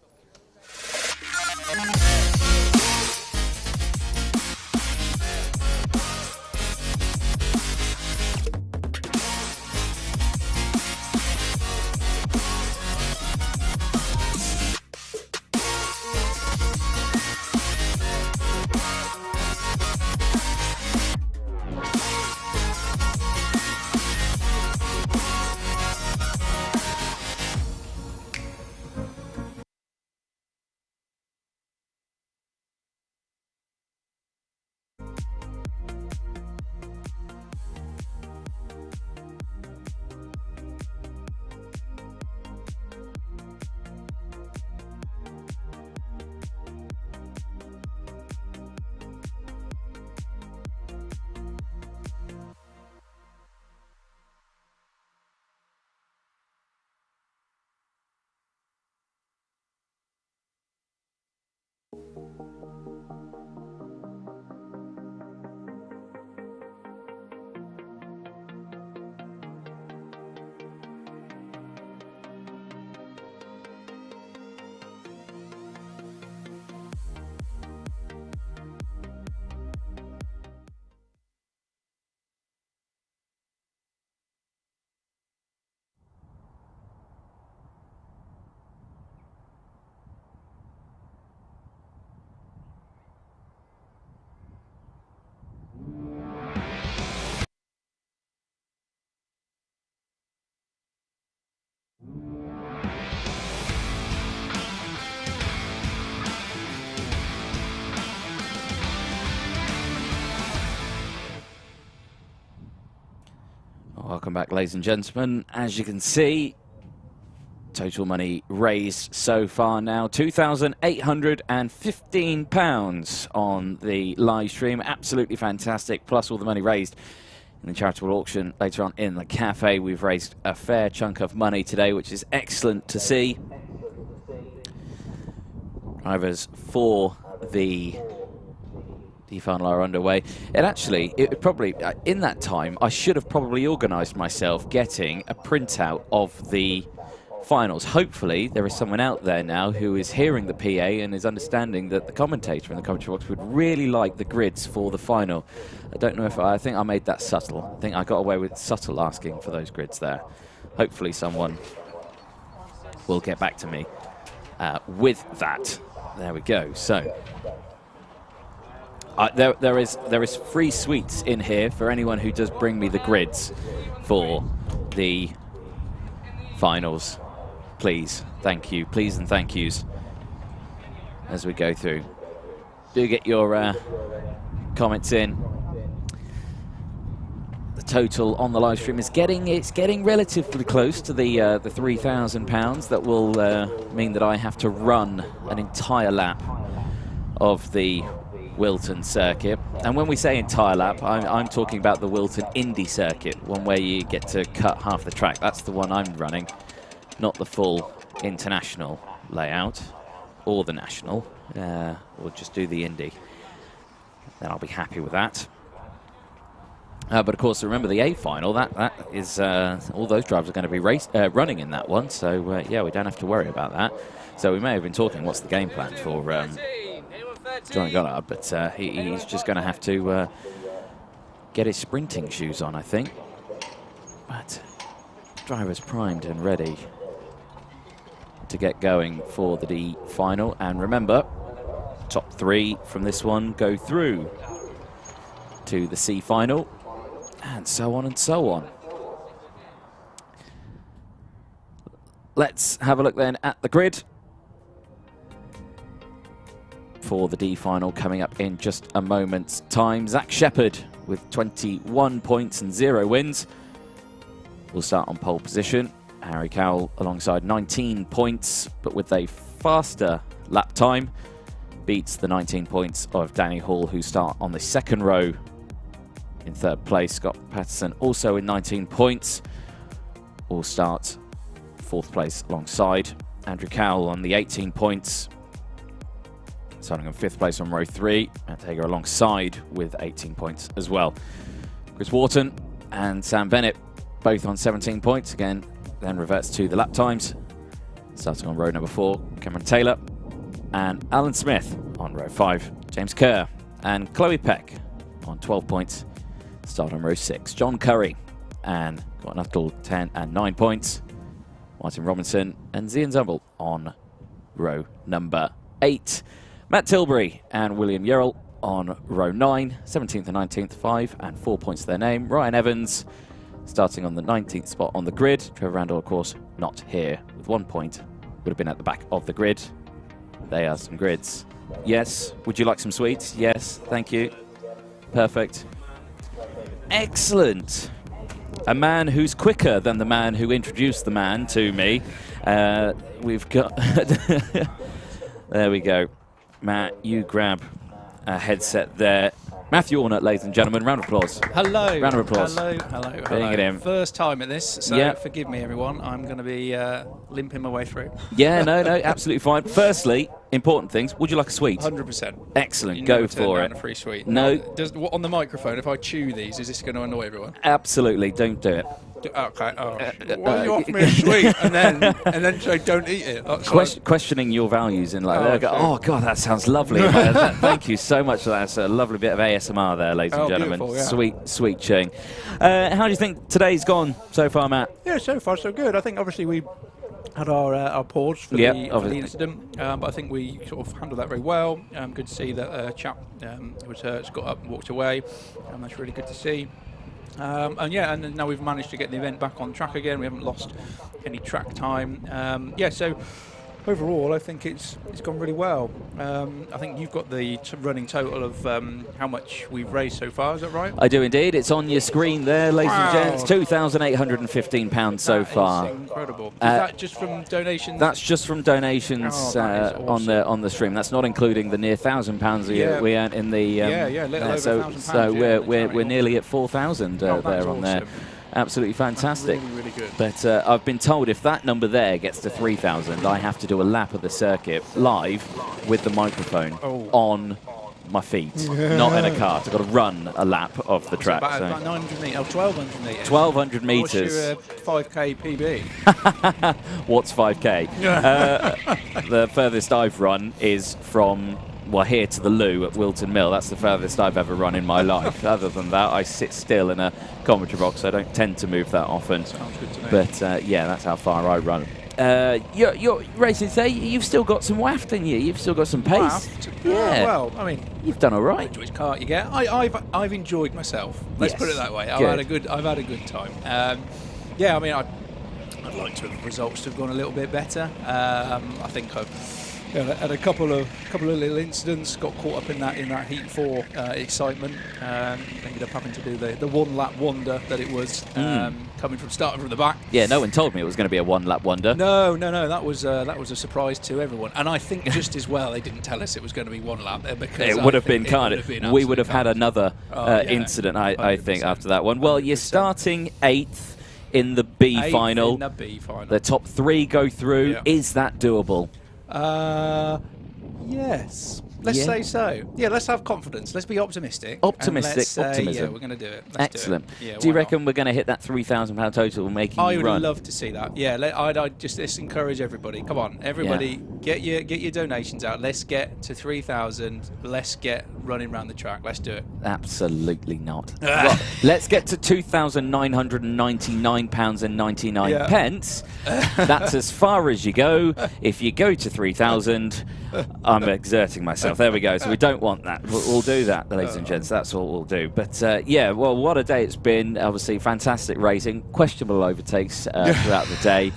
[SPEAKER 2] Welcome back, ladies and gentlemen. As you can see, total money raised so far now, £2,815 on the live stream. Absolutely fantastic, plus all the money raised in the charitable auction later on in the cafe. We've raised a fair chunk of money today, which is excellent to see. Drivers for the final are underway. It probably, in that time, I should have probably organised myself getting a printout of the finals. Hopefully, there is someone out there now who is hearing the PA and is understanding that the commentator in the commentary box would really like the grids for the final. I don't know if I think I made that subtle. I think I got away with subtle asking for those grids there. Hopefully, someone will get back to me with that. There we go. So. There is free sweets in here for anyone who does bring me the grids for the finals. Please, thank you. Please and thank yous as we go through. Do get your comments in. The total on the live stream is getting relatively close to the £3,000. That will mean that I have to run an entire lap of the Whilton circuit. And when we say entire lap, I'm talking about the Whilton Indy circuit, one where you get to cut half the track. That's the one I'm running, not the full international layout or the national. We'll just do the Indy. Then I'll be happy with that. But of course, remember the A final. That is all those drivers are going to be running in that one. So yeah, we don't have to worry about that. So we may have been talking, what's the game plan for Johnny Goddard? But he's just going to have to get his sprinting shoes on, I think. But driver's primed and ready to get going for the D final. And remember, top 3 from this one go through to the C final, and so on and so on. Let's have a look then at the grid for the D final coming up in just a moment's time. Zach Shepherd with 21 points and 0 wins will start on pole position. Harry Cowell alongside 19 points, but with a faster lap time, beats the 19 points of Danny Hall, who start on the second row in third place. Scott Patterson also in 19 points, will start fourth place alongside Andrew Cowell on the 18 points, starting on fifth place on row 3. Matt Hager alongside with 18 points as well. Chris Wharton and Sam Bennett both on 17 points. Again, then reverts to the lap times. Starting on row number 4, Cameron Taylor and Alan Smith on row 5. James Kerr and Chloe Peck on 12 points. Start on row 6. John Curry and Gordon Nuttall 10 and 9 points. Martin Robinson and Zian Zumble on row number 8. Matt Tilbury and William Yerrell on row 9, 17th and 19th, 5 and 4 points to their name. Ryan Evans starting on the 19th spot on the grid. Trevor Randall, of course, not here with 1 point. Would have been at the back of the grid. They are some grids. Yes. Would you like some sweets? Yes. Thank you. Perfect. Excellent. A man who's quicker than the man who introduced the man to me. We've got... There we go. Matt, you grab a headset there. Matthew Allnut, ladies and gentlemen, round of applause.
[SPEAKER 1] Hello.
[SPEAKER 2] Round of applause.
[SPEAKER 1] Hello.
[SPEAKER 2] Bring it in.
[SPEAKER 1] First time at this, so forgive me, everyone. I'm going to be limping my way through.
[SPEAKER 2] Yeah, no, absolutely fine. Firstly, important things. Would you like a sweet?
[SPEAKER 1] 100%.
[SPEAKER 2] Excellent. Go for it.
[SPEAKER 1] A free sweet.
[SPEAKER 2] No.
[SPEAKER 1] On the microphone, if I chew these, is this going to annoy everyone?
[SPEAKER 2] Absolutely. Don't do it.
[SPEAKER 1] Okay. Why you offer me a sweet and then say don't eat it?
[SPEAKER 2] Questioning your values in like, oh God, that sounds lovely. Thank you so much for that. It's a lovely bit of ASMR there, ladies and gentlemen. Yeah. Sweet chewing. How do you think today's gone so far, Matt?
[SPEAKER 1] Yeah, so far so good. I think obviously we had our pause for, the incident, but I think we sort of handled that very well. Good to see that chap who was hurt got up and walked away. That's really good to see. And now we've managed to get the event back on track again. We haven't lost any track time. So overall, I think it's gone really well. I think you've got the running total of how much we've raised so far. Is that right?
[SPEAKER 2] I do indeed. It's on your screen there, ladies and gents. £2,815 so far.
[SPEAKER 1] Incredible. Is that just from donations?
[SPEAKER 2] That's just from donations awesome. on the stream. That's not including the near £1,000 we earned in the.
[SPEAKER 1] Little over £1,000.
[SPEAKER 2] So we're nearly at 4,000 there on there. Absolutely fantastic.
[SPEAKER 1] Really good.
[SPEAKER 2] But I've been told if that number there gets to 3,000, I have to do a lap of the circuit live with the microphone on my feet, not in a cart. I've got to run a lap of the track.
[SPEAKER 1] About 900 metres, 1,200 metres.
[SPEAKER 2] 1,200 metres.
[SPEAKER 1] What's your 5k PB?
[SPEAKER 2] What's 5k? The furthest I've run is from... here to the loo at Whilton Mill. That's the furthest I've ever run in my life. Other than that, I sit still in a commentary box. I don't tend to move that often.
[SPEAKER 1] Sounds good to me.
[SPEAKER 2] But that's how far I run. You're racing today. You've still got some waft in you. You've still got some pace.
[SPEAKER 1] Waft?
[SPEAKER 2] Yeah.
[SPEAKER 1] Well, I mean,
[SPEAKER 2] you've done all right.
[SPEAKER 1] Which cart you get? I've enjoyed myself. Let's put it that way. I've had a good time. I mean, I'd like to have the results to have gone a little bit better. I think I've had a couple of little incidents, got caught up in that heat 4 excitement. Ended up having to do the one lap wonder that it was, starting from the back.
[SPEAKER 2] Yeah, no one told me it was going to be a one lap wonder.
[SPEAKER 1] No, that was a surprise to everyone, and I think just as well they didn't tell us it was going to be one lap because
[SPEAKER 2] it would have been carnage. We would have had another incident, I think, after that one. Well, you're starting 8th in the B final.
[SPEAKER 1] In the B final.
[SPEAKER 2] The top 3 go through. Yeah. Is that doable?
[SPEAKER 1] Yes. Let's say so. Yeah, let's have confidence. Let's be optimistic.
[SPEAKER 2] Optimistic. Optimism.
[SPEAKER 1] Yeah, we're going to do it.
[SPEAKER 2] Excellent.
[SPEAKER 1] Do it. Yeah,
[SPEAKER 2] do you
[SPEAKER 1] why
[SPEAKER 2] reckon we're going to hit that £3,000 total making
[SPEAKER 1] I
[SPEAKER 2] you
[SPEAKER 1] would
[SPEAKER 2] run?
[SPEAKER 1] love to see that. Yeah, I'd just encourage everybody. Come on, everybody, get your donations out. Let's get to 3,000. Let's get running around the track. Let's do it.
[SPEAKER 2] Absolutely not. Well, let's get to £2,999.99. That's as far as you go. If you go to 3,000, I'm exerting myself. There we go. So we don't want that. We'll do that, ladies and gents. That's what we'll do. But yeah, well, what a day it's been. Obviously, fantastic racing. Questionable overtakes throughout the day.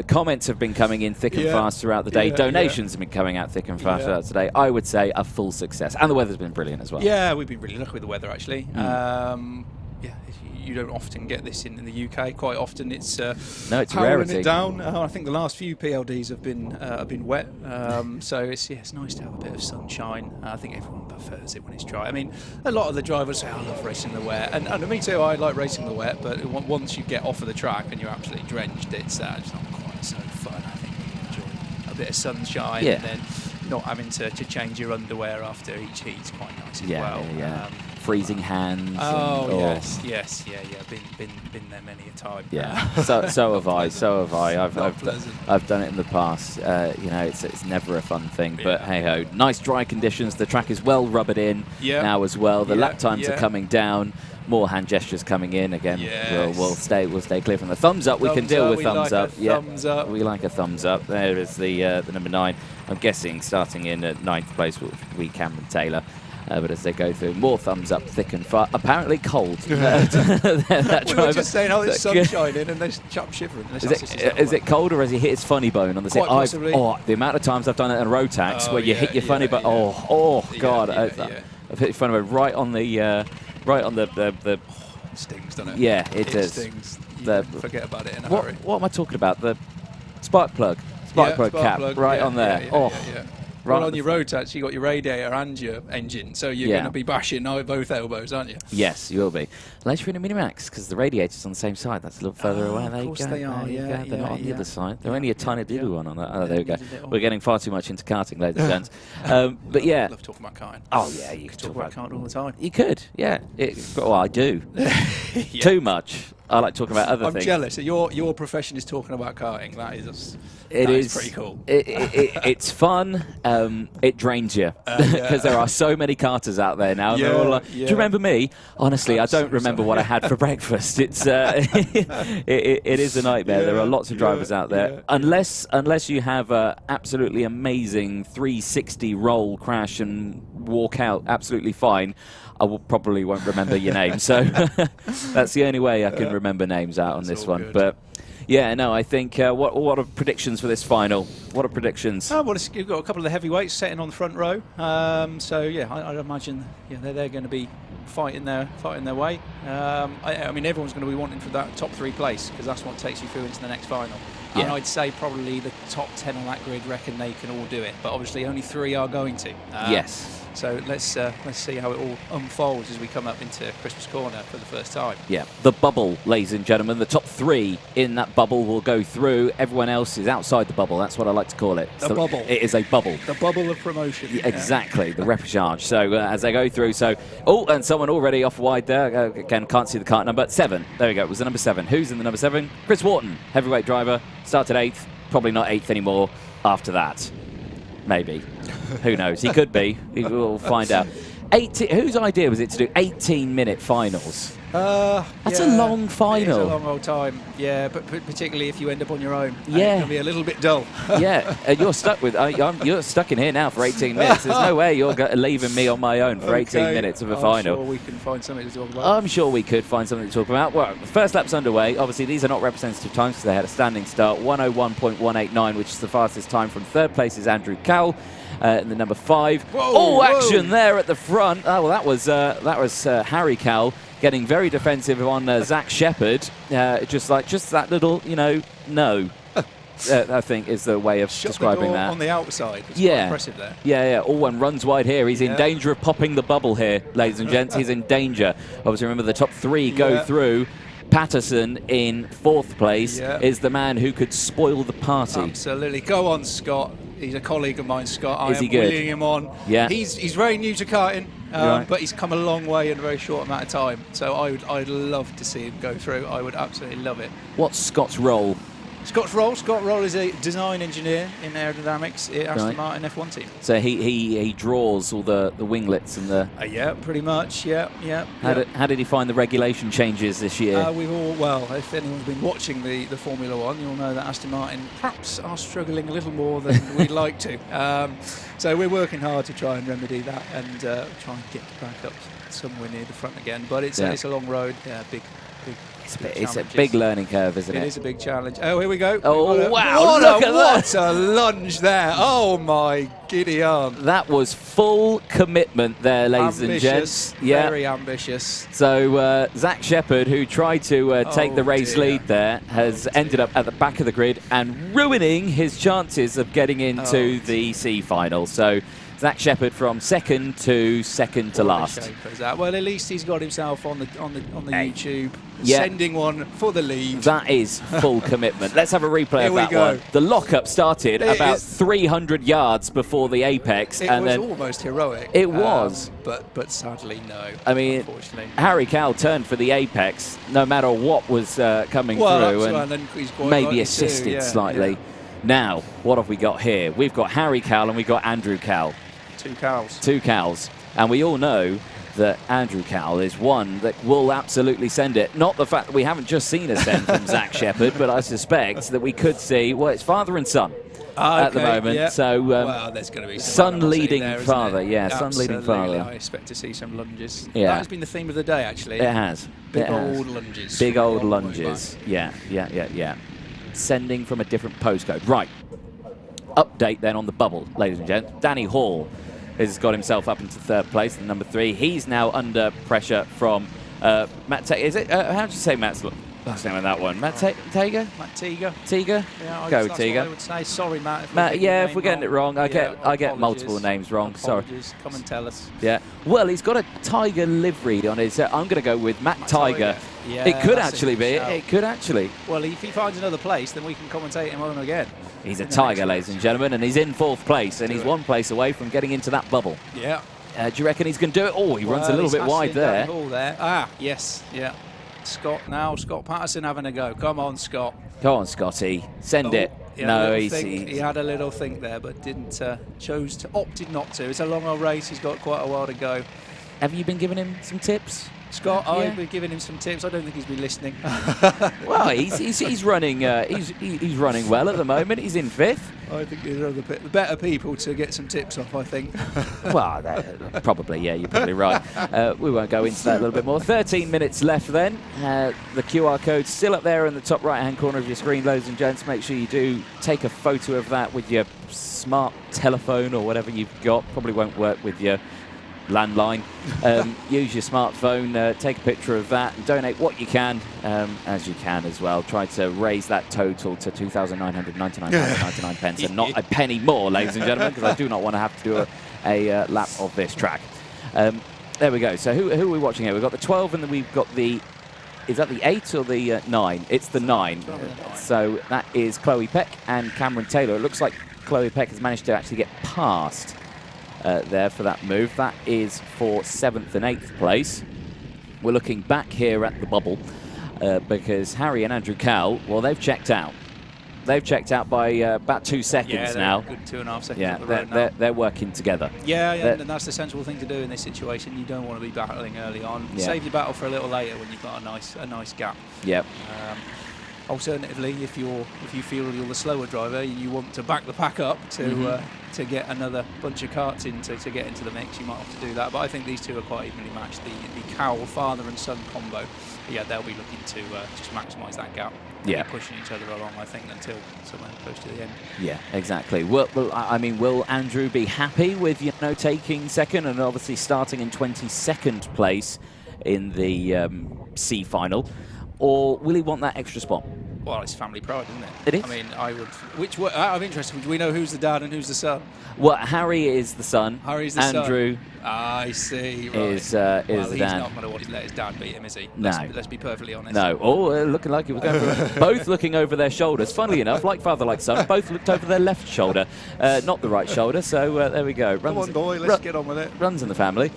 [SPEAKER 2] Comments have been coming in thick and fast throughout the day. Donations have been coming out thick and fast throughout today. I would say a full success. And the weather's been brilliant as well.
[SPEAKER 1] Yeah, we've been really lucky with the weather, actually. Yeah, you don't often get this in the UK. Quite often it's
[SPEAKER 2] no, it's a rarity.
[SPEAKER 1] It down. I think the last few PLDs have been wet, so it's nice to have a bit of sunshine. I think everyone prefers it when it's dry. I mean, a lot of the drivers say, "I love racing in the wet," and me too. I like racing in the wet, but once you get off of the track and you're absolutely drenched, it's not quite so fun. I think you enjoy a bit of sunshine and then not having to change your underwear after each heat is quite nice as well.
[SPEAKER 2] Freezing hands.
[SPEAKER 1] Yes. Been there many a time.
[SPEAKER 2] Yeah. so have I. I've done it in the past. It's never a fun thing. But hey ho, nice dry conditions. The track is well rubbered in now as well. The lap times are coming down. More hand gestures coming in again. We'll stay clear from the thumbs up. We can deal with thumbs up.
[SPEAKER 1] Thumbs up.
[SPEAKER 2] We like a thumbs up. There is the number 9. I'm guessing starting in at 9th place will be Cameron Taylor. But as they go through, more thumbs up, thick and fast. Apparently cold.
[SPEAKER 1] We were just saying, the sun's shining and there's chap shivering.
[SPEAKER 2] Is it cold, or has he hit his funny bone on the
[SPEAKER 1] Quite possibly.
[SPEAKER 2] The amount of times I've done it in a road tax where you hit your funny bone. God. I've hit your funny bone right on the... It
[SPEAKER 1] stings, doesn't it?
[SPEAKER 2] Yeah, it does.
[SPEAKER 1] Stings. Forget about it in a hurry.
[SPEAKER 2] What am I talking about? The spark plug. Spark plug cap right on there.
[SPEAKER 1] Well, on your road tax, you got your radiator and your engine, so you're going to be bashing both elbows, aren't you?
[SPEAKER 2] Yes, you will be. Unless you're in a Minimax, because the radiator's on the same side. That's a little further away.
[SPEAKER 1] Of course they are.
[SPEAKER 2] They're not on the other side. They're only a tiny little one on that. Oh, there we go. We're getting far too much into karting, ladies and gents. But yeah.
[SPEAKER 1] I love talking about karting.
[SPEAKER 2] Oh yeah, you
[SPEAKER 1] could talk about karting all the time.
[SPEAKER 2] You could, yeah. Well, I do. Too much. I like talking about other things.
[SPEAKER 1] I'm jealous. Your profession is talking about karting. That is pretty cool.
[SPEAKER 2] It's fun. It drains you because there are so many karters out there now. And they're all like, do you remember me? Honestly, I don't remember what I had for breakfast. It's it is a nightmare. There are lots of drivers out there. Unless you have a absolutely amazing 360 roll, crash and walk out absolutely fine, I probably won't remember your name. So that's the only way I can remember names out on this one. Good. But yeah, no, I think what are predictions for this final? What are predictions?
[SPEAKER 1] You've got a couple of the heavyweights sitting on the front row. So yeah, I'd imagine they're going to be fighting their way. I mean, everyone's going to be wanting for that top 3 place because that's what takes you through into the next final. Yeah. And I'd say probably the top 10 on that grid reckon they can all do it, but obviously only 3 are going to.
[SPEAKER 2] Yes.
[SPEAKER 1] So let's see how it all unfolds as we come up into Christmas Corner for the first time.
[SPEAKER 2] Yeah, the bubble, ladies and gentlemen. The top 3 in that bubble will go through. Everyone else is outside the bubble. That's what I like to call it.
[SPEAKER 1] The bubble.
[SPEAKER 2] It is a bubble.
[SPEAKER 1] The bubble of promotion.
[SPEAKER 2] Yeah, exactly, the repechage. So as they go through, and someone already off wide there. Again, can't see the kart number. 7. There we go. It was the number 7. Who's in the number 7? Chris Whilton, heavyweight driver. Started 8th. Probably not 8th anymore after that. Maybe. Who knows? He could be. We'll find out. Whose idea was it to do 18-minute finals? That's a long final.
[SPEAKER 1] It's a long old time. Yeah, but particularly if you end up on your own.
[SPEAKER 2] Yeah,
[SPEAKER 1] it can be a little bit dull.
[SPEAKER 2] Yeah, and you're stuck with. You're stuck in here now for 18 minutes. There's no way you're leaving me on my own for 18 minutes of a final.
[SPEAKER 1] I'm sure we can find something to talk about.
[SPEAKER 2] I'm sure we could find something to talk about. Well, the first lap's underway. Obviously, these are not representative times because they had a standing start. 1:01.189, which is the fastest time. From 3rd place is Andrew Cowell. In the number 5. Action there at the front. Oh, well, that was Harry Cowell getting very defensive on Zach Shepherd. Just that little, no. I think is the way of describing that.
[SPEAKER 1] On the outside. It's quite impressive there.
[SPEAKER 2] Yeah. Allwyn runs wide here. He's in danger of popping the bubble here, ladies and gents. He's in danger. Obviously, remember the top 3 go through. Patterson in 4th place is the man who could spoil the party.
[SPEAKER 1] Absolutely. Go on, Scott. He's a colleague of mine, Scott.
[SPEAKER 2] Is he
[SPEAKER 1] I am
[SPEAKER 2] good?
[SPEAKER 1] wheeling him on.
[SPEAKER 2] Yeah.
[SPEAKER 1] He's very new to karting,
[SPEAKER 2] Right.
[SPEAKER 1] but he's come a long way in a very short amount of time. So I'd love to see him go through. I would absolutely love it.
[SPEAKER 2] What's Scott's role?
[SPEAKER 1] Scott Roll is a design engineer in aerodynamics at Aston Martin F1 team.
[SPEAKER 2] So he draws all the winglets and the...
[SPEAKER 1] Yeah, pretty much, yeah.
[SPEAKER 2] How did he find the regulation changes this year?
[SPEAKER 1] If anyone's been watching the Formula One, you'll know that Aston Martin perhaps are struggling a little more than we'd like to. So we're working hard to try and remedy that and try and get back up somewhere near the front again. But it's a long road, big.
[SPEAKER 2] It's a big learning curve, isn't it?
[SPEAKER 1] It is a big challenge. Oh, here we go.
[SPEAKER 2] Oh, wow.
[SPEAKER 1] What
[SPEAKER 2] Look at
[SPEAKER 1] a lunge there. Oh, my giddy aunt.
[SPEAKER 2] That was full commitment there, ladies and gents. Yeah.
[SPEAKER 1] Very ambitious.
[SPEAKER 2] So Zach Shepherd, who tried to take the race lead there, has ended up at the back of the grid and ruining his chances of getting into the C final. So Zach Shepherd from second to last.
[SPEAKER 1] Well, at least he's got himself on the YouTube, sending one for the lead.
[SPEAKER 2] That is full commitment. Let's have a replay of that one. The lockup started about 300 yards before the apex,
[SPEAKER 1] and then almost heroic.
[SPEAKER 2] It was,
[SPEAKER 1] but sadly no.
[SPEAKER 2] I mean, Harry Cowell turned for the apex, no matter what was coming through, and
[SPEAKER 1] then he's quite
[SPEAKER 2] maybe assisted slightly. Now, what have we got here? We've got Harry Cowell and we've got Andrew Cowell. Two cows. And we all know that Andrew Cowell is one that will absolutely send it. Not the fact that we haven't just seen a send from Zach Shepherd, but I suspect that we could see, well, it's father and son at the moment.
[SPEAKER 1] Yeah.
[SPEAKER 2] So,
[SPEAKER 1] there's going to be
[SPEAKER 2] son leading
[SPEAKER 1] there,
[SPEAKER 2] father.
[SPEAKER 1] It?
[SPEAKER 2] Yeah, son leading father.
[SPEAKER 1] I expect to see some lunges.
[SPEAKER 2] Yeah.
[SPEAKER 1] That has been the theme of the day, actually.
[SPEAKER 2] It has.
[SPEAKER 1] Big old lunges.
[SPEAKER 2] Big old lunges. Yeah. Sending from a different postcode. Right. Update then on the bubble, ladies and gents. Danny Hall has got himself up into third place, the number 3. He's now under pressure from Matt Tager. Is it? How do you say Matt's last name on that one? Matt Tager?
[SPEAKER 1] Matt Teager.
[SPEAKER 2] Teager?
[SPEAKER 1] Yeah,
[SPEAKER 2] Go
[SPEAKER 1] that's
[SPEAKER 2] Teager.
[SPEAKER 1] what I would say. Sorry, Matt.
[SPEAKER 2] If we're getting it wrong, I get multiple names wrong.
[SPEAKER 1] Apologies.
[SPEAKER 2] Sorry.
[SPEAKER 1] Come and tell us.
[SPEAKER 2] Yeah. Well, he's got a Tiger livery on his. I'm going to go with Matt Tiger.
[SPEAKER 1] Yeah,
[SPEAKER 2] it could actually be. It could actually.
[SPEAKER 1] Well, if he finds another place, then we can commentate him on again.
[SPEAKER 2] He's a Tiger, ladies and gentlemen, and he's in 4th place, and he's 1 place away from getting into that bubble.
[SPEAKER 1] Yeah.
[SPEAKER 2] Do you reckon he's going to do it? Oh, he runs a little bit wide there.
[SPEAKER 1] Yes. Yeah. Scott Patterson having a go. Come on, Scott.
[SPEAKER 2] Come on, Scotty. Send it.
[SPEAKER 1] No, he had a little think there, but opted not to. It's a long old race. He's got quite a while to go.
[SPEAKER 2] Have you been giving him some tips?
[SPEAKER 1] Scott, I've been giving him some tips. I don't think he's been listening.
[SPEAKER 2] Well, he's running. He's running well at the moment. He's in 5th.
[SPEAKER 1] I think there are the better people to get some tips off, I think.
[SPEAKER 2] Well, probably, yeah, you're probably right. We won't go into that a little bit more. 13 minutes left then. The QR code's still up there in the top right-hand corner of your screen, ladies and gents. Make sure you do take a photo of that with your smart telephone or whatever you've got. Probably won't work with your landline. Use your smartphone, take a picture of that, and donate what you can, as you can as well. Try to raise that total to £2,999.99 and not a penny more, ladies and gentlemen, because I do not want to have to do a lap of this track. There we go. So who are we watching here? We've got the 12 and then we've got the... Is that the 8 or the 9? It's the 9. So that is Chloe Peck and Cameron Taylor. It looks like Chloe Peck has managed to actually get past there for that move. That is for 7th and 8th place. We're looking back here at the bubble because Harry and Andrew Cowell, well, they've checked out. They've checked out by about 2 seconds now.
[SPEAKER 1] Good 2.5 seconds.
[SPEAKER 2] Yeah, they're working together.
[SPEAKER 1] Yeah, and that's the sensible thing to do in this situation. You don't want to be battling early on. Yeah. Save your battle for a little later when you've got a nice gap.
[SPEAKER 2] Yep.
[SPEAKER 1] Alternatively, if you feel you're the slower driver and you want to back the pack up to get another bunch of karts in to get into the mix, you might have to do that. But I think these two are quite evenly matched. The Cowell father and son combo, yeah, they'll be looking to just maximise that gap.
[SPEAKER 2] Yeah,
[SPEAKER 1] pushing each other along, I think, until somewhere close to the end.
[SPEAKER 2] Yeah, exactly. Well, I mean, will Andrew be happy with taking second and obviously starting in 22nd place in the C final, or will he want that extra spot?
[SPEAKER 1] Well, it's family pride, isn't it?
[SPEAKER 2] It is.
[SPEAKER 1] I mean, I would. Out of interest, do we know who's the dad and who's the son?
[SPEAKER 2] Well, Harry is the son.
[SPEAKER 1] Harry's the
[SPEAKER 2] Andrew
[SPEAKER 1] son. I see. Right.
[SPEAKER 2] is
[SPEAKER 1] well,
[SPEAKER 2] the
[SPEAKER 1] he's
[SPEAKER 2] dad.
[SPEAKER 1] not going to want to let his dad beat him, is he?
[SPEAKER 2] No.
[SPEAKER 1] Let's be perfectly honest.
[SPEAKER 2] No. Oh, looking like it was going for both looking over their shoulders. Funnily enough, like father, like son, both looked over their left shoulder, not the right shoulder. So there we go.
[SPEAKER 1] Come on, boy. Let's get on with it.
[SPEAKER 2] Runs in the family.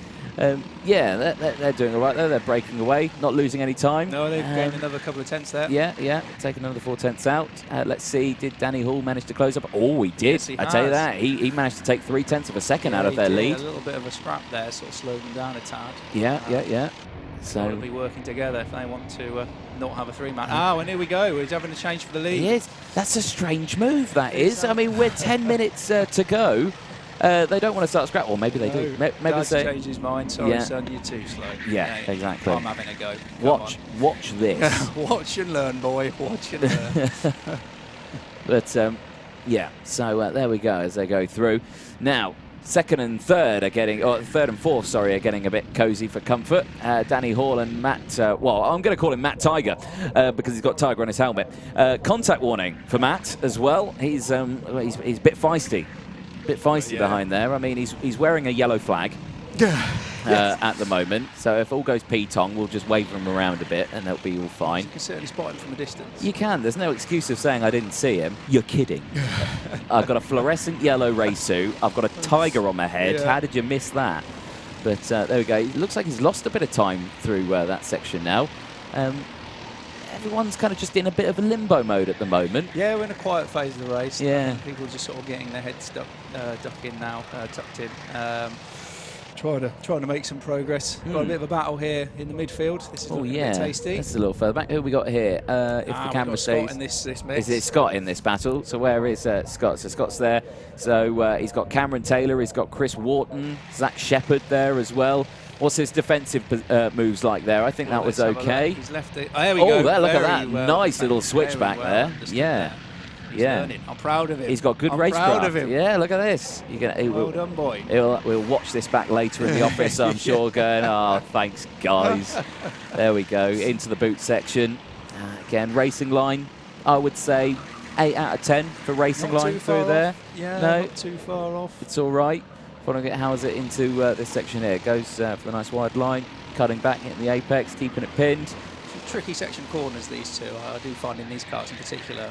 [SPEAKER 2] Yeah, they're doing all right there. They're breaking away, not losing any time.
[SPEAKER 1] No, they've gained another couple of tenths there.
[SPEAKER 2] Yeah, taking another 4 tenths out. Let's see, did Danny Hall manage to close up? Oh, he did.
[SPEAKER 1] Yes, he
[SPEAKER 2] I tell you
[SPEAKER 1] has.
[SPEAKER 2] that. He managed to take 3 tenths of a second out of their lead.
[SPEAKER 1] A little bit of a scrap there, sort of slowed them down a tad.
[SPEAKER 2] Yeah. So
[SPEAKER 1] they'll be working together if they want to not have a 3-man. Oh, and here we go. He's having a change for the lead.
[SPEAKER 2] He is. That's a strange move, that is. I mean, we're 10 minutes to go. They don't want to start scrap, or maybe they do. Maybe
[SPEAKER 1] Dad's
[SPEAKER 2] say,
[SPEAKER 1] changed his mind. Sorry, son, you're too slow.
[SPEAKER 2] Yeah, exactly.
[SPEAKER 1] I'm having a go.
[SPEAKER 2] Watch this.
[SPEAKER 1] Watch and learn, boy. Watch and learn.
[SPEAKER 2] But yeah, so there we go as they go through. Now, second and third are getting, or third and fourth, sorry, are getting a bit cosy for comfort. Danny Hall and Matt, well, I'm going to call him Matt Tiger because he's got Tiger on his helmet. Contact warning for Matt as well. He's a bit feisty. Behind there. I mean, he's wearing a yellow flag at the moment. So if all goes P-tong, we'll just wave him around a bit and they'll be all fine.
[SPEAKER 1] You can certainly spot him from a distance.
[SPEAKER 2] You can. There's no excuse of saying I didn't see him. You're kidding. I've got a fluorescent yellow race suit. I've got a tiger on my head.
[SPEAKER 1] Yeah.
[SPEAKER 2] How did you miss that? But there we go. It looks like he's lost a bit of time through that section now. Everyone's kind of just in a bit of a limbo mode at the moment.
[SPEAKER 1] Yeah, we're in a quiet phase of the race.
[SPEAKER 2] Yeah.
[SPEAKER 1] People just sort of getting their heads tucked in now, tucked in. Trying to make some progress. Got a bit of a battle here in the midfield. This is looking a bit tasty.
[SPEAKER 2] This is a little further back. Who have we got here? If the camera stays,
[SPEAKER 1] Scott in this mix.
[SPEAKER 2] Is it Scott in this battle? So where is Scott? So Scott's there. So he's got Cameron Taylor. He's got Chris Wharton, Zach Shepherd there as well. What's his defensive moves like there? I think that was okay.
[SPEAKER 1] He's left it. Oh, there we go.
[SPEAKER 2] There, look at that.
[SPEAKER 1] Well.
[SPEAKER 2] Nice little switch back there. Yeah.
[SPEAKER 1] He's learning. I'm proud of him.
[SPEAKER 2] He's got good
[SPEAKER 1] I'm
[SPEAKER 2] racecraft.
[SPEAKER 1] proud of him.
[SPEAKER 2] Yeah, look at this.
[SPEAKER 1] Well done, boy.
[SPEAKER 2] We'll watch this back later in the office, I'm sure, going, oh, thanks, guys. There we go, into the boot section. Again, racing line, I would say 8 out of 10 for racing line through there.
[SPEAKER 1] Yeah,
[SPEAKER 2] no,
[SPEAKER 1] not too far off.
[SPEAKER 2] It's all right. Following it, how's it into this section here? Goes for the nice wide line, cutting back, hitting the apex, keeping it pinned.
[SPEAKER 1] Tricky section corners, these two. I do find in these karts in particular.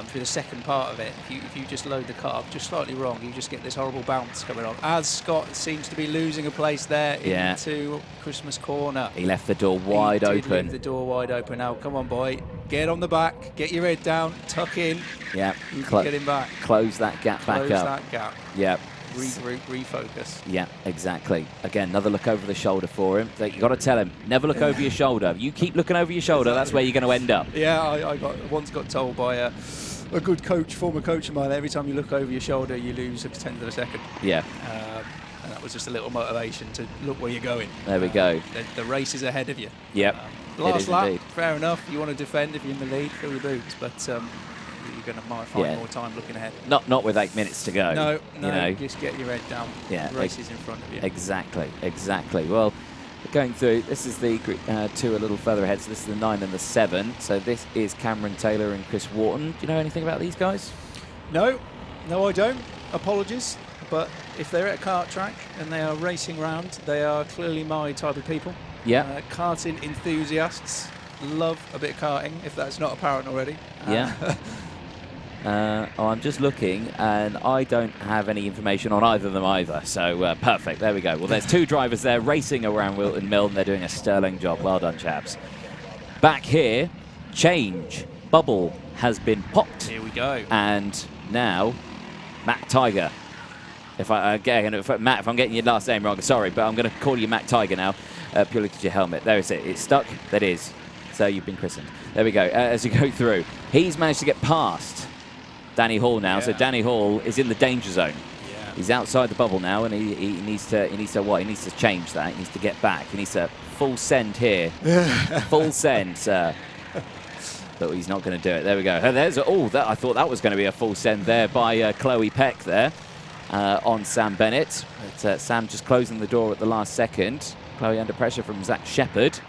[SPEAKER 1] For the second part of it, if you just load the car up just slightly wrong, you just get this horrible bounce coming on. As Scott seems to be losing a place there into Christmas corner.
[SPEAKER 2] He left the door wide open.
[SPEAKER 1] Leave the door wide open. Now, come on, boy. Get on the back. Get your head down. Tuck in.
[SPEAKER 2] Yeah.
[SPEAKER 1] You can get him back.
[SPEAKER 2] Close that gap back up.
[SPEAKER 1] Close that gap.
[SPEAKER 2] Yeah.
[SPEAKER 1] Regroup, refocus.
[SPEAKER 2] Yeah, exactly. Again, another look over the shoulder for him. You've got to tell him, never look over your shoulder. You keep looking over your shoulder, that's where you're going to end up.
[SPEAKER 1] Yeah, I once got told by a good coach, former coach of mine, every time you look over your shoulder, you lose a tenth of a second.
[SPEAKER 2] Yeah.
[SPEAKER 1] And that was just a little motivation to look where you're going.
[SPEAKER 2] There we go.
[SPEAKER 1] The race is ahead of you.
[SPEAKER 2] Yep.
[SPEAKER 1] Last lap, fair enough. You want to defend if you're in the lead, fill your boots, but you're going to find more time looking ahead.
[SPEAKER 2] Not with 8 minutes to go.
[SPEAKER 1] No,
[SPEAKER 2] you know.
[SPEAKER 1] Just get your head down.
[SPEAKER 2] Yeah,
[SPEAKER 1] the race is in front of you.
[SPEAKER 2] Exactly. Well, going through, this is the 2 a little further ahead, so this is the 9 and the 7. So this is Cameron Taylor and Chris Wharton. Do you know anything about these guys?
[SPEAKER 1] No, I don't. Apologies. But if they're at a kart track and they are racing round, they are clearly my type of people.
[SPEAKER 2] Yeah.
[SPEAKER 1] Karting enthusiasts. Love a bit of karting, if that's not apparent already.
[SPEAKER 2] Yeah. I'm just looking, and I don't have any information on either of them either. So perfect. There we go. Well, there's 2 drivers there racing around Whilton Mill, and they're doing a sterling job. Well done, chaps. Back here, change. Bubble has been popped.
[SPEAKER 1] Here we go.
[SPEAKER 2] And now, Matt Tiger. If I'm getting your last name wrong, sorry, but I'm going to call you Matt Tiger now, purely because your helmet. There is it. It's stuck. That is. So you've been christened. There we go. As you go through, he's managed to get past Danny Hall now. Yeah. So Danny Hall is in the danger zone. Yeah. He's outside the bubble now, and he needs to what? He needs to change that. He needs to get back. He needs to full send here. Full send, sir. But he's not going to do it. There we go. I thought that was going to be a full send there by Chloe Peck there on Sam Bennett. But Sam just closing the door at the last second. Chloe under pressure from Zach Shepherd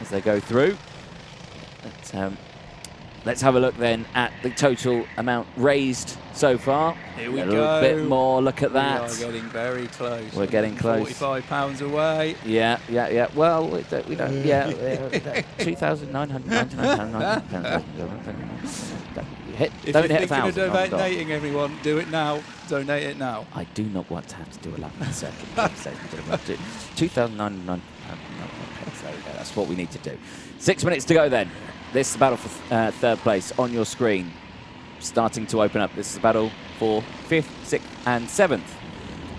[SPEAKER 2] as they go through. But, let's have a look then at the total amount raised so far.
[SPEAKER 1] Here we
[SPEAKER 2] a
[SPEAKER 1] go.
[SPEAKER 2] little bit more. Look at that.
[SPEAKER 1] We are getting very close.
[SPEAKER 2] We're getting close.
[SPEAKER 1] £45 away.
[SPEAKER 2] Yeah. Well, we don't. Yeah. £2,999.
[SPEAKER 1] If
[SPEAKER 2] Don't
[SPEAKER 1] you're
[SPEAKER 2] hit
[SPEAKER 1] thinking of
[SPEAKER 2] 1,000.
[SPEAKER 1] donating, everyone, do it now. Donate it now.
[SPEAKER 2] I do not want to have to do a lap in a circuit. £2,999. There we go. That's what we need to do. 6 minutes to go then. This is the battle for third place on your screen. Starting to open up. This is the battle for 5th, 6th and 7th.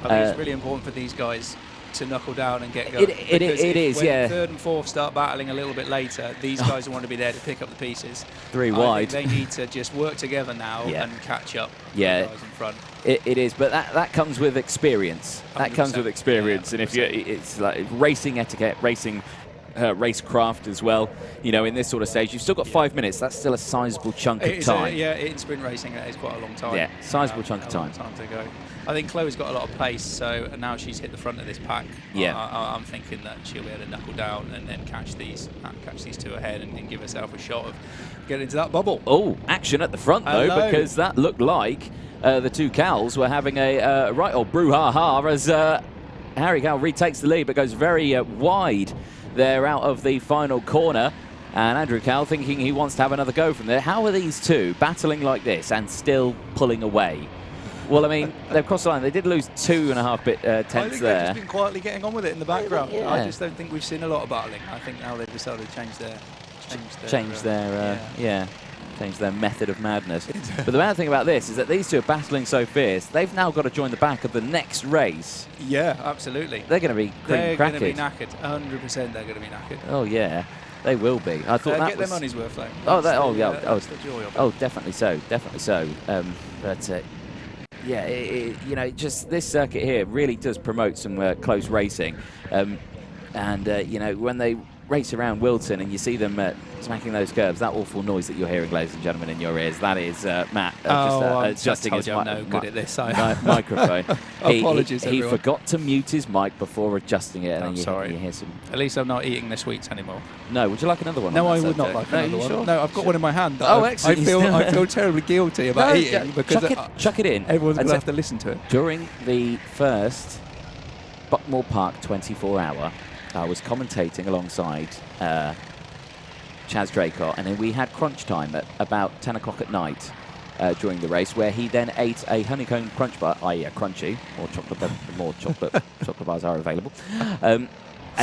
[SPEAKER 1] I think it's really important for these guys to knuckle down and get going.
[SPEAKER 2] It is,
[SPEAKER 1] when
[SPEAKER 2] yeah.
[SPEAKER 1] 3rd and 4th start battling a little bit later, these guys want to be there to pick up the pieces.
[SPEAKER 2] 3
[SPEAKER 1] I
[SPEAKER 2] wide.
[SPEAKER 1] think they need to just work together now and catch up
[SPEAKER 2] Yeah.
[SPEAKER 1] the guys in front.
[SPEAKER 2] It is, but that comes with experience. That comes with experience, and if you, it's like racing etiquette, racing racecraft as well. You know, in this sort of stage, you've still got 5 minutes. That's still a sizable chunk of time.
[SPEAKER 1] In sprint racing, it is quite a long time.
[SPEAKER 2] Yeah, sizable chunk of time.
[SPEAKER 1] To go. I think Chloe's got a lot of pace, so now she's hit the front of this pack.
[SPEAKER 2] Yeah.
[SPEAKER 1] I'm thinking that she'll be able to knuckle down and then catch these two ahead and give herself a shot of getting into that bubble.
[SPEAKER 2] Oh, action at the front though, because that looked like the two Cals were having a right old brouhaha as Harry Cal retakes the lead, but goes very wide there out of the final corner. And Andrew Cal thinking he wants to have another go from there. How are these two battling like this and still pulling away? Well, I mean, they've crossed the line. They did lose 2.5 tenths
[SPEAKER 1] I think
[SPEAKER 2] there.
[SPEAKER 1] they've just been quietly getting on with it in the background.
[SPEAKER 2] Yeah.
[SPEAKER 1] I just don't think we've seen a lot of battling. I think now they've decided to change their
[SPEAKER 2] method of madness. But the bad thing about this is that these two are battling so fierce, they've now got to join the back of the next race.
[SPEAKER 1] Yeah, absolutely.
[SPEAKER 2] They're going to be
[SPEAKER 1] They're
[SPEAKER 2] cream
[SPEAKER 1] going to be
[SPEAKER 2] crackered.
[SPEAKER 1] knackered. 100% they're going to be knackered.
[SPEAKER 2] Oh, yeah. They will be. I thought that
[SPEAKER 1] get
[SPEAKER 2] was...
[SPEAKER 1] their money's worth, though.
[SPEAKER 2] That's
[SPEAKER 1] the joy of it.
[SPEAKER 2] Oh, definitely so. Definitely so. Yeah, you know, just this circuit here really does promote some close racing. You know, when they race around Whilton and you see them smacking those curbs, that awful noise that you're hearing, ladies and gentlemen, in your ears, that is Matt adjusting his microphone.
[SPEAKER 1] Apologies,
[SPEAKER 2] he forgot to mute his mic before adjusting it.
[SPEAKER 1] I'm sorry.
[SPEAKER 2] You hear some...
[SPEAKER 1] At least I'm not eating the sweets anymore.
[SPEAKER 2] No, would you like another one?
[SPEAKER 1] No, I would not like another one.
[SPEAKER 2] Sure?
[SPEAKER 1] No, I've got one in my hand.
[SPEAKER 2] Oh, excellent.
[SPEAKER 1] I feel terribly guilty about eating because
[SPEAKER 2] chuck it in.
[SPEAKER 1] Everyone's going to have to listen to it.
[SPEAKER 2] During the first Buckmore Park 24-hour, I was commentating alongside Chaz Draycott, and then we had crunch time at about 10 o'clock at night during the race, where he then ate a honeycomb crunch bar, i.e. a crunchy, or chocolate bars are available, and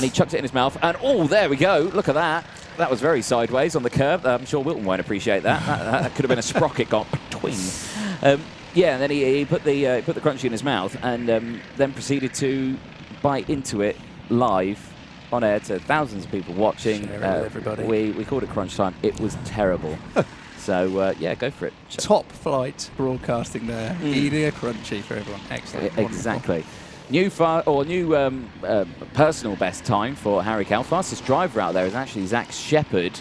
[SPEAKER 2] he chucked it in his mouth, and oh, there we go, look at that. That was very sideways on the curb. I'm sure Whilton won't appreciate that. That could have been a sprocket gone twing. Yeah, and then he put the crunchy in his mouth, and then proceeded to bite into it live on air to thousands of people watching.
[SPEAKER 1] Everybody.
[SPEAKER 2] We called it crunch time. It was terrible. So yeah, go for it.
[SPEAKER 1] Top flight broadcasting there. Eating a crunchy for everyone. Excellent.
[SPEAKER 2] Exactly. New personal best time for Harry Cal. Fastest driver out there is actually Zach Shepherd.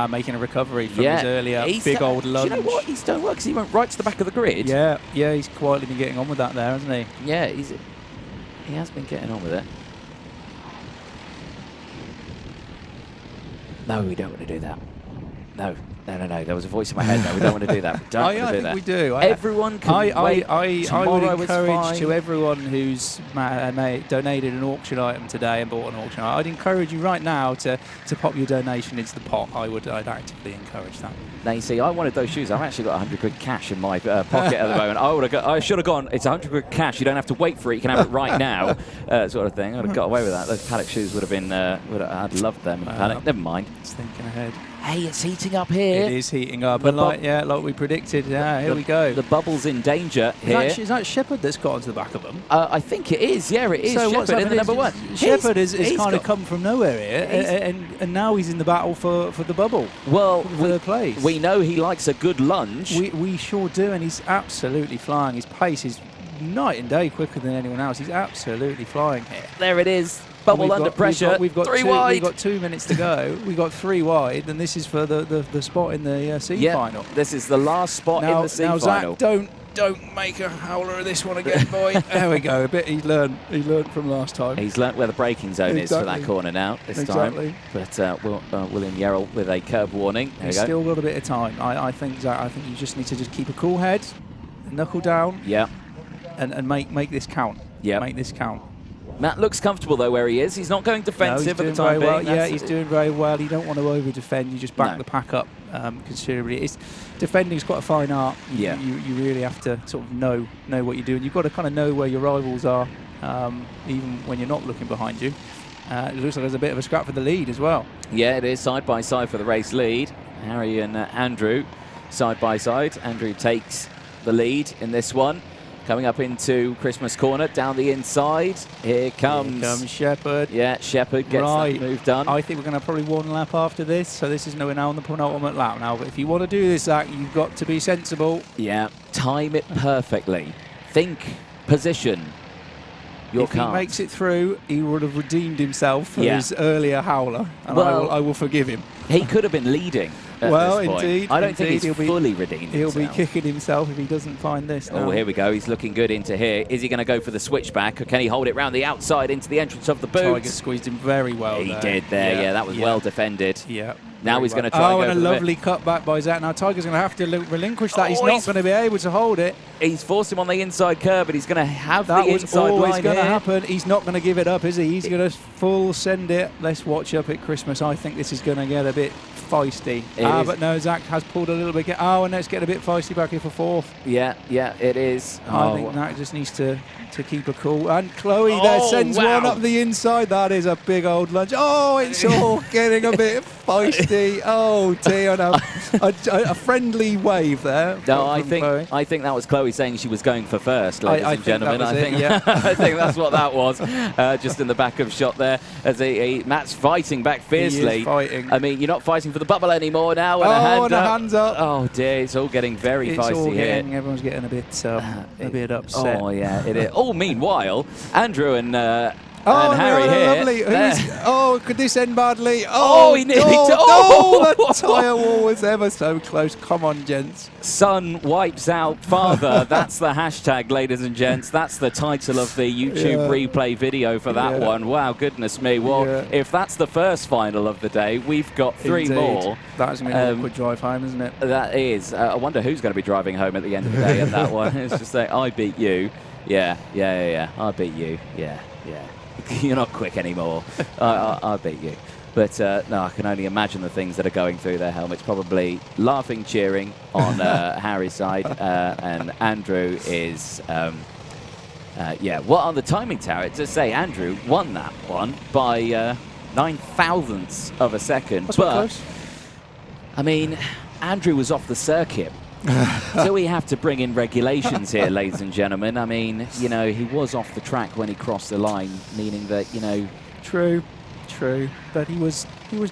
[SPEAKER 1] Making a recovery from his earlier big old lunge.
[SPEAKER 2] Do you know what? He's done well because he went right to the back of the grid.
[SPEAKER 1] Yeah, he's quietly been getting on with that there, hasn't he?
[SPEAKER 2] Yeah, he has been getting on with it. No, we don't want to do that. No. There was a voice in my head. No, we don't want to do that. We don't want to do that.
[SPEAKER 1] We do.
[SPEAKER 2] Everyone can wait.
[SPEAKER 1] I would encourage to everyone who's donated an auction item today and bought an auction item, I'd encourage you right now to pop your donation into the pot. I'd actively encourage that.
[SPEAKER 2] Now, you see, I wanted those shoes. I've actually got 100 quid cash in my pocket at the moment. I should have gone, it's 100 quid cash. You don't have to wait for it. You can have it right now, sort of thing. I would have got away with that. Those Paddock shoes would have been, I'd loved them in Paddock. Never mind.
[SPEAKER 1] Just thinking ahead.
[SPEAKER 2] Hey, it's heating up here.
[SPEAKER 1] It is heating up. And like we predicted, here we go.
[SPEAKER 2] The bubble's in danger here.
[SPEAKER 1] Is that Shepherd that's got onto the back of them?
[SPEAKER 2] I think it is. Yeah, it is.
[SPEAKER 1] So
[SPEAKER 2] Shepherd in the number one.
[SPEAKER 1] Shepherd has kind of come from nowhere here, and now he's in the battle for the bubble.
[SPEAKER 2] Well,
[SPEAKER 1] for the place.
[SPEAKER 2] We know he likes a good lunge.
[SPEAKER 1] We sure do, and he's absolutely flying. His pace is night and day quicker than anyone else. He's absolutely flying here.
[SPEAKER 2] There it is. Bubble under pressure.
[SPEAKER 1] We've got
[SPEAKER 2] 3 wide.
[SPEAKER 1] We've got 2 minutes to go. We've got 3 wide, and this is for the spot in the C final.
[SPEAKER 2] This is the last spot in the C final.
[SPEAKER 1] Zach, don't make a howler of this one again, boy. There we go. A bit he learned from last time.
[SPEAKER 2] He's learnt where the braking zone is for that corner now this time. But William Yerrell with a curb warning. There
[SPEAKER 1] He's still got a bit of time. I think, Zach, I think you just need to just keep a cool head, knuckle down, and make this count. Make this count.
[SPEAKER 2] Matt looks comfortable though where he is. He's not going defensive at the time being.
[SPEAKER 1] Yeah, he's doing very well. You don't want to over defend. You just back the pack up considerably. Defending is quite a fine art. You really have to sort of know what you're doing. You've got to kind of know where your rivals are, even when you're not looking behind you. It looks like there's a bit of a scrap for the lead as well.
[SPEAKER 2] Yeah, it is side by side for the race lead. Harry and Andrew side by side. Andrew takes the lead in this one. Coming up into Christmas corner, down the inside. Here comes
[SPEAKER 1] Shepherd.
[SPEAKER 2] Yeah, Shepherd gets that move done.
[SPEAKER 1] I think we're going to have probably one lap after this, so this is now on the penultimate lap now. But if you want to do this, Zach, you've got to be sensible.
[SPEAKER 2] Yeah, time it perfectly. Think position.
[SPEAKER 1] If he makes it through, he would have redeemed himself for his earlier howler, and I will forgive him.
[SPEAKER 2] He could have been leading.
[SPEAKER 1] Well, indeed.
[SPEAKER 2] I don't think he's fully redeemed
[SPEAKER 1] himself. He'll be kicking himself if he doesn't find this.
[SPEAKER 2] Oh, here we go. He's looking good into here. Is he going to go for the switchback, or can he hold it round the outside into the entrance of the boot?
[SPEAKER 1] Tiger squeezed him very well.
[SPEAKER 2] He did there. Yeah, that was well defended.
[SPEAKER 1] Yeah.
[SPEAKER 2] Now he's going to try and go
[SPEAKER 1] and a lovely cut back by Zach. Now Tiger's going to have to relinquish that. He's not going to be able to hold it.
[SPEAKER 2] He's forced him on the inside curb, but he's going to have
[SPEAKER 1] that
[SPEAKER 2] the inside line.
[SPEAKER 1] That was always going to happen. He's not going to give it up, is he? He's going to full send it. Let's watch up at Christmas. I think this is going to get a bit feisty. But no, Zach has pulled a little bit. And let's get a bit feisty back here for fourth.
[SPEAKER 2] Yeah, it is.
[SPEAKER 1] I think Zach just needs to keep a cool. And Chloe there sends one up the inside. That is a big old lunge. Oh, it's all getting a bit feisty. Oh dear, a friendly wave there.
[SPEAKER 2] No, I think that was Chloe saying she was going for first, ladies and gentlemen. I think that's what that was. Just in the back of shot there, as Matt's fighting back fiercely.
[SPEAKER 1] He is fighting.
[SPEAKER 2] I mean, you're not fighting for the bubble anymore now.
[SPEAKER 1] And a hands up.
[SPEAKER 2] Oh dear, it's all getting very feisty here.
[SPEAKER 1] Everyone's getting a bit upset.
[SPEAKER 2] Oh yeah, it is. Oh, meanwhile, Andrew and Harry here.
[SPEAKER 1] Could this end badly?
[SPEAKER 2] He nearly
[SPEAKER 1] the tyre wall was ever so close. Come on, gents.
[SPEAKER 2] Son wipes out father. That's the hashtag, ladies and gents. That's the title of the YouTube replay video for that one. Wow, goodness me. Well, if that's the first final of the day, we've got three more.
[SPEAKER 1] That's going to be an awkward drive home, isn't it?
[SPEAKER 2] That is. I wonder who's going to be driving home at the end of the day at that one. It's just like, I beat you. Yeah. I beat you. Yeah. You're not quick anymore. I beat you. But no, I can only imagine the things that are going through their helmets. Probably laughing, cheering on Harry's side. And Andrew is, on the timing tower, to say Andrew won that one by 9 thousandths of a second.
[SPEAKER 1] That's close.
[SPEAKER 2] I mean, Andrew was off the circuit. So we have to bring in regulations here, ladies and gentlemen. I mean, he was off the track when he crossed the line, meaning that,
[SPEAKER 1] True. But he was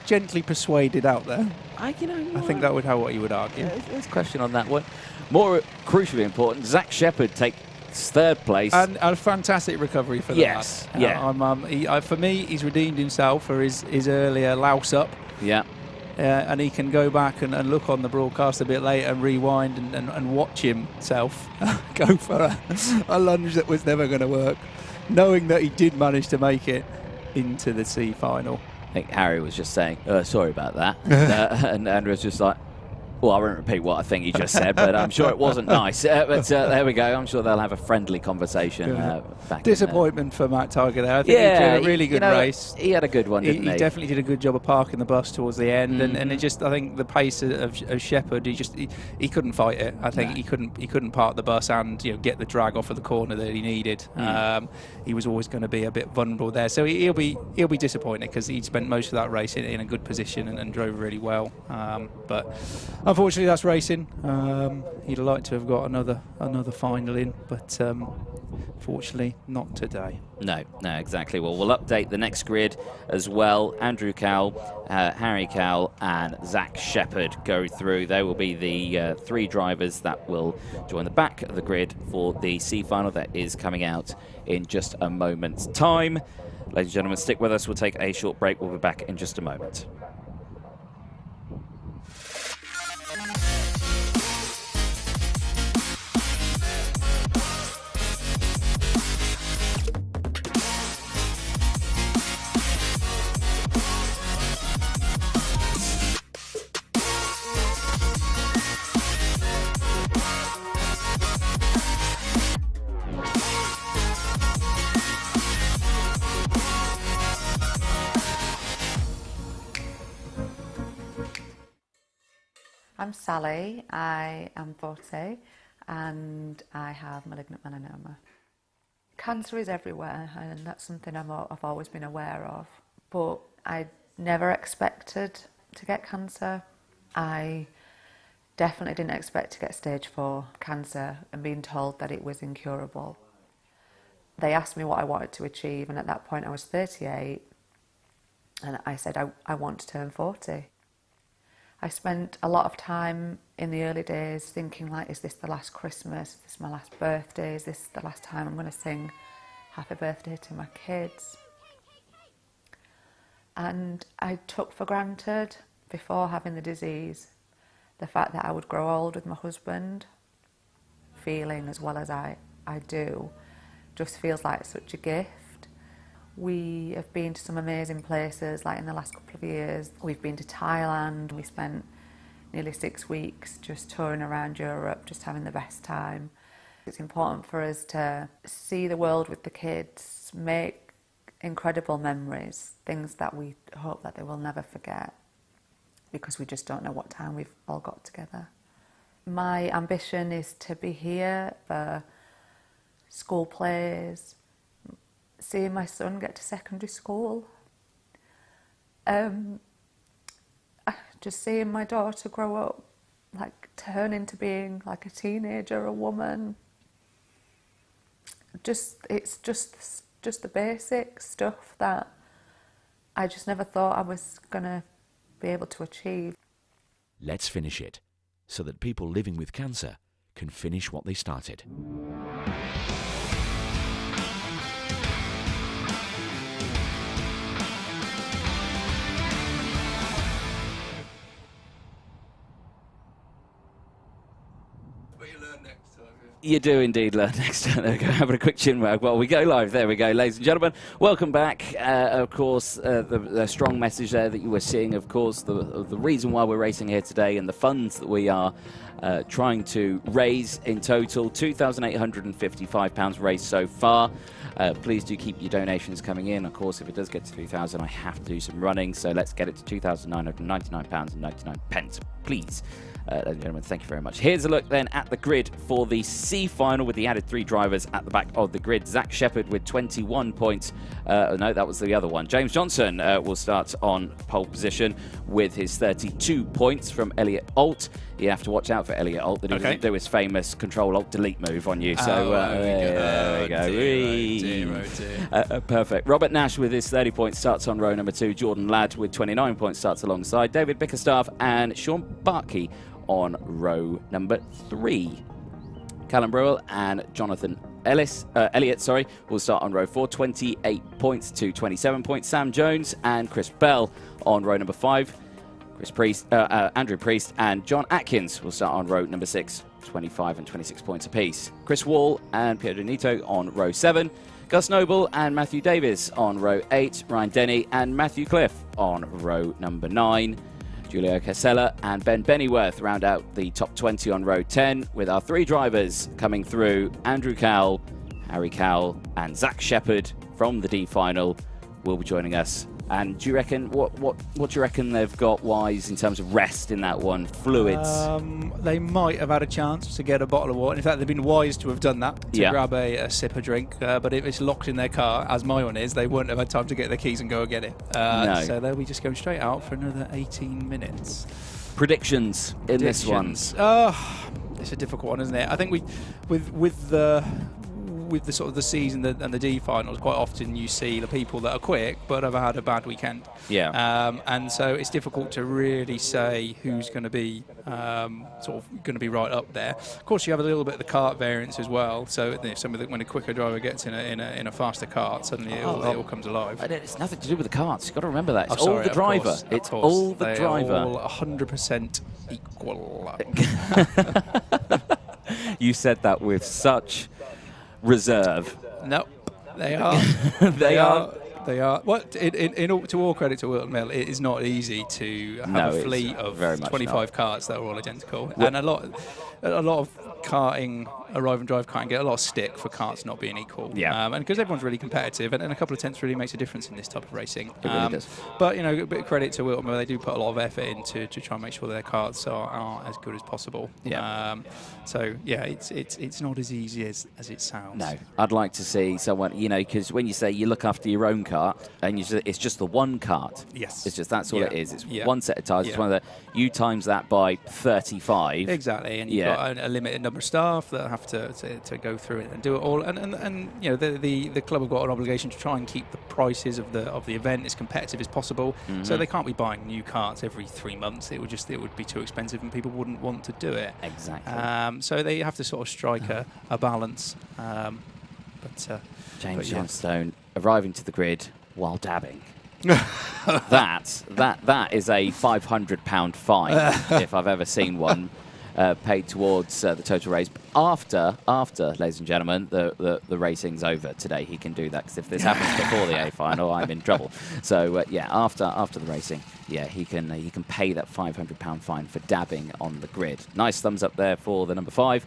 [SPEAKER 1] gently persuaded out there. I think that would what he would argue.
[SPEAKER 2] There's a question on that one. More crucially important, Zach Shepherd takes third place.
[SPEAKER 1] And a fantastic recovery for that.
[SPEAKER 2] Yeah.
[SPEAKER 1] For me, he's redeemed himself for his earlier louse up.
[SPEAKER 2] Yeah.
[SPEAKER 1] And he can go back and look on the broadcast a bit later and rewind and watch himself go for a lunge that was never going to work, knowing that he did manage to make it into the C final.
[SPEAKER 2] I think Harry was just saying, sorry about that. And Andrew was just like, well, I won't repeat what I think he just said, but I'm sure it wasn't nice. But there we go. I'm sure they'll have a friendly conversation back.
[SPEAKER 1] Disappointment for Matt Tiger there. I think he did a really good race.
[SPEAKER 2] He had a good one, didn't he?
[SPEAKER 1] He definitely did a good job of parking the bus towards the end, and it just, I think the pace of Shepherd, he couldn't fight it. I think he couldn't park the bus and get the drag off of the corner that he needed. He was always going to be a bit vulnerable there, so he'll be disappointed because he'd spent most of that race in a good position and drove really well. But unfortunately, that's racing. He'd like to have got another final in, but fortunately, not today.
[SPEAKER 2] No, exactly. Well, we'll update the next grid as well. Andrew Cowell, Harry Cowell, and Zach Shepherd go through. They will be the three drivers that will join the back of the grid for the C final that is coming out in just a moment's time. Ladies and gentlemen, stick with us. We'll take a short break. We'll be back in just a moment.
[SPEAKER 8] I'm Sally, I am 40 and I have malignant melanoma. Cancer is everywhere and that's something I've always been aware of, but I never expected to get cancer. I definitely didn't expect to get stage 4 cancer and being told that it was incurable. They asked me what I wanted to achieve and at that point I was 38 and I said I want to turn 40. I spent a lot of time in the early days thinking like, is this the last Christmas? Is this my last birthday? Is this the last time I'm going to sing happy birthday to my kids? And I took for granted, before having the disease, the fact that I would grow old with my husband. Feeling as well as I do just feels like such a gift. We have been to some amazing places, like in the last couple of years. We've been to Thailand. We spent nearly 6 weeks just touring around Europe, just having the best time. It's important for us to see the world with the kids, make incredible memories, things that we hope that they will never forget, because we just don't know what time we've all got together. My ambition is to be here for school plays, seeing my son get to secondary school, just seeing my daughter grow up, like turn into being like a teenager, a woman. It's just the basic stuff that I just never thought I was gonna be able to achieve.
[SPEAKER 5] Let's finish it, so that people living with cancer can finish what they started.
[SPEAKER 2] You do indeed learn next time. There we go, having a quick chin wag while we go live. There we go, ladies and gentlemen. Welcome back. Of course, the strong message there that you were seeing, of course, the reason why we're racing here today and the funds that we are trying to raise in total. £2,855 raised so far. Please do keep your donations coming in. Of course, if it does get to 3,000, I have to do some running. So let's get it to £2,999.99. Please. Ladies and gentlemen, thank you very much. Here's a look then at the grid for the C final with the added 3 drivers at the back of the grid. Zach Shepherd with 21 points. No, that was the other one. James Johnson will start on pole position with his 32 points from Elliot Alt. You have to watch out for Elliot Alt that he doesn't do his famous Control-Alt-Delete move on you. So there we go. Perfect. Robert Nash with his 30 points starts on row number 2. Jordan Ladd with 29 points starts alongside. David Bickerstaff and Sean Barkey on row number 3. Callum Brewell and Jonathan Elliott will start on row 4, 28 points to 27 points. Sam Jones and Chris Bell on row number 5. Andrew Priest and John Atkins will start on row number 6, 25 and 26 points apiece. Chris Wall and Piero Donito on row 7. Gus Noble and Matthew Davis on row 8. Ryan Denny and Matthew Cliff on row number 9. Julio Casella and Ben Bennyworth round out the top 20 on row 10, with our 3 drivers coming through. Andrew Cowell, Harry Cowell and Zach Shepherd from the D final will be joining us. And do you reckon, what do you reckon they've got wise in terms of rest in that one? Fluids?
[SPEAKER 1] They might have had a chance to get a bottle of water. In fact, they've been wise to have done that, to grab a sip of drink. But if it's locked in their car, as my one is, they wouldn't have had time to get their keys and go and get it.
[SPEAKER 2] No.
[SPEAKER 1] So they'll be just going straight out for another 18 minutes.
[SPEAKER 2] Predictions in this one?
[SPEAKER 1] It's a difficult one, isn't it? I think with the sort of the season and the D finals, quite often you see the people that are quick but have had a bad weekend.
[SPEAKER 2] Yeah.
[SPEAKER 1] And so it's difficult to really say who's going to be sort of going to be right up there. Of course, you have a little bit of the kart variance as well. So when a quicker driver gets in a faster kart, suddenly it all comes alive.
[SPEAKER 2] It's nothing to do with the karts. You've got to remember that. It's
[SPEAKER 1] all
[SPEAKER 2] the driver. It's all the driver.
[SPEAKER 1] They are all 100% equal.
[SPEAKER 2] You said that with such reserve.
[SPEAKER 1] No, they are. They are. What? To all credit to Whilton Mill, it is not easy to have a fleet of 25 karts that are all identical, and a lot of karting, arrive and drive karting, get a lot of stick for karts not being equal.
[SPEAKER 2] Yeah.
[SPEAKER 1] And because everyone's really competitive, and a couple of tenths really makes a difference in this type of racing.
[SPEAKER 2] It really does.
[SPEAKER 1] But, you know, a bit of credit to Whilton Mill. They do put a lot of effort into to try and make sure their karts are as good as possible.
[SPEAKER 2] Yeah.
[SPEAKER 1] So, yeah, it's not as easy as it sounds.
[SPEAKER 2] No. I'd like to see someone, you know, because when you say you look after your own kart, and it's just the one kart.
[SPEAKER 1] Yes.
[SPEAKER 2] It's just, that's all it is. It's
[SPEAKER 1] Yeah.
[SPEAKER 2] one set of tyres. It's one of the, you times that by 35.
[SPEAKER 1] Exactly, and you've got a limited number of staff that have to go through it and do it all. And you know, the club have got an obligation to try and keep the prices of the event as competitive as possible. So they can't be buying new karts every 3 months. It would be too expensive, and people wouldn't want to do it.
[SPEAKER 2] Exactly.
[SPEAKER 1] So they have to sort of strike a balance.
[SPEAKER 2] James Johnstone arriving to the grid while dabbing. that is a £500 fine if I've ever seen one, paid towards the total race. After, ladies and gentlemen, the racing's over today, he can do that, because if this happens before the A final, I'm in trouble. So yeah, after the racing, yeah, he can pay that £500 fine for dabbing on the grid. Nice thumbs up there for the number 5,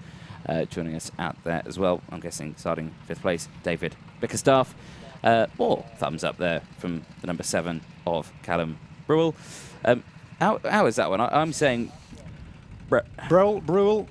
[SPEAKER 2] joining us out there as well. I'm guessing starting 5th place, David Bickerstaff. More thumbs up there from the number 7 of Callum Brewell. How is that one? I'm saying
[SPEAKER 1] Brewell.
[SPEAKER 2] Brewell.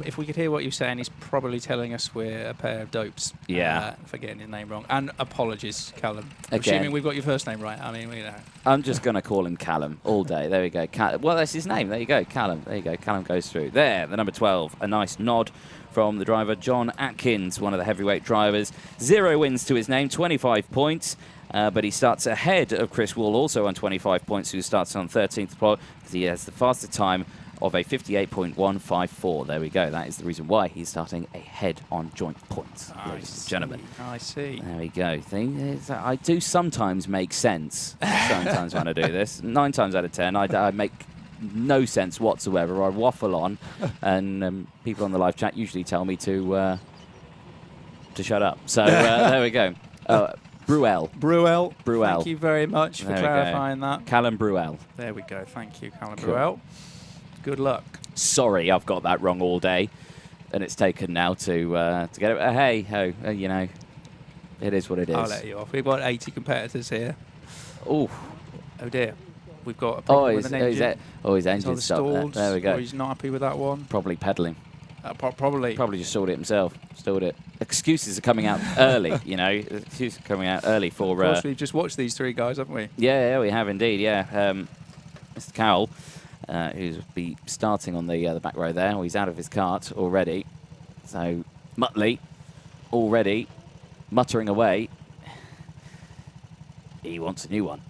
[SPEAKER 1] If we could hear what you're saying, he's probably telling us we're a pair of dopes.
[SPEAKER 2] Yeah.
[SPEAKER 1] For getting his name wrong. And apologies, Callum.
[SPEAKER 2] Again.
[SPEAKER 1] Assuming we've got your first name right. I mean, we know.
[SPEAKER 2] I'm just going to call him Callum all day. There we go. Well, that's his name. There you go. Callum. There you go. Callum goes through. There, the number 12. A nice nod from the driver, John Atkins, one of the heavyweight drivers. 0 wins to his name, 25 points. But he starts ahead of Chris Wall, also on 25 points, who starts on 13th spot, because he has the fastest time of a 58.154. There we go. That is the reason why he's starting ahead on joint points, ladies and gentlemen.
[SPEAKER 1] I see.
[SPEAKER 2] There we go. I do sometimes make sense sometimes when I do this. 9 times out of 10, I make no sense whatsoever. I waffle on, and people on the live chat usually tell me to shut up. So there we go. Brewell.
[SPEAKER 1] Thank you very much for clarifying that.
[SPEAKER 2] Callum Brewell.
[SPEAKER 1] There we go. Thank you, Callum Brewell. Good luck.
[SPEAKER 2] Sorry, I've got that wrong all day, and it's taken now to get it. Hey ho, you know, it is what it is.
[SPEAKER 1] I'll let you off. We've got 80 competitors here.
[SPEAKER 2] Oh
[SPEAKER 1] dear. We've got a problem with an engine.
[SPEAKER 2] His engine's stopped there. There we go.
[SPEAKER 1] Or he's not happy with that one.
[SPEAKER 2] Probably pedalling.
[SPEAKER 1] Probably
[SPEAKER 2] just stalled it himself. Stalled it. Excuses are coming out early, you know. Excuses are coming out early for...
[SPEAKER 1] Of course, we've just watched these 3 guys, haven't we?
[SPEAKER 2] Yeah, we have indeed, yeah. Mr. Cowell, who's be starting on the back row there. He's out of his cart already. So, Muttley, already muttering away. He wants a new one.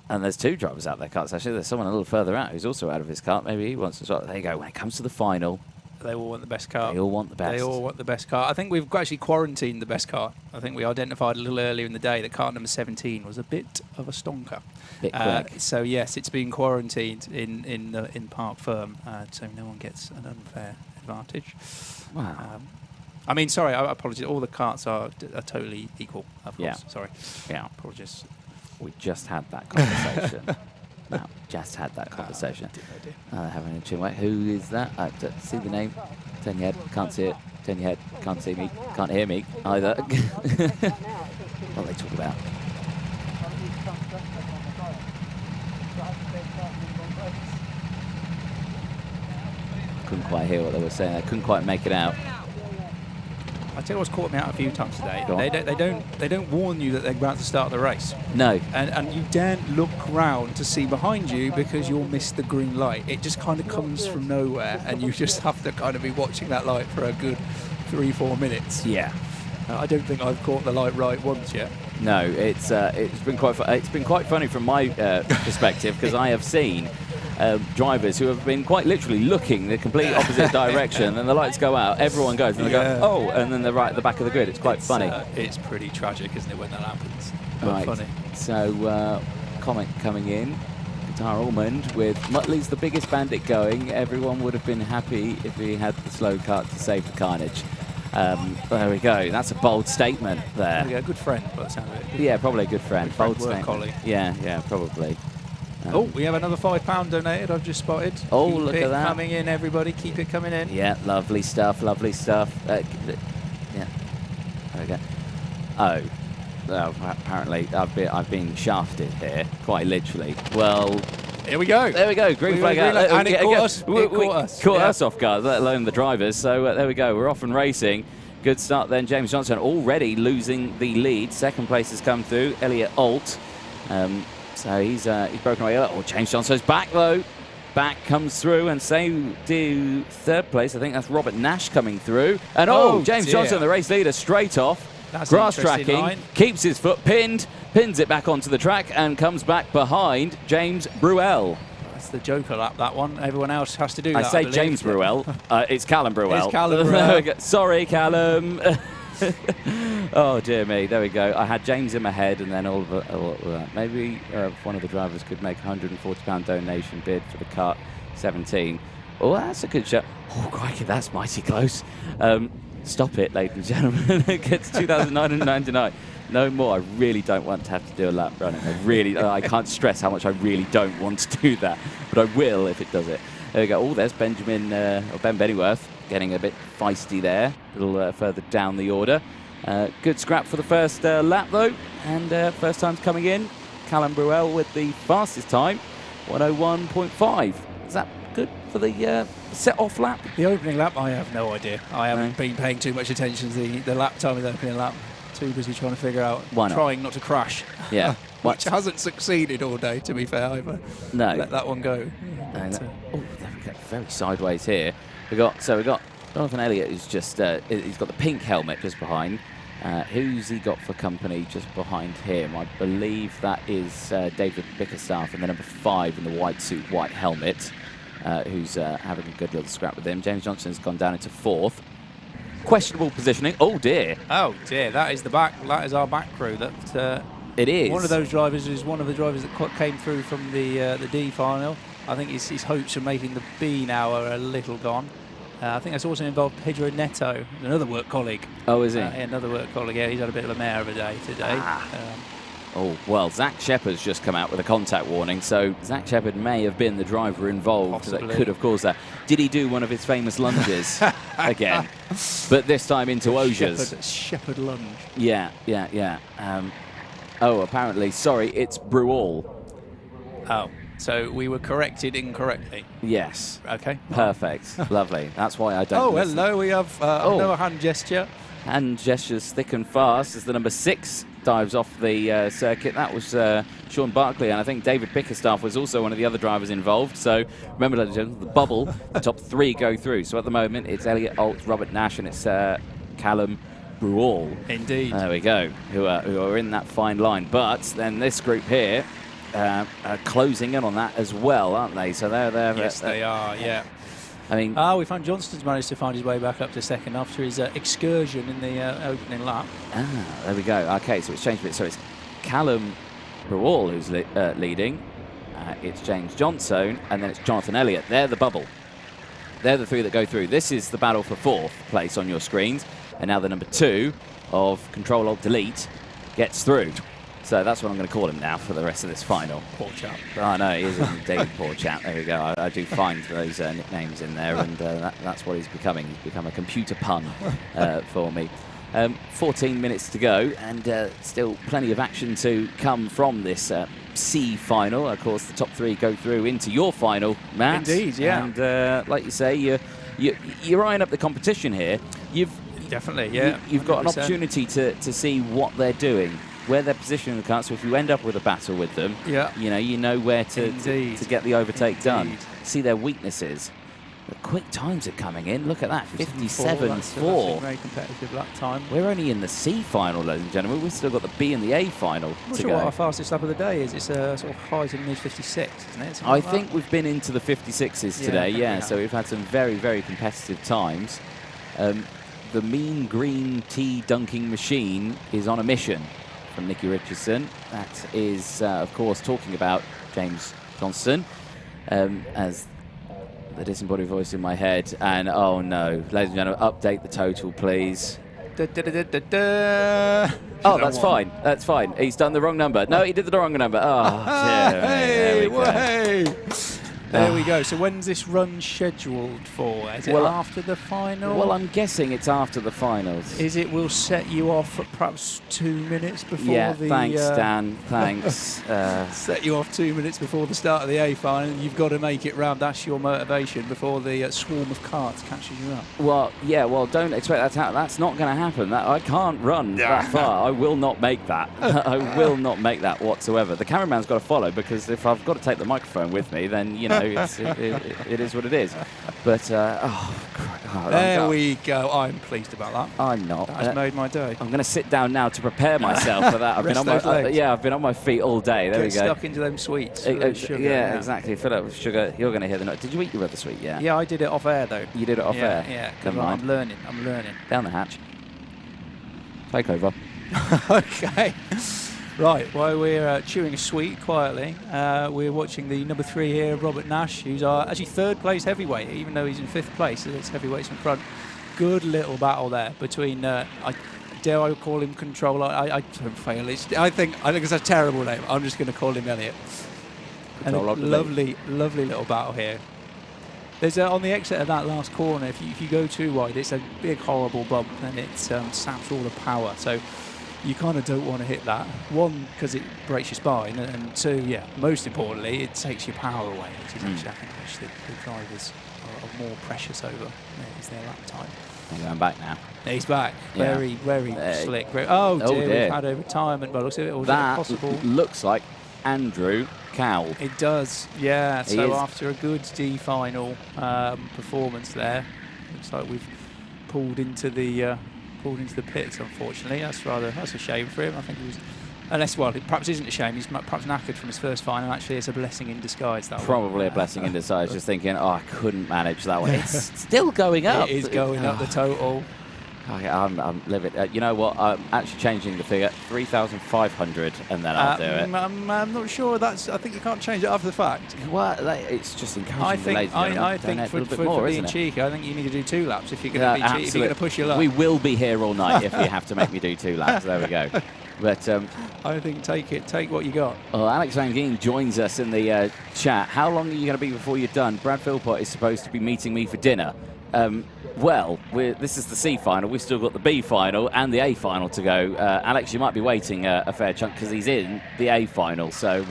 [SPEAKER 2] And there's 2 drivers out there karts, actually. There's someone a little further out who's also out of his kart. Maybe he wants to start. There you go. When it comes to the final,
[SPEAKER 1] they all want the best kart.
[SPEAKER 2] They all want the best.
[SPEAKER 1] They all want the best kart. I think we've actually quarantined the best kart. I think we identified a little earlier in the day that kart number 17 was a bit of a stonker.
[SPEAKER 2] Bit quick.
[SPEAKER 1] So yes, it's been quarantined in Park Firm, so no one gets an unfair advantage.
[SPEAKER 2] Wow.
[SPEAKER 1] I mean, sorry, I apologize. All the karts are totally equal, of course.
[SPEAKER 2] Yeah.
[SPEAKER 1] Sorry.
[SPEAKER 2] Yeah.
[SPEAKER 1] Apologies.
[SPEAKER 2] We just had that conversation. No, just had that conversation. Having a chin wet. Who is that? See the name. Turn your head. Can't see it. Turn your head. Can't see me. Can't hear me either. What are they talking about? Couldn't quite hear what they were saying. I couldn't quite make it out.
[SPEAKER 1] I tell you what's caught me out a few times today. They don't warn you that they're about to start the race.
[SPEAKER 2] No.
[SPEAKER 1] And you daren't look round to see behind you because you'll miss the green light. It just kind of comes from nowhere, and you just have to kind of be watching that light for a good 3-4 minutes.
[SPEAKER 2] Yeah.
[SPEAKER 1] I don't think I've caught the light right once yet.
[SPEAKER 2] No, it's been quite funny from my perspective, because I have seen drivers who have been quite literally looking the complete opposite direction, and the lights go out, everyone goes, and they go, oh, and then they're right at the back of the grid. It's quite funny.
[SPEAKER 1] It's pretty tragic, isn't it, when that happens?
[SPEAKER 2] Right.
[SPEAKER 1] Funny.
[SPEAKER 2] So, comment coming in. Guitar Almond with Muttley's the biggest bandit going. Everyone would have been happy if he had the slow kart to save the carnage. There we go. That's a bold statement there.
[SPEAKER 1] A good friend, by the sound of it.
[SPEAKER 2] Yeah, probably a good friend. Bold statement.
[SPEAKER 1] Colleague.
[SPEAKER 2] Yeah, probably.
[SPEAKER 1] Oh, we have another £5 donated, I've just spotted.
[SPEAKER 2] Oh,
[SPEAKER 1] Keep
[SPEAKER 2] look
[SPEAKER 1] it
[SPEAKER 2] at that.
[SPEAKER 1] coming in, everybody. Keep it coming in.
[SPEAKER 2] Yeah, lovely stuff, lovely stuff. Yeah. There we go. Oh, well, apparently I've been shafted here, quite literally. Well,
[SPEAKER 1] here we go.
[SPEAKER 2] There we go. Green flag out.
[SPEAKER 1] And it caught us.
[SPEAKER 2] Caught us off guard, let alone the drivers. So there we go. We're off and racing. Good start then. James Johnson already losing the lead. Second place has come through. Elliot Alt. So he's broken away. Oh, James Johnson's back though. Back comes through, and so do third place. I think that's Robert Nash coming through. And James Johnson, the race leader, straight off.
[SPEAKER 1] That's
[SPEAKER 2] grass
[SPEAKER 1] interesting
[SPEAKER 2] tracking,
[SPEAKER 1] line.
[SPEAKER 2] keeps his foot pinned, pins it back onto the track, and comes back behind James Bruel.
[SPEAKER 1] That's the Joker lap, that one. Everyone else has to do that.
[SPEAKER 2] I say James Bruel. It's Callum Bruel.
[SPEAKER 1] It's Callum Bruel.
[SPEAKER 2] Sorry, Callum. Oh dear me, there we go. I had James in my head, and then all of that. Maybe one of the drivers could make a £140 donation bid for the kart 17. Oh, that's a good shot. Oh, crikey, that's mighty close. Stop it, ladies and gentlemen. It gets 2,999. No more. I really don't want to have to do a lap running. I can't stress how much I really don't want to do that, but I will if it does it. There we go. Oh, there's Ben Bennyworth getting a bit feisty there, a little further down the order. Good scrap for the first lap, though, and first time's coming in. Callum Bruel with the fastest time, 101.5. Is that good for the set-off lap?
[SPEAKER 1] The opening lap, I have no idea. I haven't been paying too much attention to the lap time of the opening lap. Too busy trying to figure out, trying not to crash.
[SPEAKER 2] Yeah.
[SPEAKER 1] Which hasn't succeeded all day, to be fair, either.
[SPEAKER 2] No.
[SPEAKER 1] Let that one go.
[SPEAKER 2] There we go. Very sideways here. We got Jonathan Elliott, who's just he's got the pink helmet just behind. Who's he got for company just behind him? I believe that is David Bickerstaff in the number 5 in the white suit, white helmet, who's having a good little scrap with him. James Johnson's gone down into 4th. Questionable positioning. Oh dear.
[SPEAKER 1] Oh dear. That is our back crew. That
[SPEAKER 2] it is.
[SPEAKER 1] One of those drivers is one of the drivers that came through from the D final. I think his hopes of making the B now are a little gone. I think that's also involved Pedro Neto, another work colleague.
[SPEAKER 2] Oh, is he?
[SPEAKER 1] Another work colleague. Yeah, he's had a bit of a mare of a day today.
[SPEAKER 2] Oh, well, Zach Shepard's just come out with a contact warning, so Zach Shepard may have been the driver involved that could have caused that. Did he do one of his famous lunges again? But this time into Osiers.
[SPEAKER 1] Shepard lunge.
[SPEAKER 2] Yeah. Apparently, sorry, it's Brual.
[SPEAKER 1] Oh, so we were corrected incorrectly.
[SPEAKER 2] Yes.
[SPEAKER 1] Okay.
[SPEAKER 2] Perfect. Lovely. That's why I don't listen.
[SPEAKER 1] Hello, we have another hand gesture.
[SPEAKER 2] Hand gestures thick and fast as the number 6 dives off the circuit. That was Sean Barkley, and I think David Bickerstaff was also one of the other drivers involved. So remember, ladies and gentlemen, the bubble, the top 3 go through. So at the moment, it's Elliot Alt, Robert Nash, and it's Callum Brual.
[SPEAKER 1] Indeed.
[SPEAKER 2] There we go, who are in that fine line. But then this group here are closing in on that as well, aren't they? So they're
[SPEAKER 1] yes, they are, yeah.
[SPEAKER 2] I mean,
[SPEAKER 1] we found Johnston's managed to find his way back up to 2nd after his excursion in the opening lap.
[SPEAKER 2] There we go. Okay, so it's changed a bit. So it's Callum Brual who's leading. It's James Johnson, and then it's Jonathan Elliott. They're the bubble. They're the 3 that go through. This is the battle for 4th place on your screens. And now the number 2 of Control-Alt-Delete gets through. So that's what I'm going to call him now for the rest of this final.
[SPEAKER 1] Poor chap.
[SPEAKER 2] Oh, no, he is indeed poor chap. There we go. I do find those nicknames in there, and that's what he's becoming. He's become a computer pun for me. 14 minutes to go, and still plenty of action to come from this C final. Of course, the top 3 go through into your final, Matt.
[SPEAKER 1] Indeed, yeah.
[SPEAKER 2] And like you say, you're eyeing up the competition here.
[SPEAKER 1] Definitely, yeah.
[SPEAKER 2] You've got an opportunity to see what they're doing, where they're positioning the cart. So if you end up with a battle with them, you know where to get the overtake done. See their weaknesses. The quick times are coming in. Look at that, 57.4.
[SPEAKER 1] Very competitive lap time.
[SPEAKER 2] We're only in the C final, ladies and gentlemen. We've still got the B and the A final to go.
[SPEAKER 1] What our fastest lap of the day is. It's sort of high to mid 56, isn't it?
[SPEAKER 2] I think we've been into the 56s today, yeah. So we've had some very, very competitive times. The mean green tea dunking machine is on a mission from Nicky Richardson. That is, of course, talking about James Johnston as the disembodied voice in my head. And oh no, ladies and gentlemen, update the total, please. Oh, that's fine. That's fine. He's done the wrong number. No, he did the wrong number. Oh,
[SPEAKER 1] Hey, there we go. So when's this run scheduled for? Is it after the final?
[SPEAKER 2] Well, I'm guessing it's after the finals.
[SPEAKER 1] Is it will set you off at perhaps 2 minutes before the...
[SPEAKER 2] thanks, Dan. Thanks.
[SPEAKER 1] Set you off 2 minutes before the start of the A final. You've got to make it round. That's your motivation before the swarm of carts catches you up.
[SPEAKER 2] Well, yeah, well, don't expect that to happen. That's not going to happen. I can't run that far. I will not make that. I will not make that whatsoever. The cameraman's got to follow, because if I've got to take the microphone with me, then, you know, it is what it is. But,
[SPEAKER 1] there we go. I'm pleased about that.
[SPEAKER 2] I'm not.
[SPEAKER 1] That has made my day.
[SPEAKER 2] I'm going to sit down now to prepare myself for that. I've been on I've been on my feet all day. There we go.
[SPEAKER 1] Get stuck into them sweets. Sugar,
[SPEAKER 2] yeah, exactly. Fill up with sugar. You're going to hear the note. Did you eat your other sweet? Yeah.
[SPEAKER 1] Yeah, I did it off air though.
[SPEAKER 2] You did it off air.
[SPEAKER 1] Yeah.
[SPEAKER 2] Come on.
[SPEAKER 1] I'm learning.
[SPEAKER 2] Down the hatch. Take over.
[SPEAKER 1] Okay. Right, while we're chewing a sweet quietly, we're watching the number 3 here, Robert Nash, who's actually third place heavyweight, even though he's in 5th place. So it's heavyweights in front. Good little battle there between, dare I call him Controller? I don't fail. I think it's a terrible name. I'm just going to call him Elliot. And a lovely little battle here. There's on the exit of that last corner, if you go too wide, it's a big horrible bump and it saps all the power. So you kind of don't want to hit that. One, because it breaks your spine, and two, most importantly, it takes your power away, which is actually, I think, the drivers are more precious over is their lap time.
[SPEAKER 2] He's going back now.
[SPEAKER 1] He's back. Very slick. Oh dear, we've had a retirement, but looks at it. Or
[SPEAKER 2] that
[SPEAKER 1] possible?
[SPEAKER 2] Looks like Andrew Cowell.
[SPEAKER 1] It does, yeah. So after a good D final performance there, looks like we've pulled into the pits. Unfortunately, that's a shame for him. I think he was, it perhaps isn't a shame. He's perhaps knackered from his first final. Actually, it's a blessing in disguise.
[SPEAKER 2] Probably a blessing in disguise. Just thinking, I couldn't manage that one. It's still going up.
[SPEAKER 1] It is going up the total.
[SPEAKER 2] I'm livid. You know what? I'm actually changing the figure, 3,500, and then I'll do it.
[SPEAKER 1] I'm not sure. I think you can't change it after the fact.
[SPEAKER 2] Well, it's just encouraging.
[SPEAKER 1] I think for being cheeky, I think you need to do 2 laps if you're going to be cheeky. If you're going to push your luck.
[SPEAKER 2] We will be here all night if you have to make me do 2 laps. There we go. But
[SPEAKER 1] I think take what you got.
[SPEAKER 2] Well, Alex Van Geen joins us in the chat. How long are you going to be before you're done? Brad Philpott is supposed to be meeting me for dinner. This is the C final. We've still got the B final and the A final to go. Alex, you might be waiting a fair chunk because he's in the A final. So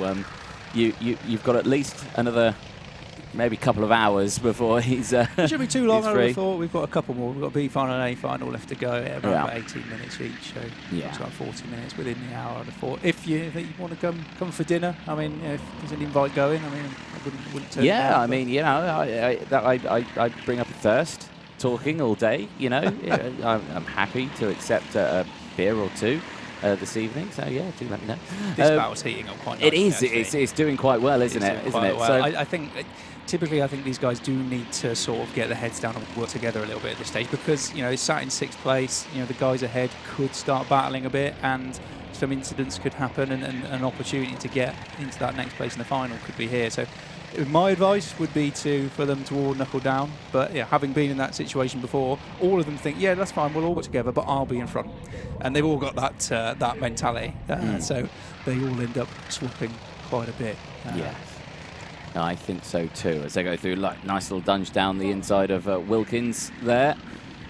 [SPEAKER 2] you've got at least another maybe couple of hours before he's
[SPEAKER 1] it shouldn't be too long. I would have thought. We've got a couple more. We've got B final and A final left to go. About 18 minutes each. So it's like 40 minutes within the hour. I'd have thought. If you want to come for dinner, I mean, if there's an invite going, I mean, I wouldn't turn it down.
[SPEAKER 2] I mean, you know, I bring up a thirst. Talking all day, you know. I'm happy to accept a beer or 2 this evening. So yeah, do let me know.
[SPEAKER 1] This battle's heating up quite nicely.
[SPEAKER 2] It is. It's doing quite well, isn't it?
[SPEAKER 1] Well.
[SPEAKER 2] So
[SPEAKER 1] I think typically these guys do need to sort of get their heads down and work together a little bit at this stage, because you know it's sat in 6th place. You know the guys ahead could start battling a bit, and some incidents could happen, and an opportunity to get into that next place in the final could be here. So my advice would be for them to all knuckle down. But yeah, having been in that situation before, all of them think, yeah, that's fine, we'll all work together, but I'll be in front. And they've all got that mentality. So they all end up swapping quite a bit.
[SPEAKER 2] Yeah, I think so too. As they go through, like nice little dunge down the inside of Wilkins there.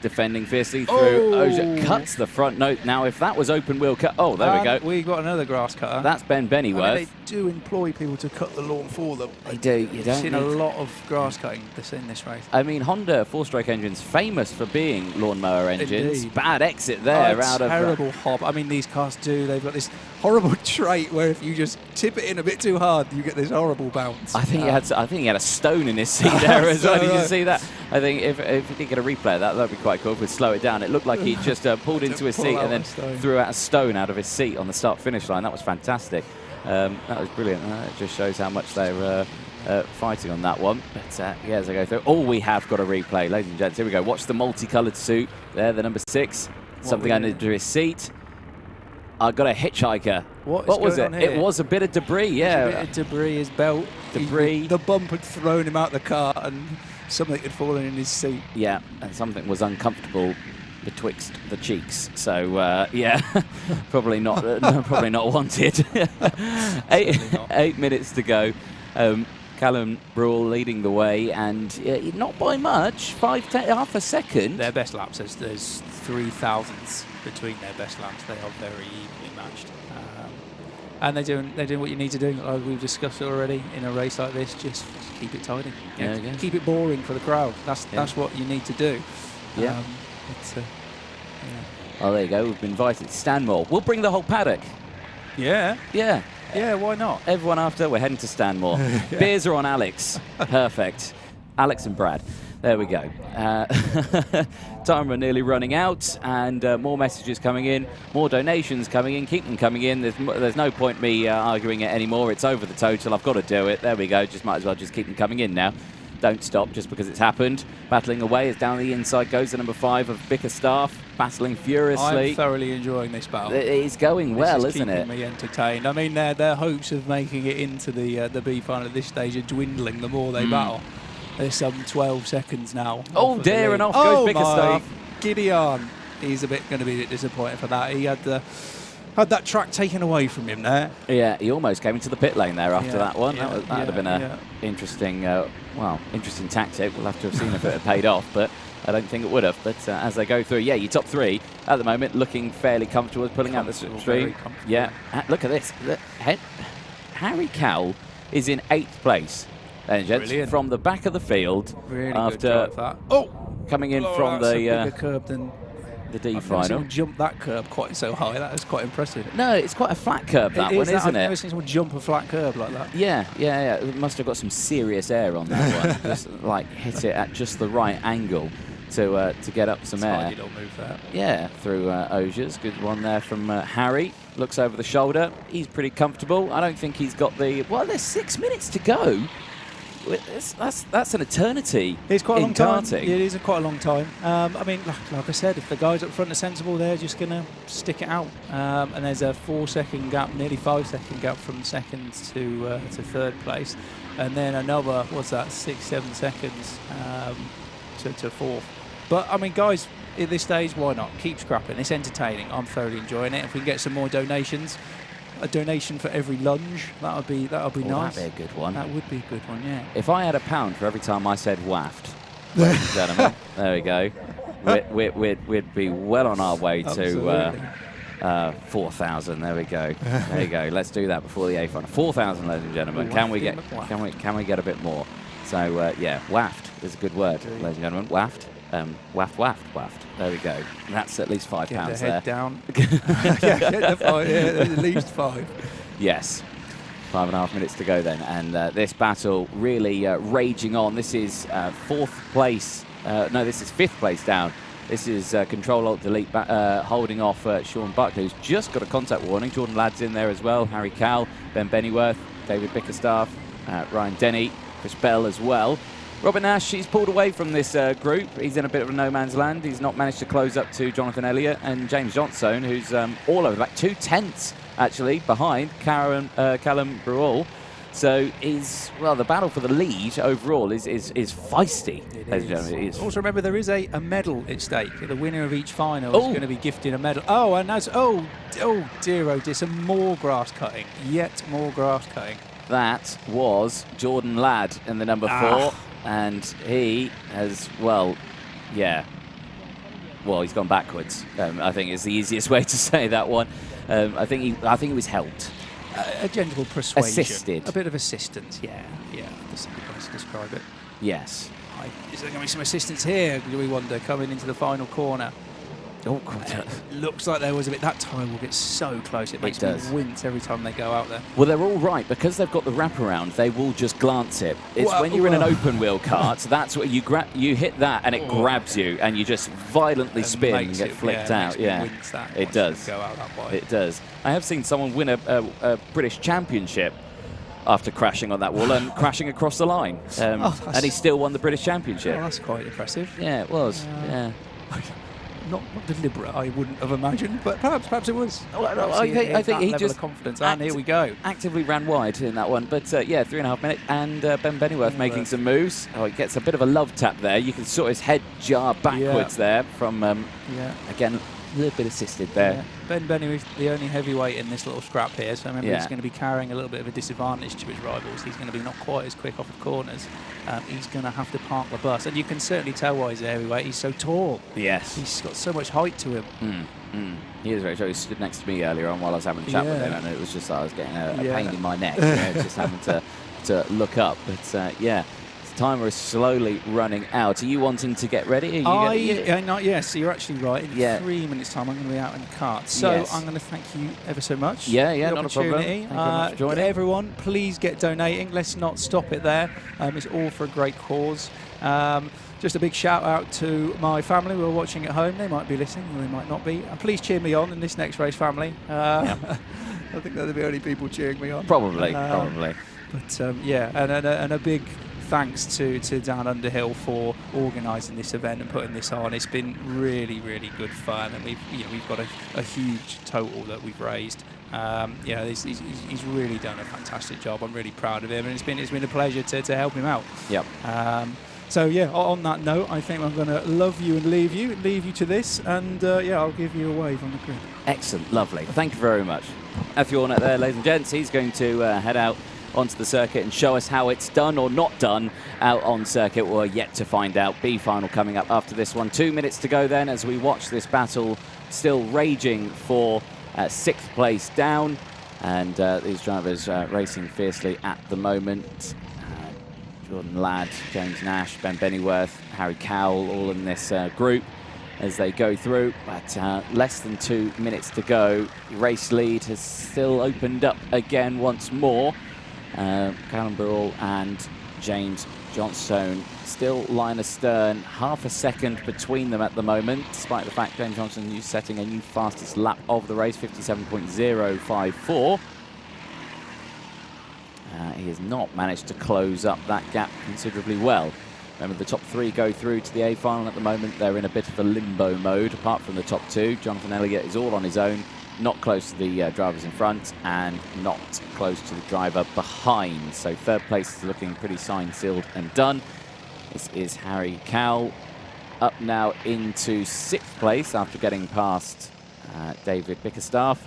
[SPEAKER 2] Defending fiercely through. Oja cuts the front note. Now, if that was open wheel cut, there we go.
[SPEAKER 1] We got another grass cutter.
[SPEAKER 2] That's Ben Bennyworth.
[SPEAKER 1] I mean, they do employ people to cut the lawn for them.
[SPEAKER 2] They do. You don't.
[SPEAKER 1] I've seen a lot of grass cutting in this race.
[SPEAKER 2] I mean, Honda 4-stroke engines famous for being lawnmower engines.
[SPEAKER 1] Indeed.
[SPEAKER 2] Bad exit there.
[SPEAKER 1] Terrible hop. I mean, these cars do. They've got this horrible trait where if you just tip it in a bit too hard, you get this horrible bounce.
[SPEAKER 2] I think he had a stone in his seat there as well. Did you see that? I think if he did get a replay of that, that'd be quite cool. If we'd slow it down. It looked like he just pulled into his seat and then threw out a stone out of his seat on the start-finish line. That was fantastic. That was brilliant. It just shows how much they were fighting on that one. But as I go through, we have got a replay, ladies and gents. Here we go. Watch the multicoloured suit there, the number 6. Something under his seat. I got a hitchhiker.
[SPEAKER 1] What was it?
[SPEAKER 2] It was a bit of debris, yeah.
[SPEAKER 1] A bit of debris, his belt.
[SPEAKER 2] Debris.
[SPEAKER 1] The bump had thrown him out the car and something had fallen in his seat.
[SPEAKER 2] Yeah, and something was uncomfortable betwixt the cheeks. So yeah, probably not probably not wanted. 8 minutes to go. Callum Bruhl leading the way, and not by much, half a second.
[SPEAKER 1] Their best laps, there's 3 thousandths between their best laps. They are very evenly matched. And they're doing what you need to do, like we've discussed already, in a race like this. Just keep it tidy. Keep it boring for the crowd. That's what you need to do.
[SPEAKER 2] Yeah. Oh, there you go. We've been invited to Stanmore. We'll bring the whole paddock.
[SPEAKER 1] Yeah.
[SPEAKER 2] Yeah.
[SPEAKER 1] Yeah, why not?
[SPEAKER 2] Everyone after, we're heading to Stanmore.
[SPEAKER 1] Yeah.
[SPEAKER 2] Beers are on Alex. Perfect. Alex and Brad. There we go. Time are nearly running out, and more messages coming in, more donations coming in. Keep them coming in. There's no point me arguing it anymore. It's over the total. I've got to do it. There we go. Might as well just keep them coming in now. Don't stop just because it's happened. Battling away as down the inside goes the number 5 of Bickerstaff, battling furiously.
[SPEAKER 1] I'm thoroughly enjoying this battle.
[SPEAKER 2] It is going well, isn't it?
[SPEAKER 1] Keeping me entertained. I mean, their hopes of making it into the B final at this stage are dwindling the more they battle. There's some 12 seconds now.
[SPEAKER 2] Oh dear, and off goes Bickerstaff.
[SPEAKER 1] Gideon. He's going to be a bit disappointed for that. He had that track taken away from him there.
[SPEAKER 2] Yeah, he almost came into the pit lane there after that one.
[SPEAKER 1] Yeah,
[SPEAKER 2] that would have been an interesting, interesting tactic. We'll have to have seen if it had paid off, but I don't think it would have. But as they go through, your top 3 at the moment looking fairly comfortable, pulling out the stream. Yeah, look at this. Harry Cowell is in 8th place. Gents, from the back of the field
[SPEAKER 1] really
[SPEAKER 2] after
[SPEAKER 1] good drive,
[SPEAKER 2] coming in from
[SPEAKER 1] the bigger curb than
[SPEAKER 2] the D
[SPEAKER 1] I've
[SPEAKER 2] final.
[SPEAKER 1] never seen jump that curb quite so high. That is quite impressive.
[SPEAKER 2] No, it's quite a flat curb, that one, isn't
[SPEAKER 1] I've
[SPEAKER 2] it?
[SPEAKER 1] never seen someone jump a flat curb like that.
[SPEAKER 2] Yeah. It must have got some serious air on that one. Just like hit it at just the right angle to get up some air.
[SPEAKER 1] Little move there.
[SPEAKER 2] Yeah, through Osiers. Good one there from Harry. Looks over the shoulder. He's pretty comfortable. I don't think he's got the... Well, there's 6 minutes to go. That's an eternity.
[SPEAKER 1] It's quite a long
[SPEAKER 2] karting.
[SPEAKER 1] time. It is quite a long time. I mean, like I said, if the guys up front are sensible, they're just going to stick it out. And there's a 4-second gap, nearly 5-second gap from second to 3rd place, and then another 6-7 seconds to 4th. But I mean, guys, at this stage, why not? Keep scrapping. It's entertaining. I'm thoroughly enjoying it. If we can get some more donations. A donation for every lunge, that would be nice.
[SPEAKER 2] That'd be a good one.
[SPEAKER 1] That would be a good one, yeah.
[SPEAKER 2] If I had £1 for every time I said waft, ladies and gentlemen, there we go. We'd be well on our way to 4,000. There we go. There you go. Let's do that before the A final. 4,000, ladies and gentlemen. Can we get a bit more? So yeah, waft is a good word, ladies and gentlemen. Waft. Waft. There we go. That's at least £5
[SPEAKER 1] there.
[SPEAKER 2] Head
[SPEAKER 1] down. Get the 5, at least 5.
[SPEAKER 2] Yes. 5.5 minutes to go then, and this battle really raging on. This is 4th place. No, this is 5th place down. This is Control-Alt-Delete holding off Sean Buckley, who's just got a contact warning. Jordan Ladd's in there as well. Harry Cowell, Ben Bennyworth, David Bickerstaff, Ryan Denny, Chris Bell as well. Robin Nash, he's pulled away from this group. He's in a bit of a no man's land. He's not managed to close up to Jonathan Elliott and James Johnstone, who's all over, like 2 tenths actually behind Callum Bruhl. So the battle for the lead overall is feisty. It is.
[SPEAKER 1] Also remember, there is a medal at stake. The winner of each final is going to be gifted a medal. Oh, and that's dear, some more grass cutting. Yet more grass cutting.
[SPEAKER 2] That was Jordan Ladd in the number 4. And he has, he's gone backwards. I think is the easiest way to say that one. I think he was helped.
[SPEAKER 1] A gentle persuasion.
[SPEAKER 2] Assisted.
[SPEAKER 1] A bit of assistance, yeah. That's a good way to describe it.
[SPEAKER 2] Yes.
[SPEAKER 1] Is there going to be some assistance here, do we wonder, coming into the final corner?
[SPEAKER 2] Oh, God.
[SPEAKER 1] Looks like there was a bit. That time will get so close. It makes me wince every time they go out there.
[SPEAKER 2] Well, they're all right. Because they've got the wraparound, they will just glance it. It's when you're in an open wheel kart, that's what you hit that and it grabs you and you just violently spin and get flicked out. Yeah, it does.
[SPEAKER 1] Go out that way.
[SPEAKER 2] It does. I have seen someone win a British Championship after crashing on that wall and crashing across the line. And he still won the British Championship.
[SPEAKER 1] Oh, that's quite impressive.
[SPEAKER 2] Yeah, it was. Yeah.
[SPEAKER 1] not deliberate, I wouldn't have imagined, but perhaps it was.
[SPEAKER 2] Well, I think he just
[SPEAKER 1] confidence. And here we go.
[SPEAKER 2] Actively ran wide in that one, but yeah, 3.5 minutes, and Ben Bennyworth making some moves. Oh, he gets a bit of a love tap there. You can sort his head jar backwards there from again. A little bit assisted there.
[SPEAKER 1] Yeah. Ben Benny is the only heavyweight in this little scrap here, so remember he's going to be carrying a little bit of a disadvantage to his rivals. He's going to be not quite as quick off the corners. He's going to have to park the bus, and you can certainly tell why he's a heavyweight. He's so tall.
[SPEAKER 2] Yes.
[SPEAKER 1] He's got so much height to him.
[SPEAKER 2] He is very tall. He stood next to me earlier on while I was having a chat with him, and it was just I was getting a pain in my neck, just having to look up. But yeah. Timer is slowly running out. Are you wanting to get ready?
[SPEAKER 1] Yes, you're actually right. In 3 minutes' time, I'm going to be out in the kart. So I'm going to thank you ever so much.
[SPEAKER 2] Yeah, not a problem. Thank you very much for joining.
[SPEAKER 1] Everyone, please get donating. Let's not stop it there. It's all for a great cause. Just a big shout out to my family who are watching at home. They might be listening, or they might not be. Please cheer me on in this next race, family. I think they're the only people cheering me on.
[SPEAKER 2] Probably.
[SPEAKER 1] But and a big thanks to Dan Underhill for organising this event and putting this on. It's been really, really good fun, and we've got a huge total that we've raised. He's really done a fantastic job. I'm really proud of him, and it's been a pleasure to help him out.
[SPEAKER 2] Yep.
[SPEAKER 1] So yeah, on that note, I think I'm going to love you and leave you to this, and I'll give you a wave on the grid.
[SPEAKER 2] Excellent, lovely. Thank you very much. Matthew Allnut there, ladies and gents. He's going to head out onto the circuit and show us how it's done or not done out on circuit. We're yet to find out. B final coming up after this one. 2 minutes to go then as we watch this battle still raging for 6th place down, and these drivers racing fiercely at the moment. Jordan Ladd, James Nash, Ben Bennyworth, Harry Cowell, all in this group as they go through. But less than 2 minutes to go. Race lead has still opened up again once more. Callum Burrell and James Johnstone still line astern, half a second between them at the moment, despite the fact James Johnstone is setting a new fastest lap of the race, 57.054. He has not managed to close up that gap considerably well. Remember, the top 3 go through to the A final at the moment. They're in a bit of a limbo mode, apart from the top 2. Jonathan Elliott is all on his own, not close to the drivers in front and not close to the driver behind. So 3rd place is looking pretty signed, sealed and done. This is Harry Cowell up now into 6th place after getting past David Bickerstaff.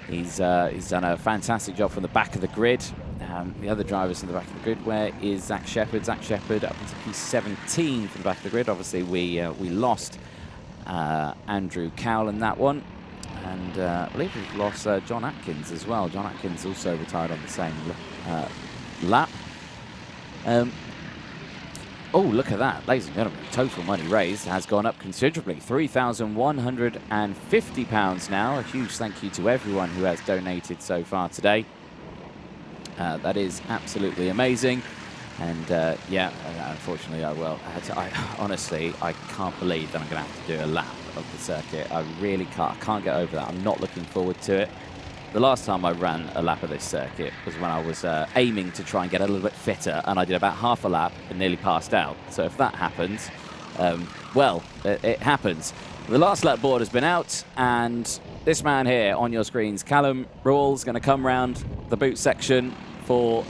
[SPEAKER 2] He's done a fantastic job from the back of the grid. The other drivers in the back of the grid, where is Zach Shepherd? Zach Shepherd up into P17 from the back of the grid. Obviously, we lost Andrew Cowell in that one. And I believe we've lost John Atkins as well. John Atkins also retired on the same lap. Oh, look at that. Ladies and gentlemen, total money raised has gone up considerably. £3,150 now. A huge thank you to everyone who has donated so far today. That is absolutely amazing. And unfortunately, honestly, I can't believe that I'm going to have to do a lap of the circuit. I really can't. I can't get over that. I'm not looking forward to it. The last time I ran a lap of this circuit was when I was aiming to try and get a little bit fitter, and I did about half a lap and nearly passed out. So if that happens, it happens. The last lap board has been out, and this man here on your screens, Callum Rawls, going to come round the boot section for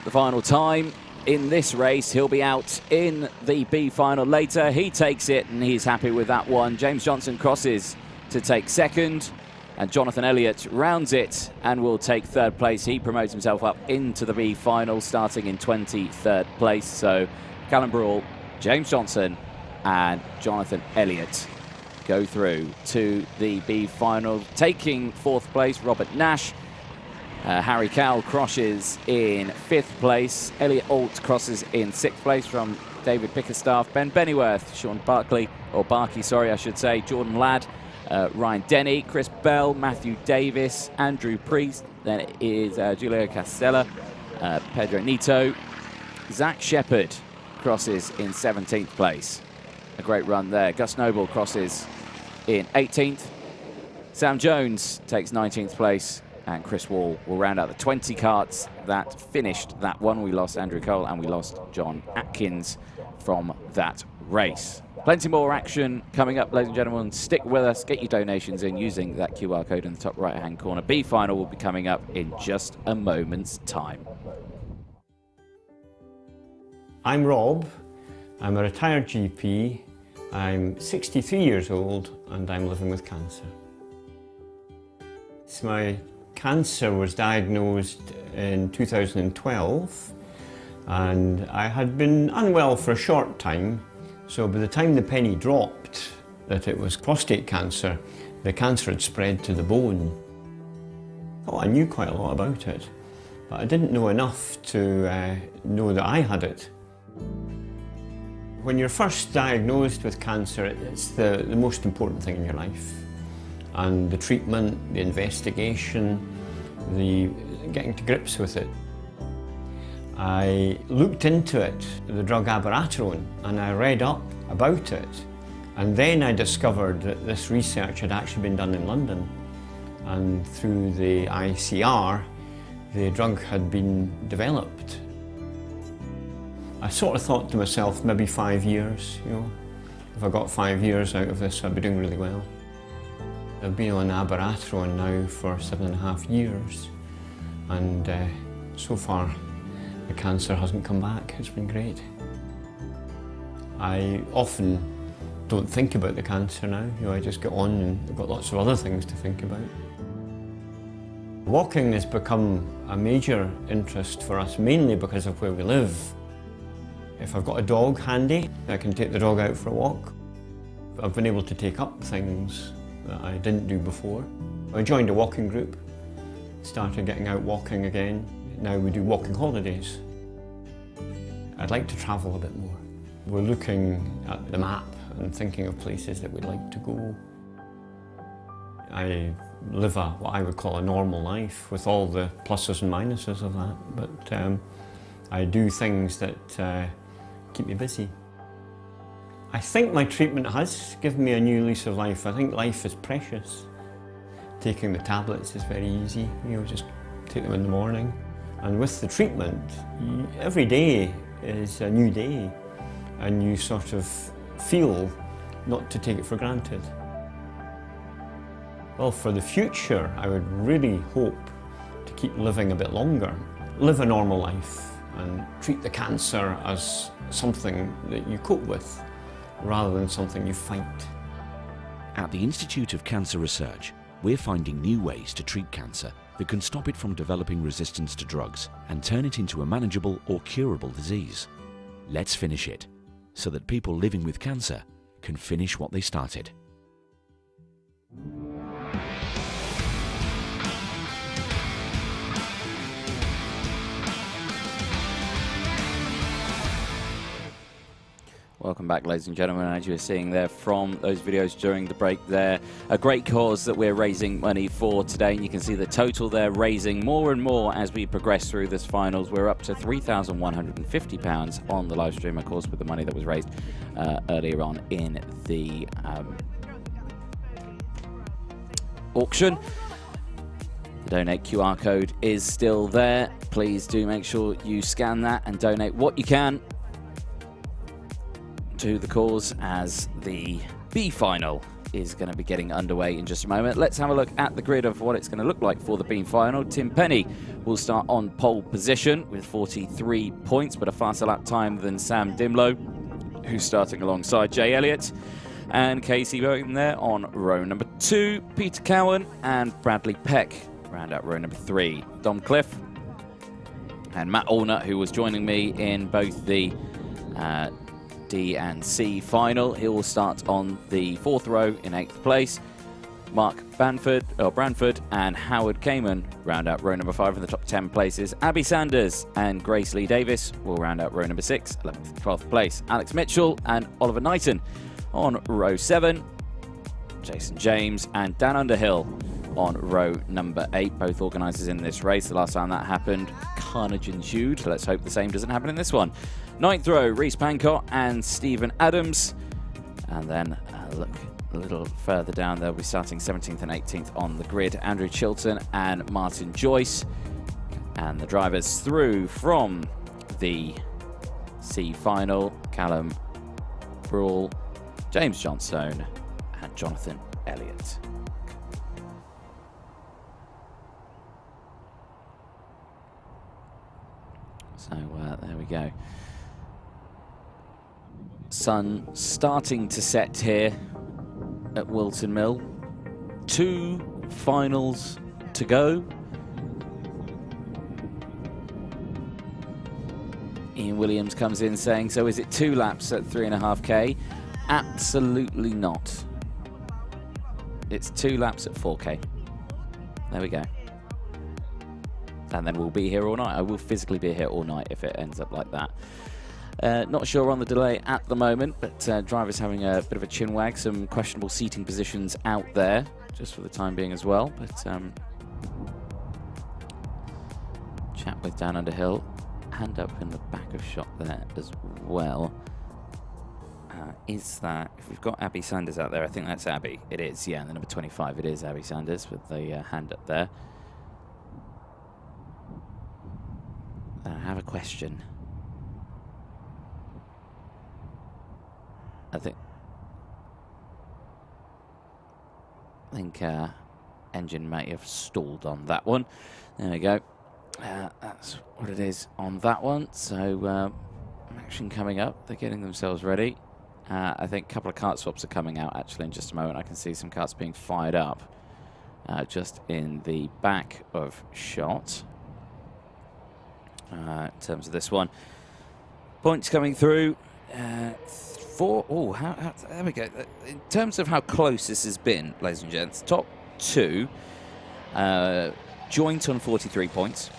[SPEAKER 2] the final time in this race. He'll be out in the B final later. He takes it, and he's happy with that one. James Johnson crosses to take 2nd. And Jonathan Elliott rounds it and will take 3rd place. He promotes himself up into the B final, starting in 23rd place. So Callum Burrell, James Johnson and Jonathan Elliott go through to the B final. Taking 4th place, Robert Nash. Harry Cowell crosses in 5th place. Elliot Alt crosses in 6th place from David Bickerstaff. Ben Bennyworth, Sean Barkley, or Barkey, sorry, I should say, Jordan Ladd, Ryan Denny, Chris Bell, Matthew Davis, Andrew Priest, then it is Julio Castella, Pedro Nito. Zach Shepherd crosses in 17th place. A great run there. Gus Noble crosses in 18th. Sam Jones takes 19th place, and Chris Wall will round out the 20 karts that finished that one. We lost Andrew Cole and we lost John Atkins from that race. Plenty more action coming up, ladies and gentlemen. Stick with us, get your donations in using that QR code in the top right-hand corner. B final will be coming up in just a moment's time.
[SPEAKER 9] I'm Rob. I'm a retired GP. I'm 63 years old and I'm living with cancer. So my cancer was diagnosed in 2012 and I had been unwell for a short time. So by the time the penny dropped that it was prostate cancer, the cancer had spread to the bone. Oh, I knew quite a lot about it, but I didn't know enough to know that I had it. When you're first diagnosed with cancer, it's the most important thing in your life. And the treatment, the investigation, the getting to grips with it. I looked into it, the drug abiraterone, and I read up about it. And then I discovered that this research had actually been done in London. And through the ICR, the drug had been developed. I sort of thought to myself, maybe 5 years, you know. If I got 5 years out of this, I'd be doing really well. I've been on abiraterone now for 7.5 years. And so far, the cancer hasn't come back. It's been great. I often don't think about the cancer now. You know, I just get on and I've got lots of other things to think about. Walking has become a major interest for us, mainly because of where we live. If I've got a dog handy, I can take the dog out for a walk. I've been able to take up things that I didn't do before. I joined a walking group, started getting out walking again. Now we do walking holidays. I'd like to travel a bit more. We're looking at the map and thinking of places that we'd like to go. I live what I would call a normal life with all the pluses and minuses of that, but I do things that keep me busy. I think my treatment has given me a new lease of life. I think life is precious. Taking the tablets is very easy, you know, just take them in the morning. And with the treatment, every day is a new day and you sort of feel not to take it for granted. Well, for the future, I would really hope to keep living a bit longer, live a normal life and treat the cancer as something that you cope with rather than something you fight.
[SPEAKER 5] At the Institute of Cancer Research, we're finding new ways to treat cancer that can stop it from developing resistance to drugs and turn it into a manageable or curable disease. Let's finish it, so that people living with cancer can finish what they started.
[SPEAKER 2] Welcome back, ladies and gentlemen. As you were seeing there from those videos during the break there, a great cause that we're raising money for today. And you can see the total there raising more and more as we progress through this finals. We're up to £3,150 on the live stream, of course, with the money that was raised earlier on in the auction. The donate QR code is still there. Please do make sure you scan that and donate what you can to the cause, as the B final is going to be getting underway in just a moment. Let's have a look at the grid of what it's going to look like for the B final. Tim Penny will start on pole position with 43 points, but a faster lap time than Sam Dimlow, who's starting alongside Jay Elliott. And Casey Bowden there on row number 2. Peter Cowan and Bradley Peck round out row number 3. Dom Cliff and Matt Allnut, who was joining me in both the D and C final. He will start on the 4th row in 8th place. Mark Branford and Howard Kamen round out row number 5 in the top 10 places. Abby Sanders and Grace Lee Davis will round out row number 6, 11th, 12th place. Alex Mitchell and Oliver Knighton on row 7. Jason James and Dan Underhill on row number 8, both organisers in this race. The last time that happened, carnage ensued. Let's hope the same doesn't happen in this one. 9th row, Reese Pancott and Stephen Adams. And then look a little further down, they'll be starting 17th and 18th on the grid. Andrew Chilton and Martin Joyce. And the drivers through from the C final, Callum Brawl, James Johnstone, and Jonathan Elliott. So there we go. Sun starting to set here at Whilton Mill. 2 finals to go. Ian Williams comes in saying, so is it 2 laps at 3.5k? Absolutely not. It's 2 laps at 4k. There we go. And then we'll be here all night. I will physically be here all night if it ends up like that. Not sure on the delay at the moment, but driver's having a bit of a chin wag. Some questionable seating positions out there, just for the time being as well. But chat with Dan Underhill. Hand up in the back of shot there as well. Is that, if we've got Abby Sanders out there, I think that's Abby. It is, yeah, the number 25, it is Abby Sanders with the hand up there. I have a question. I think engine may have stalled on that one. There we go. That's what it is on that one. So action coming up. They're getting themselves ready. I think a couple of kart swaps are coming out actually in just a moment. I can see some karts being fired up just in the back of shot. In terms of this one, points coming through. 4. Oh, there we go. In terms of how close this has been, ladies and gents, top 2 joint on 43 points.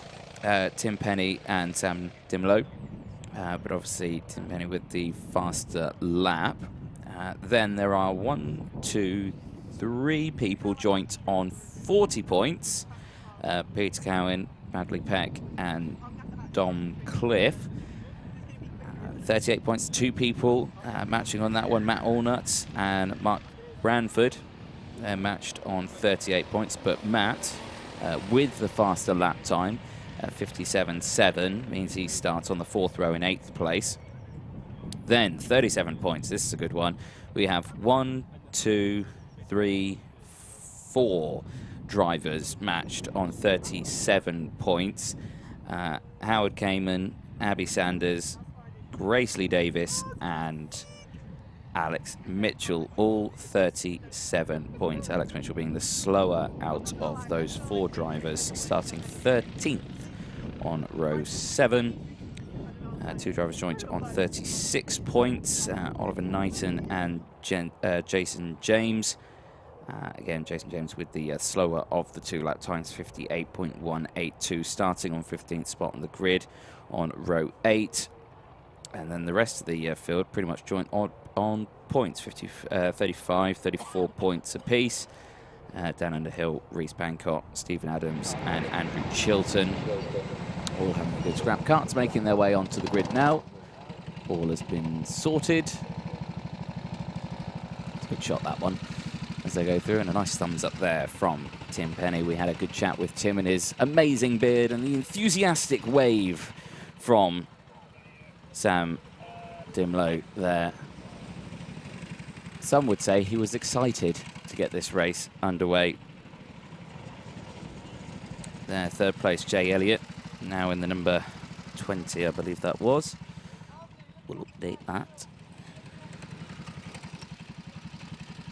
[SPEAKER 2] Tim Penny and Sam Dimlow. But obviously Tim Penny with the faster lap. Then there are 1, 2, 3 people joint on 40 points. Peter Cowan, Bradley Peck, and Dom Cliff. 38 points, 2 people matching on that one. Matt Allnut and Mark Branford. They're matched on 38 points, but Matt, with the faster lap time, 57.7, means he starts on the 4th row in 8th place. Then 37 points, this is a good one. We have 1, 2, 3, 4 drivers matched on 37 points. Howard Kamen, Abby Sanders, Grace Lee Davis, and Alex Mitchell, all 37 points. Alex Mitchell being the slower out of those 4 drivers, starting 13th on row 7. 2 drivers joint on 36 points. Oliver Knighton and Jason James. Again, Jason James with the slower of the 2 lap times, 58.182, starting on 15th spot on the grid on row 8. And then the rest of the field pretty much joint on points, 35, 34 points apiece. Dan Underhill, Reese Bangkok, Stephen Adams, and Andrew Chilton. All having a good scrap. Karts making their way onto the grid now. All has been sorted. It's a good shot, that one, as they go through, and a nice thumbs up there from Tim Penny. We had a good chat with Tim and his amazing beard, and the enthusiastic wave from Sam Dimlow there. Some would say he was excited to get this race underway. There, 3rd place, Jay Elliott, now in the number 20, I believe that was. We'll update that.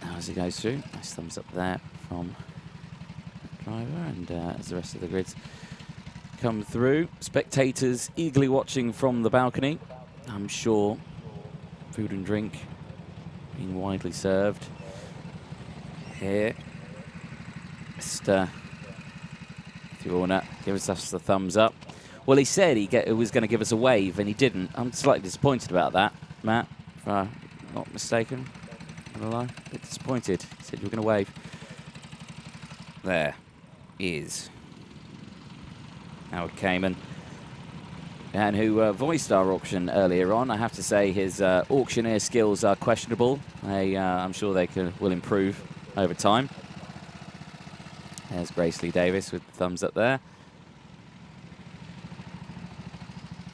[SPEAKER 2] Now as he goes through, nice thumbs up there from the driver, and as the rest of the grids come through. Spectators eagerly watching from the balcony. I'm sure food and drink being widely served here. Mr. Allnut gives us the thumbs up. Well, he said he was going to give us a wave, and he didn't. I'm slightly disappointed about that, Matt, if I'm not mistaken. I'm not gonna lie, a bit disappointed. He said you were going to wave. There is Howard Kamen, and who voiced our auction earlier on. I have to say his auctioneer skills are questionable. I'm sure they will improve over time. There's Grace Lee Davis with the thumbs up there.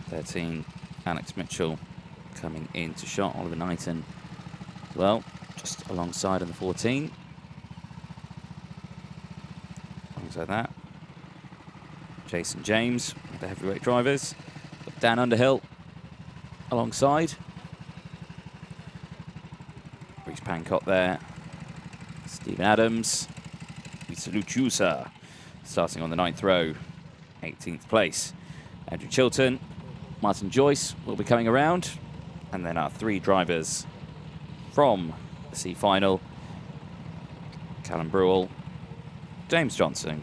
[SPEAKER 2] 13, Alex Mitchell coming into shot. Oliver Knighton well, just alongside on the 14. Alongside that, Jason James, the heavyweight drivers. Got Dan Underhill alongside. Reese Pancott there. Stephen Adams. Lisa Luciusa starting on the 9th row, 18th place. Andrew Chilton, Martin Joyce will be coming around. And then our 3 drivers from the C final, Callum Brewell, James Johnson,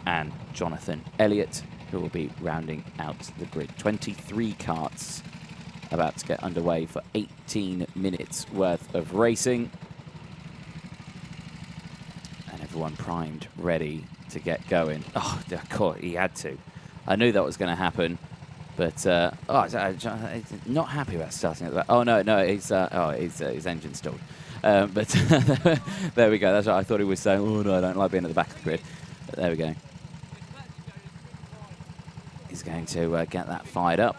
[SPEAKER 2] and Jonathan Elliott, who will be rounding out the grid. 23 karts about to get underway for 18 minutes worth of racing. And everyone primed, ready to get going. Oh, God, he had to. I knew that was going to happen. But, not happy about starting at the back. Oh, no, his engine stalled. But there we go. That's what I thought he was saying. Oh, no, I don't like being at the back of the grid. But there we go. He's going to get that fired up.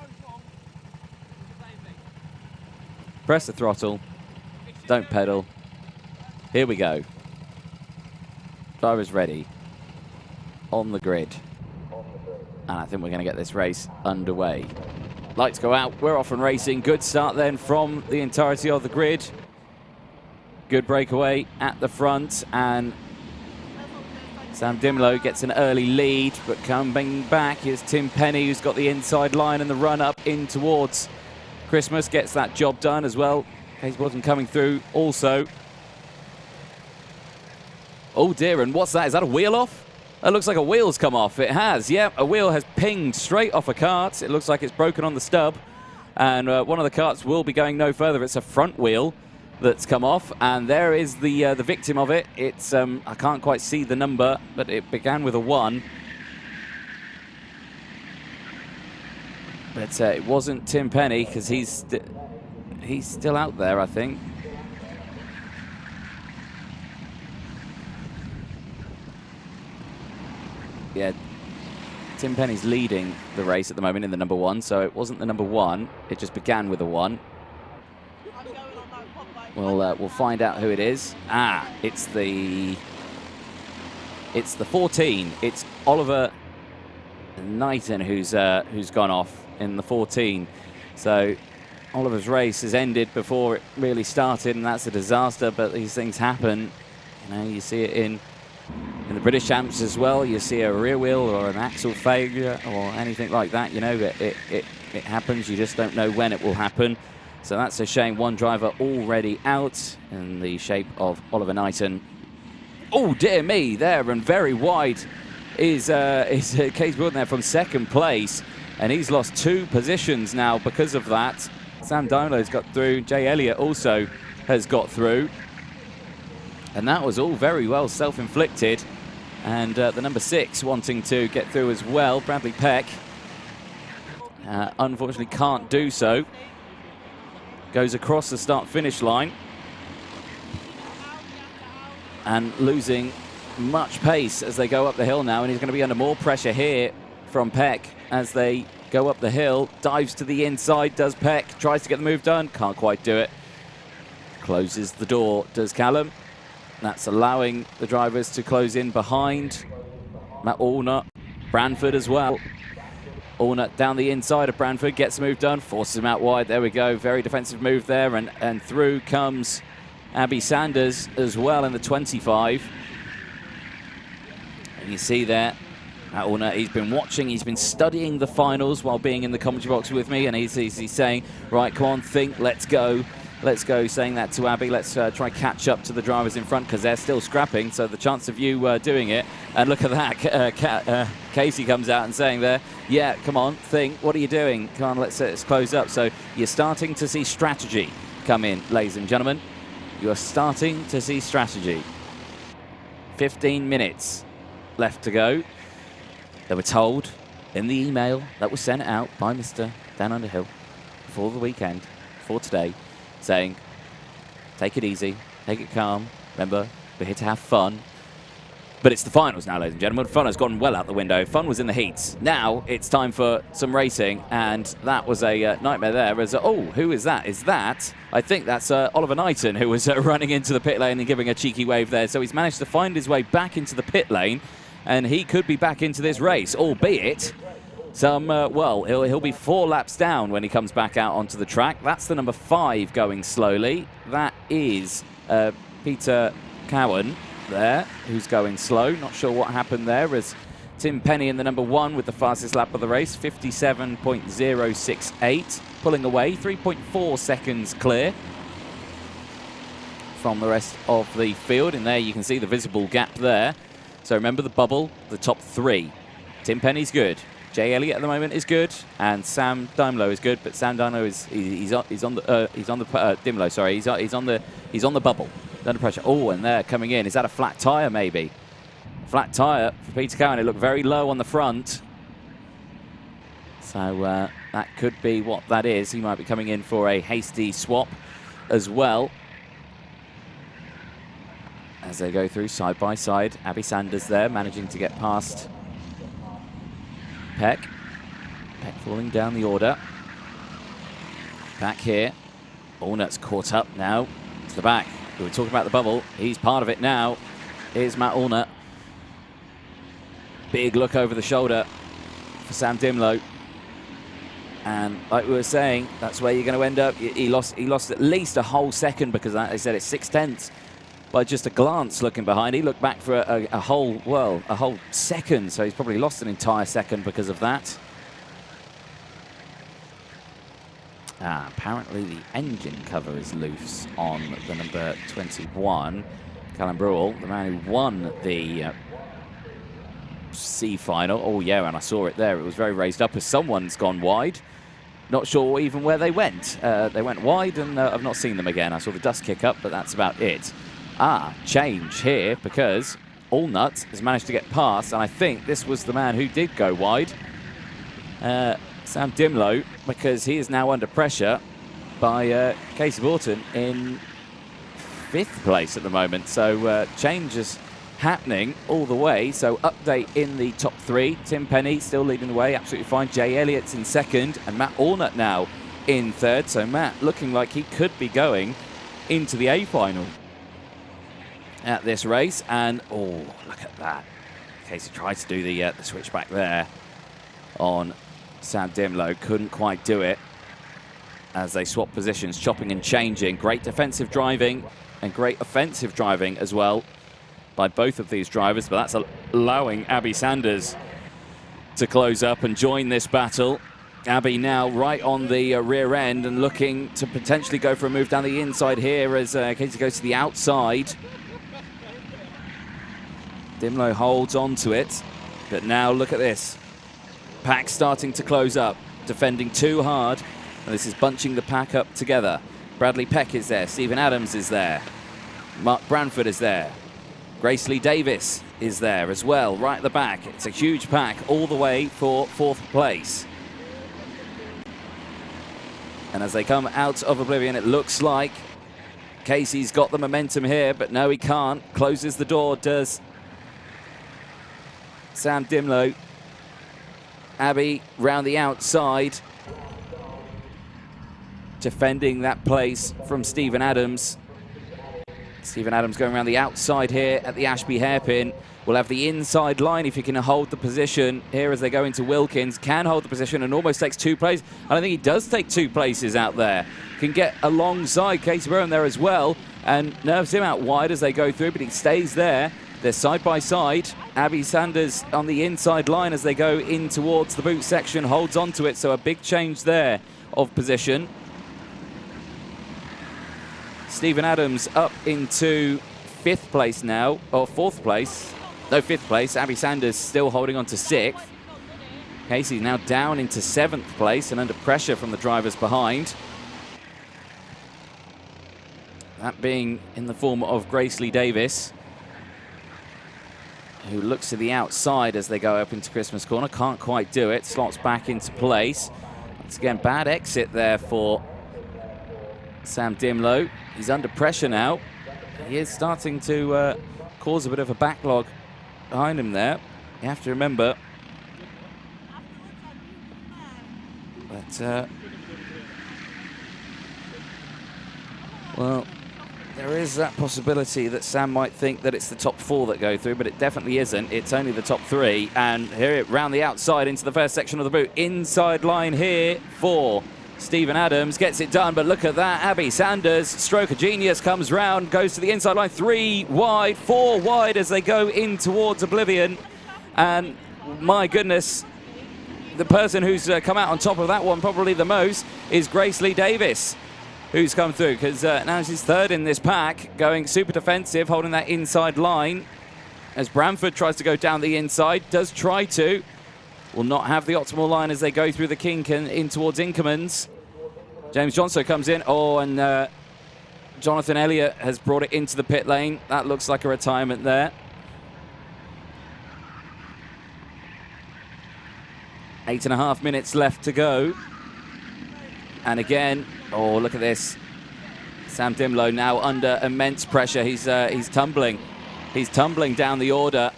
[SPEAKER 2] Press the throttle. Don't pedal. Here we go. Driver's ready. On the grid. And I think we're going to get this race underway. Lights go out. We're off and racing. Good start then from the entirety of the grid. Good breakaway at the front. And Sam Dimlow gets an early lead. But coming back is Tim Penny, who's got the inside line and the run up in towards Christmas. Gets that job done as well. Case Wilton coming through also. Oh dear, and what's that? Is that a wheel off? That looks like a wheel's come off. It has, yep. A wheel has pinged straight off a kart. It looks like it's broken on the stub. And one of the karts will be going no further. It's a front wheel that's come off. And there is the victim of it. It's, I can't quite see the number, but it began with a 1. But it wasn't Tim Penny, because he's still out there, I think. Yeah, Tim Penny's leading the race at the moment in the number 1, so it wasn't the number 1. It just began with a 1. We'll find out who it is. Ah, it's the 14. It's Oliver Knighton who's gone off in the 14. So Oliver's race has ended before it really started, and that's a disaster. But these things happen. You know, you see it in the British Champs as well. You see a rear wheel or an axle failure or anything like that. You know, it happens. You just don't know when it will happen. So that's a shame. One driver already out in the shape of Oliver Knighton. Oh dear me, there and very wide is Case Wilton there from 2nd place, and he's lost 2 positions now because of that. Sam Dimlow's got through. Jay Elliott also has got through. And that was all very well self-inflicted. And the number 6 wanting to get through as well, Bradley Peck, unfortunately can't do so. Goes across the start-finish line. And losing much pace as they go up the hill now. And he's going to be under more pressure here from Peck as they go up the hill. Dives to the inside, does Peck. Tries to get the move done. Can't quite do it. Closes the door, does Callum. That's allowing the drivers to close in behind. Matt Allnut, Branford as well. Allnut down the inside of Branford, gets the move done, forces him out wide. There we go, very defensive move there, and through comes Abby Sanders as well in the 25. And you see there, Matt Allnut, he's been watching, he's been studying the finals while being in the commentary box with me, and he's saying, right, come on, think, let's go. Let's go, saying that to Abby. Let's try catch up to the drivers in front because they're still scrapping, so the chance of you doing it. And look at that, Casey comes out and saying there, yeah, come on, think, what are you doing? Come on, let's close up. So you're starting to see strategy come in, ladies and gentlemen. You are starting to see strategy. 15 minutes left to go. They were told in the email that was sent out by Mr. Dan Underhill before the weekend, for today, saying, take it easy, take it calm. Remember, we're here to have fun. But it's the finals now, ladies and gentlemen. Fun has gone well out the window. Fun was in the heats. Now it's time for some racing, and that was a nightmare there. As oh, who is that? Is that? I think that's Oliver Knighton, who was running into the pit lane and giving a cheeky wave there. So he's managed to find his way back into the pit lane, and he could be back into this race, albeit some, well, he'll be 4 laps down when he comes back out onto the track. That's the number 5 going slowly. That is Peter Cowan there, who's going slow. Not sure what happened there, as Tim Penny in the number 1 with the fastest lap of the race, 57.068, pulling away, 3.4 seconds clear from the rest of the field. And there you can see the visible gap there. So remember the bubble, the top 3. Tim Penny's good. Jay Elliott at the moment is good, and Sam Dimlow is good. But Sam Dimlow he's on the Dimlow. Sorry, he's on the bubble. Under pressure. Oh, and they're coming in. Is that a flat tyre, maybe? Flat tyre for Peter Cowan. It looked very low on the front. So that could be what that is. He might be coming in for a hasty swap as well. As they go through side by side. Abby Sanders there, managing to get past Peck. Peck falling down the order. Back here. Allnut's caught up now to the back. We were talking about the bubble. He's part of it now. Here's Matt Allnut. Big look over the shoulder for Sam Dimlow. And like we were saying, that's where you're going to end up. He lost at least a whole second because of that. They said it's 0.6 by just a glance looking behind. He looked back for a whole second. So he's probably lost an entire second because of that. Apparently the engine cover is loose on the number 21. Callum Brewell, the man who won the C final. Oh yeah, and I saw it there. It was very raised up as someone's gone wide. Not sure even where they went. They went wide, and I've not seen them again. I saw the dust kick up, but that's about it. Change here because Allnut has managed to get past, and I think this was the man who did go wide. Sam Dimlow, because he is now under pressure by Casey Borton in 5th place at the moment. So change is happening all the way. So update in the top 3. Tim Penny still leading the way, absolutely fine. Jay Elliott's in 2nd, and Matt Allnut now in 3rd. So Matt looking like he could be going into the A final at this race. And oh, look at that. Casey tried to do the switchback there on Sam Dimlow, couldn't quite do it as they swap positions, chopping and changing. Great defensive driving and great offensive driving as well by both of these drivers, but that's allowing Abby Sanders to close up and join this battle. Abby now right on the rear end and looking to potentially go for a move down the inside here as Casey goes to the outside. Dimlow holds on to it, but now look at this. Pack starting to close up, defending too hard, and this is bunching the pack up together. Bradley Peck is there, Stephen Adams is there, Mark Branford is there, Grace Lee Davis is there as well, right at the back. It's a huge pack all the way for 4th place. And as they come out of oblivion, it looks like Casey's got the momentum here, but no, he can't. Closes the door, does Sam Dimlow. Abby round the outside, defending that place from Stephen Adams. Stephen Adams going around the outside here at the Ashby hairpin. We'll have the inside line if he can hold the position here as they go into Wilkins. Can hold the position and almost takes 2 places. And I think he does take 2 places out there. Can get alongside Casey Brown there as well and nerves him out wide as they go through, but he stays there. They're side by side. Abby Sanders on the inside line as they go in towards the boot section, holds on to it, so a big change there of position. Stephen Adams up into 5th place now, or 4th place. No, 5th place. Abby Sanders still holding on to 6th. Casey now down into 7th place and under pressure from the drivers behind. That being in the form of Grace Lee Davis, who looks to the outside as they go up into Christmas corner. Can't quite do it. Slots back into place. Once again, bad exit there for Sam Dimlow. He's under pressure now. He is starting to cause a bit of a backlog behind him there. You have to remember that, well, there is that possibility that Sam might think that it's the top 4 that go through, but it definitely isn't. It's only the top 3. And here, round the outside into the first section of the boot. Inside line here for Stephen Adams. Gets it done, but look at that. Abby Sanders, stroke of genius, comes round, goes to the inside line. 3 wide, 4 wide as they go in towards oblivion. And my goodness, the person who's come out on top of that one probably the most is Grace Lee Davis, who's come through, because now she's 3rd in this pack, going super defensive, holding that inside line as Bramford tries to go down the inside, does try to, will not have the optimal line as they go through the kink and in towards Inkermans. James Johnson comes in, and Jonathan Elliott has brought it into the pit lane. That looks like a retirement there. 8.5 minutes left to go. And again, oh, look at this. Sam Dimlow now under immense pressure. He's tumbling. He's tumbling down the order.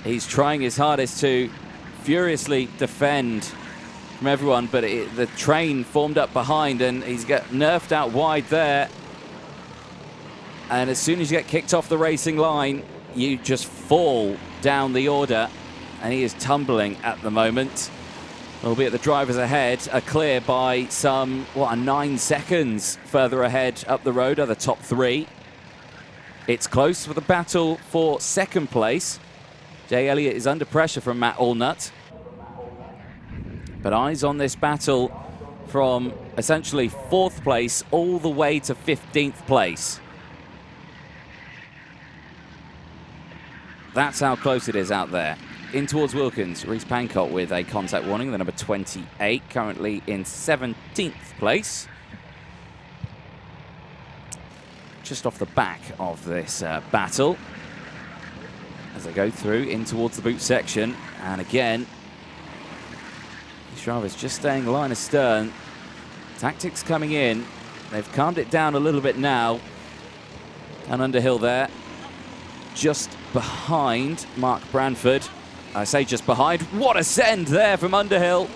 [SPEAKER 2] He's trying his hardest to furiously defend from everyone, but the train formed up behind, and he's got nerfed out wide there. And as soon as you get kicked off the racing line, you just fall down the order, and he is tumbling at the moment. Albeit the drivers ahead are clear by some, 9 seconds further ahead up the road are the top 3. It's close for the battle for 2nd place. Jay Elliott is under pressure from Matt Allnut. But eyes on this battle from essentially 4th place all the way to 15th place. That's how close it is out there. In towards Wilkins, Reece Pancott with a contact warning, the number 28, currently in 17th place. Just off the back of this battle as they go through in towards the boot section. And again, these drivers just staying line astern. Tactics coming in. They've calmed it down a little bit now. And Underhill there, just behind Mark Branford. I say just behind. What a send there from Underhill.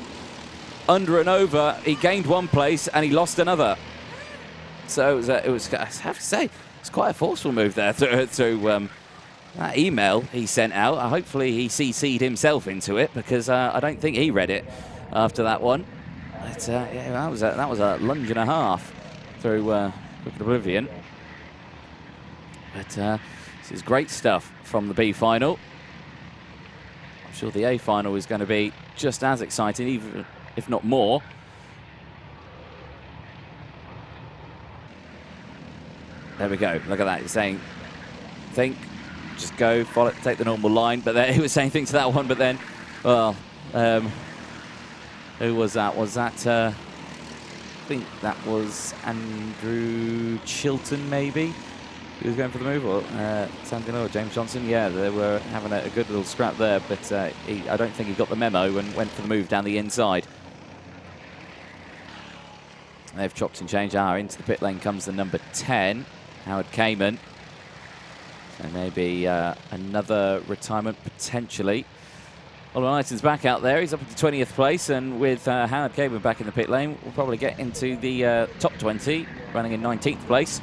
[SPEAKER 2] Under and over. He gained 1 place and he lost another. So it was I have to say, it's quite a forceful move there through that email he sent out. Hopefully he CC'd himself into it, because I don't think he read it after that one. But yeah, that was a lunge and a half through oblivion. But this is great stuff from the B final. I'm sure the A final is going to be just as exciting, even if not more. There we go. Look at that. He's saying, think, just go, follow, take the normal line. But then he was saying things to that one. But then, well, who was that? Was that? I think that was Andrew Chilton, maybe. He was going for the move, or Sam Gano or James Johnson. Yeah, they were having a good little scrap there, but I don't think he got the memo and went for the move down the inside. They've chopped and changed. Into the pit lane comes the number 10, Howard Kamen. So maybe another retirement potentially. Oliver Knighton's back out there. He's up into 20th place, and with Howard Kamen back in the pit lane, we'll probably get into the top 20, running in 19th place.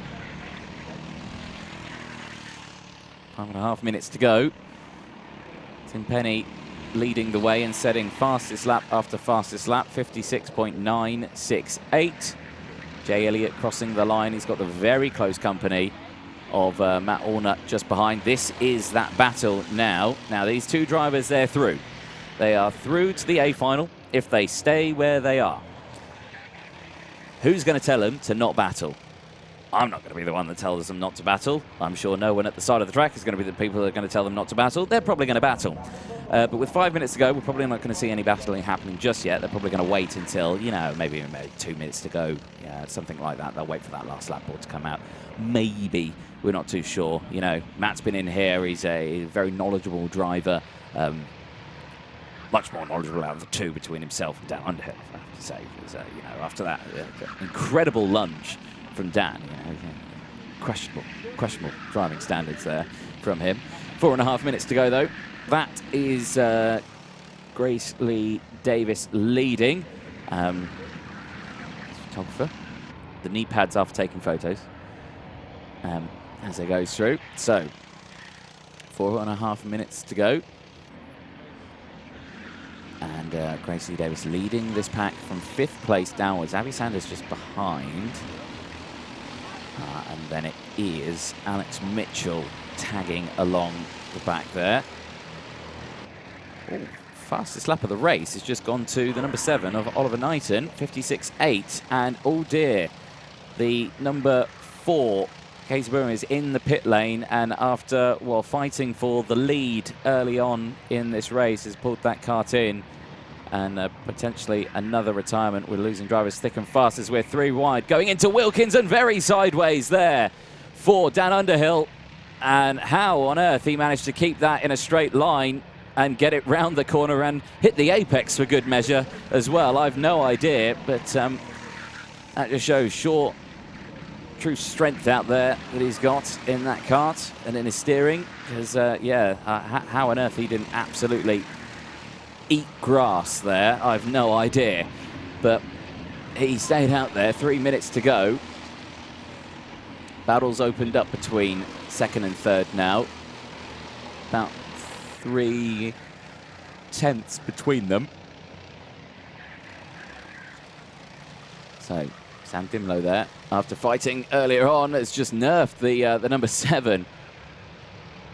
[SPEAKER 2] 5.5 minutes to go. Tim Penny leading the way and setting fastest lap after fastest lap, 56.968. Jay Elliott crossing the line. He's got the very close company of Matt Allnut just behind. This is that battle now. Now, these two drivers, they're through. They are through to the A final if they stay where they are. Who's going to tell them to not battle? I'm not going to be the one that tells them not to battle. I'm sure no one at the side of the track is going to be the people that are going to tell them not to battle. They're probably going to battle. But with 5 minutes to go, we're probably not going to see any battling happening just yet. They're probably going to wait until, you know, maybe 2 minutes to go. Yeah, something like that. They'll wait for that last lap board to come out. Maybe. We're not too sure. You know, Matt's been in here. He's a very knowledgeable driver. Much more knowledgeable out of the two between himself and Dan Underhill, I have to say. Because, you know, after that incredible lunge from Dan, you know, questionable driving standards there from him. 4.5 minutes to go, though. That is Grace Lee Davis leading. Photographer. The knee pads are for taking photos as it goes through. So, 4.5 minutes to go. And Grace Lee Davis leading this pack from 5th place downwards. Abby Sanders just behind. And then it is Alex Mitchell tagging along the back there. Ooh, fastest lap of the race has just gone to the number 7 of Oliver Knighton, 56.8. And oh dear, the number 4, Casey Bowen, is in the pit lane, and after, well, fighting for the lead early on in this race, has pulled that kart in. And potentially another retirement. We're losing drivers thick and fast as we're 3 wide. Going into Wilkins and very sideways there for Dan Underhill. And how on earth he managed to keep that in a straight line and get it round the corner and hit the apex for good measure as well. I've no idea, but that just shows true strength out there that he's got in that kart and in his steering. Because, how on earth he didn't absolutely eat grass there, I've no idea. But he stayed out there, 3 minutes to go. Battles opened up between 2nd and 3rd now. About 3 tenths between them. So Sam Dimlow there, after fighting earlier on, has just nerfed the number 7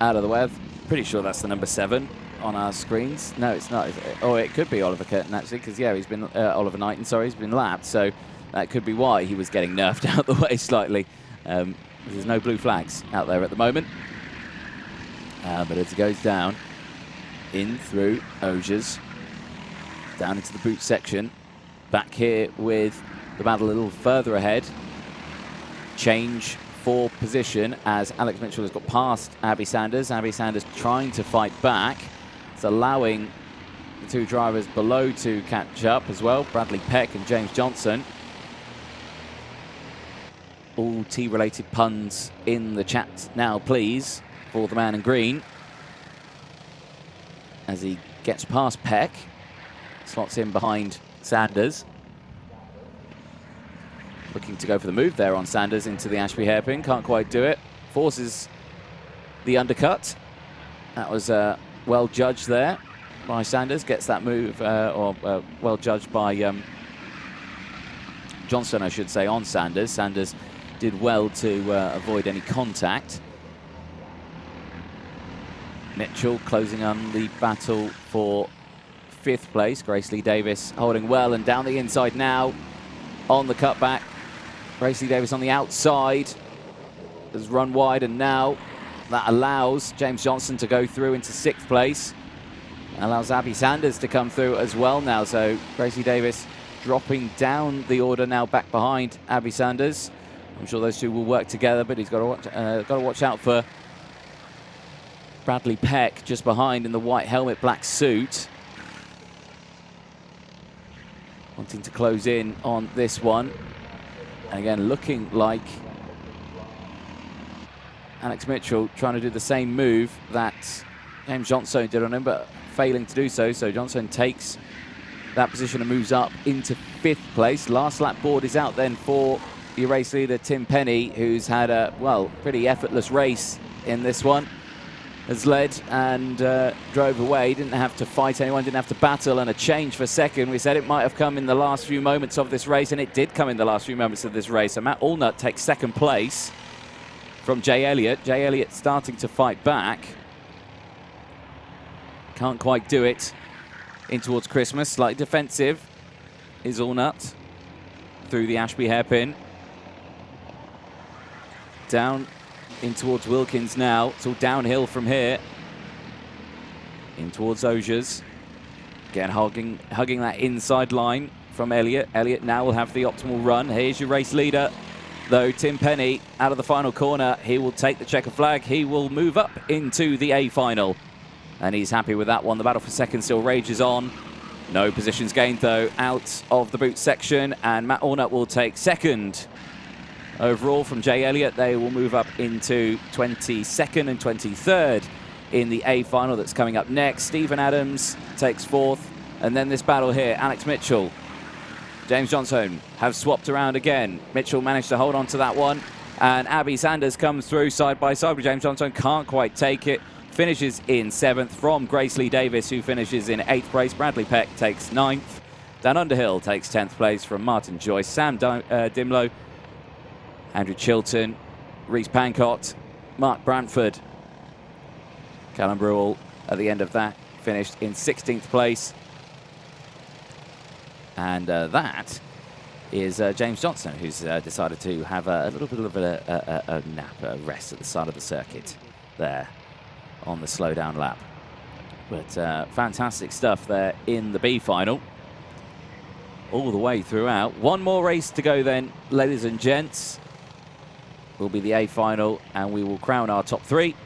[SPEAKER 2] out of the way. I'm pretty sure that's the number 7 on our screens. No, it's not. Oh, it could be Oliver Curtin, actually, because, yeah, he's been Oliver Knighton, sorry, he's been lapped, so that could be why he was getting nerfed out the way slightly. There's no blue flags out there at the moment. But as it goes down, in through Ogers, down into the boot section, back here with the battle a little further ahead. Change for position as Alex Mitchell has got past Abby Sanders. Abby Sanders trying to fight back. It's allowing the 2 drivers below to catch up as well, Bradley Peck and James Johnson. All T-related puns in the chat now, please, for the man in green. As he gets past Peck, slots in behind Sanders. Looking to go for the move there on Sanders into the Ashby hairpin, can't quite do it. Forces the undercut. That was well judged there by Sanders, gets that move, well judged by Johnson, I should say, on Sanders. Sanders did well to avoid any contact. Mitchell closing on the battle for 5th place. Grace Lee Davis holding well and down the inside now on the cutback. Grace Lee Davis on the outside has run wide, and now that allows James Johnson to go through into 6th place. Allows Abby Sanders to come through as well now. So Grace Lee Davis dropping down the order now back behind Abby Sanders. I'm sure those 2 will work together, but he's got to watch out for Bradley Peck just behind in the white helmet, black suit. Wanting to close in on this one. And again, looking like Alex Mitchell trying to do the same move that James Johnson did on him, but failing to do so. So Johnson takes that position and moves up into 5th place. Last lap board is out then for your race leader, Tim Penny, who's had a, well, pretty effortless race in this one. Has led and drove away, didn't have to fight anyone, didn't have to battle, and a change for 2nd. We said it might have come in the last few moments of this race, and it did come in the last few moments of this race. So Matt Allnut takes 2nd place from Jay Elliott. Jay Elliott starting to fight back. Can't quite do it in towards Christmas. Slightly defensive is Allnut through the Ashby hairpin. Down in towards Wilkins now. It's all downhill from here. In towards Ogers. Again, hugging that inside line from Elliott. Elliott now will have the optimal run. Here's your race leader, though, Tim Penny, out of the final corner. He will take the checker flag. He will move up into the A final. And he's happy with that one. The battle for 2nd still rages on. No positions gained, though, out of the boot section. And Matt Allnut will take 2nd overall from Jay Elliott. They will move up into 22nd and 23rd in the A final that's coming up next. Stephen Adams takes 4th. And then this battle here, Alex Mitchell, James Johnson have swapped around again. Mitchell managed to hold on to that one. And Abby Sanders comes through side by side with James Johnson. Can't quite take it. Finishes in 7th from Grace Lee Davis, who finishes in 8th place. Bradley Peck takes 9th. Dan Underhill takes 10th place from Martin Joyce. Sam Dimlow, Andrew Chilton, Reece Pancott, Mark Brantford. Callum Brewell at the end of that finished in 16th place. And that is James Johnson, who's decided to have a little bit of a nap, a rest at the side of the circuit there on the slowdown lap. But fantastic stuff there in the B final. All the way throughout. One more race to go then, ladies and gents. Will be the A final, and we will crown our top 3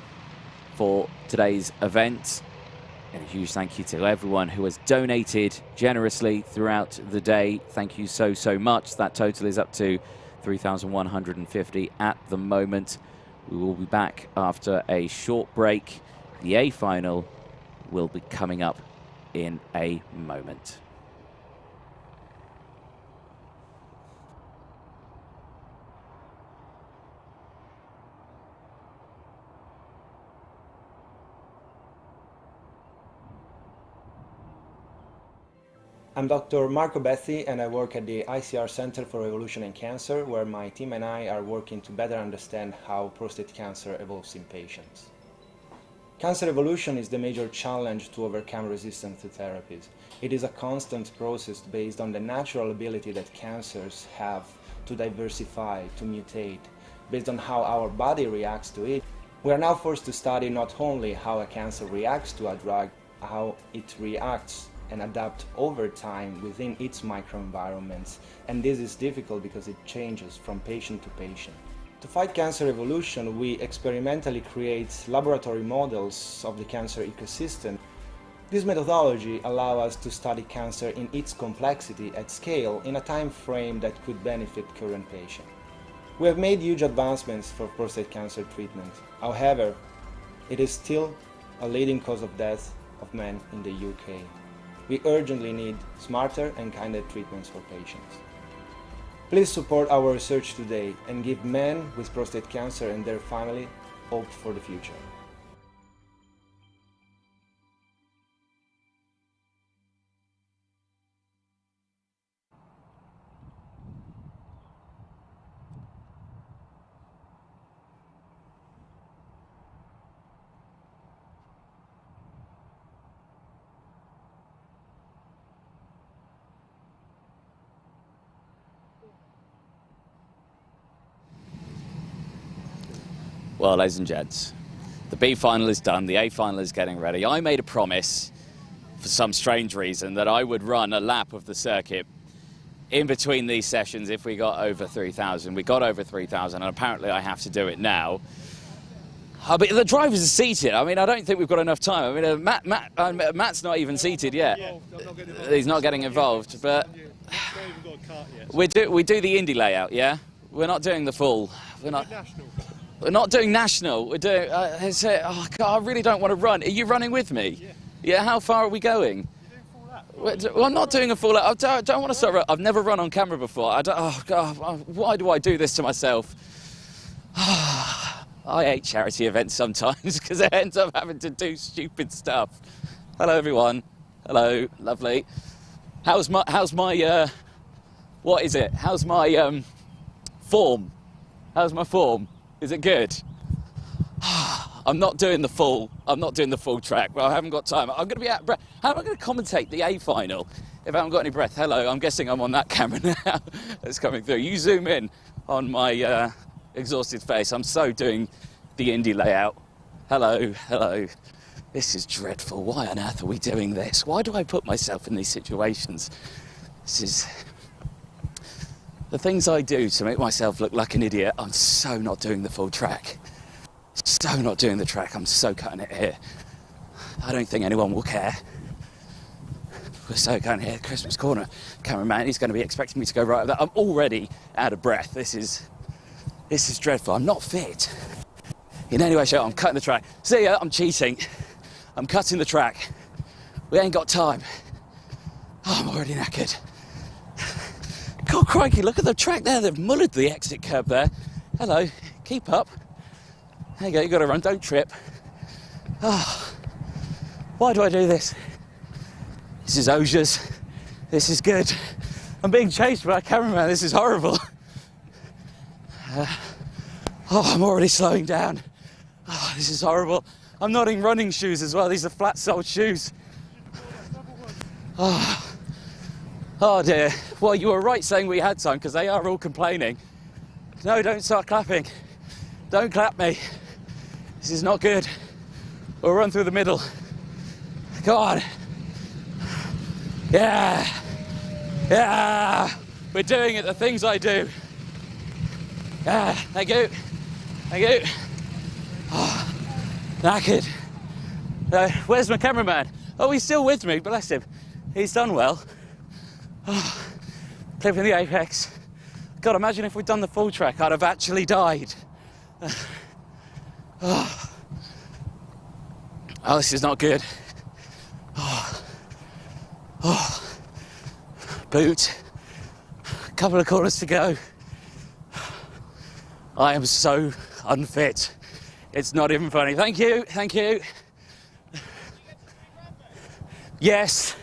[SPEAKER 2] for today's event. And a huge thank you to everyone who has donated generously throughout the day. Thank you so, so much. That total is up to 3,150 at the moment. We will be back after a short break. The A final will be coming up in a moment.
[SPEAKER 4] I'm Dr. Marco Bezzi, and I work at the ICR Center for Evolution and Cancer, where my team and I are working to better understand how prostate cancer evolves in patients. Cancer evolution is the major challenge to overcome resistance to therapies. It is a constant process based on the natural ability that cancers have to diversify, to mutate, based on how our body reacts to it. We are now forced to study not only how a cancer reacts to a drug, how it reacts and adapt over time within its microenvironments, and this is difficult because it changes from patient to patient. To fight cancer evolution, we experimentally create laboratory models of the cancer ecosystem. This methodology allows us to study cancer in its complexity at scale in a time frame that could benefit current patients. We have made huge advancements for prostate cancer treatment. However, it is still a leading cause of death of men in the UK. We urgently need smarter and kinder treatments for patients. Please support our research today and give men with prostate cancer and their family hope for the future.
[SPEAKER 2] Well, ladies and gents, the B final is done, the A final is getting ready. I made a promise, for some strange reason, that I would run a lap of the circuit in between these sessions if we got over 3,000. We got over 3,000, and apparently I have to do it now. But the drivers are seated. I mean, I don't think we've got enough time. I mean, Matt's not even seated yet. He's not getting involved, but we do the Indy layout, yeah? We're not doing the full. We're not doing national. We're doing. Oh God, I really don't want to run. Are you running with me? Yeah. How far are we going? Well, I'm not doing a full lap. I don't want to start. I've never run on camera before. Oh God, why do I do this to myself? I hate charity events sometimes because I end up having to do stupid stuff. Hello, everyone. Hello, lovely. How's my what is it? How's my form? How's my form? Is it good? I'm not doing the full track. Well, I haven't got time. I'm going to be out of breath. How am I going to commentate the A final if I haven't got any breath? Hello, I'm guessing I'm on that camera now. It's coming through. You zoom in on my exhausted face. I'm so doing the Indy layout. Hello, hello. This is dreadful. Why on earth are we doing this? Why do I put myself in these situations? This is... The things I do to make myself look like an idiot, I'm so not doing the full track. So not doing the track, I'm so cutting it here. I don't think anyone will care. We're so cutting here, Christmas corner. Cameraman, he's going to be expecting me to go right up there. I'm already out of breath. This is This is dreadful. I'm not fit in any way, shape. I'm cutting the track. See ya, I'm cheating. I'm cutting the track. We ain't got time. Oh, I'm already knackered. God, crikey, look at the track there. They've mullered the exit curb there. Hello, keep up. There you go, you got to run, don't trip. Oh, why do I do this? This is Osiers. This is good. I'm being chased by a cameraman. This is horrible. I'm already slowing down. Oh, this is horrible. I'm not in running shoes as well. These are flat-soled shoes. Oh dear. Well, you were right saying we had time, because they are all complaining. No, don't start clapping. Don't clap me. This is not good. We'll run through the middle. Go on. Yeah. Yeah. We're doing it, the things I do. Yeah, thank you. Thank you. Oh, knackered. Where's my cameraman? Oh, he's still with me, bless him. He's done well. Oh, clipping the apex. God, imagine if we'd done the full track, I'd have actually died. Oh, this is not good. Boot. Couple of corners to go. I am so unfit. It's not even funny. Thank you, thank you. Yes,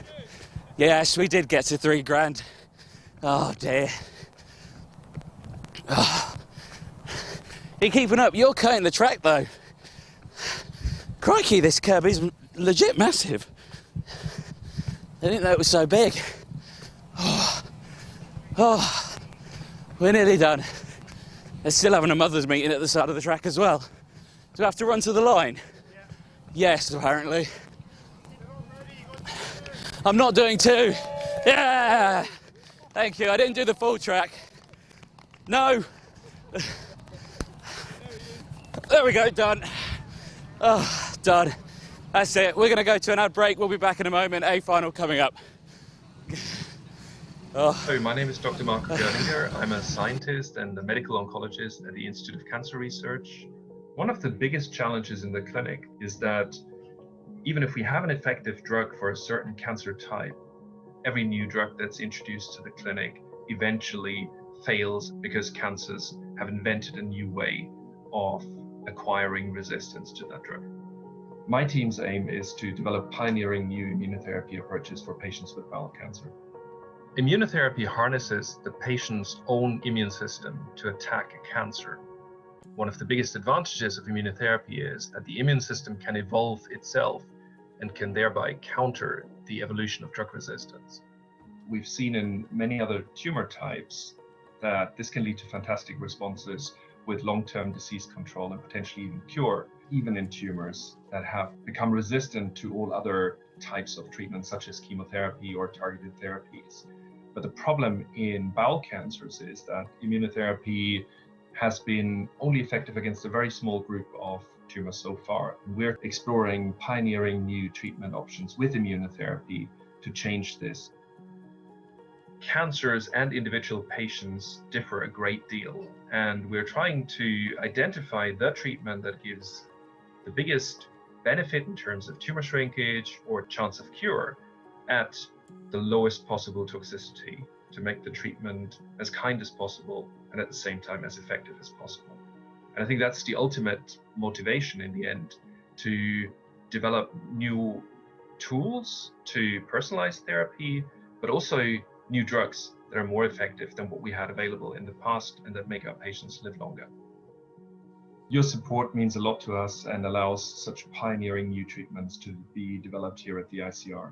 [SPEAKER 2] yes, we did get to £3,000. Oh dear. Oh. You're keeping up. You're cutting the track though. Crikey, this curb is legit massive. I didn't know it was so big. Oh, we're nearly done. They're still having a mothers' meeting at the side of the track as well. Do we have to run to the line? Yeah. Yes, apparently. I'm not doing two. Yeah! Thank you. I didn't do the full track. No. There we go, done. Oh, done. That's it. We're going to go to an ad break. We'll be back in a moment. A final coming up.
[SPEAKER 7] Hello, my name is Dr. Marco Gerlinger. I'm a scientist and a medical oncologist at the Institute of Cancer Research. One of the biggest challenges in the clinic is that even if we have an effective drug for a certain cancer type, every new drug that's introduced to the clinic eventually fails because cancers have invented a new way of acquiring resistance to that drug. My team's aim is to develop pioneering new immunotherapy approaches for patients with bowel cancer. Immunotherapy harnesses the patient's own immune system to attack a cancer. One of the biggest advantages of immunotherapy is that the immune system can evolve itself and can thereby counter the evolution of drug resistance. We've seen in many other tumor types that this can lead to fantastic responses with long-term disease control and potentially even cure, even in tumors that have become resistant to all other types of treatments such as chemotherapy or targeted therapies. But the problem in bowel cancers is that immunotherapy has been only effective against a very small group of tumors so far. We're exploring pioneering new treatment options with immunotherapy to change this. Cancers and individual patients differ a great deal, and we're trying to identify the treatment that gives the biggest benefit in terms of tumor shrinkage or chance of cure at the lowest possible toxicity to make the treatment as kind as possible and at the same time as effective as possible. And I think that's the ultimate motivation in the end, to develop new tools to personalize therapy, but also new drugs that are more effective than what we had available in the past and that make our patients live longer. Your support means a lot to us and allows such pioneering new treatments to be developed here at the ICR.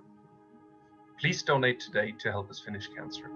[SPEAKER 7] Please donate today to help us finish cancer.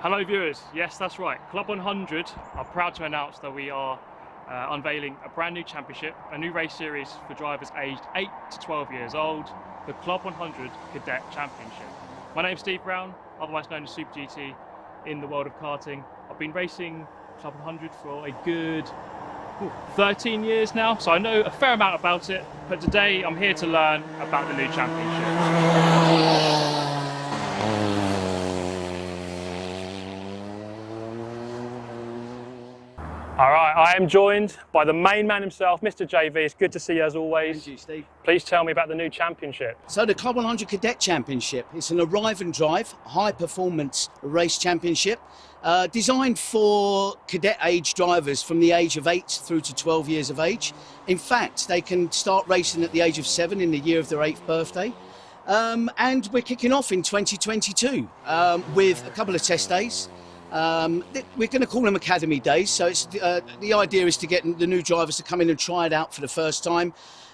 [SPEAKER 10] Hello viewers, yes that's right, Club 100 are proud to announce that we are unveiling a brand new championship, a new race series for drivers aged 8 to 12 years old, the Club 100 Cadet Championship. My name's Steve Brown, otherwise known as Super GT in the world of karting. I've been racing Club 100 for a good 13 years now, so I know a fair amount about it, but today I'm here to learn about the new championship. All right, I am joined by the main man himself, Mr. JV. It's good to see you as always.
[SPEAKER 22] Thank you, Steve.
[SPEAKER 10] Please tell me about the new championship.
[SPEAKER 22] So the Club 100 Cadet Championship, it's an arrive and drive, high performance race championship, designed for cadet age drivers from the age of 8 through to 12 years of age. In fact, they can start racing at the age of 7 in the year of their 8th birthday. And we're kicking off in 2022 with a couple of test days. We're going to call them Academy Days, so it's, the idea is to get the new drivers to come in and try it out for the first time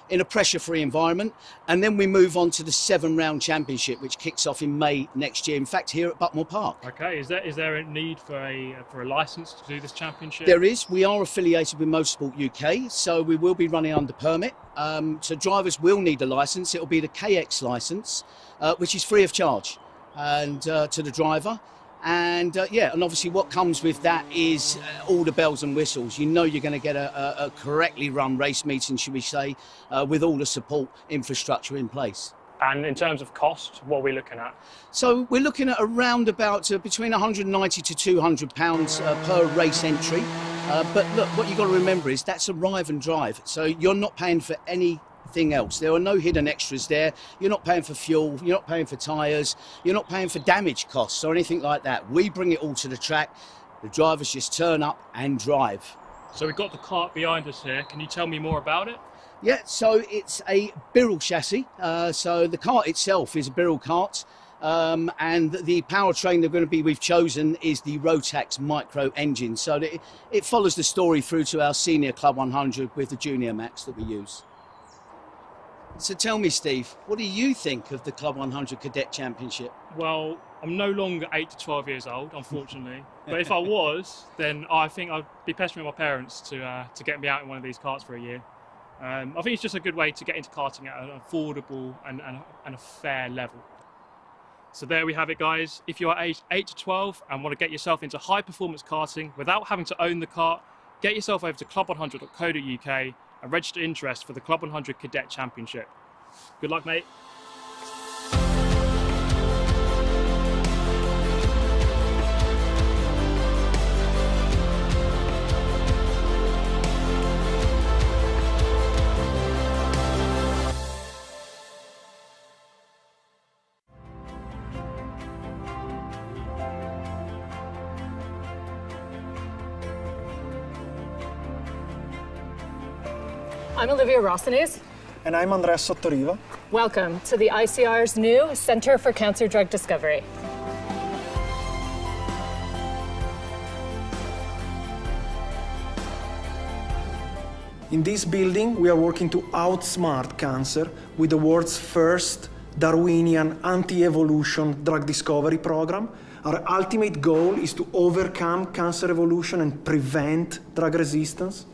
[SPEAKER 22] in a pressure-free environment, and then we move on to the 7-round championship, which kicks off in May next year, in fact here at Buckmore Park.
[SPEAKER 10] Okay, is there a need for a licence to do this championship?
[SPEAKER 22] There is. We are affiliated with Motorsport UK, so we will be running under permit, so drivers will need a licence. It will be the KX licence, which is free of charge and to the driver. And yeah, and obviously what comes with that is all the bells and whistles. You know you're going to get a correctly run race meeting, should we say, with all the support infrastructure in place.
[SPEAKER 10] And in terms of cost, what are we looking at?
[SPEAKER 22] So we're looking at around about between £190 to £200 per race entry. But look, what you've got to remember is that's arrive and drive. So you're not paying for anything else. There are no hidden extras there. You're not paying for fuel, you're not paying for tyres, you're not paying for damage costs or anything like that. We bring it all to the track. The drivers just turn up and drive.
[SPEAKER 10] So we've got the kart behind us here. Can you tell me more about it?
[SPEAKER 22] Yeah, so it's a Birrell chassis. So the kart itself is a Birrell kart. And the powertrain we've chosen is the Rotax micro engine. So it follows the story through to our senior Club 100 with the Junior Max that we use. So tell me, Steve, what do you think of the Club 100 Cadet Championship?
[SPEAKER 10] Well, I'm no longer 8 to 12 years old, unfortunately. But if I was, then I think I'd be pestering my parents to get me out in one of these karts for a year. I think it's just a good way to get into karting at an affordable and a fair level. So there we have it, guys. If you are aged 8 to 12 and want to get yourself into high performance karting without having to own the kart, get yourself over to club100.co.uk and register interest for the Club 100 Cadet Championship. Good luck, mate.
[SPEAKER 23] I'm Olivia Rossines.
[SPEAKER 24] And I'm Andrea Sottoriva.
[SPEAKER 23] Welcome to the ICR's new Center for Cancer Drug Discovery.
[SPEAKER 24] In this building, we are working to outsmart cancer with the world's first Darwinian anti-evolution drug discovery program. Our ultimate goal is to overcome cancer evolution and prevent drug resistance.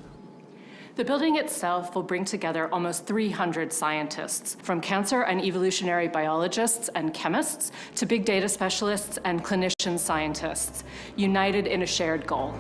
[SPEAKER 23] The building itself will bring together almost 300 scientists, from cancer and evolutionary biologists and chemists to big data specialists and clinician scientists, united in a shared goal.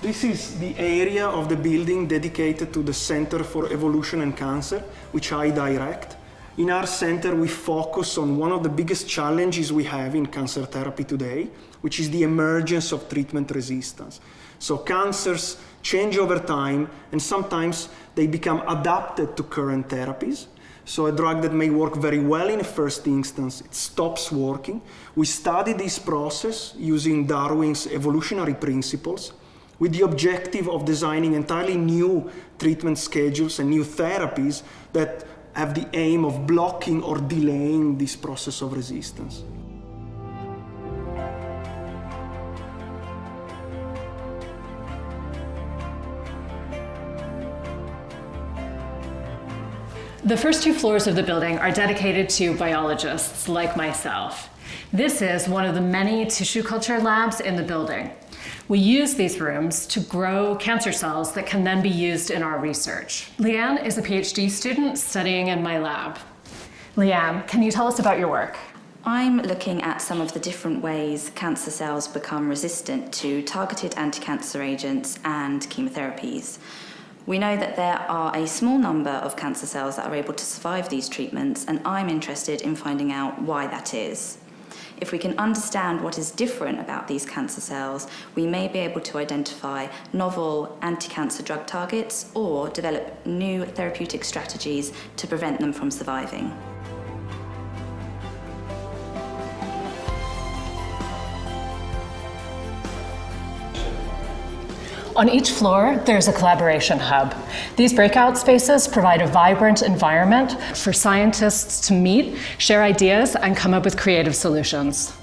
[SPEAKER 24] This is the area of the building dedicated to the Center for Evolution and Cancer, which I direct. In our center, we focus on one of the biggest challenges we have in cancer therapy today, which is the emergence of treatment resistance. So cancers change over time, and sometimes they become adapted to current therapies. So a drug that may work very well in a first instance, it stops working. We study this process using Darwin's evolutionary principles, with the objective of designing entirely new treatment schedules and new therapies that have the aim of blocking or delaying this process of resistance.
[SPEAKER 23] The first 2 floors of the building are dedicated to biologists like myself. This is one of the many tissue culture labs in the building. We use these rooms to grow cancer cells that can then be used in our research. Leanne is a PhD student studying in my lab. Leanne, can you tell us about your work?
[SPEAKER 12] I'm looking at some of the different ways cancer cells become resistant to targeted anti-cancer agents and chemotherapies. We know that there are a small number of cancer cells that are able to survive these treatments, and I'm interested in finding out why that is. If we can understand what is different about these cancer cells, we may be able to identify novel anti-cancer drug targets or develop new therapeutic strategies to prevent them from surviving.
[SPEAKER 23] On each floor, there's a collaboration hub. These breakout spaces provide a vibrant environment for scientists to meet, share ideas, and come up with creative solutions.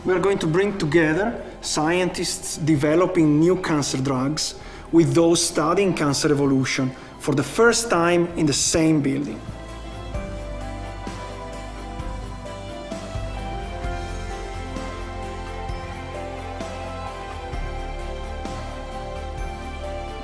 [SPEAKER 24] We are going to bring together scientists developing new cancer drugs with those studying cancer evolution for the first time in the same building.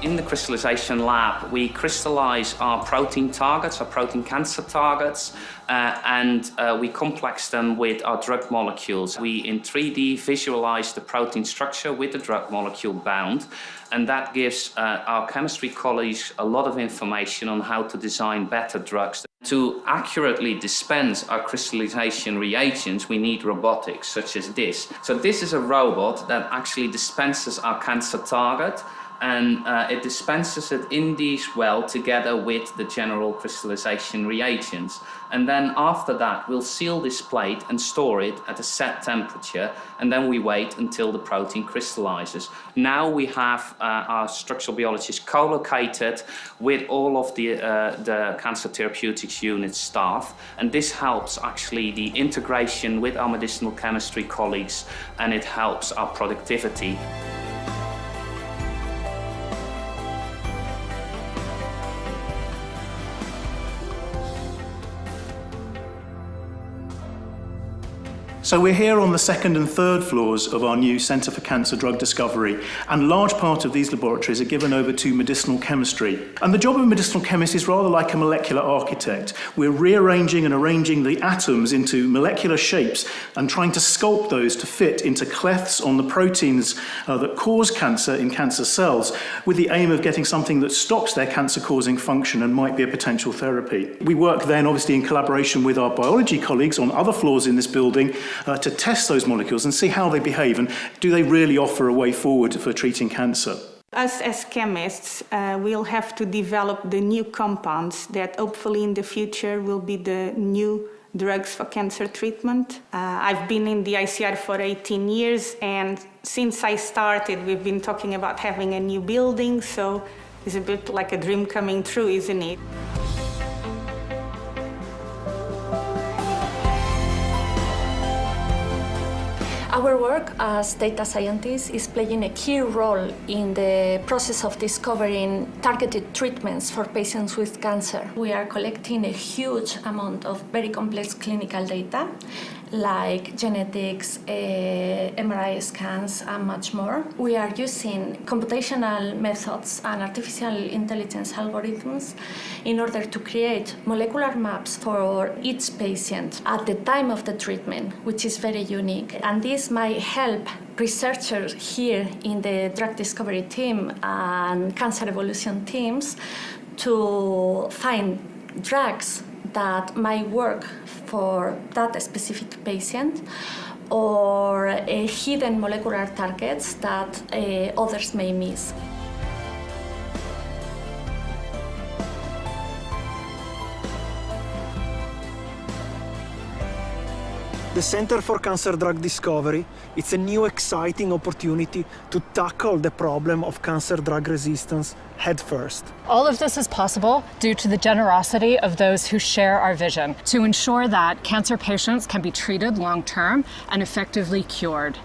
[SPEAKER 13] In the crystallization lab, we crystallize our protein targets, our protein cancer targets, and we complex them with our drug molecules. We, in 3D, visualize the protein structure with the drug molecule bound, and that gives our chemistry colleagues a lot of information on how to design better drugs. To accurately dispense our crystallization reagents, we need robotics, such as this. So this is a robot that actually dispenses our cancer target, and it dispenses it in these well together with the general crystallization reagents. And then after that, we'll seal this plate and store it at a set temperature, and then we wait until the protein crystallizes. Now we have our structural biologists co-located with all of the cancer therapeutics unit staff, and this helps actually the integration with our medicinal chemistry colleagues, and it helps our productivity.
[SPEAKER 14] So we're here on the second and third floors of our new Centre for Cancer Drug Discovery, and a large part of these laboratories are given over to medicinal chemistry. And the job of a medicinal chemist is rather like a molecular architect. We're rearranging and arranging the atoms into molecular shapes and trying to sculpt those to fit into clefts on the proteins that cause cancer in cancer cells, with the aim of getting something that stops their cancer-causing function and might be a potential therapy. We work then obviously in collaboration with our biology colleagues on other floors in this building to test those molecules and see how they behave, and do they really offer a way forward for treating cancer.
[SPEAKER 16] Us as chemists will have to develop the new compounds that hopefully in the future will be the new drugs for cancer treatment. I've been in the ICR for 18 years, and since I started we've been talking about having a new building, so it's a bit like a dream coming true, isn't it?
[SPEAKER 25] Our work as data scientists is playing a key role in the process of discovering targeted treatments for patients with cancer. We are collecting a huge amount of very complex clinical data, like genetics, MRI scans, and much more. We are using computational methods and artificial intelligence algorithms in order to create molecular maps for each patient at the time of the treatment, which is very unique. And this might help researchers here in the drug discovery team and cancer evolution teams to find drugs that might work for that specific patient, or hidden molecular targets that others may miss.
[SPEAKER 24] The Center for Cancer Drug Discovery, it's a new exciting opportunity to tackle the problem of cancer drug resistance head first.
[SPEAKER 23] All of this is possible due to the generosity of those who share our vision to ensure that cancer patients can be treated long-term and effectively cured.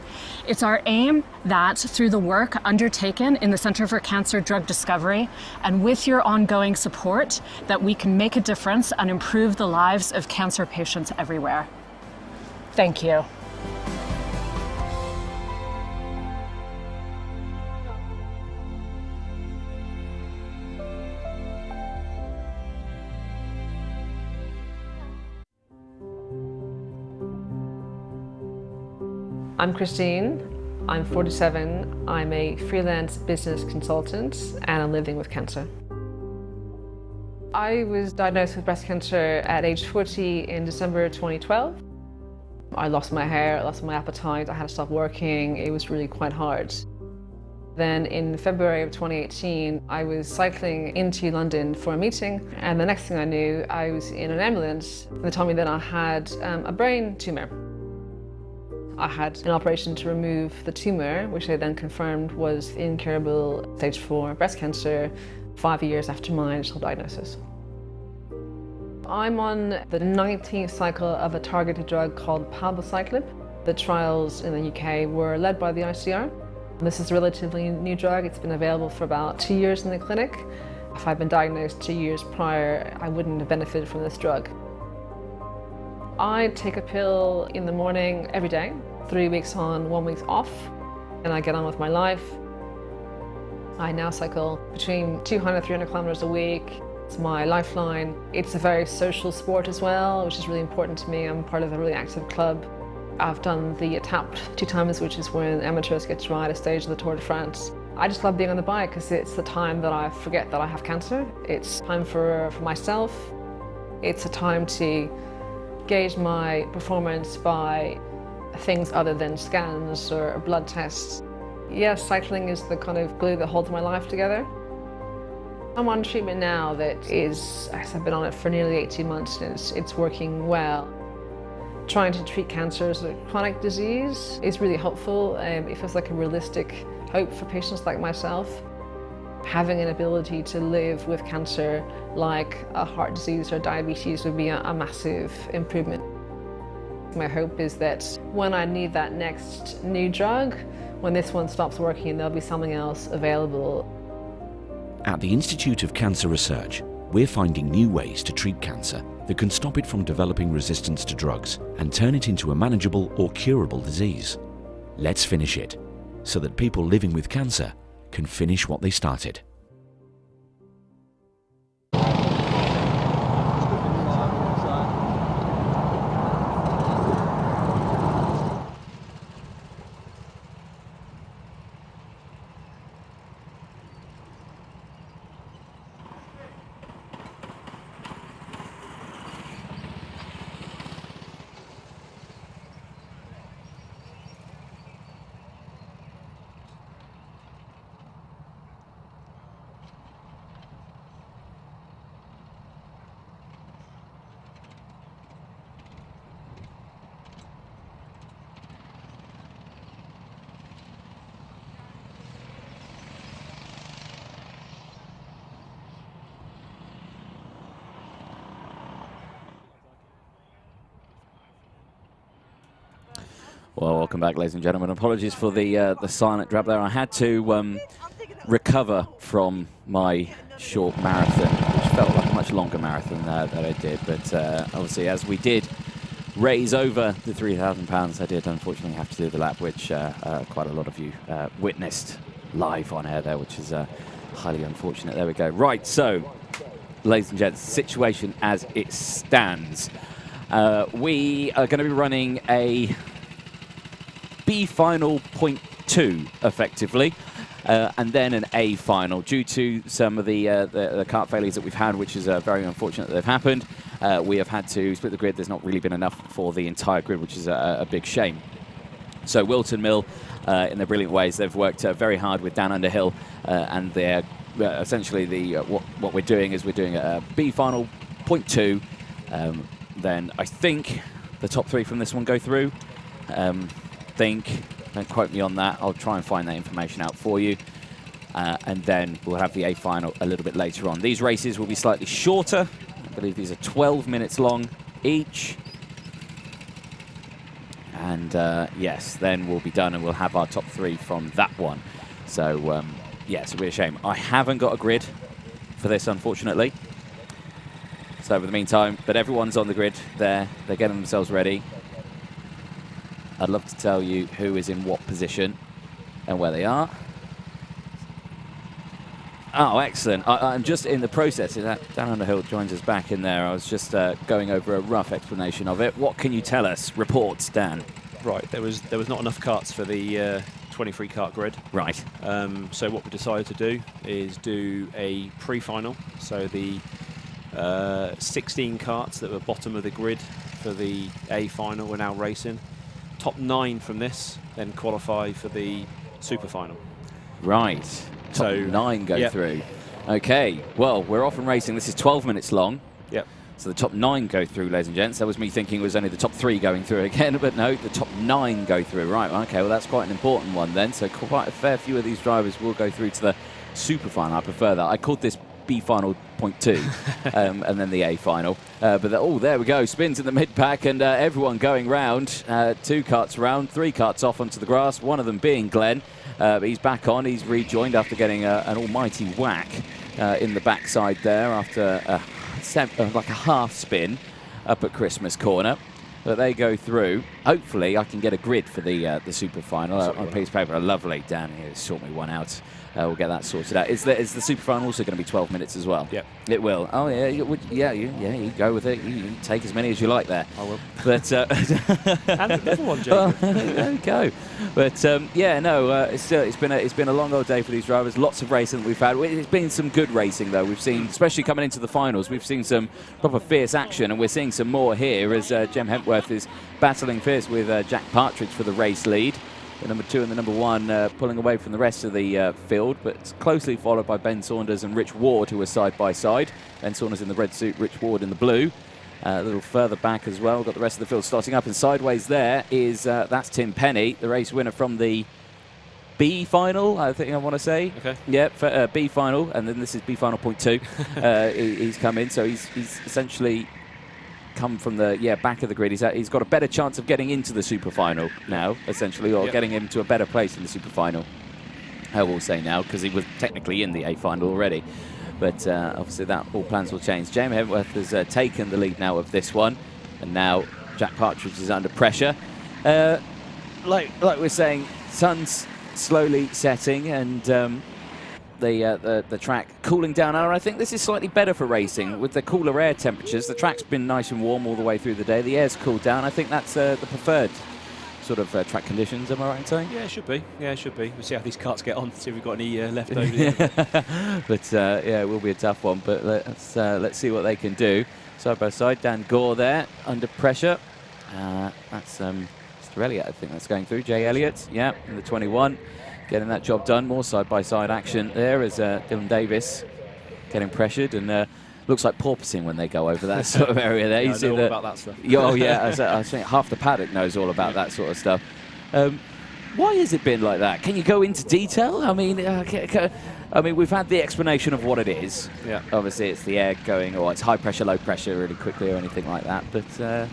[SPEAKER 23] It's our aim that through the work undertaken in the Center for Cancer Drug Discovery and with your ongoing support, that we can make a difference and improve the lives of cancer patients everywhere. Thank you.
[SPEAKER 6] I'm Christine. I'm 47. I'm a freelance business consultant and I'm living with cancer. I was diagnosed with breast cancer at age 40 in December 2012. I lost my hair, I lost my appetite, I had to stop working. It was really quite hard. Then in February of 2018, I was cycling into London for a meeting, and the next thing I knew, I was in an ambulance. They told me that I had a brain tumour. I had an operation to remove the tumour, which they then confirmed was incurable stage 4 breast cancer 5 years after my initial diagnosis. I'm on the 19th cycle of a targeted drug called palbociclib. The trials in the UK were led by the ICR. This is a relatively new drug. It's been available for about 2 years in the clinic. If I'd been diagnosed 2 years prior, I wouldn't have benefited from this drug. I take a pill in the morning every day, 3 weeks on, 1 week off, and I get on with my life. I now cycle between 200 and 300 kilometers a week. It's my lifeline. It's a very social sport as well, which is really important to me. I'm part of a really active club. I've done the Etape 2 times, which is when amateurs get to ride a stage of the Tour de France. I just love being on the bike because it's the time that I forget that I have cancer. It's time for myself. It's a time to gauge my performance by things other than scans or blood tests. Yes, cycling is the kind of glue that holds my life together. I'm on treatment now that is, I've been on it for nearly 18 months and it's working well. Trying to treat cancer as a chronic disease is really helpful. It feels like a realistic hope for patients like myself. Having an ability to live with cancer like a heart disease or diabetes would be a massive improvement. My hope is that when I need that next new drug, when this one stops working, there'll be something else available.
[SPEAKER 5] At the Institute of Cancer Research, we're finding new ways to treat cancer that can stop it from developing resistance to drugs and turn it into a manageable or curable disease. Let's finish it, so that people living with cancer can finish what they started.
[SPEAKER 2] Well, welcome back, ladies and gentlemen. Apologies for the silent drop there. I had to recover from my short marathon, which felt like a much longer marathon that I did. But obviously, as we did raise over the £3,000, I did unfortunately have to do the lap, which quite a lot of you witnessed live on air there, which is highly unfortunate. There we go. Right, so, ladies and gents, situation as it stands. We are going to be running a B final .2 effectively, and then an A final due to some of the kart failures that we've had, which is very unfortunate that they've happened. We have had to split the grid. There's not really been enough for the entire grid, which is a big shame. So Whilton Mill, in their brilliant ways, they've worked very hard with Dan Underhill, and they're essentially what we're doing is we're doing a B final .2. Then I think the top 3 from this one go through. Don't quote me on that. I'll try and find that information out for you. And then we'll have the A final a little bit later on. These races will be slightly shorter. I believe these are 12 minutes long each. And yes, then we'll be done and we'll have our top 3 from that one. So yeah, it's a real shame. I haven't got a grid for this, unfortunately. So in the meantime, but everyone's on the grid there. They're getting themselves ready. I'd love to tell you who is in what position and where they are. Oh, excellent. I'm just in the process. Dan Underhill joins us back in there. I was just going over a rough explanation of it. What can you tell us? Reports, Dan.
[SPEAKER 3] Right, there was not enough karts for the 23 kart grid.
[SPEAKER 2] Right.
[SPEAKER 3] So what we decided to do is do a pre-final. So the 16 karts that were bottom of the grid for the A final were now racing. Top 9 from this then qualify for the super final.
[SPEAKER 2] Right. Top 9 go through. Okay. Well, we're off and racing. This is 12 minutes long.
[SPEAKER 3] Yep.
[SPEAKER 2] So the top 9 go through, ladies and gents. That was me thinking it was only the top 3 going through again, but no, the top 9 go through. Right. Okay. Well, that's quite an important one then. So quite a fair few of these drivers will go through to the super final. I prefer that. I called this B final .2 and then the A final. But there we go. Spins in the mid pack and everyone going round. 2 karts around, 3 karts off onto the grass. One of them being Glenn. But he's back on. He's rejoined after getting an almighty whack in the backside there after like a half spin up at Christmas corner. But they go through. Hopefully, I can get a grid for the super final on a piece of paper. Lovely, Dan here. Sort me one out. We'll get that sorted out. Is the super final also going to be 12 minutes as well?
[SPEAKER 3] Yep.
[SPEAKER 2] It will. Oh, yeah. You go with it. You take as many as you like there.
[SPEAKER 3] I will.
[SPEAKER 2] But
[SPEAKER 3] and another one, Jake.
[SPEAKER 2] There we go. But yeah, no. It's been a long old day for these drivers. Lots of racing that we've had. It's been some good racing though. We've seen, especially coming into the finals, we've seen some proper fierce action, and we're seeing some more here as Jem Hempworth is battling fierce with Jack Partridge for the race lead. The number 2 and the number 1 pulling away from the rest of the field, but it's closely followed by Ben Saunders and Rich Ward, who are side by side. Ben Saunders in the red suit, Rich Ward in the blue. A little further back as well, got the rest of the field starting up, and sideways there is that's Tim Penny, the race winner from the B final, I think I want to say.
[SPEAKER 3] Okay.
[SPEAKER 2] Yeah, B final, and then this is B final .2. He's come in, so he's essentially come from the back of the grid. He's got a better chance of getting into the super final now, essentially, or getting him to a better place in the super final. I will say now, because he was technically in the A final already. But obviously that all plans will change. James Hempworth has taken the lead now of this one, and now Jack Partridge is under pressure. Like we're saying, sun's slowly setting, and the track cooling down, and I think this is slightly better for racing with the cooler air temperatures. The track's been nice and warm all the way through the day. The air's cooled down. I think that's the preferred sort of track conditions. Am I right in saying?
[SPEAKER 3] Yeah, it should be. Yeah, it should be. We'll see how these karts get on. See if we've got any left over.
[SPEAKER 2] But yeah, it will be a tough one. But let's see what they can do. Side by side, Dan Gore there under pressure. That's Mr. Elliott, I think that's going through. Jay Elliott, yeah, in the 21. Getting that job done. More side-by-side action there as Dylan Davis getting pressured, and looks like porpoising when they go over that sort of area there.
[SPEAKER 3] Yeah, I know all about that stuff.
[SPEAKER 2] Oh yeah, I think half the paddock knows all about that sort of stuff. Why has it been like that? Can you go into detail? I mean, we've had the explanation of what it is.
[SPEAKER 3] Yeah.
[SPEAKER 2] Obviously, it's the air going, or it's high pressure, low pressure, really quickly, or anything like that. But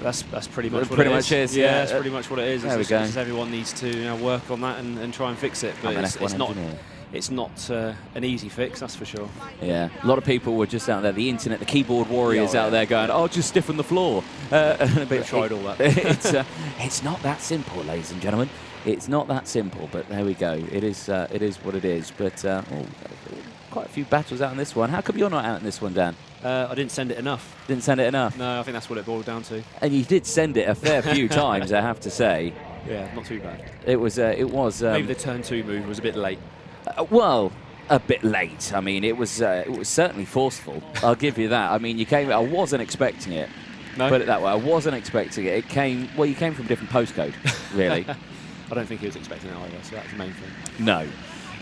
[SPEAKER 3] that's pretty much what
[SPEAKER 2] it is.
[SPEAKER 3] Yeah, that's pretty much what it is.
[SPEAKER 2] There we go.
[SPEAKER 3] Everyone needs to work on that and try and fix it. But it's not an easy fix, that's for sure.
[SPEAKER 2] Yeah, a lot of people were just out there, the internet, the keyboard warriors out there going, "Oh, just stiffen the floor."
[SPEAKER 3] But tried all that.
[SPEAKER 2] It's not that simple, ladies and gentlemen. It's not that simple, but there we go. It is what it is. But quite a few battles out in this one. How come you're not out in this one, Dan?
[SPEAKER 3] I didn't send it enough.
[SPEAKER 2] Didn't send it enough?
[SPEAKER 3] No, I think that's what it boiled down to.
[SPEAKER 2] And you did send it a fair few times, I have to say.
[SPEAKER 3] Yeah, not too bad.
[SPEAKER 2] It was.
[SPEAKER 3] Maybe the turn 2 move was a bit late.
[SPEAKER 2] Well, a bit late. I mean, it was certainly forceful. I'll give you that. I mean, you came. I wasn't expecting it.
[SPEAKER 3] No.
[SPEAKER 2] Put it that way. I wasn't expecting it. It came. Well, you came from a different postcode, really.
[SPEAKER 3] I don't think he was expecting it either. So that's the main thing.
[SPEAKER 2] No.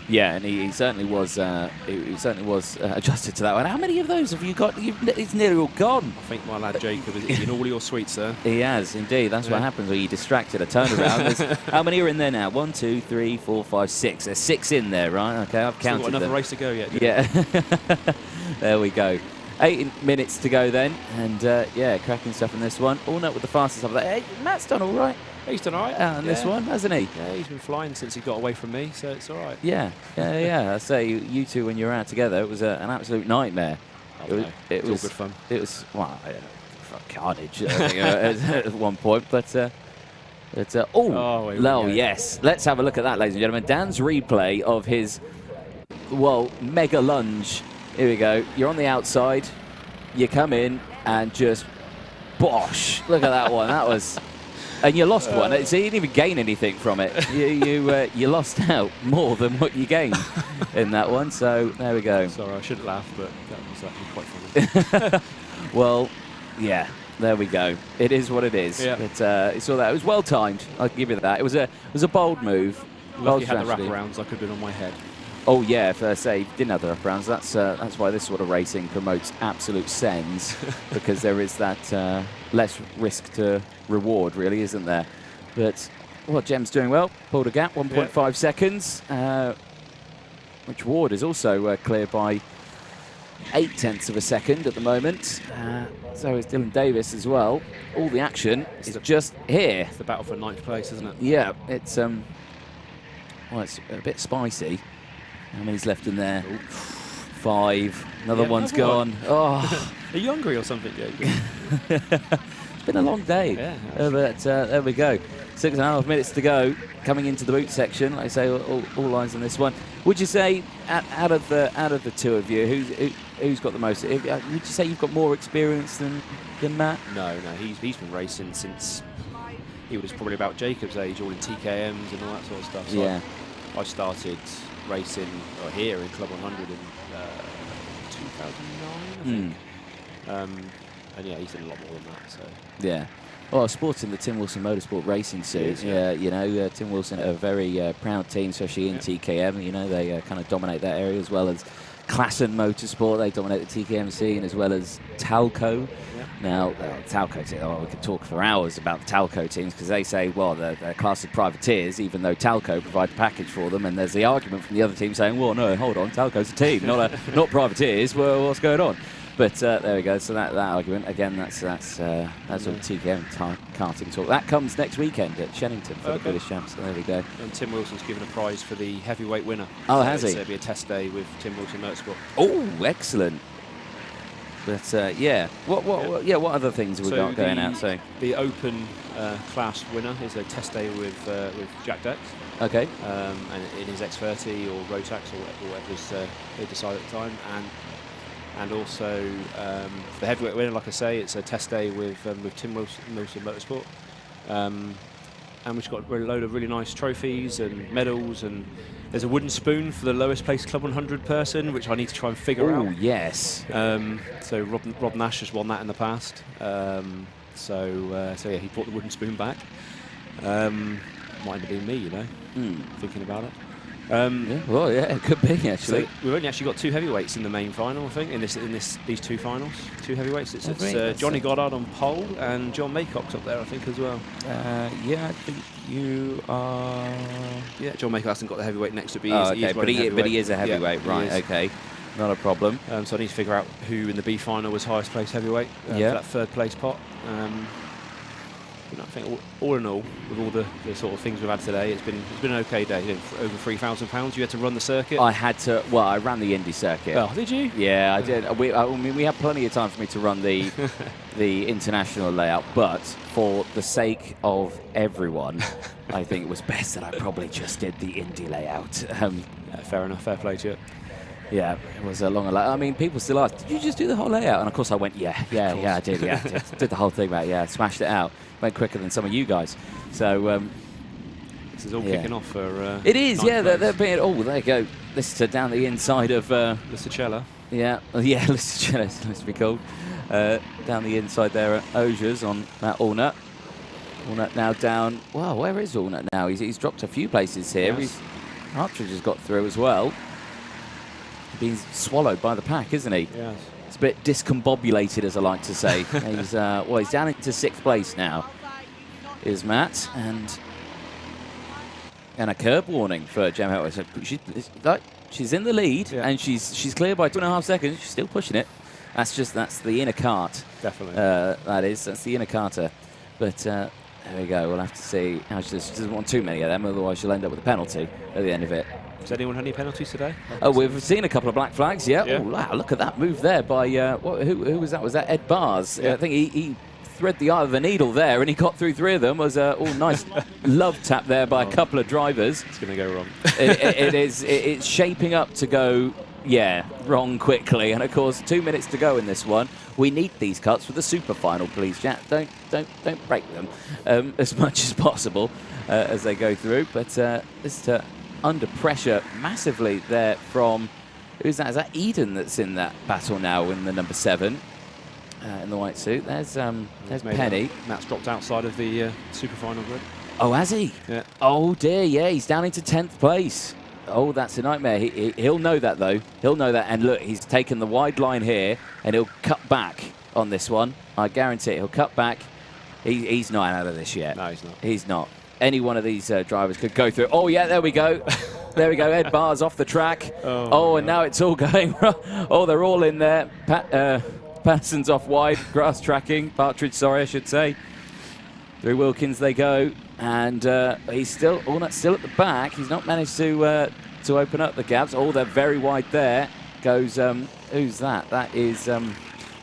[SPEAKER 2] Yeah, and he certainly was. He certainly was adjusted to that one. How many of those have you got? It's nearly all gone.
[SPEAKER 3] I think my lad Jacob is eating all your sweets there.
[SPEAKER 2] He has indeed. That's what happens when you distracted. A turnaround. How many are in there now? 1, 2, 3, 4, 5, 6. There's 6 in there, right? Okay, I've counted.
[SPEAKER 3] Still got another race to go yet.
[SPEAKER 2] Yeah. There we go. 8 minutes to go then, and yeah, cracking stuff in this one. Allnut with the fastest up there. Hey, Matt's done all right.
[SPEAKER 3] He's done all right
[SPEAKER 2] on this one, hasn't he?
[SPEAKER 3] Yeah, he's been flying since he got away from me, so it's all right.
[SPEAKER 2] Yeah. I say you two when you were out together, it was an absolute nightmare. It was
[SPEAKER 3] all good fun.
[SPEAKER 2] It was carnage at one point, but yes. Let's have a look at that, ladies and gentlemen. Dan's replay of his mega lunge. Here we go. You're on the outside. You come in and just bosh. Look at that one. That was. And you lost one, so you didn't even gain anything from it. You lost out more than what you gained in that one. So there we go.
[SPEAKER 3] Sorry, I shouldn't laugh, but that was actually quite funny.
[SPEAKER 2] Well, yeah, there we go. It is what it is.
[SPEAKER 3] Yeah.
[SPEAKER 2] It's all that. It was well timed. I'll give you that. It was a bold move.
[SPEAKER 3] Lucky had the wraparounds. I could have been on my head.
[SPEAKER 2] Oh yeah, if I say didn't have the wraparounds, that's why this sort of racing promotes absolute sends, because there is that less risk to reward, really, isn't there? But Jem's doing well. Pulled a gap, 1.5 seconds, which Ward is also clear by 0.8 of a second at the moment. So is Dylan Davis as well. All the action is just here.
[SPEAKER 3] It's the battle for 9th place, isn't it?
[SPEAKER 2] Yeah, it's it's a bit spicy. How many's left in there? 5. Another one's gone. Oh.
[SPEAKER 3] Are you hungry or something, Jacob?
[SPEAKER 2] It's been a long day.
[SPEAKER 3] Yeah.
[SPEAKER 2] But there we go. 6.5 minutes to go. Coming into the boot section, like I say, all lines on this one. Would you say, out of the two of you, who's got the most? Would you say you've got more experience than Matt?
[SPEAKER 3] No. He's been racing since he was probably about Jacob's age, all in TKMs and all that sort of stuff. So
[SPEAKER 2] yeah.
[SPEAKER 3] I started racing here in Club 100 in 2009, I think. And yeah, he's done a lot more than that. So
[SPEAKER 2] yeah. Well, sporting the Tim Wilson Motorsport Racing suit. Yeah, you know, Tim Wilson, a very proud team, especially in TKM. You know, they kind of dominate that area, as well as Klassen Motorsport. They dominate the TKM scene, as well as Talco. Now, Talco team, we could talk for hours about the Talco teams, because they say, well, they're classed as privateers, even though Talco provide the package for them. And there's the argument from the other team saying, well, no, hold on, Talco's a team, not privateers. Well, what's going on? But there we go. So that argument again, that's all TKM karting talk. That comes next weekend at Shennington for the British Champs. So there we go.
[SPEAKER 3] And Tim Wilson's given a prize for the heavyweight winner.
[SPEAKER 2] Oh,
[SPEAKER 3] so
[SPEAKER 2] has he?
[SPEAKER 3] There'll be a test day with Tim Wilson Motorsport.
[SPEAKER 2] Oh, excellent. But yeah, what other things have we got going out? So
[SPEAKER 3] the Open class winner is a test day with Jack Dex.
[SPEAKER 2] Okay.
[SPEAKER 3] And in his X30 or Rotax or whatever they decide at the time, and also for the heavyweight winner, like I say, it's a test day with Tim Wilson Motorsport. And we've got a load of really nice trophies and medals, and there's a wooden spoon for the lowest placed Club 100 person, which I need to try and figure out.
[SPEAKER 2] Oh, yes.
[SPEAKER 3] So Rob Nash has won that in the past. So yeah, he brought the wooden spoon back. Might have been me, you know, thinking about it.
[SPEAKER 2] Well, yeah, it could be actually.
[SPEAKER 3] So we've only actually got 2 heavyweights in the main final, I think, in these 2 finals. 2 heavyweights. It's Johnny Goddard on pole and John Maycock's up there, I think, as well.
[SPEAKER 2] Yeah, I think you are.
[SPEAKER 3] Yeah, John Maycock hasn't got the heavyweight next to be.
[SPEAKER 2] Okay, but he is a heavyweight, right? Okay, not a problem.
[SPEAKER 3] So I need to figure out who in the B final was highest placed heavyweight for that 3rd place pot. I think all in all, with all the sort of things we've had today, it's been an okay day. You know, over £3,000. You had to run the circuit.
[SPEAKER 2] I had to. Well, I ran the Indy circuit.
[SPEAKER 3] Oh, did you?
[SPEAKER 2] Yeah, I did. I mean, we had plenty of time for me to run the international layout, but for the sake of everyone, I think it was best that I probably just did the Indy layout.
[SPEAKER 3] Yeah, fair enough. Fair play to you.
[SPEAKER 2] Yeah, it was a long layout. I mean, people still ask, did you just do the whole layout? And of course I went, yeah, I did, yeah. Did the whole thing, mate, yeah, smashed it out. Went quicker than some of you guys. So,
[SPEAKER 3] this is all kicking off for...
[SPEAKER 2] it is, yeah, they're being... Oh, there you go. This is down the inside of...
[SPEAKER 3] Licicella.
[SPEAKER 2] Yeah, Licicella, let's be called. Down the inside there at Osiers on that Allnut. Allnut now down... Wow, where is Allnut now? He's dropped a few places here.
[SPEAKER 3] Yes.
[SPEAKER 2] Partridge has got through as well. Being swallowed by the pack, isn't he?
[SPEAKER 3] Yes.
[SPEAKER 2] It's a bit discombobulated, as I like to say. He's well, he's down into 6th place now, is Matt, and a curb warning for Gem Hemworth. She's in the lead, and she's clear by 2.5 seconds. She's still pushing it. That's the inner cart.
[SPEAKER 3] Definitely.
[SPEAKER 2] That's the inner carter. But there we go. We'll have to see. She doesn't want too many of them, otherwise she'll end up with a penalty at the end of it.
[SPEAKER 3] Has anyone had any penalties today?
[SPEAKER 2] Oh, we've seen a couple of black flags. Yeah. Oh, wow, look at that move there by who was that? Was that Ed Bars? I think he thread the eye of the needle there, and he got through 3 of them. It was a nice love tap there by a couple of drivers.
[SPEAKER 3] It's going to go wrong.
[SPEAKER 2] It's shaping up to go, wrong quickly. And of course, 2 minutes to go in this one. We need these cuts for the super final, please, Jack. Don't break them as much as possible as they go through. But this under pressure massively there from, who's that? Is that Eden that's in that battle now in the number 7? In the white suit. There's Penny.
[SPEAKER 3] Matt's dropped outside of the super final grid.
[SPEAKER 2] Oh, has he?
[SPEAKER 3] Yeah.
[SPEAKER 2] Oh dear, yeah, he's down into 10th place. Oh, that's a nightmare. He'll know that, though. He'll know that. And look, he's taken the wide line here, and he'll cut back on this one. I guarantee it. He'll cut back. He's not out of this yet.
[SPEAKER 3] No, he's not.
[SPEAKER 2] He's not. Any one of these drivers could go through. Oh, yeah, there we go. There we go. Ed Barr's off the track. Oh, and now it's all going. Oh, they're all in there. Patterson's off wide. Grass tracking. Partridge, sorry, I should say. Through Wilkins they go. And he's still, Allnut's still at the back. He's not managed to open up the gaps. Oh, they're very wide there. Goes, who's that? That is,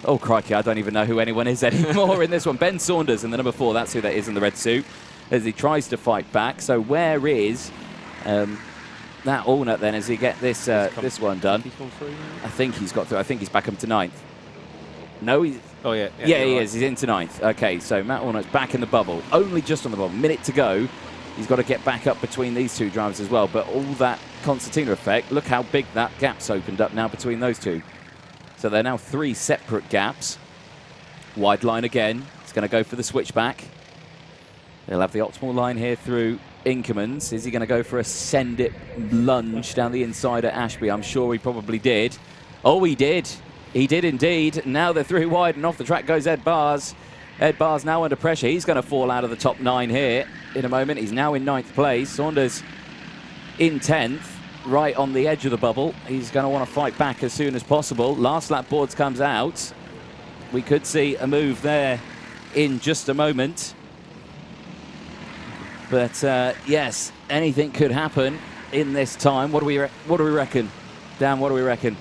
[SPEAKER 2] oh, crikey, I don't even know who anyone is anymore in this one. Ben Saunders in the number 4. That's who that is in the red suit as he tries to fight back. So where is that Allnut then as he get this this one done?
[SPEAKER 3] He's gone through now?
[SPEAKER 2] I think he's got through. I think he's back up to 9th. No, he's...
[SPEAKER 3] Oh, yeah.
[SPEAKER 2] Yeah, he is. He's into 9th. Okay, so Matt Allnut's back in the bubble. Only just on the bubble. Minute to go. He's got to get back up between these two drivers as well. But all that concertina effect, look how big that gap's opened up now between those two. So they're now 3 separate gaps. Wide line again. He's going to go for the switchback. They'll have the optimal line here through Inkermans. Is he going to go for a send-it lunge down the inside at Ashby? I'm sure he probably did. Oh, he did. He did indeed. Now they're through wide, and off the track goes Ed Bars. Ed Bars now under pressure. He's going to fall out of the top 9 here in a moment. He's now in 9th place. Saunders in 10th, right on the edge of the bubble. He's going to want to fight back as soon as possible. Last lap boards comes out. We could see a move there in just a moment. But yes, anything could happen in this time. What do we reckon? Dan, what do we reckon?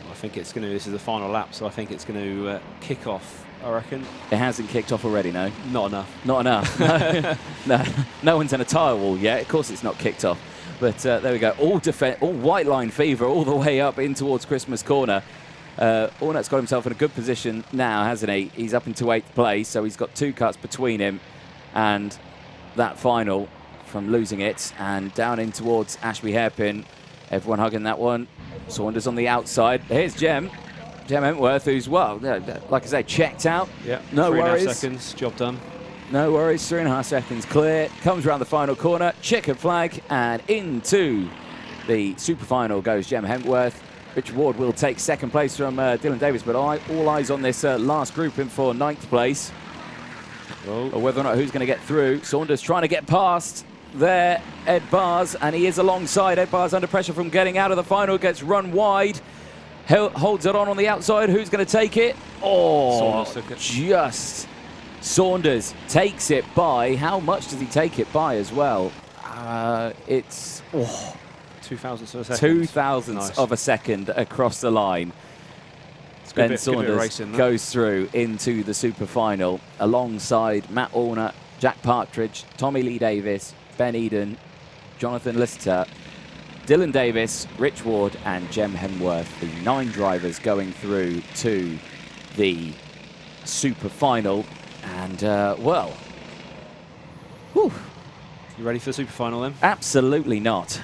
[SPEAKER 3] I think it's going to, this is the final lap, so I think it's going to kick off, I reckon.
[SPEAKER 2] It hasn't kicked off already, no?
[SPEAKER 3] Not enough.
[SPEAKER 2] Not enough. No one's in a tyre wall yet. Of course it's not kicked off. But there we go. All white line fever all the way up in towards Christmas Corner. Allnut's got himself in a good position now, hasn't he? He's up into 8th place, so he's got 2 cuts between him and that final from losing it. And down in towards Ashby Hairpin. Everyone hugging that one. Saunders on the outside. Here's Gem Hemworth, who's, well, like I say, checked out.
[SPEAKER 3] Yeah,
[SPEAKER 2] no worries.
[SPEAKER 3] 3.5 seconds, job done.
[SPEAKER 2] No worries, 3.5 seconds clear. Comes around the final corner, checkered flag, and into the super final goes Gem Hemworth. Richard Ward will take 2nd place from Dylan Davis, but all eyes on this last group in for 9th place. Or whether or not who's going to get through. Saunders trying to get past there, Ed Bars, and he is alongside. Ed Bars under pressure from getting out of the final, gets run wide. Holds it on the outside. Who's going to take it? Oh,
[SPEAKER 3] Saunders took it.
[SPEAKER 2] Just Saunders takes it by. How much does he take it by as well? It's
[SPEAKER 3] 2,000ths of a second.
[SPEAKER 2] 2,000ths of a second across the line. Ben Saunders goes through into the super final alongside Matt Allnut, Jack Partridge, Tommy Lee Davis, Ben Eden, Jonathan Lister, Dylan Davis, Rich Ward, and Gem Hemworth, the 9 drivers going through to the super final. And, well, whew.
[SPEAKER 3] You ready for the super final then?
[SPEAKER 2] Absolutely not.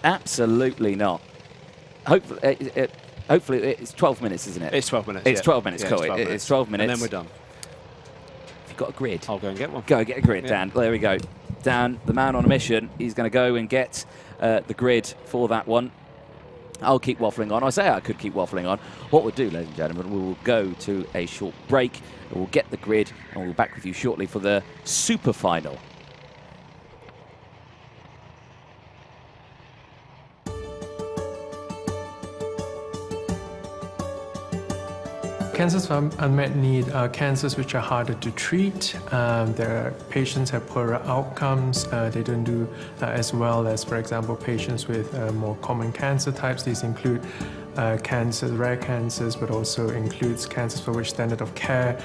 [SPEAKER 2] Absolutely not. Hopefully, it's 12 minutes, isn't it?
[SPEAKER 3] It's 12 minutes.
[SPEAKER 2] It's 12 minutes, cool. It's 12 minutes.
[SPEAKER 3] And then we're done.
[SPEAKER 2] If you've got a grid,
[SPEAKER 3] I'll go and get one.
[SPEAKER 2] Go get a grid, Dan. There we go. Dan, the man on a mission, he's going to go and get the grid for that one. I'll keep waffling on. I say I could keep waffling on. What we'll do, ladies and gentlemen, we will go to a short break, and we'll get the grid, and we'll be back with you shortly for the super final.
[SPEAKER 11] Cancers of unmet need are cancers which are harder to treat. Their patients have poorer outcomes. They don't do as well as, for example, patients with more common cancer types. These include cancers, rare cancers, but also includes cancers for which standard of care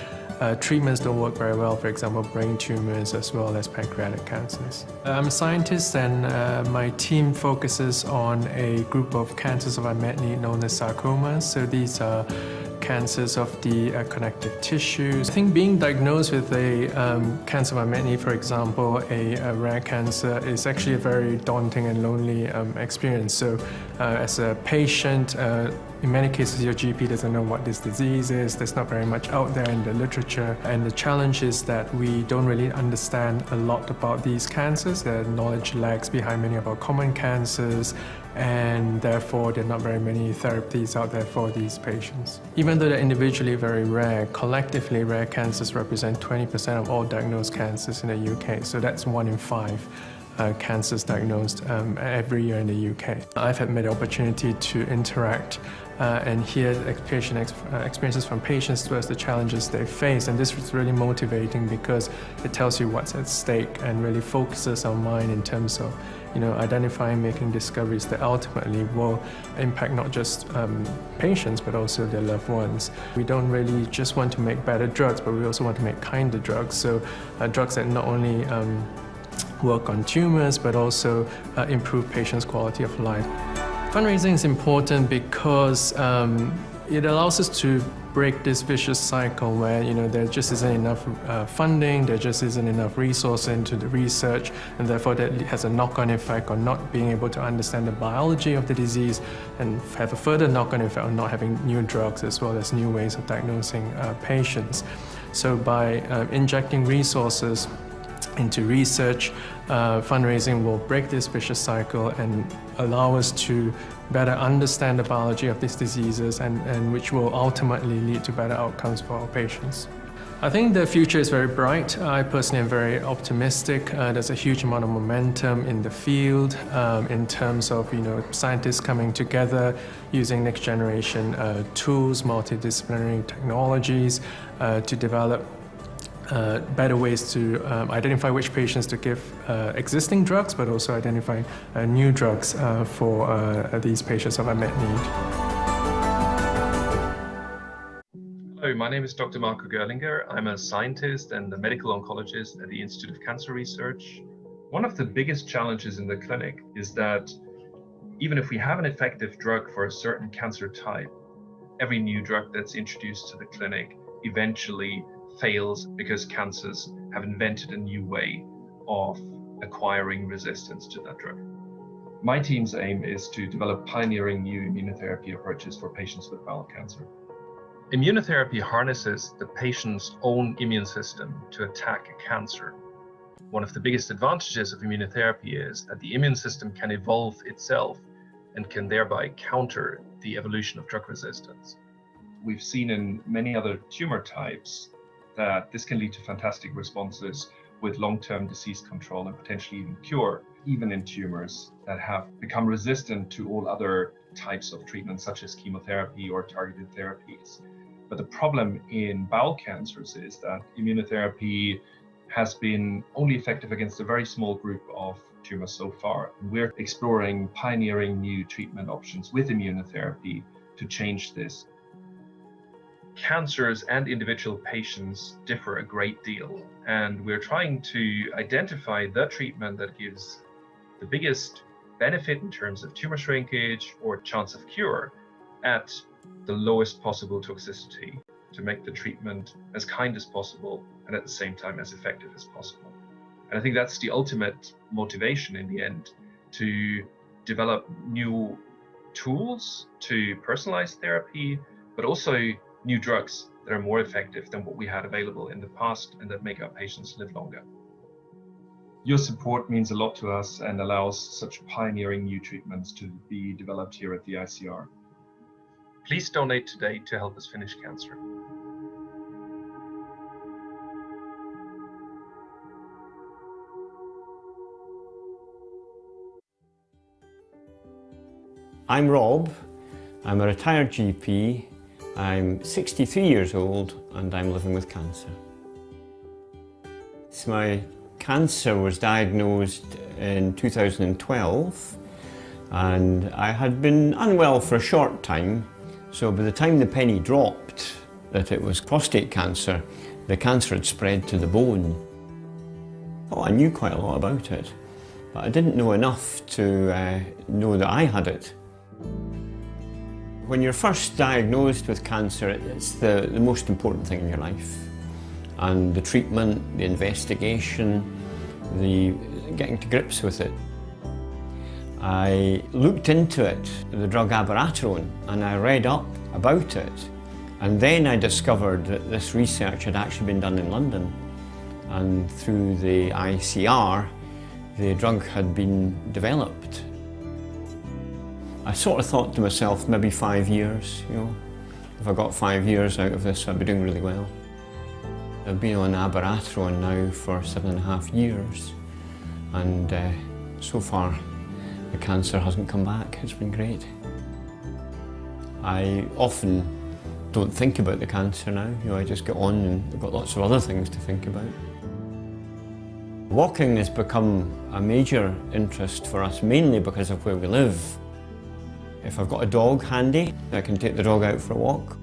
[SPEAKER 11] treatments don't work very well, for example, brain tumors as well as pancreatic cancers. I'm a scientist, and my team focuses on a group of cancers of unmet need known as sarcomas. So these are cancers of the connective tissues. I think being diagnosed with a cancer of unmet need, for example, a rare cancer, is actually a very daunting and lonely experience. So as a patient, in many cases your GP doesn't know what this disease is. There's not very much out there in the literature, and the challenge is that we don't really understand a lot about these cancers. The knowledge lags behind many of our common cancers, and therefore there are not very many therapies out there for these patients. Even though they're individually very rare, collectively rare cancers represent 20% of all diagnosed cancers in the UK. So that's 1 in 5 cancers diagnosed every year in the UK. I've had the opportunity to interact and hear experiences from patients towards the challenges they face, and this is really motivating because it tells you what's at stake and really focuses our mind in terms of identifying, making discoveries that ultimately will impact not just patients but also their loved ones. We don't really just want to make better drugs, but we also want to make kinder drugs. So drugs that not only work on tumors but also improve patients' quality of life. Fundraising is important because it allows us to break this vicious cycle where there just isn't enough funding, there just isn't enough resource into the research, and therefore that has a knock-on effect on not being able to understand the biology of the disease, and have a further knock-on effect on not having new drugs as well as new ways of diagnosing patients. So by injecting resources into research, fundraising will break this vicious cycle and allow us to better understand the biology of these diseases, and which will ultimately lead to better outcomes for our patients. I think the future is very bright. I personally am very optimistic. There's a huge amount of momentum in the field in terms of scientists coming together using next generation tools, multidisciplinary technologies to develop better ways to identify which patients to give existing drugs, but also identify new drugs for these patients of unmet need.
[SPEAKER 7] Hello, my name is Dr. Marco Gerlinger. I'm a scientist and a medical oncologist at the Institute of Cancer Research. One of the biggest challenges in the clinic is that even if we have an effective drug for a certain cancer type, every new drug that's introduced to the clinic eventually fails because cancers have invented a new way of acquiring resistance to that drug. My team's aim is to develop pioneering new immunotherapy approaches for patients with bowel cancer. Immunotherapy harnesses the patient's own immune system to attack a cancer. One of the biggest advantages of immunotherapy is that the immune system can evolve itself and can thereby counter the evolution of drug resistance. We've seen in many other tumor types that this can lead to fantastic responses with long-term disease control and potentially even cure, even in tumors that have become resistant to all other types of treatment, such as chemotherapy or targeted therapies. But the problem in bowel cancers is that immunotherapy has been only effective against a very small group of tumors so far. We're exploring pioneering new treatment options with immunotherapy to change this. Cancers and individual patients differ a great deal, and we're trying to identify the treatment that gives the biggest benefit in terms of tumor shrinkage or chance of cure at the lowest possible toxicity, to make the treatment as kind as possible and at the same time as effective as possible. And I think that's the ultimate motivation in the end, to develop new tools to personalize therapy, but also new drugs that are more effective than what we had available in the past and that make our patients live longer. Your support means a lot to us and allows such pioneering new treatments to be developed here at the ICR. Please donate today to help us finish cancer.
[SPEAKER 9] I'm Rob. I'm a retired GP. I'm 63 years old and I'm living with cancer. So my cancer was diagnosed in 2012 and I had been unwell for a short time. So by the time the penny dropped that it was prostate cancer, the cancer had spread to the bone. Oh, I knew quite a lot about it, but I didn't know enough to know that I had it. When you're first diagnosed with cancer, it's the most important thing in your life. And the treatment, the investigation, the getting to grips with it. I looked into it, the drug abiraterone, and I read up about it. And then I discovered that this research had actually been done in London. And through the ICR, the drug had been developed. I sort of thought to myself, maybe 5 years, you know. If I got 5 years out of this, I'd be doing really well. I've been on abiraterone now for 7.5 years, and so far the cancer hasn't come back. It's been great. I often don't think about the cancer now. You know, I just get on and I've got lots of other things to think about. Walking has become a major interest for us, mainly because of where we live. If I've got a dog handy, I can take the dog out for a walk.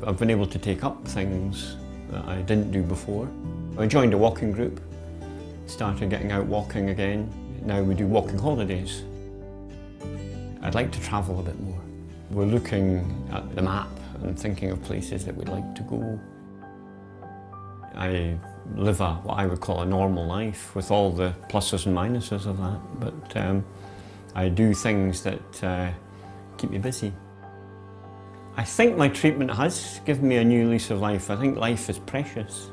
[SPEAKER 9] I've been able to take up things that I didn't do before. I joined a walking group, started getting out walking again. Now we do walking holidays. I'd like to travel a bit more. We're looking at the map and thinking of places that we'd like to go. I live what I would call a normal life with all the pluses and minuses of that, but I do things that keep me busy. I think my treatment has given me a new lease of life. I think life is precious.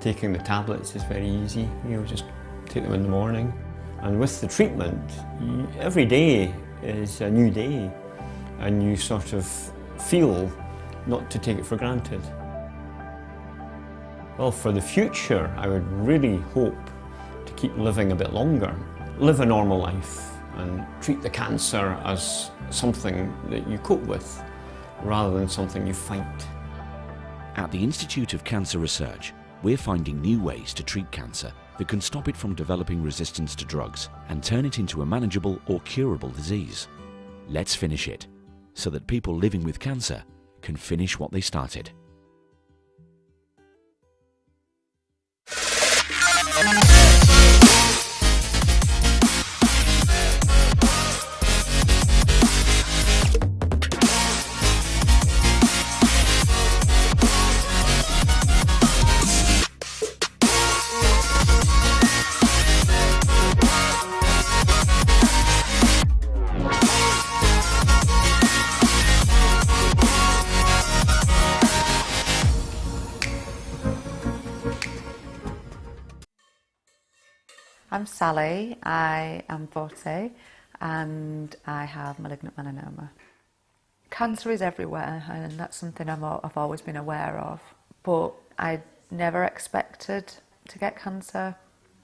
[SPEAKER 9] Taking the tablets is very easy. You know, just take them in the morning. And with the treatment, every day is a new day, and you sort of feel not to take it for granted. Well, for the future, I would really hope to keep living a bit longer, live a normal life, and treat the cancer as something that you cope with, rather than something you fight.
[SPEAKER 5] At the Institute of Cancer Research, we're finding new ways to treat cancer that can stop it from developing resistance to drugs and turn it into a manageable or curable disease. Let's finish it, so that people living with cancer can finish what they started.
[SPEAKER 8] I'm Sally, I am 40 and I have malignant melanoma. Cancer is everywhere and that's something I've always been aware of, but I never expected to get cancer.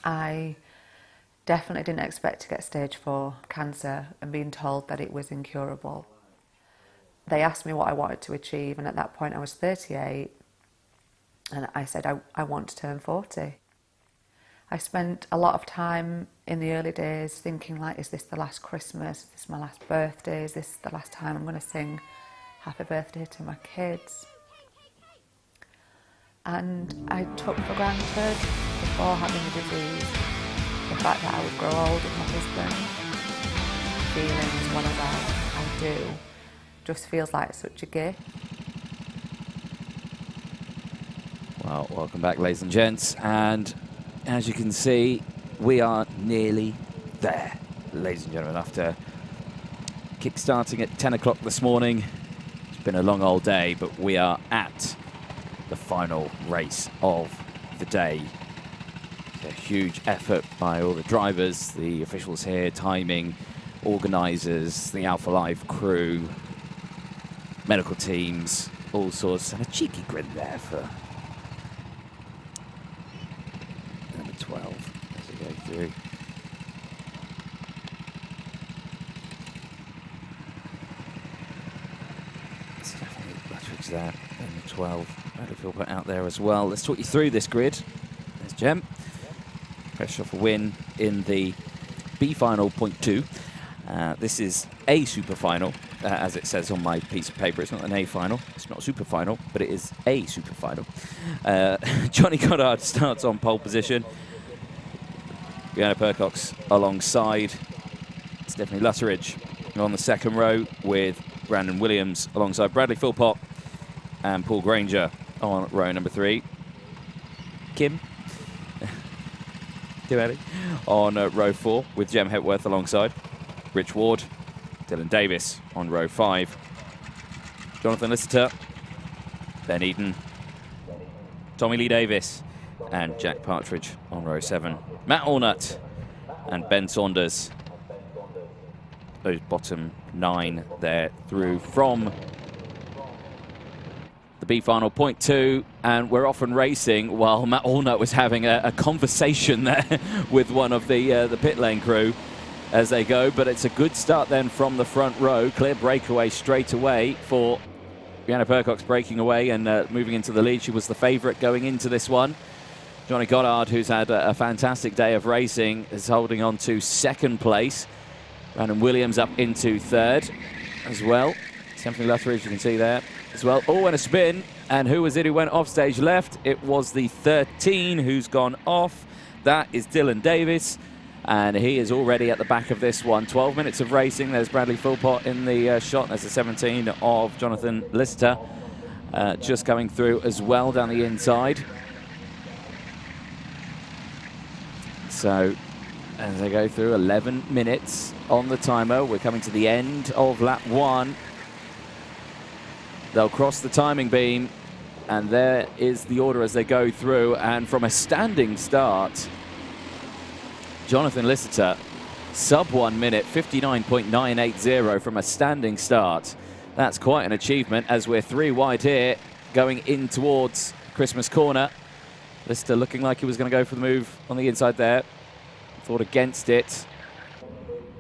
[SPEAKER 8] I definitely didn't expect to get stage 4 cancer and being told that it was incurable. They asked me what I wanted to achieve and at that point I was 38 and I said I want to turn 40. I spent a lot of time in the early days thinking like, is this the last Christmas? Is this my last birthday? Is this the last time I'm going to sing happy birthday to my kids? And I took for granted, before having the disease, the fact that I would grow old with my husband. Feeling as well as I do, just feels like such a gift.
[SPEAKER 2] Well, welcome back, ladies and gents, and as you can see, we are nearly there, ladies and gentlemen. After kick-starting at 10 o'clock this morning, it's been a long old day, but we are at the final race of the day. A huge effort by all the drivers, the officials here, timing, organisers, the Alpha Live crew, medical teams, all sorts, and a cheeky grin there for number 12 as we go through. It's definitely Butteridge there, number 12. Bradley Philpott out there as well. Let's talk you through this grid. There's Jem. Pressure for win in the B final, point 2. This is a super final, as it says on my piece of paper. It's not an A final, it's not a super final, but it is a super final. Johnny Goddard starts on pole position. Brianna Percox alongside. It's definitely Lutteridge on the second row with Brandon Williams alongside Bradley Philpott and Paul Granger on row number 3. Kim on row 4 with Jem Hepworth alongside. Rich Ward, Dylan Davis on row 5. Jonathan Lister, Ben Eden, Tommy Lee Davis, and Jack Partridge on row 7. Matt Allnut and Ben Saunders. Those bottom 9 there through from the B final, point 2, and we're off and racing while Matt Allnut was having a conversation there with one of the pit lane crew as they go, but it's a good start then from the front row. Clear breakaway straight away for Brianna Percox, breaking away and moving into the lead. She was the favourite going into this one. Johnny Goddard, who's had a fantastic day of racing, is holding on to 2nd place. Brandon Williams up into 3rd as well. Stephanie Lutteridge, you can see there as well. Oh, and a spin. And who was it who went off stage left? It was the 13 who's gone off. That is Dylan Davis. And he is already at the back of this one. 12 minutes of racing. There's Bradley Philpott in the shot. There's the 17 of Jonathan Lister just going through as well down the inside. So as they go through, 11 minutes on the timer. We're coming to the end of lap 1. They'll cross the timing beam, and there is the order as they go through. And from a standing start, Jonathan Lister, sub 1 minute, 59.980 from a standing start. That's quite an achievement as we're 3 wide here, going in towards Christmas corner. Lister looking like he was going to go for the move on the inside there. Thought against it.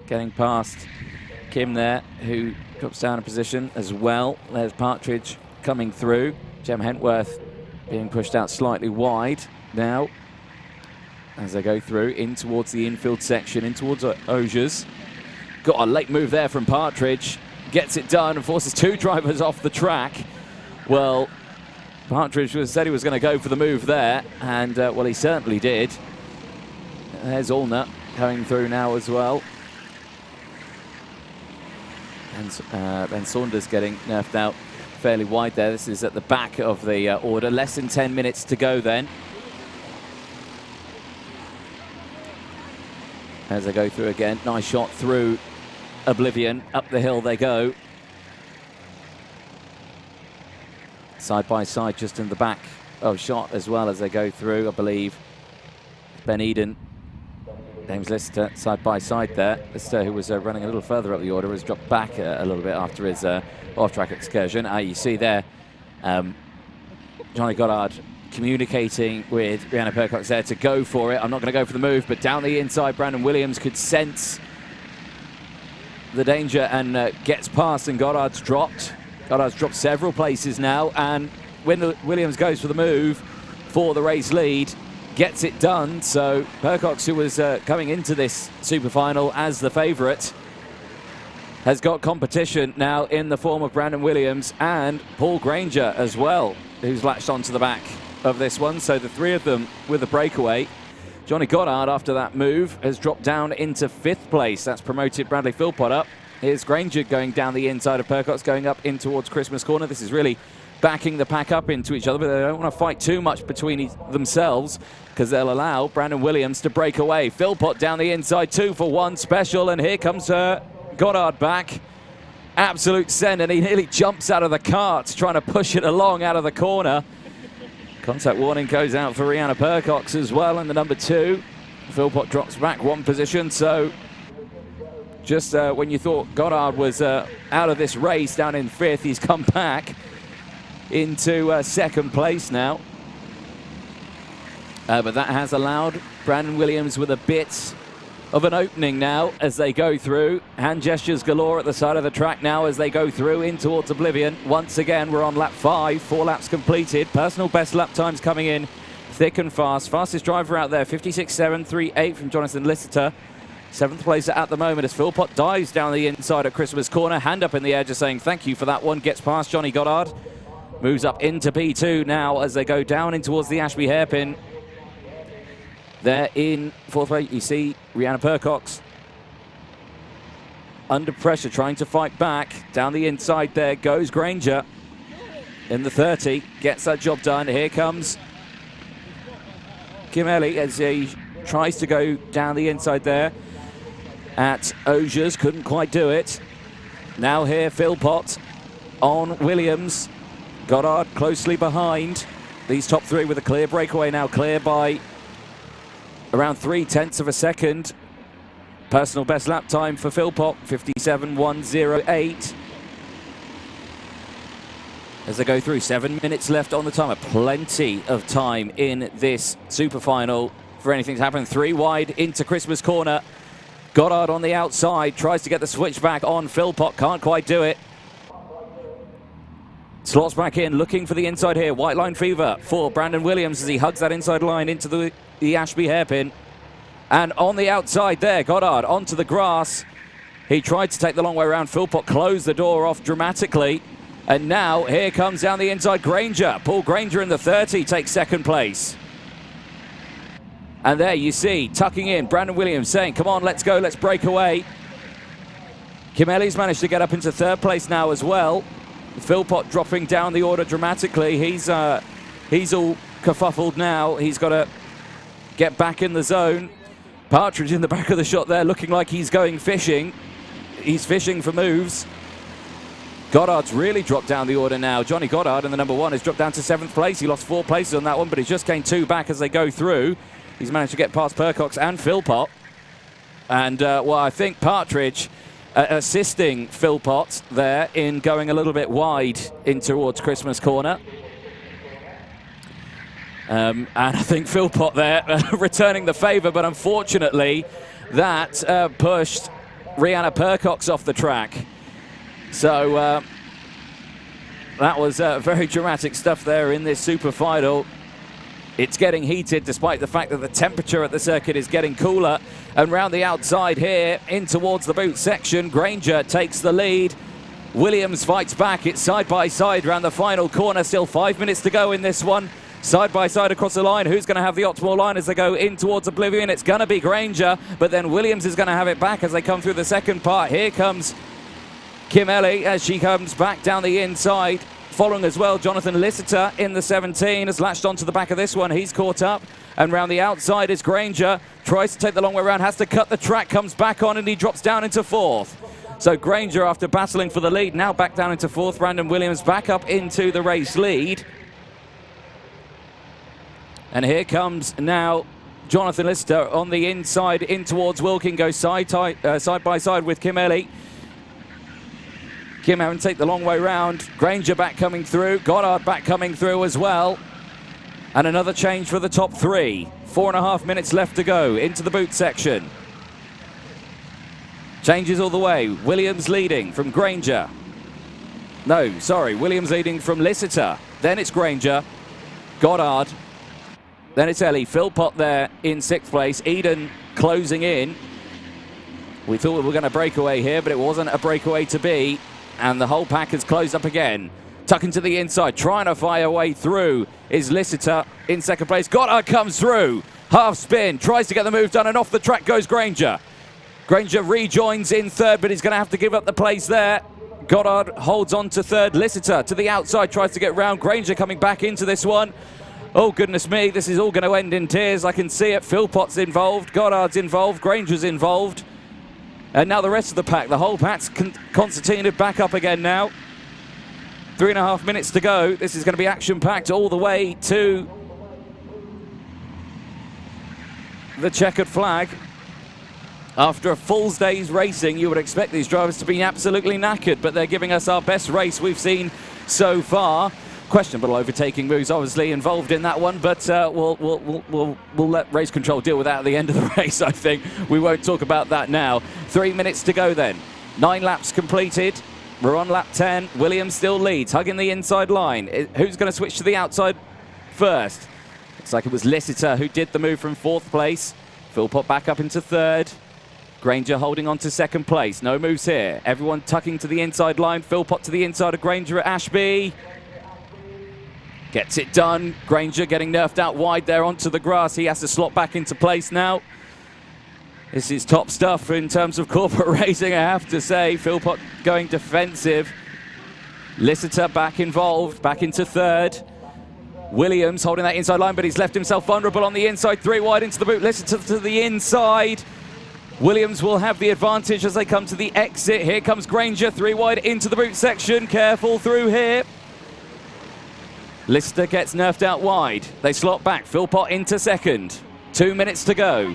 [SPEAKER 2] Getting past Kim there, who drops down a position as well. There's Partridge coming through. Jem Hepworth being pushed out slightly wide now as they go through in towards the infield section, in towards Osiers. Got a late move there from Partridge. Gets it done and forces 2 drivers off the track. Well, Partridge said he was going to go for the move there, and well, he certainly did. There's Allnut coming through now as well. And Ben Saunders getting nerfed out fairly wide there. This is at the back of the order. Less than 10 minutes to go then. As they go through again, nice shot through Oblivion. Up the hill they go. Side by side, just in the back of shot as well as they go through, I believe. Ben Eden, James Lister, side by side there. Lister, who was running a little further up the order, has dropped back a little bit after his off-track excursion. You see there, Johnny Goddard communicating with Brianna Percox there to go for it. I'm not going to go for the move, but down the inside, Brandon Williams could sense the danger and gets past, and Goddard's dropped. Goddard's dropped several places now, and when Williams goes for the move for the race lead, gets it done. So Percox, who was coming into this super final as the favourite, has got competition now in the form of Brandon Williams and Paul Granger as well, who's latched onto the back of this one. So the 3 of them with a breakaway. Johnny Goddard, after that move, has dropped down into 5th place. That's promoted Bradley Philpott up. Here's Granger going down the inside of Percox, going up in towards Christmas corner. This is really backing the pack up into each other, but they don't want to fight too much between themselves because they'll allow Brandon Williams to break away. Philpott down the inside, 2 for 1 special, and here comes Goddard back. Absolute send, and he nearly jumps out of the cart trying to push it along out of the corner. Contact warning goes out for Rihanna Percox as well in the number 2. Philpott drops back 1 position, so just when you thought Goddard was out of this race down in 5th, he's come back into 2nd place now. But that has allowed Brandon Williams with a bit of an opening now as they go through. Hand gestures galore at the side of the track now as they go through in towards oblivion. Once again, we're on lap 5, 4 laps completed. Personal best lap times coming in thick and fast. Fastest driver out there, 56.738 from Jonathan Lister. 7th place at the moment as Philpott dives down the inside at Christmas corner. Hand up in the air just saying thank you for that one. Gets past Johnny Goddard. Moves up into P2 now as they go down in towards the Ashby hairpin. There in 4th place, you see Rihanna Percox under pressure, trying to fight back. Down the inside there goes Granger in the 30, gets that job done. Here comes Kim Ellie as he tries to go down the inside there at Osiers, couldn't quite do it. Now here Philpott on Williams. Goddard closely behind. These top 3 with a clear breakaway now, clear by around 0.3 of a second. Personal best lap time for Philpott, 57.108. As they go through, 7 minutes left on the timer. Plenty of time in this super final for anything to happen. 3 wide into Christmas corner. Goddard on the outside, tries to get the switchback on Philpott, can't quite do it. Slots back in, looking for the inside here. White line fever for Brandon Williams as he hugs that inside line into the Ashby hairpin. And on the outside there, Goddard onto the grass. He tried to take the long way around. Philpott closed the door off dramatically. And now here comes down the inside Granger. Paul Granger in the 30 takes 2nd place. And there you see, tucking in, Brandon Williams saying, come on, let's go, let's break away. Kim Ellie's managed to get up into 3rd place now as well. Philpott dropping down the order dramatically. He's all kerfuffled now. He's got to get back in the zone. Partridge in the back of the shot there, looking like he's going fishing. He's fishing for moves. Goddard's really dropped down the order now. Johnny Goddard in the number 1 has dropped down to 7th place. He lost 4 places on that one, but he's just gained 2 back as they go through. He's managed to get past Percox and Philpott. And, well, I think Partridge assisting Philpott there in going a little bit wide in towards Christmas corner. And I think Philpott there returning the favour, but unfortunately that pushed Rihanna Percox off the track. So that was very dramatic stuff there in this super final. It's getting heated despite the fact that the temperature at the circuit is getting cooler. And round the outside here, in towards the boot section, Granger takes the lead. Williams fights back. It's side by side around the final corner. Still 5 minutes to go in this one. Side by side across the line. Who's going to have the optimal line as they go in towards oblivion? It's going to be Granger, but then Williams is going to have it back as they come through the second part. Here comes Kim Ellie as she comes back down the inside. Following as well, Jonathan Lister in the 17 has latched onto the back of this one. He's caught up. And round the outside is Granger. Tries to take the long way around, has to cut the track, comes back on, and he drops down into 4th. So Granger, after battling for the lead, now back down into 4th. Brandon Williams back up into the race lead. And here comes now Jonathan Lister on the inside in towards Wilkin. Goes side by side with Kim Ellie. Kim having to take the long way round. Granger back coming through. Goddard back coming through as well. And another change for the top 3. 4.5 minutes left to go into the boot section. Changes all the way. Williams leading from Granger. No, sorry. Williams leading from Lister. Then it's Granger. Goddard. Then it's Ellie. Philpott there in 6th place. Eden closing in. We thought we were going to break away here, but it wasn't a breakaway to be. And the whole pack has closed up again. Tucking to the inside, trying to fire a way through is Lister in 2nd place. Goddard comes through. Half spin, tries to get the move done, and off the track goes Granger. Granger rejoins in 3rd, but he's going to have to give up the place there. Goddard holds on to 3rd. Lister to the outside, tries to get round. Granger coming back into this one. Oh, goodness me, this is all going to end in tears. I can see it. Philpott's involved, Goddard's involved, Granger's involved. And now the rest of the pack, the whole pack's concertinaed back up again now. 3.5 minutes to go. This is going to be action-packed all the way to the checkered flag. After a full day's racing, you would expect these drivers to be absolutely knackered, but they're giving us our best race we've seen so far. Questionable overtaking moves obviously involved in that one, but we'll let race control deal with that at the end of the race, I think. We won't talk about that now. 3 minutes to go then. 9 laps completed. We're on lap 10. Williams still leads, hugging the inside line. Who's going to switch to the outside first? Looks like it was Lissitor who did the move from 4th place. Philpott back up into 3rd. Granger holding on to 2nd place. No moves here. Everyone tucking to the inside line. Philpott to the inside of Granger at Ashby. Gets it done. Granger getting nerfed out wide there onto the grass. He has to slot back into place now. This is top stuff in terms of corporate racing, I have to say. Philpott going defensive. Lissitor back involved, back into 3rd. Williams holding that inside line, but he's left himself vulnerable on the inside. 3 wide into the boot. Lissitor to the inside. Williams will have the advantage as they come to the exit. Here comes Granger, 3 wide into the boot section. Careful through here. Lister gets nerfed out wide. They slot back. Philpott into 2nd. 2 minutes to go.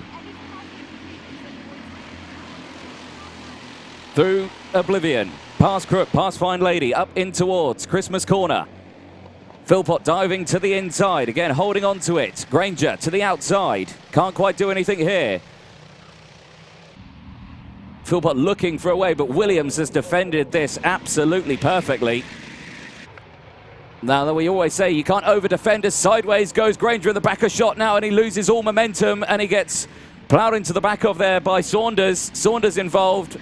[SPEAKER 2] Through Oblivion. Past Crook, past Fine Lady, up in towards Christmas Corner. Philpott diving to the inside. Again, holding on to it. Granger to the outside. Can't quite do anything here. Philpott looking for a way, but Williams has defended this absolutely perfectly. Now, we always say you can't over-defend as sideways goes Granger in the back of shot now, and he loses all momentum, and he gets ploughed into the back of there by Saunders. Saunders involved.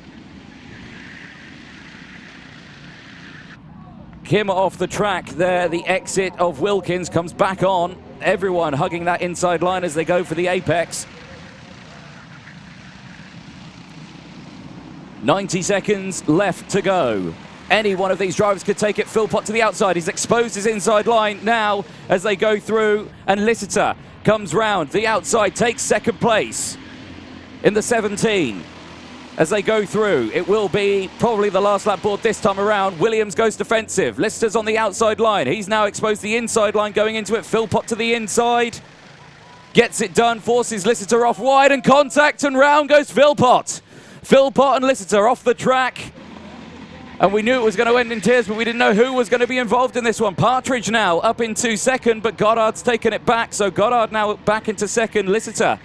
[SPEAKER 2] Kim off the track there. The exit of Wilkins comes back on. Everyone hugging that inside line as they go for the apex. 90 seconds left to go. Any one of these drivers could take it. Philpott to the outside. He's exposed his inside line now as they go through. And Lissitor comes round. The outside takes 2nd place in the 17. As they go through, it will be probably the last lap board this time around. Williams goes defensive. Lissitor's on the outside line. He's now exposed the inside line going into it. Philpott to the inside. Gets it done. Forces Lissitor off wide and contact. And round goes Philpott. Philpott and Lissitor off the track. And we knew it was going to end in tears, but we didn't know who was going to be involved in this one. Partridge now up into 2nd, but Goddard's taken it back. So Goddard now back into 2nd. Lissitor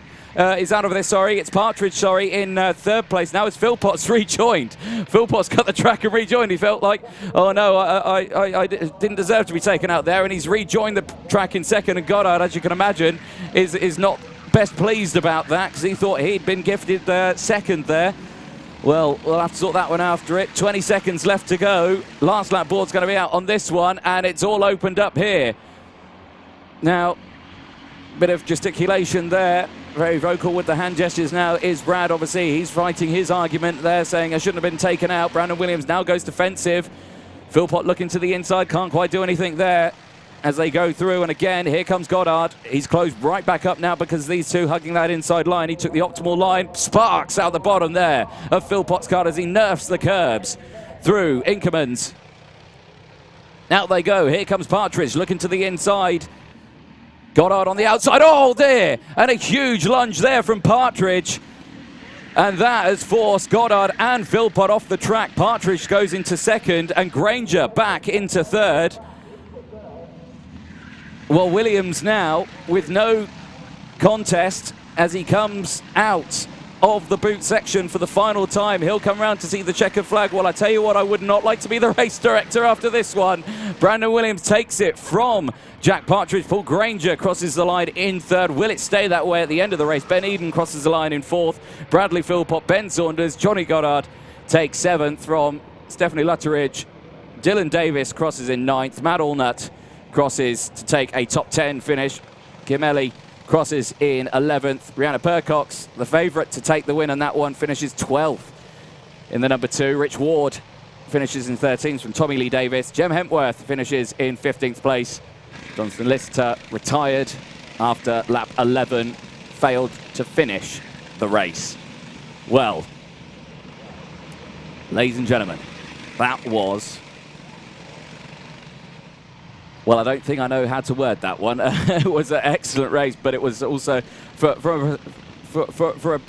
[SPEAKER 2] is out of this, sorry. It's Partridge, sorry, in 3rd place. Now it's Philpott's rejoined. Philpott's got the track and rejoined. He felt like, oh no, I didn't deserve to be taken out there. And he's rejoined the track in 2nd. And Goddard, as you can imagine, is not best pleased about that because he thought he'd been gifted 2nd there. Well, we'll have to sort that one after it. 20 seconds left to go. Last lap board's going to be out on this one, and it's all opened up here. Now, bit of gesticulation there. Very vocal with the hand gestures now is Brad, obviously. He's fighting his argument there, saying I shouldn't have been taken out. Brandon Williams now goes defensive. Philpott looking to the inside, can't quite do anything there as they go through. And again, here comes Goddard. He's closed right back up now because these two hugging that inside line. He took the optimal line. Sparks out the bottom there of Philpott's car as he nerfs the curbs through Inkermans. Out they go. Here comes Partridge looking to the inside. Goddard on the outside. Oh, there! And a huge lunge there from Partridge. And that has forced Goddard and Philpott off the track. Partridge goes into 2nd and Granger back into 3rd. Well, Williams now with no contest as he comes out of the boot section for the final time. He'll come round to see the checkered flag. Well, I tell you what, I would not like to be the race director after this one. Brandon Williams takes it from Jack Partridge. Paul Granger crosses the line in 3rd. Will it stay that way at the end of the race? Ben Eden crosses the line in 4th. Bradley Philpott, Ben Saunders, Johnny Goddard takes 7th from Stephanie Lutteridge. Dylan Davis crosses in 9th. Matt Allnut crosses to take a top 10 finish. Kim Ellie crosses in 11th. Brianna Percox, the favourite to take the win on that one, finishes 12th in the number 2. Rich Ward finishes in 13th from Tommy Lee Davis. Jem Hempworth finishes in 15th place. Jonathan Lister retired after lap 11, failed to finish the race. Well, ladies and gentlemen, that was... Well, I don't think I know how to word that one. It was an excellent race, but it was also, for for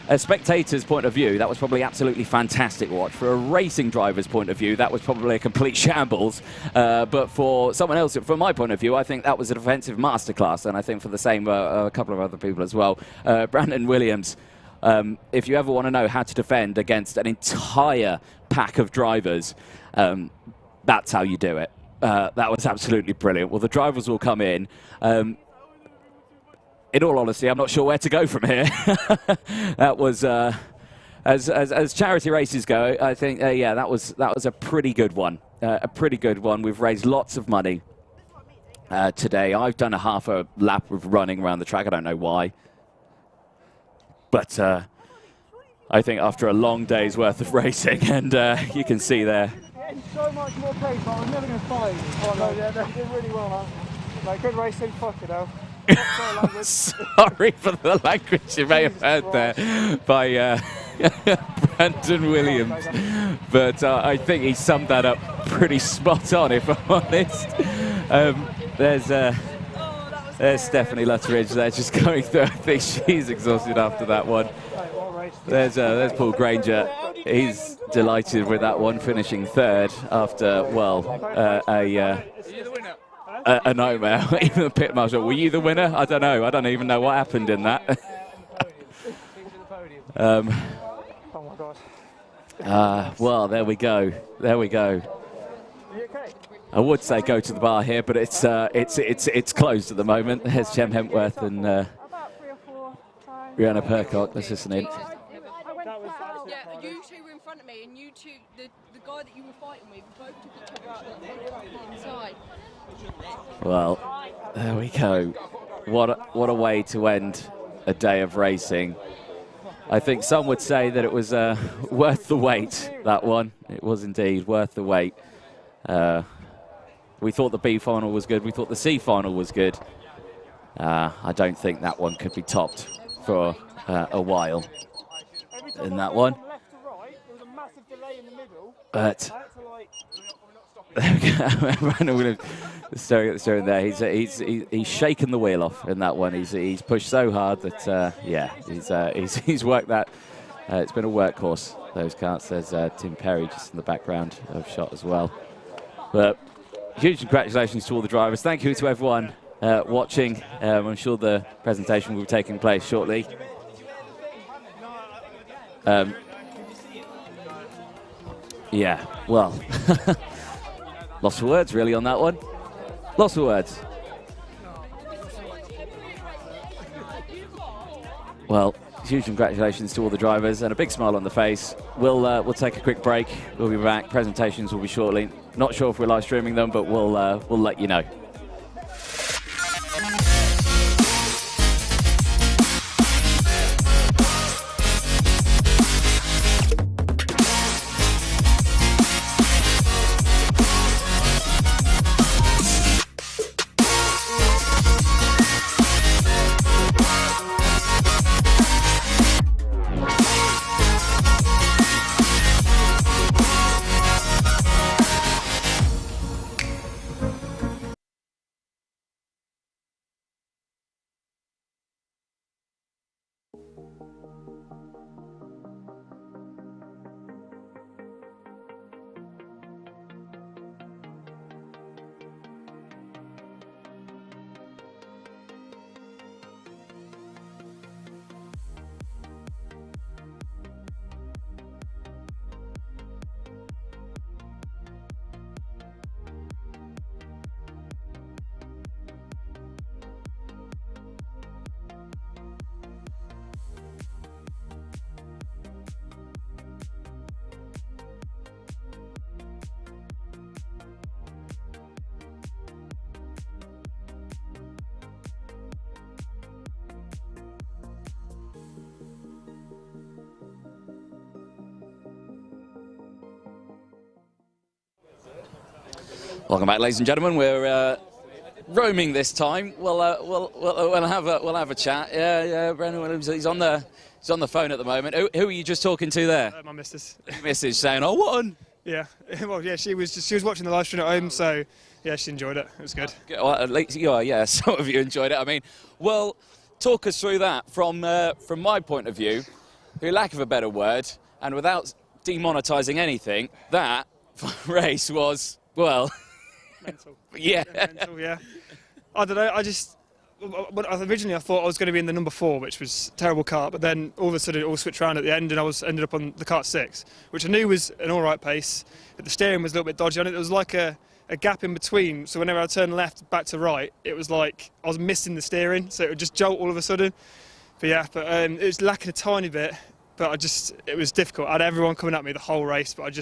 [SPEAKER 2] a spectator's point of view, that was probably absolutely fantastic watch. For a racing driver's point of view, that was probably a complete shambles. But for someone else, from my point of view, I think that was a defensive masterclass, and I think for the same, a couple of other people as well. Brandon Williams, if you ever want to know how to defend against an entire pack of drivers, that's how you do it. That was absolutely brilliant. Well, the drivers will come in. In all honesty, I'm not sure where to go from here. That was, as charity races go, I think, yeah, that was a pretty good one. A pretty good one. We've raised lots of money today. I've done a half a lap of running around the track. I don't know why. But I think after a long day's worth of racing, and you can see there.
[SPEAKER 15] Getting so much more pace, but I'm never going to fight. Oh, no, yeah, they did really well, man. Like, good racing, fuck it out.
[SPEAKER 2] Sorry for the language you may have heard there by Brandon Williams, but I think he summed that up pretty spot on, if I'm honest. There's Stephanie Lutteridge there just going through. I think she's exhausted after that one. There's Paul Granger. He's delighted with that one, finishing third after, well, a nightmare. Even the pit marshal. Were you the winner? I don't know. I don't even know what happened in that.
[SPEAKER 15] Oh my God.
[SPEAKER 2] Well, there we go. There we go. I would say go to the bar here, but it's closed at the moment. There's Jem Hempworth and Rihanna Percock. That's just an inch.
[SPEAKER 17] Yeah, you two were in front of me, and you two, the guy that you were fighting with, both took each other out the inside.
[SPEAKER 2] Well, there we go. What a way to end a day of racing. I think some would say that it was worth the wait, that one. It was indeed worth the wait. We thought the B final was good. We thought the C final was good. I don't think that one could be topped for a while in that one. But there we go. Brandon Williams staring at the steering there. He's shaken the wheel off in that one. He's pushed so hard that yeah, he's worked that. It's been a workhorse, those karts. There's Tim Perry just in the background of shot as well. But huge congratulations to all the drivers. Thank you to everyone watching. I'm sure the presentation will be taking place shortly. Yeah, well, lost for words really on that one. Lost for words. Well, huge congratulations to all the drivers and a big smile on the face. We'll take a quick break. We'll be back. Presentations will be shortly. Not sure if we're live streaming them, but we'll let you know. Welcome back, ladies and gentlemen. We're roaming this time. We'll have a chat. Yeah. Brandon Williams. He's on the phone at the moment. Who are you just talking to there?
[SPEAKER 18] My missus.
[SPEAKER 2] Missus saying, "Oh, what on?"
[SPEAKER 18] Yeah. Well, yeah. She was watching the live stream at home, so yeah, she enjoyed it. It was good.
[SPEAKER 2] Well, at least yeah. Some of you enjoyed it. I mean, well, talk us through that from my point of view, for lack of a better word, and without demonetising anything, that race was, well...
[SPEAKER 18] mental.
[SPEAKER 2] Yeah.
[SPEAKER 18] Mental, yeah. I don't know, originally I thought I was going to be in the number 4, which was a terrible kart, but then all of a sudden it all switched around at the end and I ended up on the kart 6, which I knew was an alright pace, but the steering was a little bit dodgy on it. There was like a gap in between, so whenever I turned left back to right, it was like I was missing the steering, so it would just jolt all of a sudden. But yeah, it was lacking a tiny bit, but it was difficult. I had everyone coming at me the whole race, but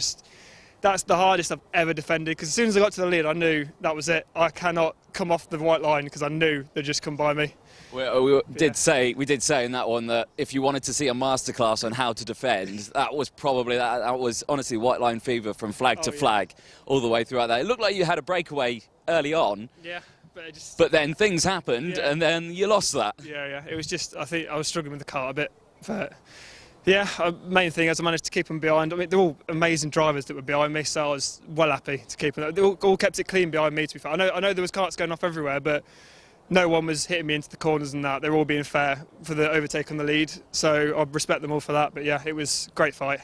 [SPEAKER 18] that's the hardest I've ever defended, because as soon as I got to the lead, I knew that was it. I cannot come off the white line because I knew they'd just come by me.
[SPEAKER 2] We did say in that one that if you wanted to see a masterclass on how to defend, that was probably that was honestly white line fever from flag to flag all the way throughout that. It looked like you had a breakaway early on.
[SPEAKER 18] Yeah,
[SPEAKER 2] but then things happened and then you lost that.
[SPEAKER 18] Yeah. It was just, I think I was struggling with the kart a bit, but. Yeah, main thing is I managed to keep them behind. I mean, they're all amazing drivers that were behind me, so I was well happy to keep them. They all kept it clean behind me, to be fair. I know there was karts going off everywhere, but no one was hitting me into the corners and that. They were all being fair for the overtake on the lead, so I respect them all for that. But yeah, it was a great fight.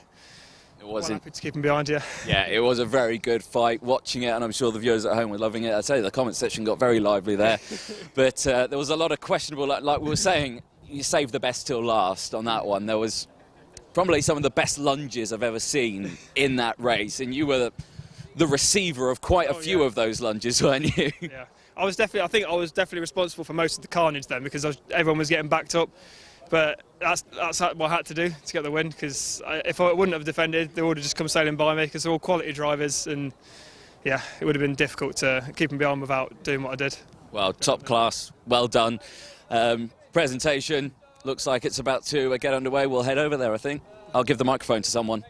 [SPEAKER 2] It was
[SPEAKER 18] happy to keep them behind, yeah.
[SPEAKER 2] Yeah, it was a very good fight. Watching it, and I'm sure the viewers at home were loving it. I'd say the comment section got very lively there. But there was a lot of questionable, like we were saying, you saved the best till last on that one. There was probably some of the best lunges I've ever seen in that race, and you were the receiver of quite a few of those lunges, weren't you?
[SPEAKER 18] Yeah, I think I was definitely responsible for most of the carnage then, because everyone was getting backed up. But that's what I had to do to get the win, because if I wouldn't have defended, they would have just come sailing by me, because they're all quality drivers, and yeah, it would have been difficult to keep them behind without doing what I did.
[SPEAKER 2] Well, top class, well done. Presentation. Looks like it's about to get underway. We'll head over there, I think. I'll give the microphone to someone.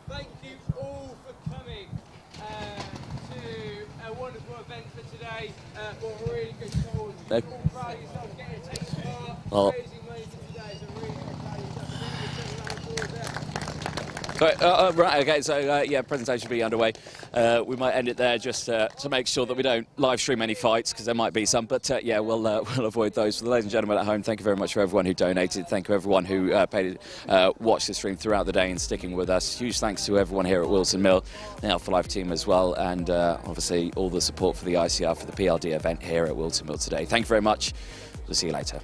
[SPEAKER 1] Thank you all for coming to a wonderful event for today. For a really good cause. All proud of yourselves getting to take part. Raising money for today, so really proud of yourselves.
[SPEAKER 2] Right, okay, so yeah, presentation will be underway. We might end it there just to make sure that we don't live stream any fights, because there might be some, but yeah, we'll avoid those. For the ladies and gentlemen at home, thank you very much for everyone who donated. Thank you everyone who watched the stream throughout the day and sticking with us. Huge thanks to everyone here at Whilton Mill, the Alpha Life team as well, and obviously all the support for the ICR for the PLD event here at Whilton Mill today. Thank you very much. We'll see you later.